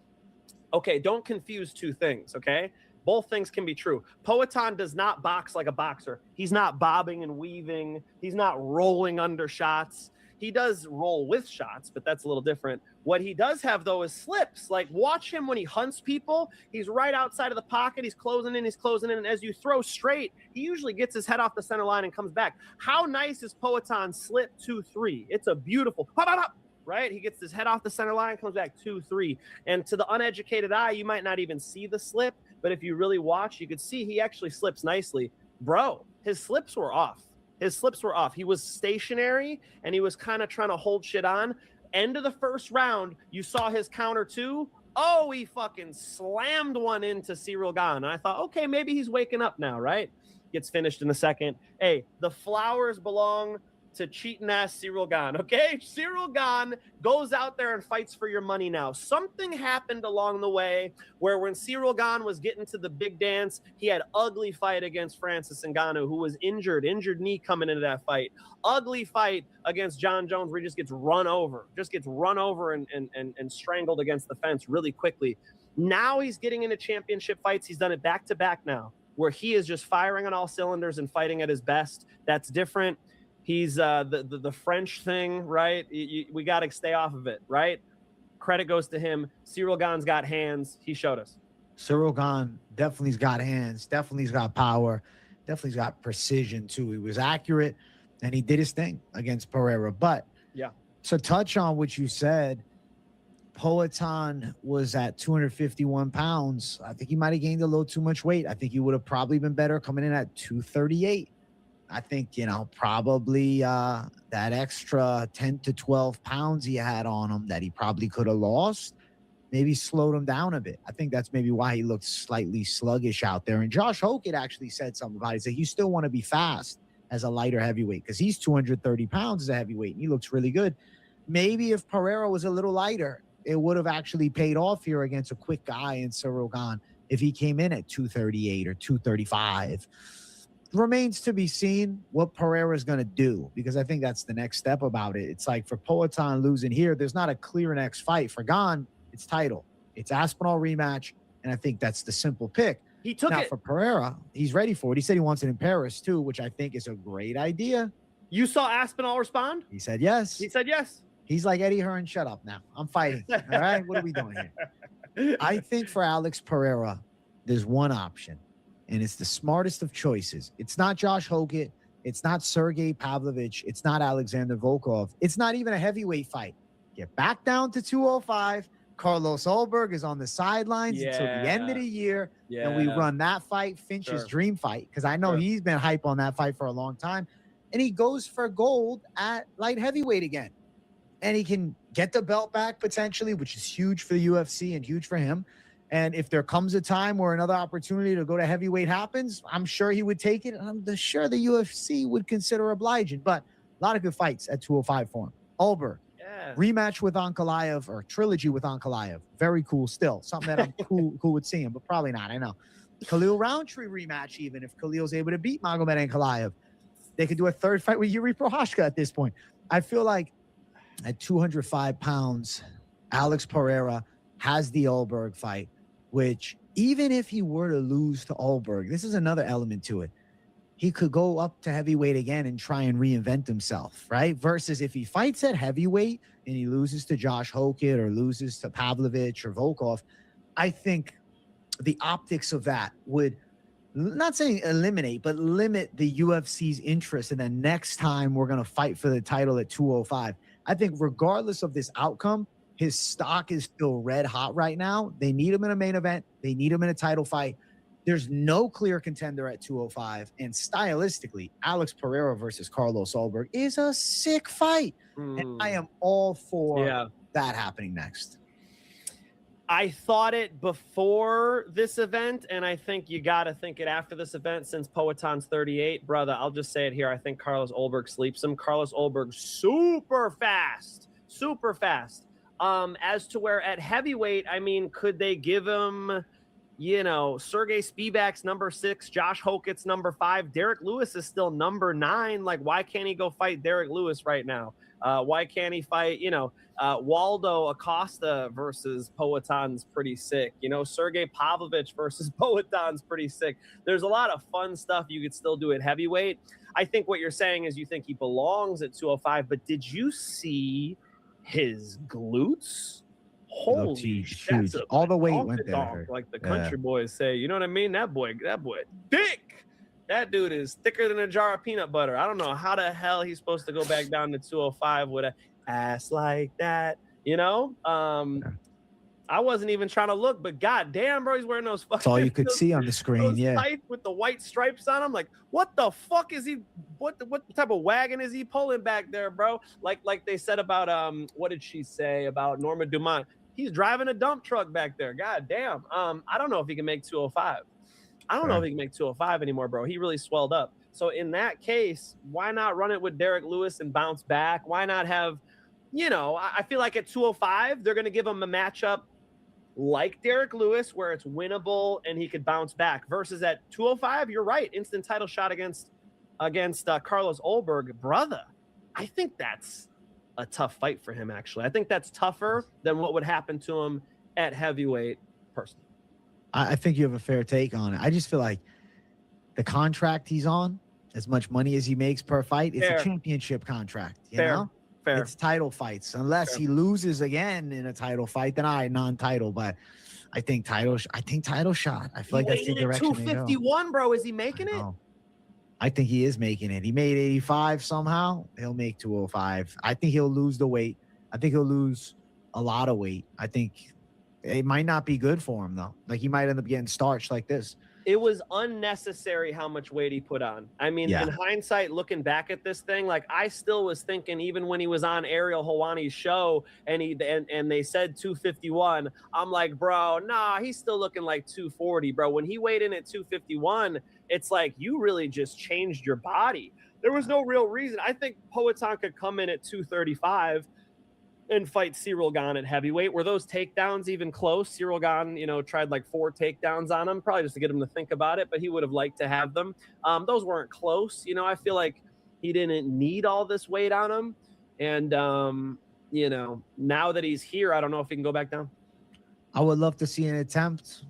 Okay, don't confuse two things, okay? Both things can be true. Poatan does not box like a boxer. He's not bobbing and weaving. He's not rolling under shots. He does roll with shots, but that's a little different. What he does have, though, is slips. Like, watch him when he hunts people. He's right outside of the pocket. He's closing in. And as you throw straight, he usually gets his head off the center line and comes back. How nice is Poatan's slip 2-3? It's a beautiful pop, pop, pop, right? He gets his head off the center line, comes back 2-3. And to the uneducated eye, you might not even see the slip, but if you really watch, you could see he actually slips nicely. Bro, his slips were off. His slips were off. He was stationary, and he was kind of trying to hold shit on. End of the first round, you saw his counter two. Oh, he fucking slammed one into Ciryl Gane. And I thought, okay, maybe he's waking up now, right? Gets finished in a second. Hey, the flowers belong to cheating ass Ciryl Gane, okay? Ciryl Gane goes out there and fights for your money now. Something happened along the way where when Ciryl Gane was getting to the big dance, he had ugly fight against Francis Ngannou, who was injured knee coming into that fight. Ugly fight against John Jones where he just gets run over and strangled against the fence really quickly. Now he's getting into championship fights. He's done it back-to-back now, where he is just firing on all cylinders and fighting at his best. That's different. He's the French thing, right? We got to stay off of it, right? Credit goes to him. Ciryl Gane's got hands. He showed us. Ciryl Gane definitely's got hands. Definitely's got power. Definitely's got precision, too. He was accurate, and he did his thing against Pereira. But yeah, to touch on what you said, Poatan was at 251 pounds. I think he might have gained a little too much weight. I think he would have probably been better coming in at 238. I think, you know, probably that extra 10 to 12 pounds he had on him that he probably could have lost, maybe slowed him down a bit. I think that's maybe why he looked slightly sluggish out there. And Josh Hockett actually said something about it. He said, you still want to be fast as a lighter heavyweight because he's 230 pounds as a heavyweight and he looks really good. Maybe if Pereira was a little lighter, it would have actually paid off here against a quick guy in Ciryl Gane if he came in at 238 or 235. Remains to be seen what Pereira is going to do because I think that's the next step about it. It's like for Poatan losing here, there's not a clear next fight. For Gane, it's title. It's Aspinall rematch, and I think that's the simple pick. He took now, it. For Pereira, he's ready for it. He said he wants it in Paris too, which I think is a great idea. You saw Aspinall respond? He said yes. He said yes. He's like Eddie Hearn, shut up now. I'm fighting. All right? What are we doing here? I think for Alex Pereira, there's one option. And it's the smartest of choices. It's not Josh Hockett. It's not Sergey Pavlovich. It's not Alexander Volkov. It's not even a heavyweight fight. Get back down to 205. Carlos Ulberg is on the sidelines until the end of the year. And we run that fight, Finch's dream fight, because I know he's been hype on that fight for a long time. And he goes for gold at light heavyweight again. And he can get the belt back potentially, which is huge for the UFC and huge for him. And if there comes a time where another opportunity to go to heavyweight happens, I'm sure he would take it. I'm sure the UFC would consider obliging. But a lot of good fights at 205 for him. Ulberg, rematch with Ankalaev or trilogy with Ankalaev. Very cool still. Something that I'm cool with seeing, but probably not. I know. Khalil Roundtree rematch even if Khalil's able to beat Magomed Ankalaev. They could do a third fight with Yuri Prochazka at this point. I feel like at 205 pounds, Alex Pereira has the Ulberg fight, which even if he were to lose to Ulberg, this is another element to it. He could go up to heavyweight again and try and reinvent himself, right? Versus if he fights at heavyweight and he loses to Josh Hockett or loses to Pavlovich or Volkov, I think the optics of that would, not saying eliminate, but limit the UFC's interest in the next time we're going to fight for the title at 205. I think regardless of this outcome, his stock is still red hot right now. They need him in a main event. They need him in a title fight. There's no clear contender at 205. And stylistically, Alex Pereira versus Carlos Ulberg is a sick fight. And I am all for that happening next. I thought it before this event, and I think you got to think it after this event since Poetan's 38. Brother, I'll just say it here. I think Carlos Ulberg sleeps him. Carlos Ulberg, super fast. Super fast. As to where at heavyweight, I mean, could they give him, you know, Sergey Spivak's number 6, Josh Hokett's number 5, Derek Lewis is still number 9. Like, why can't he go fight Derek Lewis right now? Why can't he fight, you know, Waldo Acosta versus Poetan's pretty sick. You know, Sergey Pavlovich versus Poetan's pretty sick. There's a lot of fun stuff you could still do at heavyweight. I think what you're saying is you think he belongs at 205, but did you see his glutes? Holy shit. All the weight went there. Like the country boys say, you know what I mean? That boy thick. That dude is thicker than a jar of peanut butter. I don't know how the hell he's supposed to go back down to 205 with a ass like that, you know? I wasn't even trying to look, but goddamn, bro, he's wearing those fucking. That's all you could see on the screen, tights with the white stripes on him. Like, what the fuck is he? What type of wagon is he pulling back there, bro? Like they said about what did she say about Norma Dumont? He's driving a dump truck back there. God damn. I don't know if he can make 205. I don't know if he can make 205 anymore, bro. He really swelled up. So in that case, why not run it with Derek Lewis and bounce back? Why not have, you know, I feel like at 205, they're going to give him a matchup like Derek Lewis where it's winnable and he could bounce back. Versus at 205, you're right, instant title shot against Carlos Ulberg. Brother, I think that's a tough fight for him, actually. I think that's tougher than what would happen to him at heavyweight, personally. I think you have a fair take on it. I just feel like the contract he's on, as much money as he makes per fight, it's a championship contract. You know? Fair. It's title fights. Unless he loses again in a title fight, then non-title. But I think title shot. I feel like that's the direction they go. 251, bro. Is he making it? I think he is making it. He made 85 somehow. He'll make 205. I think he'll lose the weight. I think he'll lose a lot of weight. I think it might not be good for him, though. Like, he might end up getting starched like this. It was unnecessary how much weight he put on. I mean, in hindsight, looking back at this thing, like, I still was thinking, even when he was on Ariel Helwani's show and they said 251, I'm like, bro, nah, he's still looking like 240, bro. When he weighed in at 251, it's like, you really just changed your body. There was no real reason. I think Poetan could come in at 235 and fight Cyril Gane at heavyweight. Were those takedowns even close? Cyril Gane, you know, tried like 4 takedowns on him, probably just to get him to think about it, but he would have liked to have them. Those weren't close. You know, I feel like he didn't need all this weight on him. And, you know, now that he's here, I don't know if he can go back down. I would love to see an attempt.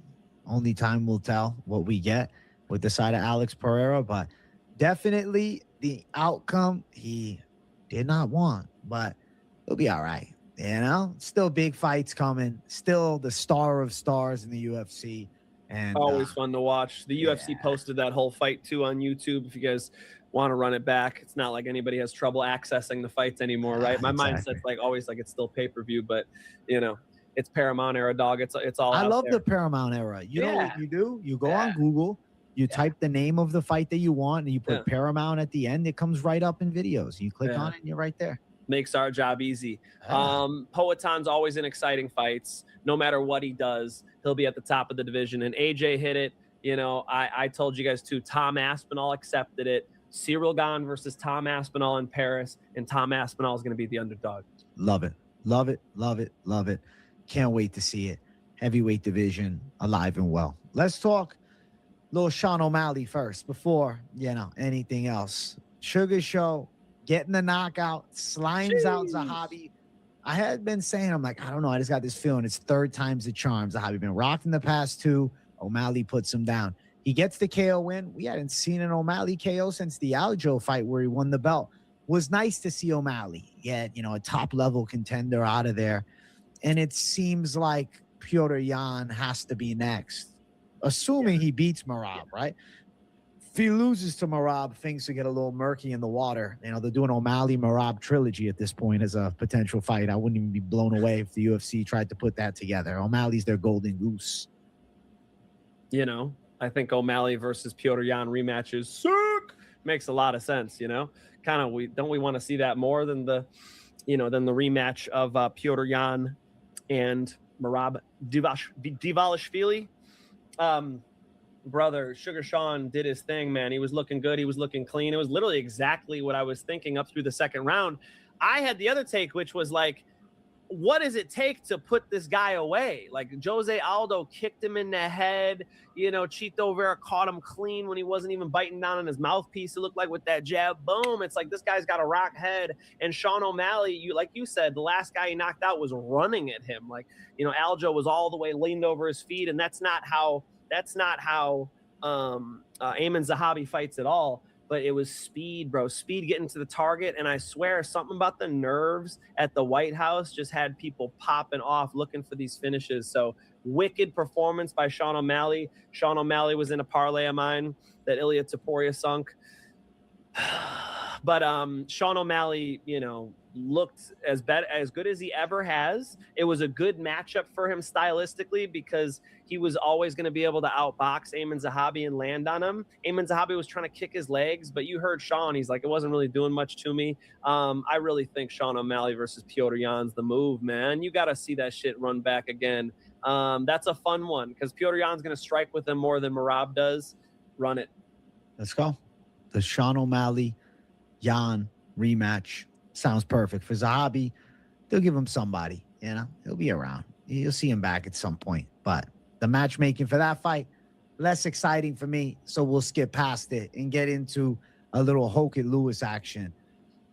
Only time will tell what we get with the side of Alex Pereira, but definitely the outcome he did not want, but it'll be all right. You know, still big fights coming, still the star of stars in the UFC. And always fun to watch. The UFC posted that whole fight too on YouTube. If you guys want to run it back, it's not like anybody has trouble accessing the fights anymore, right? My mindset's like always like it's still pay-per-view, but you know, it's Paramount era, dog. It's all I out love there. the Paramount era. You know what you do? You go on Google, you type the name of the fight that you want, and you put Paramount at the end. It comes right up in videos. You click on it and you're right there. Makes our job easy. Poetan's always in exciting fights. No matter what he does, he'll be at the top of the division. And AJ hit it. You know, I told you guys too, Tom Aspinall accepted it. Cyril Gane versus Tom Aspinall in Paris. And Tom Aspinall is going to be the underdog. Love it. Love it. Love it. Love it. Can't wait to see it. Heavyweight division alive and well. Let's talk little Sean O'Malley first before, you know, anything else. Sugar Show getting the knockout, slimes out Zahabi. I had been saying, I'm like, I don't know. I just got this feeling it's third time's the charm. Zahabi been rocked in the past 2. O'Malley puts him down. He gets the KO win. We hadn't seen an O'Malley KO since the Aljo fight where he won the belt. Was nice to see O'Malley get, you know, a top-level contender out of there. And it seems like Petr Yan has to be next, assuming he beats Merab, right? If he loses to Merab, things will get a little murky in the water. You know, they're doing O'Malley-Merab trilogy at this point as a potential fight. I wouldn't even be blown away if the UFC tried to put that together. O'Malley's their golden goose. You know, I think O'Malley versus Petr Yan rematch is sick. Makes a lot of sense, you know. Kind of, we want to see that more than the, you know, than the rematch of Petr Yan and Merab Dvalishvili. Brother, Sugar Sean did his thing, man. He was looking good. He was looking clean. It was literally exactly what I was thinking up through the second round. I had the other take, which was like, what does it take to put this guy away? Like Jose Aldo kicked him in the head. You know, Chito Vera caught him clean when he wasn't even biting down on his mouthpiece. It looked like with that jab, boom. It's like this guy's got a rock head. And Sean O'Malley, like you said, the last guy he knocked out was running at him. Like, you know, Aljo was all the way leaned over his feet, and that's not how Amin Zahabi fights at all. But it was speed, bro. Speed getting to the target. And I swear something about the nerves at the White House just had people popping off looking for these finishes. So wicked performance by Sean O'Malley. Sean O'Malley was in a parlay of mine that Ilya Taporia sunk. But Sean O'Malley, you know, looked as good as he ever has. It was a good matchup for him stylistically because he was always going to be able to outbox Amin Zahabi and land on him. Amin Zahabi was trying to kick his legs, but you heard Sean. He's like, it wasn't really doing much to me. I really think Sean O'Malley versus Petr Yan's the move, man. You got to see that shit run back again. That's a fun one because Petr Yan's going to strike with him more than Merab does. Run it. Let's go. The Sean O'Malley Yan rematch sounds perfect for Zahabi. They'll give him somebody, you know, he'll be around. You'll see him back at some point. But the matchmaking for that fight, less exciting for me. So we'll skip past it and get into a little Hokit-Lewis action.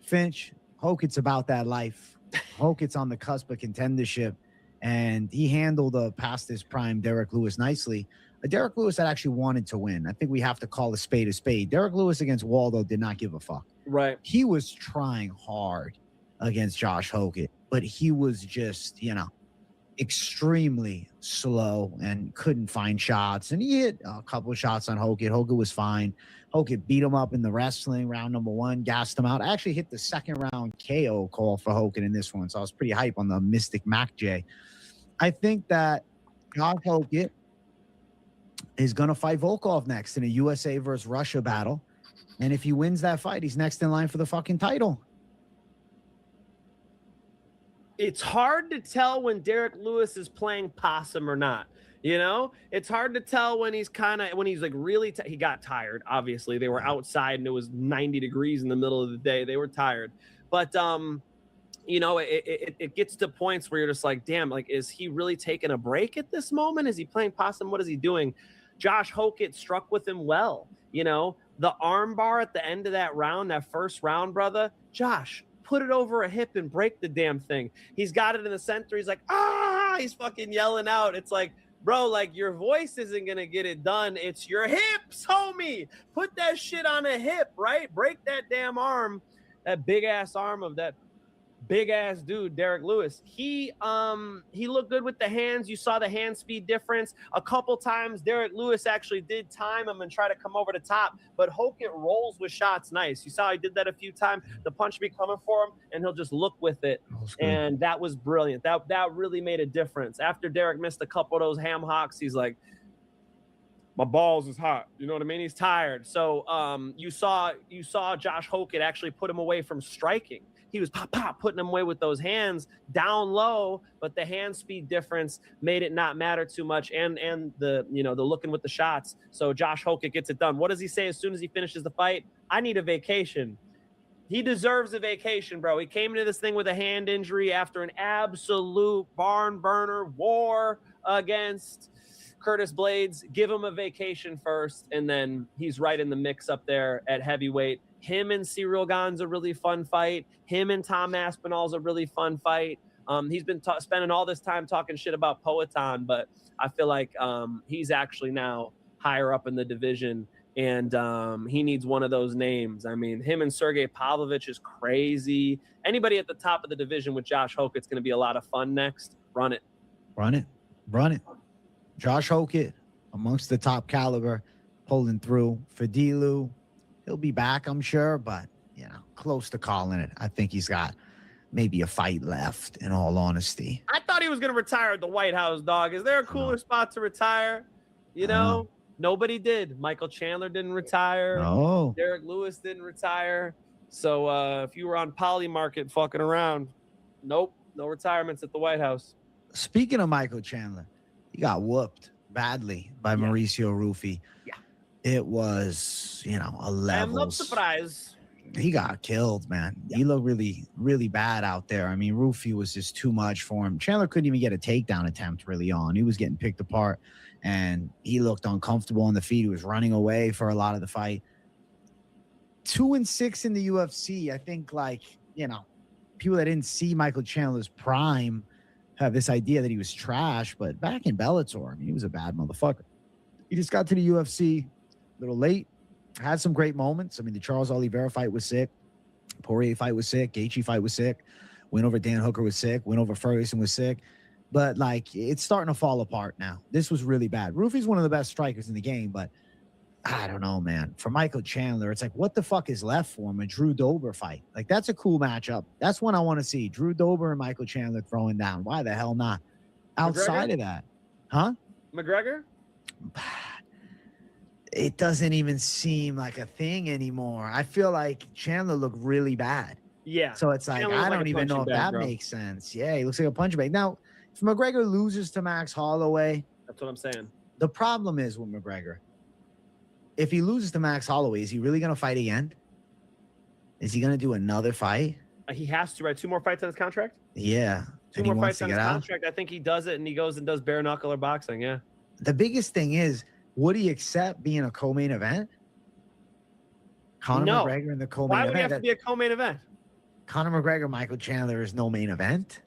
Finch, Hokit's about that life. Hokit's on the cusp of contendership, and he handled past his prime Derek Lewis nicely. Derek Lewis had actually wanted to win. I think we have to call a spade a spade. Derek Lewis against Waldo did not give a fuck. Right. He was trying hard against Josh Hokit, but he was just, you know, extremely slow and couldn't find shots. And he hit a couple of shots on Hokit. Hokit was fine. Hokit beat him up in the wrestling round number 1, gassed him out. I actually hit the second round KO call for Hokit in this one, so I was pretty hype on the Mystic Mac J. I think that Josh Hokit is going to fight Volkov next in a USA versus Russia battle. And if he wins that fight, he's next in line for the fucking title. It's hard to tell when Derek Lewis is playing possum or not. You know, it's hard to tell when he's like really, he got tired. Obviously they were outside and it was 90 degrees in the middle of the day. They were tired, but, you know, it gets to points where you're just like, damn, like, is he really taking a break at this moment? Is he playing possum? What is he doing? Josh Hokit struck with him well. You know, the arm bar at the end of that round, that first round, brother, Josh, put it over a hip and break the damn thing. He's got it in the center. He's like, he's fucking yelling out. It's like, bro, like, your voice isn't going to get it done. It's your hips, homie. Put that shit on a hip, right? Break that damn arm, that big ass arm of that big ass dude, Derek Lewis. He looked good with the hands. You saw the hand speed difference. A couple times Derek Lewis actually did time him and try to come over the top, but Hokit rolls with shots nice. You saw he did that a few times. The punch be coming for him and he'll just look with it. And that was brilliant. That really made a difference. After Derek missed a couple of those ham hocks, he's like, my balls is hot. You know what I mean? He's tired. So you saw Josh Hokit actually put him away from striking. He was putting him away with those hands down low, but the hand speed difference made it not matter too much. And the, you know, the looking with the shots. So Josh Hokit gets it done. What does he say as soon as he finishes the fight? I need a vacation. He deserves a vacation, bro. He came into this thing with a hand injury after an absolute barn burner war against Curtis Blades. Give him a vacation first, and then he's right in the mix up there at heavyweight. Him and Cyril Gane's a really fun fight. Him and Tom Aspinall's a really fun fight. He's been spending all this time talking shit about Poatan, but I feel like he's actually now higher up in the division, and he needs one of those names. I mean, him and Sergey Pavlovich is crazy. Anybody at the top of the division with Josh Hokit's going to be a lot of fun next. Run it. Run it. Run it. Josh Hokit, amongst the top caliber, pulling through. Fadilu, he'll be back, I'm sure, but, you know, close to calling it. I think he's got maybe a fight left, in all honesty. I thought he was going to retire at the White House, dog. Is there a cooler spot to retire? You know? Nobody did. Michael Chandler didn't retire. No. Derek Lewis didn't retire. So if you were on Poly Market fucking around, nope, no retirements at the White House. Speaking of Michael Chandler, he got whooped badly by Mauricio Rufy. Yeah. It was, a level. I am not surprised. He got killed, man. He looked really, really bad out there. I mean, Rufy was just too much for him. Chandler couldn't even get a takedown attempt really on. He was getting picked apart, and he looked uncomfortable on the feet. He was running away for a lot of the fight. 2-6 in the UFC. I think, people that didn't see Michael Chandler's prime have this idea that he was trash, but back in Bellator, I mean, he was a bad motherfucker. He just got to the UFC a little late. Had some great moments. I mean, the Charles Oliveira fight was sick. Poirier fight was sick. Gaethje fight was sick. Win over Dan Hooker was sick. Win over Ferguson was sick. But, it's starting to fall apart now. This was really bad. Rufy's one of the best strikers in the game, but I don't know, man. For Michael Chandler, it's what the fuck is left for him? A Drew Dober fight. That's a cool matchup. That's one I want to see. Drew Dober and Michael Chandler throwing down. Why the hell not? Outside of that. Huh? McGregor? It doesn't even seem like a thing anymore. I feel like Chandler looked really bad. Yeah. So it's I don't even know if that makes sense. Yeah, he looks like a punching bag. Now, if McGregor loses to Max Holloway, that's what I'm saying. The problem is with McGregor, if he loses to Max Holloway, is he really going to fight again? Is he going to do another fight? He has to, right? 2 more fights on his contract? Yeah. Two more fights on his contract. I think he does it, and he goes and does bare knuckle or boxing, yeah. The biggest thing is, would he accept being a co-main event? Conor McGregor in the co-main event? Why would he have to be a co-main event? Conor McGregor, Michael Chandler is no main event.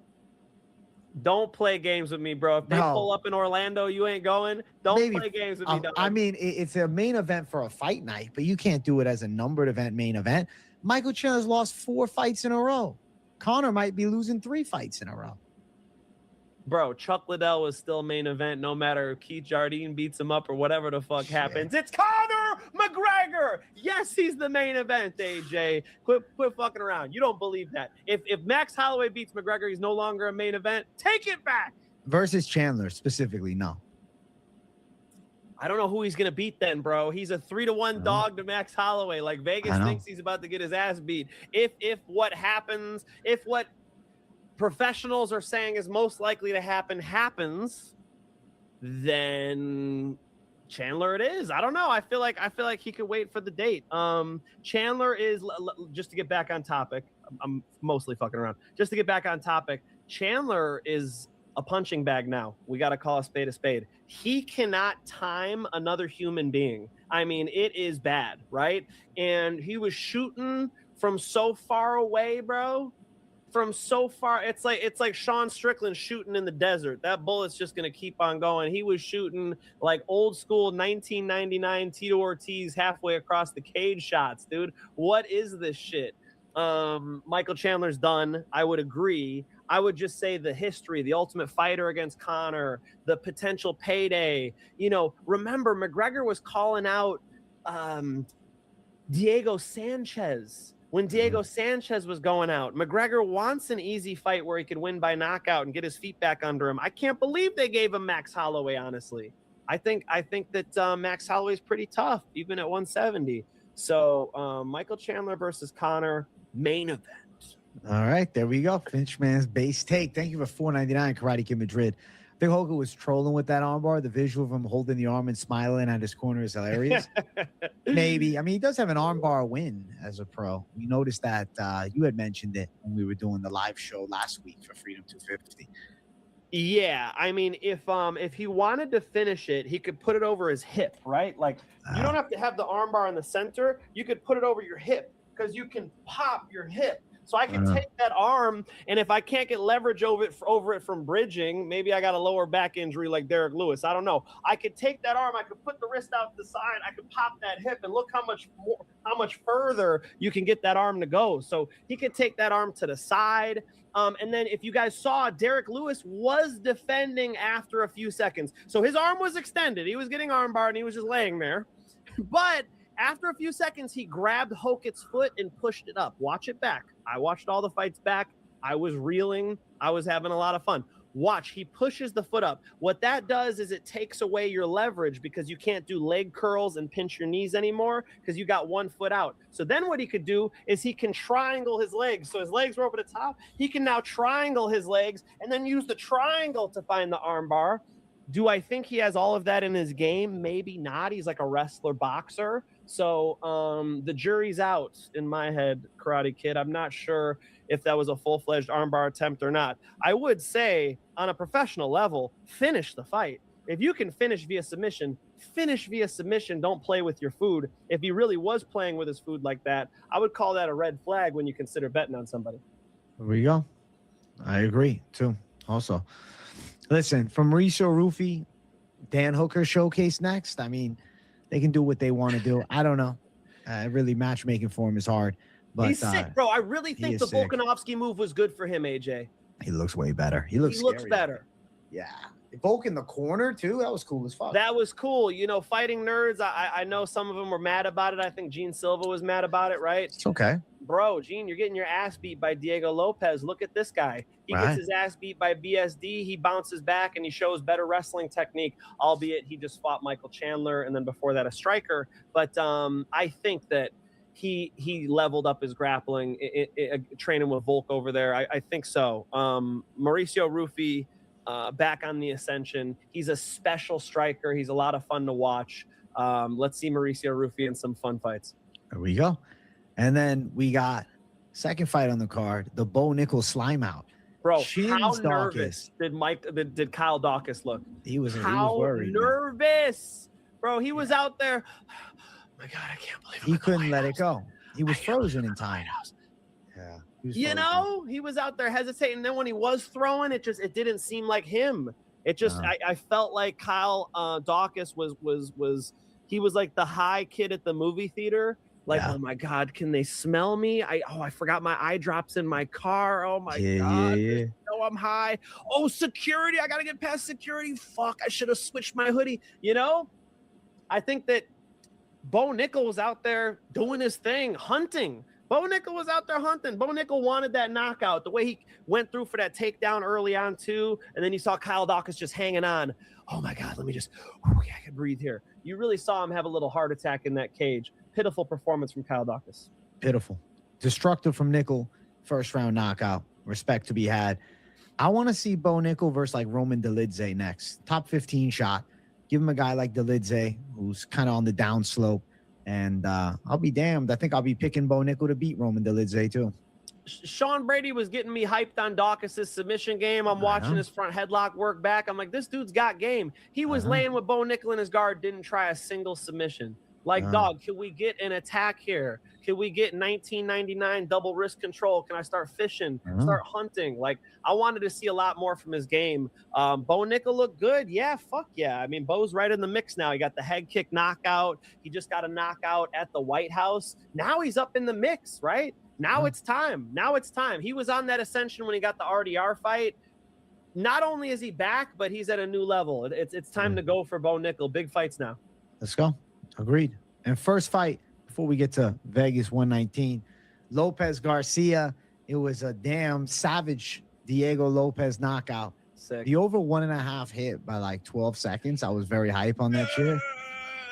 Don't play games with me, bro. If they pull up in Orlando, you ain't going. Don't play games with me, dog. I mean, it's a main event for a fight night, but you can't do it as a numbered event main event. Michael Chandler's lost 4 fights in a row. Conor might be losing 3 fights in a row. Bro, Chuck Liddell was still main event no matter if Keith Jardine beats him up or whatever the fuck happens. It's Conor McGregor. Yes, he's the main event, AJ. Quit fucking around. You don't believe that. If Max Holloway beats McGregor, he's no longer a main event. Take it back. Versus Chandler specifically, no. I don't know who he's going to beat then, bro. He's a 3-1 dog to Max Holloway. Vegas thinks he's about to get his ass beat. If what professionals are saying is most likely to happens, then Chandler it is. I don't know. I feel like he could wait for the date. Chandler is, just to get back on topic, I'm mostly fucking around. Just to get back on topic, Chandler is a punching bag now. We got to call a spade a spade. He cannot time another human being. I mean, it is bad, right? And he was shooting from so far away, bro. From so far, it's like Sean Strickland shooting in the desert. That bullet's just gonna keep on going. He was shooting like old school 1999 Tito Ortiz halfway across the cage shots, dude. What is this shit? Michael Chandler's done. I would agree. I would just say the history, the Ultimate Fighter against Conor, the potential payday. Remember McGregor was calling out Diego Sanchez. When Diego Sanchez was going out, McGregor wants an easy fight where he could win by knockout and get his feet back under him. I can't believe they gave him Max Holloway, honestly. I think that Max Holloway is pretty tough, even at 170. So Michael Chandler versus Conor, main event. All right, there we go. Finchman's base take. Thank you for $4.99, Karate Kid Madrid. Big Hogan was trolling with that armbar. The visual of him holding the arm and smiling at his corner is hilarious. Maybe. I mean, he does have an armbar win as a pro. We noticed that you had mentioned it when we were doing the live show last week for Freedom 250. Yeah, I mean, if he wanted to finish it, he could put it over his hip, right? You don't have to have the armbar in the center. You could put it over your hip because you can pop your hip. So I can take that arm, and if I can't get leverage over it from bridging, maybe I got a lower back injury like Derek Lewis. I don't know. I could take that arm, I could put the wrist out to the side, I could pop that hip, and look how much further you can get that arm to go. So he could take that arm to the side. And then if you guys saw, Derek Lewis was defending after a few seconds. So his arm was extended. He was getting armbar, and he was just laying there. But after a few seconds, he grabbed Hokett's foot and pushed it up. Watch it back. I watched all the fights back. I was reeling. I was having a lot of fun. Watch, he pushes the foot up. What that does is it takes away your leverage because you can't do leg curls and pinch your knees anymore because you got one foot out. So then what he could do is he can triangle his legs. So his legs were over the top. He can now triangle his legs and then use the triangle to find the arm bar. Do I think he has all of that in his game? Maybe not. He's like a wrestler boxer. So the jury's out in my head, Karate Kid. I'm not sure if that was a full-fledged armbar attempt or not. I would say on a professional level, finish the fight. If you can finish via submission, finish via submission. Don't play with your food. If he really was playing with his food like that, I would call that a red flag when you consider betting on somebody. There we go. I agree too. Also, listen, from Mauricio Rufy, Dan Hooker showcase next. I mean, they can do what they want to do. I don't know. Really, matchmaking for him is hard. But he's sick, bro. I really think the sick. Volkanovski move was good for him, AJ. He looks way better. He looks scary. Better. Yeah. Volk in the corner, too. That was cool as fuck. That was cool. You know, fighting nerds, I know some of them were mad about it. I think Gene Silva was mad about it, right? It's okay. Bro, Gene, you're getting your ass beat by Diego Lopez. Look at this guy. He gets his ass beat by BSD. He bounces back and he shows better wrestling technique, albeit he just fought Michael Chandler and then before that a striker. But I think that he leveled up his grappling, training with Volk over there. I think so. Mauricio Rufy, back on the ascension. He's a special striker. He's a lot of fun to watch. Let's see Mauricio Rufy in some fun fights. There we go. And then we got second fight on the card, the Bo Nickel slime out. Bro, Shins how Dawkins. nervous did Kyle Dawkins look? He was How worried. nervous. Bro, he was out there. Oh my God, I can't believe He couldn't let it go. He was frozen in time. Yeah. You know, he was out there hesitating. And then when he was throwing, it didn't seem like him. It just, I felt like Kyle Dawkins was he was like the high kid at the movie theater. Like, oh my God, can they smell me? I forgot my eye drops in my car. Oh my God. Yeah. Oh, I'm high. Oh, security. I got to get past security. Fuck, I should have switched my hoodie. You know, I think that Bo Nickel was out there doing his thing, hunting. Bo Nickel was out there hunting. Bo Nickel wanted that knockout. The way he went through for that takedown early on too, and then you saw Kyle Dawkins just hanging on. Oh my God, let me just, I can breathe here. You really saw him have a little heart attack in that cage. Pitiful performance from Kyle Dawkins. Pitiful. Destructive from Nickel. First round knockout. Respect to be had. I want to see Bo Nickel versus like Roman Dolidze next. Top 15 shot. Give him a guy like Dolidze who's kind of on the down slope. And I'll be damned. I think I'll be picking Bo Nickel to beat Roman Dolidze too. Sean Brady was getting me hyped on Dawkins' submission game. I'm watching his front headlock work back. I'm like, this dude's got game. He was laying with Bo Nickel in his guard, didn't try a single submission. Like, dog, can we get an attack here? Can we get 1999 double wrist control? Can I start fishing, start hunting? Like, I wanted to see a lot more from his game. Bo Nickel looked good. Yeah, fuck yeah. I mean, Bo's right in the mix now. He got the head kick knockout. He just got a knockout at the White House. Now he's up in the mix, right? Now it's time. Now it's time. He was on that ascension when he got the RDR fight. Not only is he back, but he's at a new level. It's time to go for Bo Nickel. Big fights now. Let's go. Agreed. And first fight, before we get to Vegas 119, Lopez Garcia. It was a damn savage Diego Lopez knockout. Sick. The over 1.5 hit by like 12 seconds. I was very hype on that shit.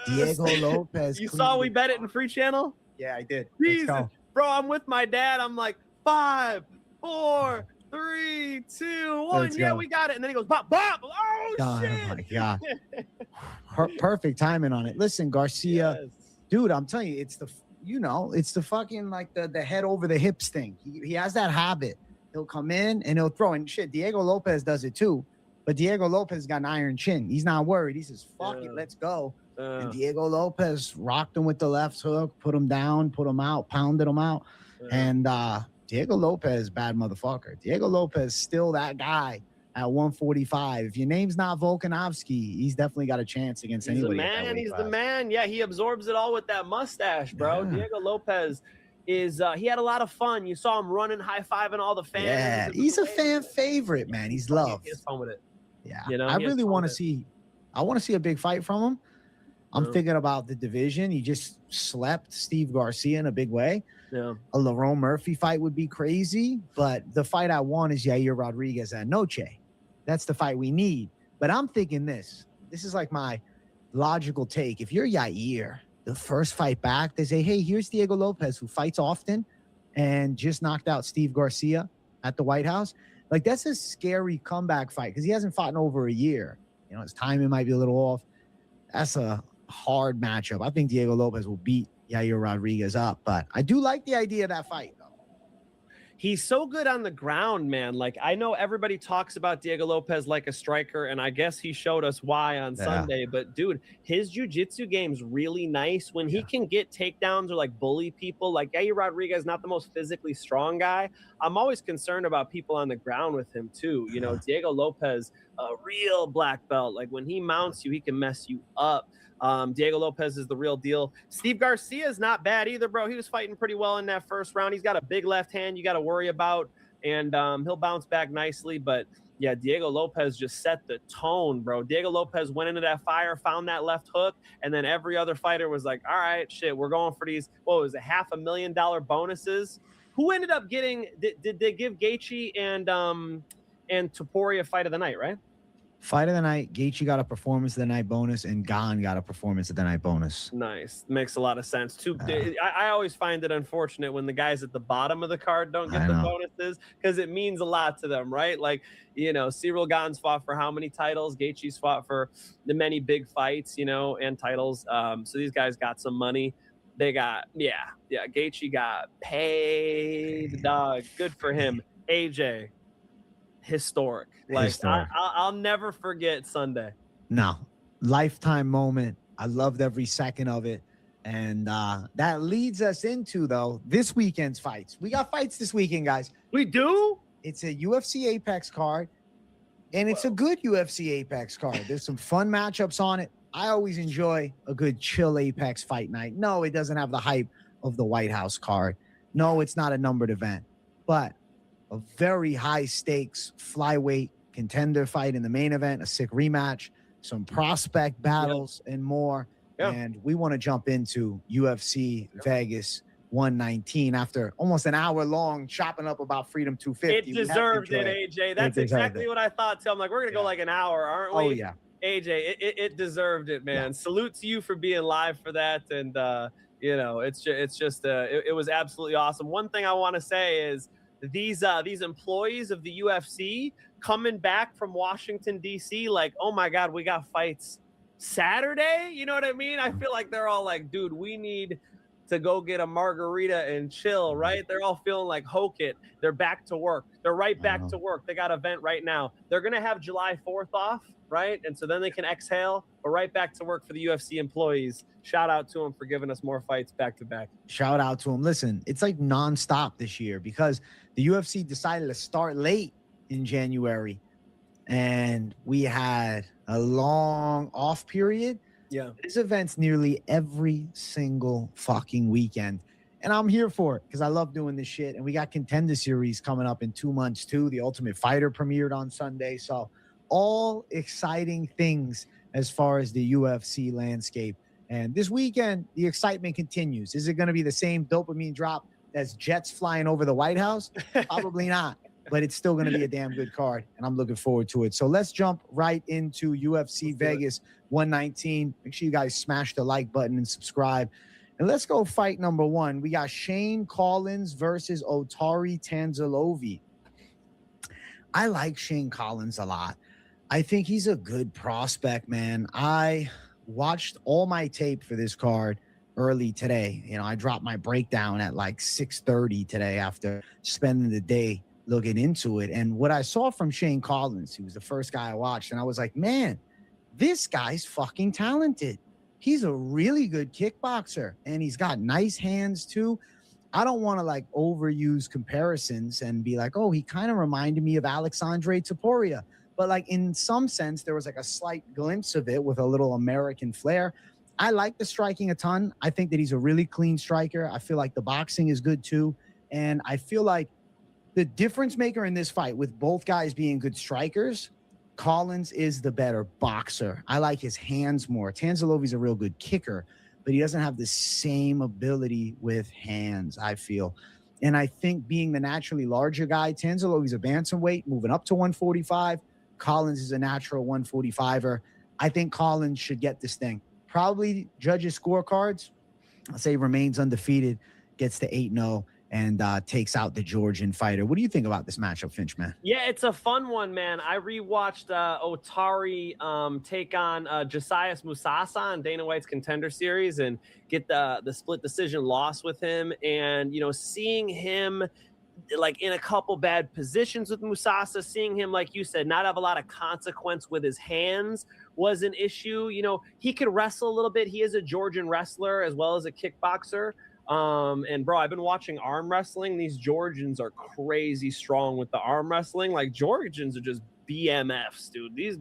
Diego Lopez. You saw we bet it in free channel? Yeah, I did. Jesus. Bro, I'm with my dad. I'm like, 5, 4, 3, 2, 1. Let's yeah, go. we got it. And then he goes, bop, bop. Oh, shit. Oh my God. Perfect timing on it. Listen, Garcia, dude, I'm telling you, it's the fucking like the head over the hips thing. He has that habit. He'll come in and he'll throw. And shit, Diego Lopez does it too. But Diego Lopez got an iron chin. He's not worried. He says, fuck it, let's go. And Diego Lopez rocked him with the left hook, put him down, put him out, pounded him out. And Diego Lopez, bad motherfucker. Diego Lopez still that guy at 145. If your name's not Volkanovski, he's definitely got a chance against anybody. He's the man. Yeah, he absorbs it all with that mustache, bro. Yeah. Diego Lopez is he had a lot of fun. You saw him running, high-fiving all the fans. Yeah, he's a fan favorite, man. He's loved. He has fun with it. Yeah, You know, I he has really fun want to with it. see. I want to see a big fight from him. I'm thinking about the division. He just slept Steve Garcia in a big way. Yeah. A Lerone Murphy fight would be crazy, but the fight I want is Yair Rodriguez and Noche. that's the fight we need. But I'm thinking this is like my logical take. If you're Yair, the first fight back, they say, hey, here's Diego Lopez, who fights often and just knocked out Steve Garcia at the White House. Like, that's a scary comeback fight because he hasn't fought in over a year. You know, his timing might be a little off. That's a hard matchup. I think Diego Lopez will beat Yair Rodriguez up, but I do like the idea of that fight. He's so good on the ground, man. Like, I know everybody talks about Diego Lopez like a striker, and I guess he showed us why on Sunday. But, dude, his jiu-jitsu game's really nice. When he can get takedowns or, like, bully people, like Yair Rodriguez, not the most physically strong guy. I'm always concerned about people on the ground with him, too. You know, Diego Lopez, a real black belt. Like, when he mounts you, he can mess you up. Diego Lopez is the real deal. Steve Garcia is not bad either, bro. He was fighting pretty well in that first round. He's got a big left hand you got to worry about, and he'll bounce back nicely. But yeah, Diego Lopez just set the tone, bro. Diego Lopez went into that fire, found that left hook, and then every other fighter was like, all right, shit, we're going for these. What was it, $500,000 bonuses? Who ended up getting? Did they give Gaethje and Topuria fight of the night, right? Fight of the night, Gaethje got a performance of the night bonus, and Gane got a performance of the night bonus. Nice. Makes a lot of sense, too. I always find it unfortunate when the guys at the bottom of the card don't get the bonuses because it means a lot to them, right? Like, you know, Cyril Gane's fought for how many titles? Gaethje's fought for the many big fights, you know, and titles. So these guys got some money. They got, Gaethje got paid, dog. Good for him. AJ. Historic. Like, I'll never forget Sunday. No, lifetime moment. I loved every second of it. And that leads us into, though, this weekend's fights. We got fights this weekend, guys. We do? It's a UFC Apex card, and it's a good UFC Apex card. There's some fun matchups on it. I always enjoy a good chill Apex fight night. No, it doesn't have the hype of the White House card. No, it's not a numbered event. But a very high stakes flyweight contender fight in the main event, a sick rematch, some prospect battles, and more. And we want to jump into UFC Vegas 119 after almost an hour long chopping up about Freedom 250. It deserved it, AJ. That's exactly what I thought too. I'm like, we're gonna go like an hour, aren't we? Oh yeah. AJ, it deserved it, man. Salute to you for being live for that. And you know, it was absolutely awesome. One thing I want to say is these employees of the UFC coming back from Washington, D.C., like, oh my God, we got fights Saturday. You know what I mean? I feel like they're all like, dude, we need to go get a margarita and chill, right? They're all feeling like hoke it. They're back to work. They're right back to work. They got an event right now. They're going to have July 4th off, right? And so then they can exhale, but right back to work for the UFC employees. Shout out to them for giving us more fights back to back. Shout out to them. Listen, it's like nonstop this year because the UFC decided to start late in January and we had a long off period. Yeah. This event's nearly every single fucking weekend. And I'm here for it because I love doing this shit. And we got Contender Series coming up in 2 months too. The Ultimate Fighter premiered on Sunday. So all exciting things as far as the UFC landscape. And this weekend, the excitement continues. Is it going to be the same dopamine drop as jets flying over the White House? Probably not. But it's still going to be a damn good card, and I'm looking forward to it. So let's jump right into UFC Vegas 119. Make sure you guys smash the like button and subscribe. And let's go fight number one. We got Shane Collins versus Otari Tanzilovi. I like Shane Collins a lot. I think he's a good prospect, man. I watched all my tape for this card early today. You know, I dropped my breakdown at like 6:30 today after spending the day looking into it. And what I saw from Shane Collins, he was the first guy I watched, and I was like, man, this guy's fucking talented. He's a really good kickboxer, and he's got nice hands too. I don't want to like overuse comparisons and be like, oh, he kind of reminded me of Alexandre Topuria. But like in some sense, there was like a slight glimpse of it with a little American flair. I like the striking a ton. I think that he's a really clean striker. I feel like the boxing is good too. And I feel like the difference maker in this fight, with both guys being good strikers, Collins is the better boxer. I like his hands more. Tanzilovi's a real good kicker, but he doesn't have the same ability with hands, I feel. And I think being the naturally larger guy, Tanzilovi's a bantamweight, moving up to 145. Collins is a natural 145er. I think Collins should get this thing. Probably judges scorecards. I'll say remains undefeated, gets to 8-0, and takes out the Georgian fighter. What do you think about this matchup, Finch, man? Yeah, it's a fun one, man. I rewatched Otari take on Josias Musasa on Dana White's Contender Series and get the split decision loss with him. And, you know, seeing him like in a couple bad positions with Musasa, seeing him, like you said, not have a lot of consequence with his hands was an issue. You know, he could wrestle a little bit. He is a Georgian wrestler as well as a kickboxer. And bro, I've been watching arm wrestling. These Georgians are crazy strong with the arm wrestling. Like Georgians are just BMFs, dude. These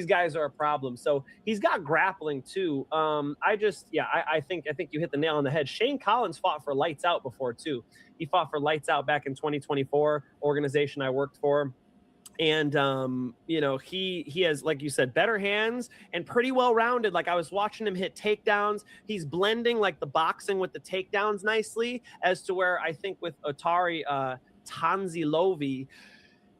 guys are a problem. So he's got grappling too. I think you hit the nail on the head. Shane Collins fought for Lights Out before too. He fought for Lights Out back in 2024, organization I worked for. And, you know, he has, like you said, better hands and pretty well-rounded. Like I was watching him hit takedowns. He's blending like the boxing with the takedowns nicely, as to where I think with Otari Tanzilovi,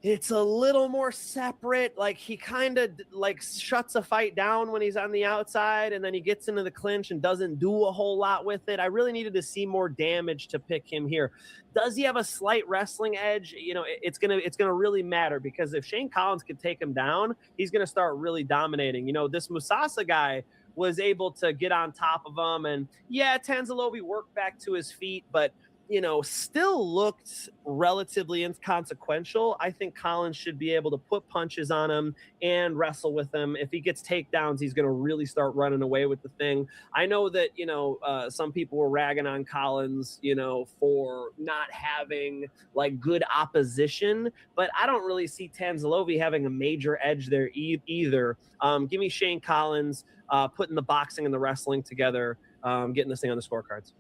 it's a little more separate. Like he kind of like shuts a fight down when he's on the outside, and then he gets into the clinch and doesn't do a whole lot with it. I really needed to see more damage to pick him here. Does he have a slight wrestling edge? You know, it's gonna really matter, because if Shane Collins could take him down, he's gonna start really dominating. You know, this Musasa guy was able to get on top of him, and yeah, Tanzilovi worked back to his feet, but you know, still looked relatively inconsequential. I think Collins should be able to put punches on him and wrestle with him. If he gets takedowns, he's going to really start running away with the thing. I know that, you know, some people were ragging on Collins, you know, for not having like good opposition, but I don't really see Tanzilovi having a major edge there either. Give me Shane Collins putting the boxing and the wrestling together, getting this thing on the scorecards.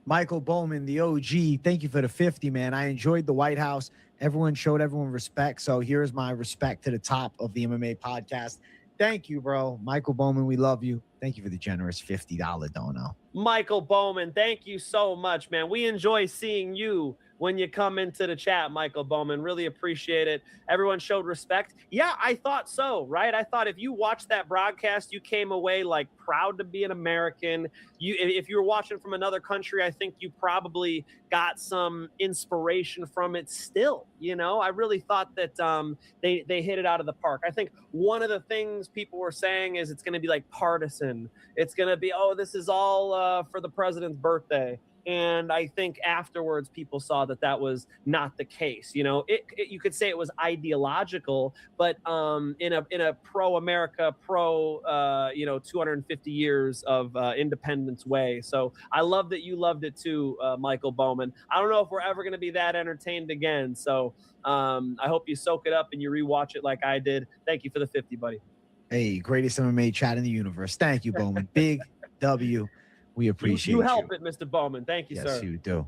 Michael Bowman, the OG, thank you for the 50, man. I enjoyed the White House. Everyone showed everyone respect. So here's my respect to the top of the MMA podcast. Thank you, bro. Michael Bowman, we love you. Thank you for the generous $50 dono. Michael Bowman, thank you so much, man. We enjoy seeing you when you come into the chat, Michael Bowman. Really appreciate it. Everyone showed respect. Yeah, I thought so, right? I thought if you watched that broadcast, you came away like proud to be an American. If you were watching from another country, I think you probably got some inspiration from it still. You know, I really thought that they hit it out of the park. I think one of the things people were saying is it's going to be like partisan. It's going to be, oh, this is all for the president's birthday. And I think afterwards people saw that that was not the case. You know, you could say it was ideological, but in a pro-America, 250 years of independence way. So I love that you loved it too, Michael Bowman. I don't know if we're ever going to be that entertained again. So I hope you soak it up and you rewatch it like I did. Thank you for the 50, buddy. Hey, greatest MMA chat in the universe. Thank you, Bowman. Big W. We appreciate you. You help it, Mr. Bowman. Thank you, yes, sir. Yes, you do.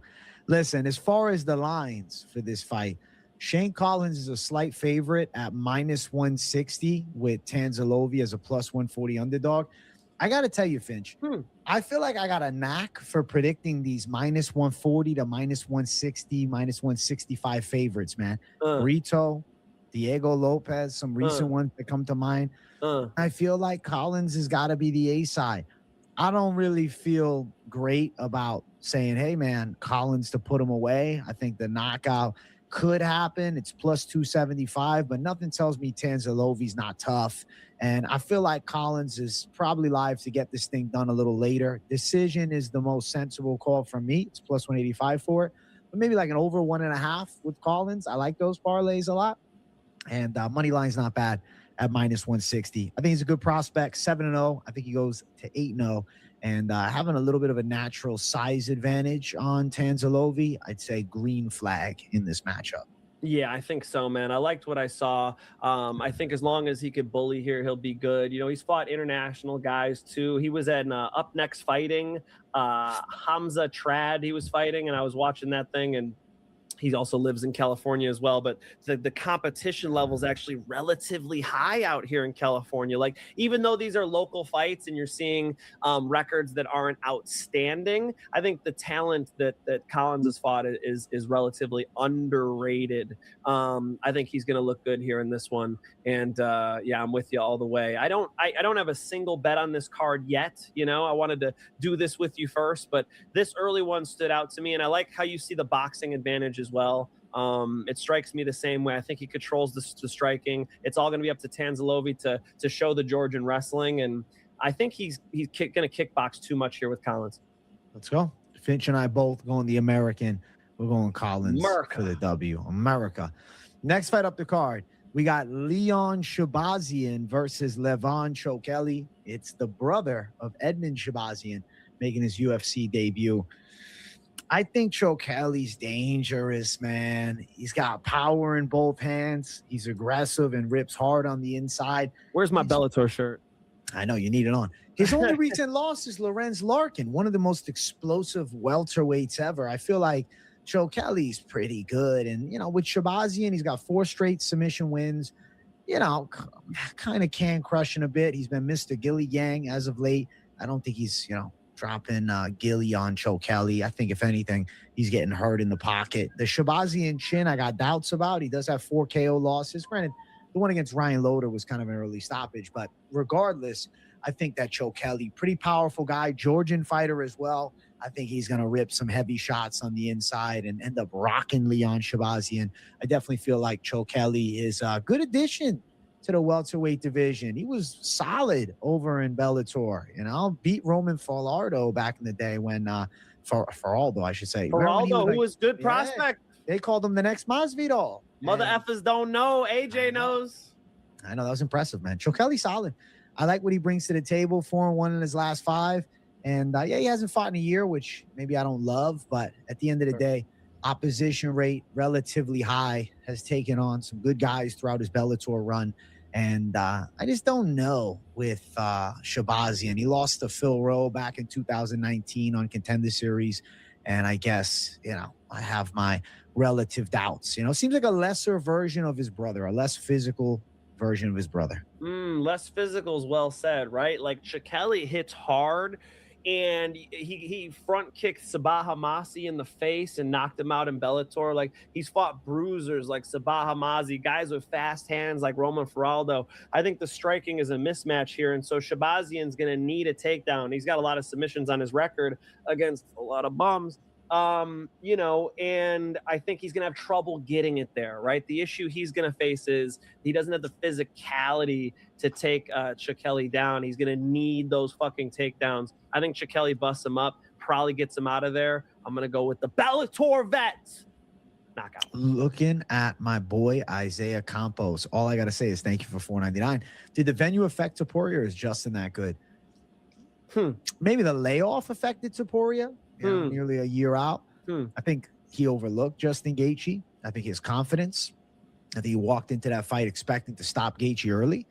Listen, as far as the lines for this fight, Shane Collins is a slight favorite at -160 with Tanzilovi as a +140 underdog. I got to tell you, Finch, I feel like I got a knack for predicting these -140 to -160, -165 favorites, man. Brito, Diego Lopez, some recent ones that come to mind. I feel like Collins has got to be the A side. I don't really feel great about saying, hey, man, Collins to put him away. I think the knockout could happen. It's +275, but nothing tells me Tanzilovi's not tough. And I feel like Collins is probably live to get this thing done a little later. Decision is the most sensible call from me. It's +185 for it. But maybe like an over 1.5 with Collins. I like those parlays a lot. And money line's not bad at -160. I think he's a good prospect, 7-0. I think he goes to 8-0. And having a little bit of a natural size advantage on Tanzilovi, I'd say green flag in this matchup. Yeah, I think so, man. I liked what I saw. I think as long as he could bully here, he'll be good. You know, he's fought international guys too. He was at Up Next Fighting, Hamza Trad he was fighting, and I was watching that thing, and He also lives in California as well, but the competition level is actually relatively high out here in California. Like, even though these are local fights and you're seeing records that aren't outstanding, I think the talent that Collins has fought is relatively underrated. I think he's going to look good here in this one. And yeah, I'm with you all the way. I don't have a single bet on this card yet. You know, I wanted to do this with you first, but this early one stood out to me, and I like how you see the boxing advantage as well. It strikes me the same way. I think he controls the striking. It's all going to be up to Tanzalovi to show the Georgian wrestling, and I think he's going to kickbox too much here with Collins. Let's go. Finch and I both going the American. We're going Collins America for the W. America. Next fight up the card, we got Leon Shabazian versus Levon Chokeli. It's the brother of Edmund Shabazian making his UFC debut. I think Chokeli's dangerous, man. He's got power in both hands. He's aggressive and rips hard on the inside. Where's my Bellator shirt? I know, you need it on. His only recent loss is Lorenz Larkin, one of the most explosive welterweights ever. I feel like Chokeli's pretty good. And, you know, with Shabazian, he's got 4 straight submission wins. You know, kind of can crushing a bit. He's been Mr. Gilly Gang as of late. I don't think he's, you know, dropping Gilly on Chokeli. I think, if anything, he's getting hurt in the pocket. The Shabazian chin, I got doubts about. He does have 4 KO losses. Granted, the one against Ryan Loder was kind of an early stoppage. But regardless, I think that Chokeli, pretty powerful guy, Georgian fighter as well. I think he's going to rip some heavy shots on the inside and end up rocking Leon Shabazian. I definitely feel like Chokeli is a good addition to the welterweight division. He was solid over in Bellator. You know, beat Roman Falardo back in the day when Faraldo, I should say. Faraldo, who was good prospect. They called him the next Masvidal. Mother effers don't know. AJ knows. I know, that was impressive, man. Chokeli solid. I like what he brings to the table. 4-1 in his last 5. And yeah, he hasn't fought in a year, which maybe I don't love, but at the end of the day, opposition rate relatively high, has taken on some good guys throughout his Bellator run. And I just don't know with Shabazian. He lost to Phil Rowe back in 2019 on Contender Series. And I guess, you know, I have my relative doubts. You know, it seems like a lesser version of his brother, a less physical version of his brother. Less physical is well said, right? Like, Chokeli hits hard, and he front kicked Sabah Hamasi in the face and knocked him out in Bellator. Like, he's fought bruisers like Sabah Hamasi, guys with fast hands like Roman Faraldo. I think the striking is a mismatch here, and so Shabazian's going to need a takedown. He's got a lot of submissions on his record against a lot of bums. You know, and I think he's going to have trouble getting it there, right? The issue he's going to face is he doesn't have the physicality to take Chokeli down. He's going to need those fucking takedowns. I think Chokeli busts him up, probably gets him out of there. I'm going to go with the Bellator vet. Knockout. Looking at my boy Isaiah Campos, all I got to say is thank you for $4.99. Did the venue affect Topuria, or is Justin that good? Maybe the layoff affected Topuria. Nearly a year out. I think he overlooked Justin Gaethje. I think his confidence. I think he walked into that fight expecting to stop Gaethje early,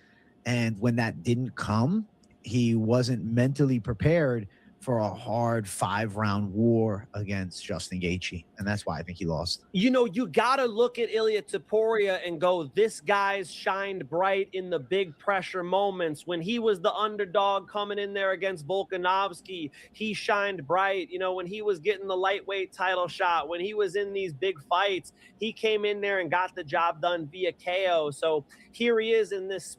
and when that didn't come, he wasn't mentally prepared for a hard 5-round war against Justin Gaethje, and that's why I think he lost. You know, you got to look at Ilia Topuria and go, this guy's shined bright in the big pressure moments. When he was the underdog coming in there against Volkanovski, he shined bright. You know, when he was getting the lightweight title shot, when he was in these big fights, he came in there and got the job done via KO. So here he is in this spot.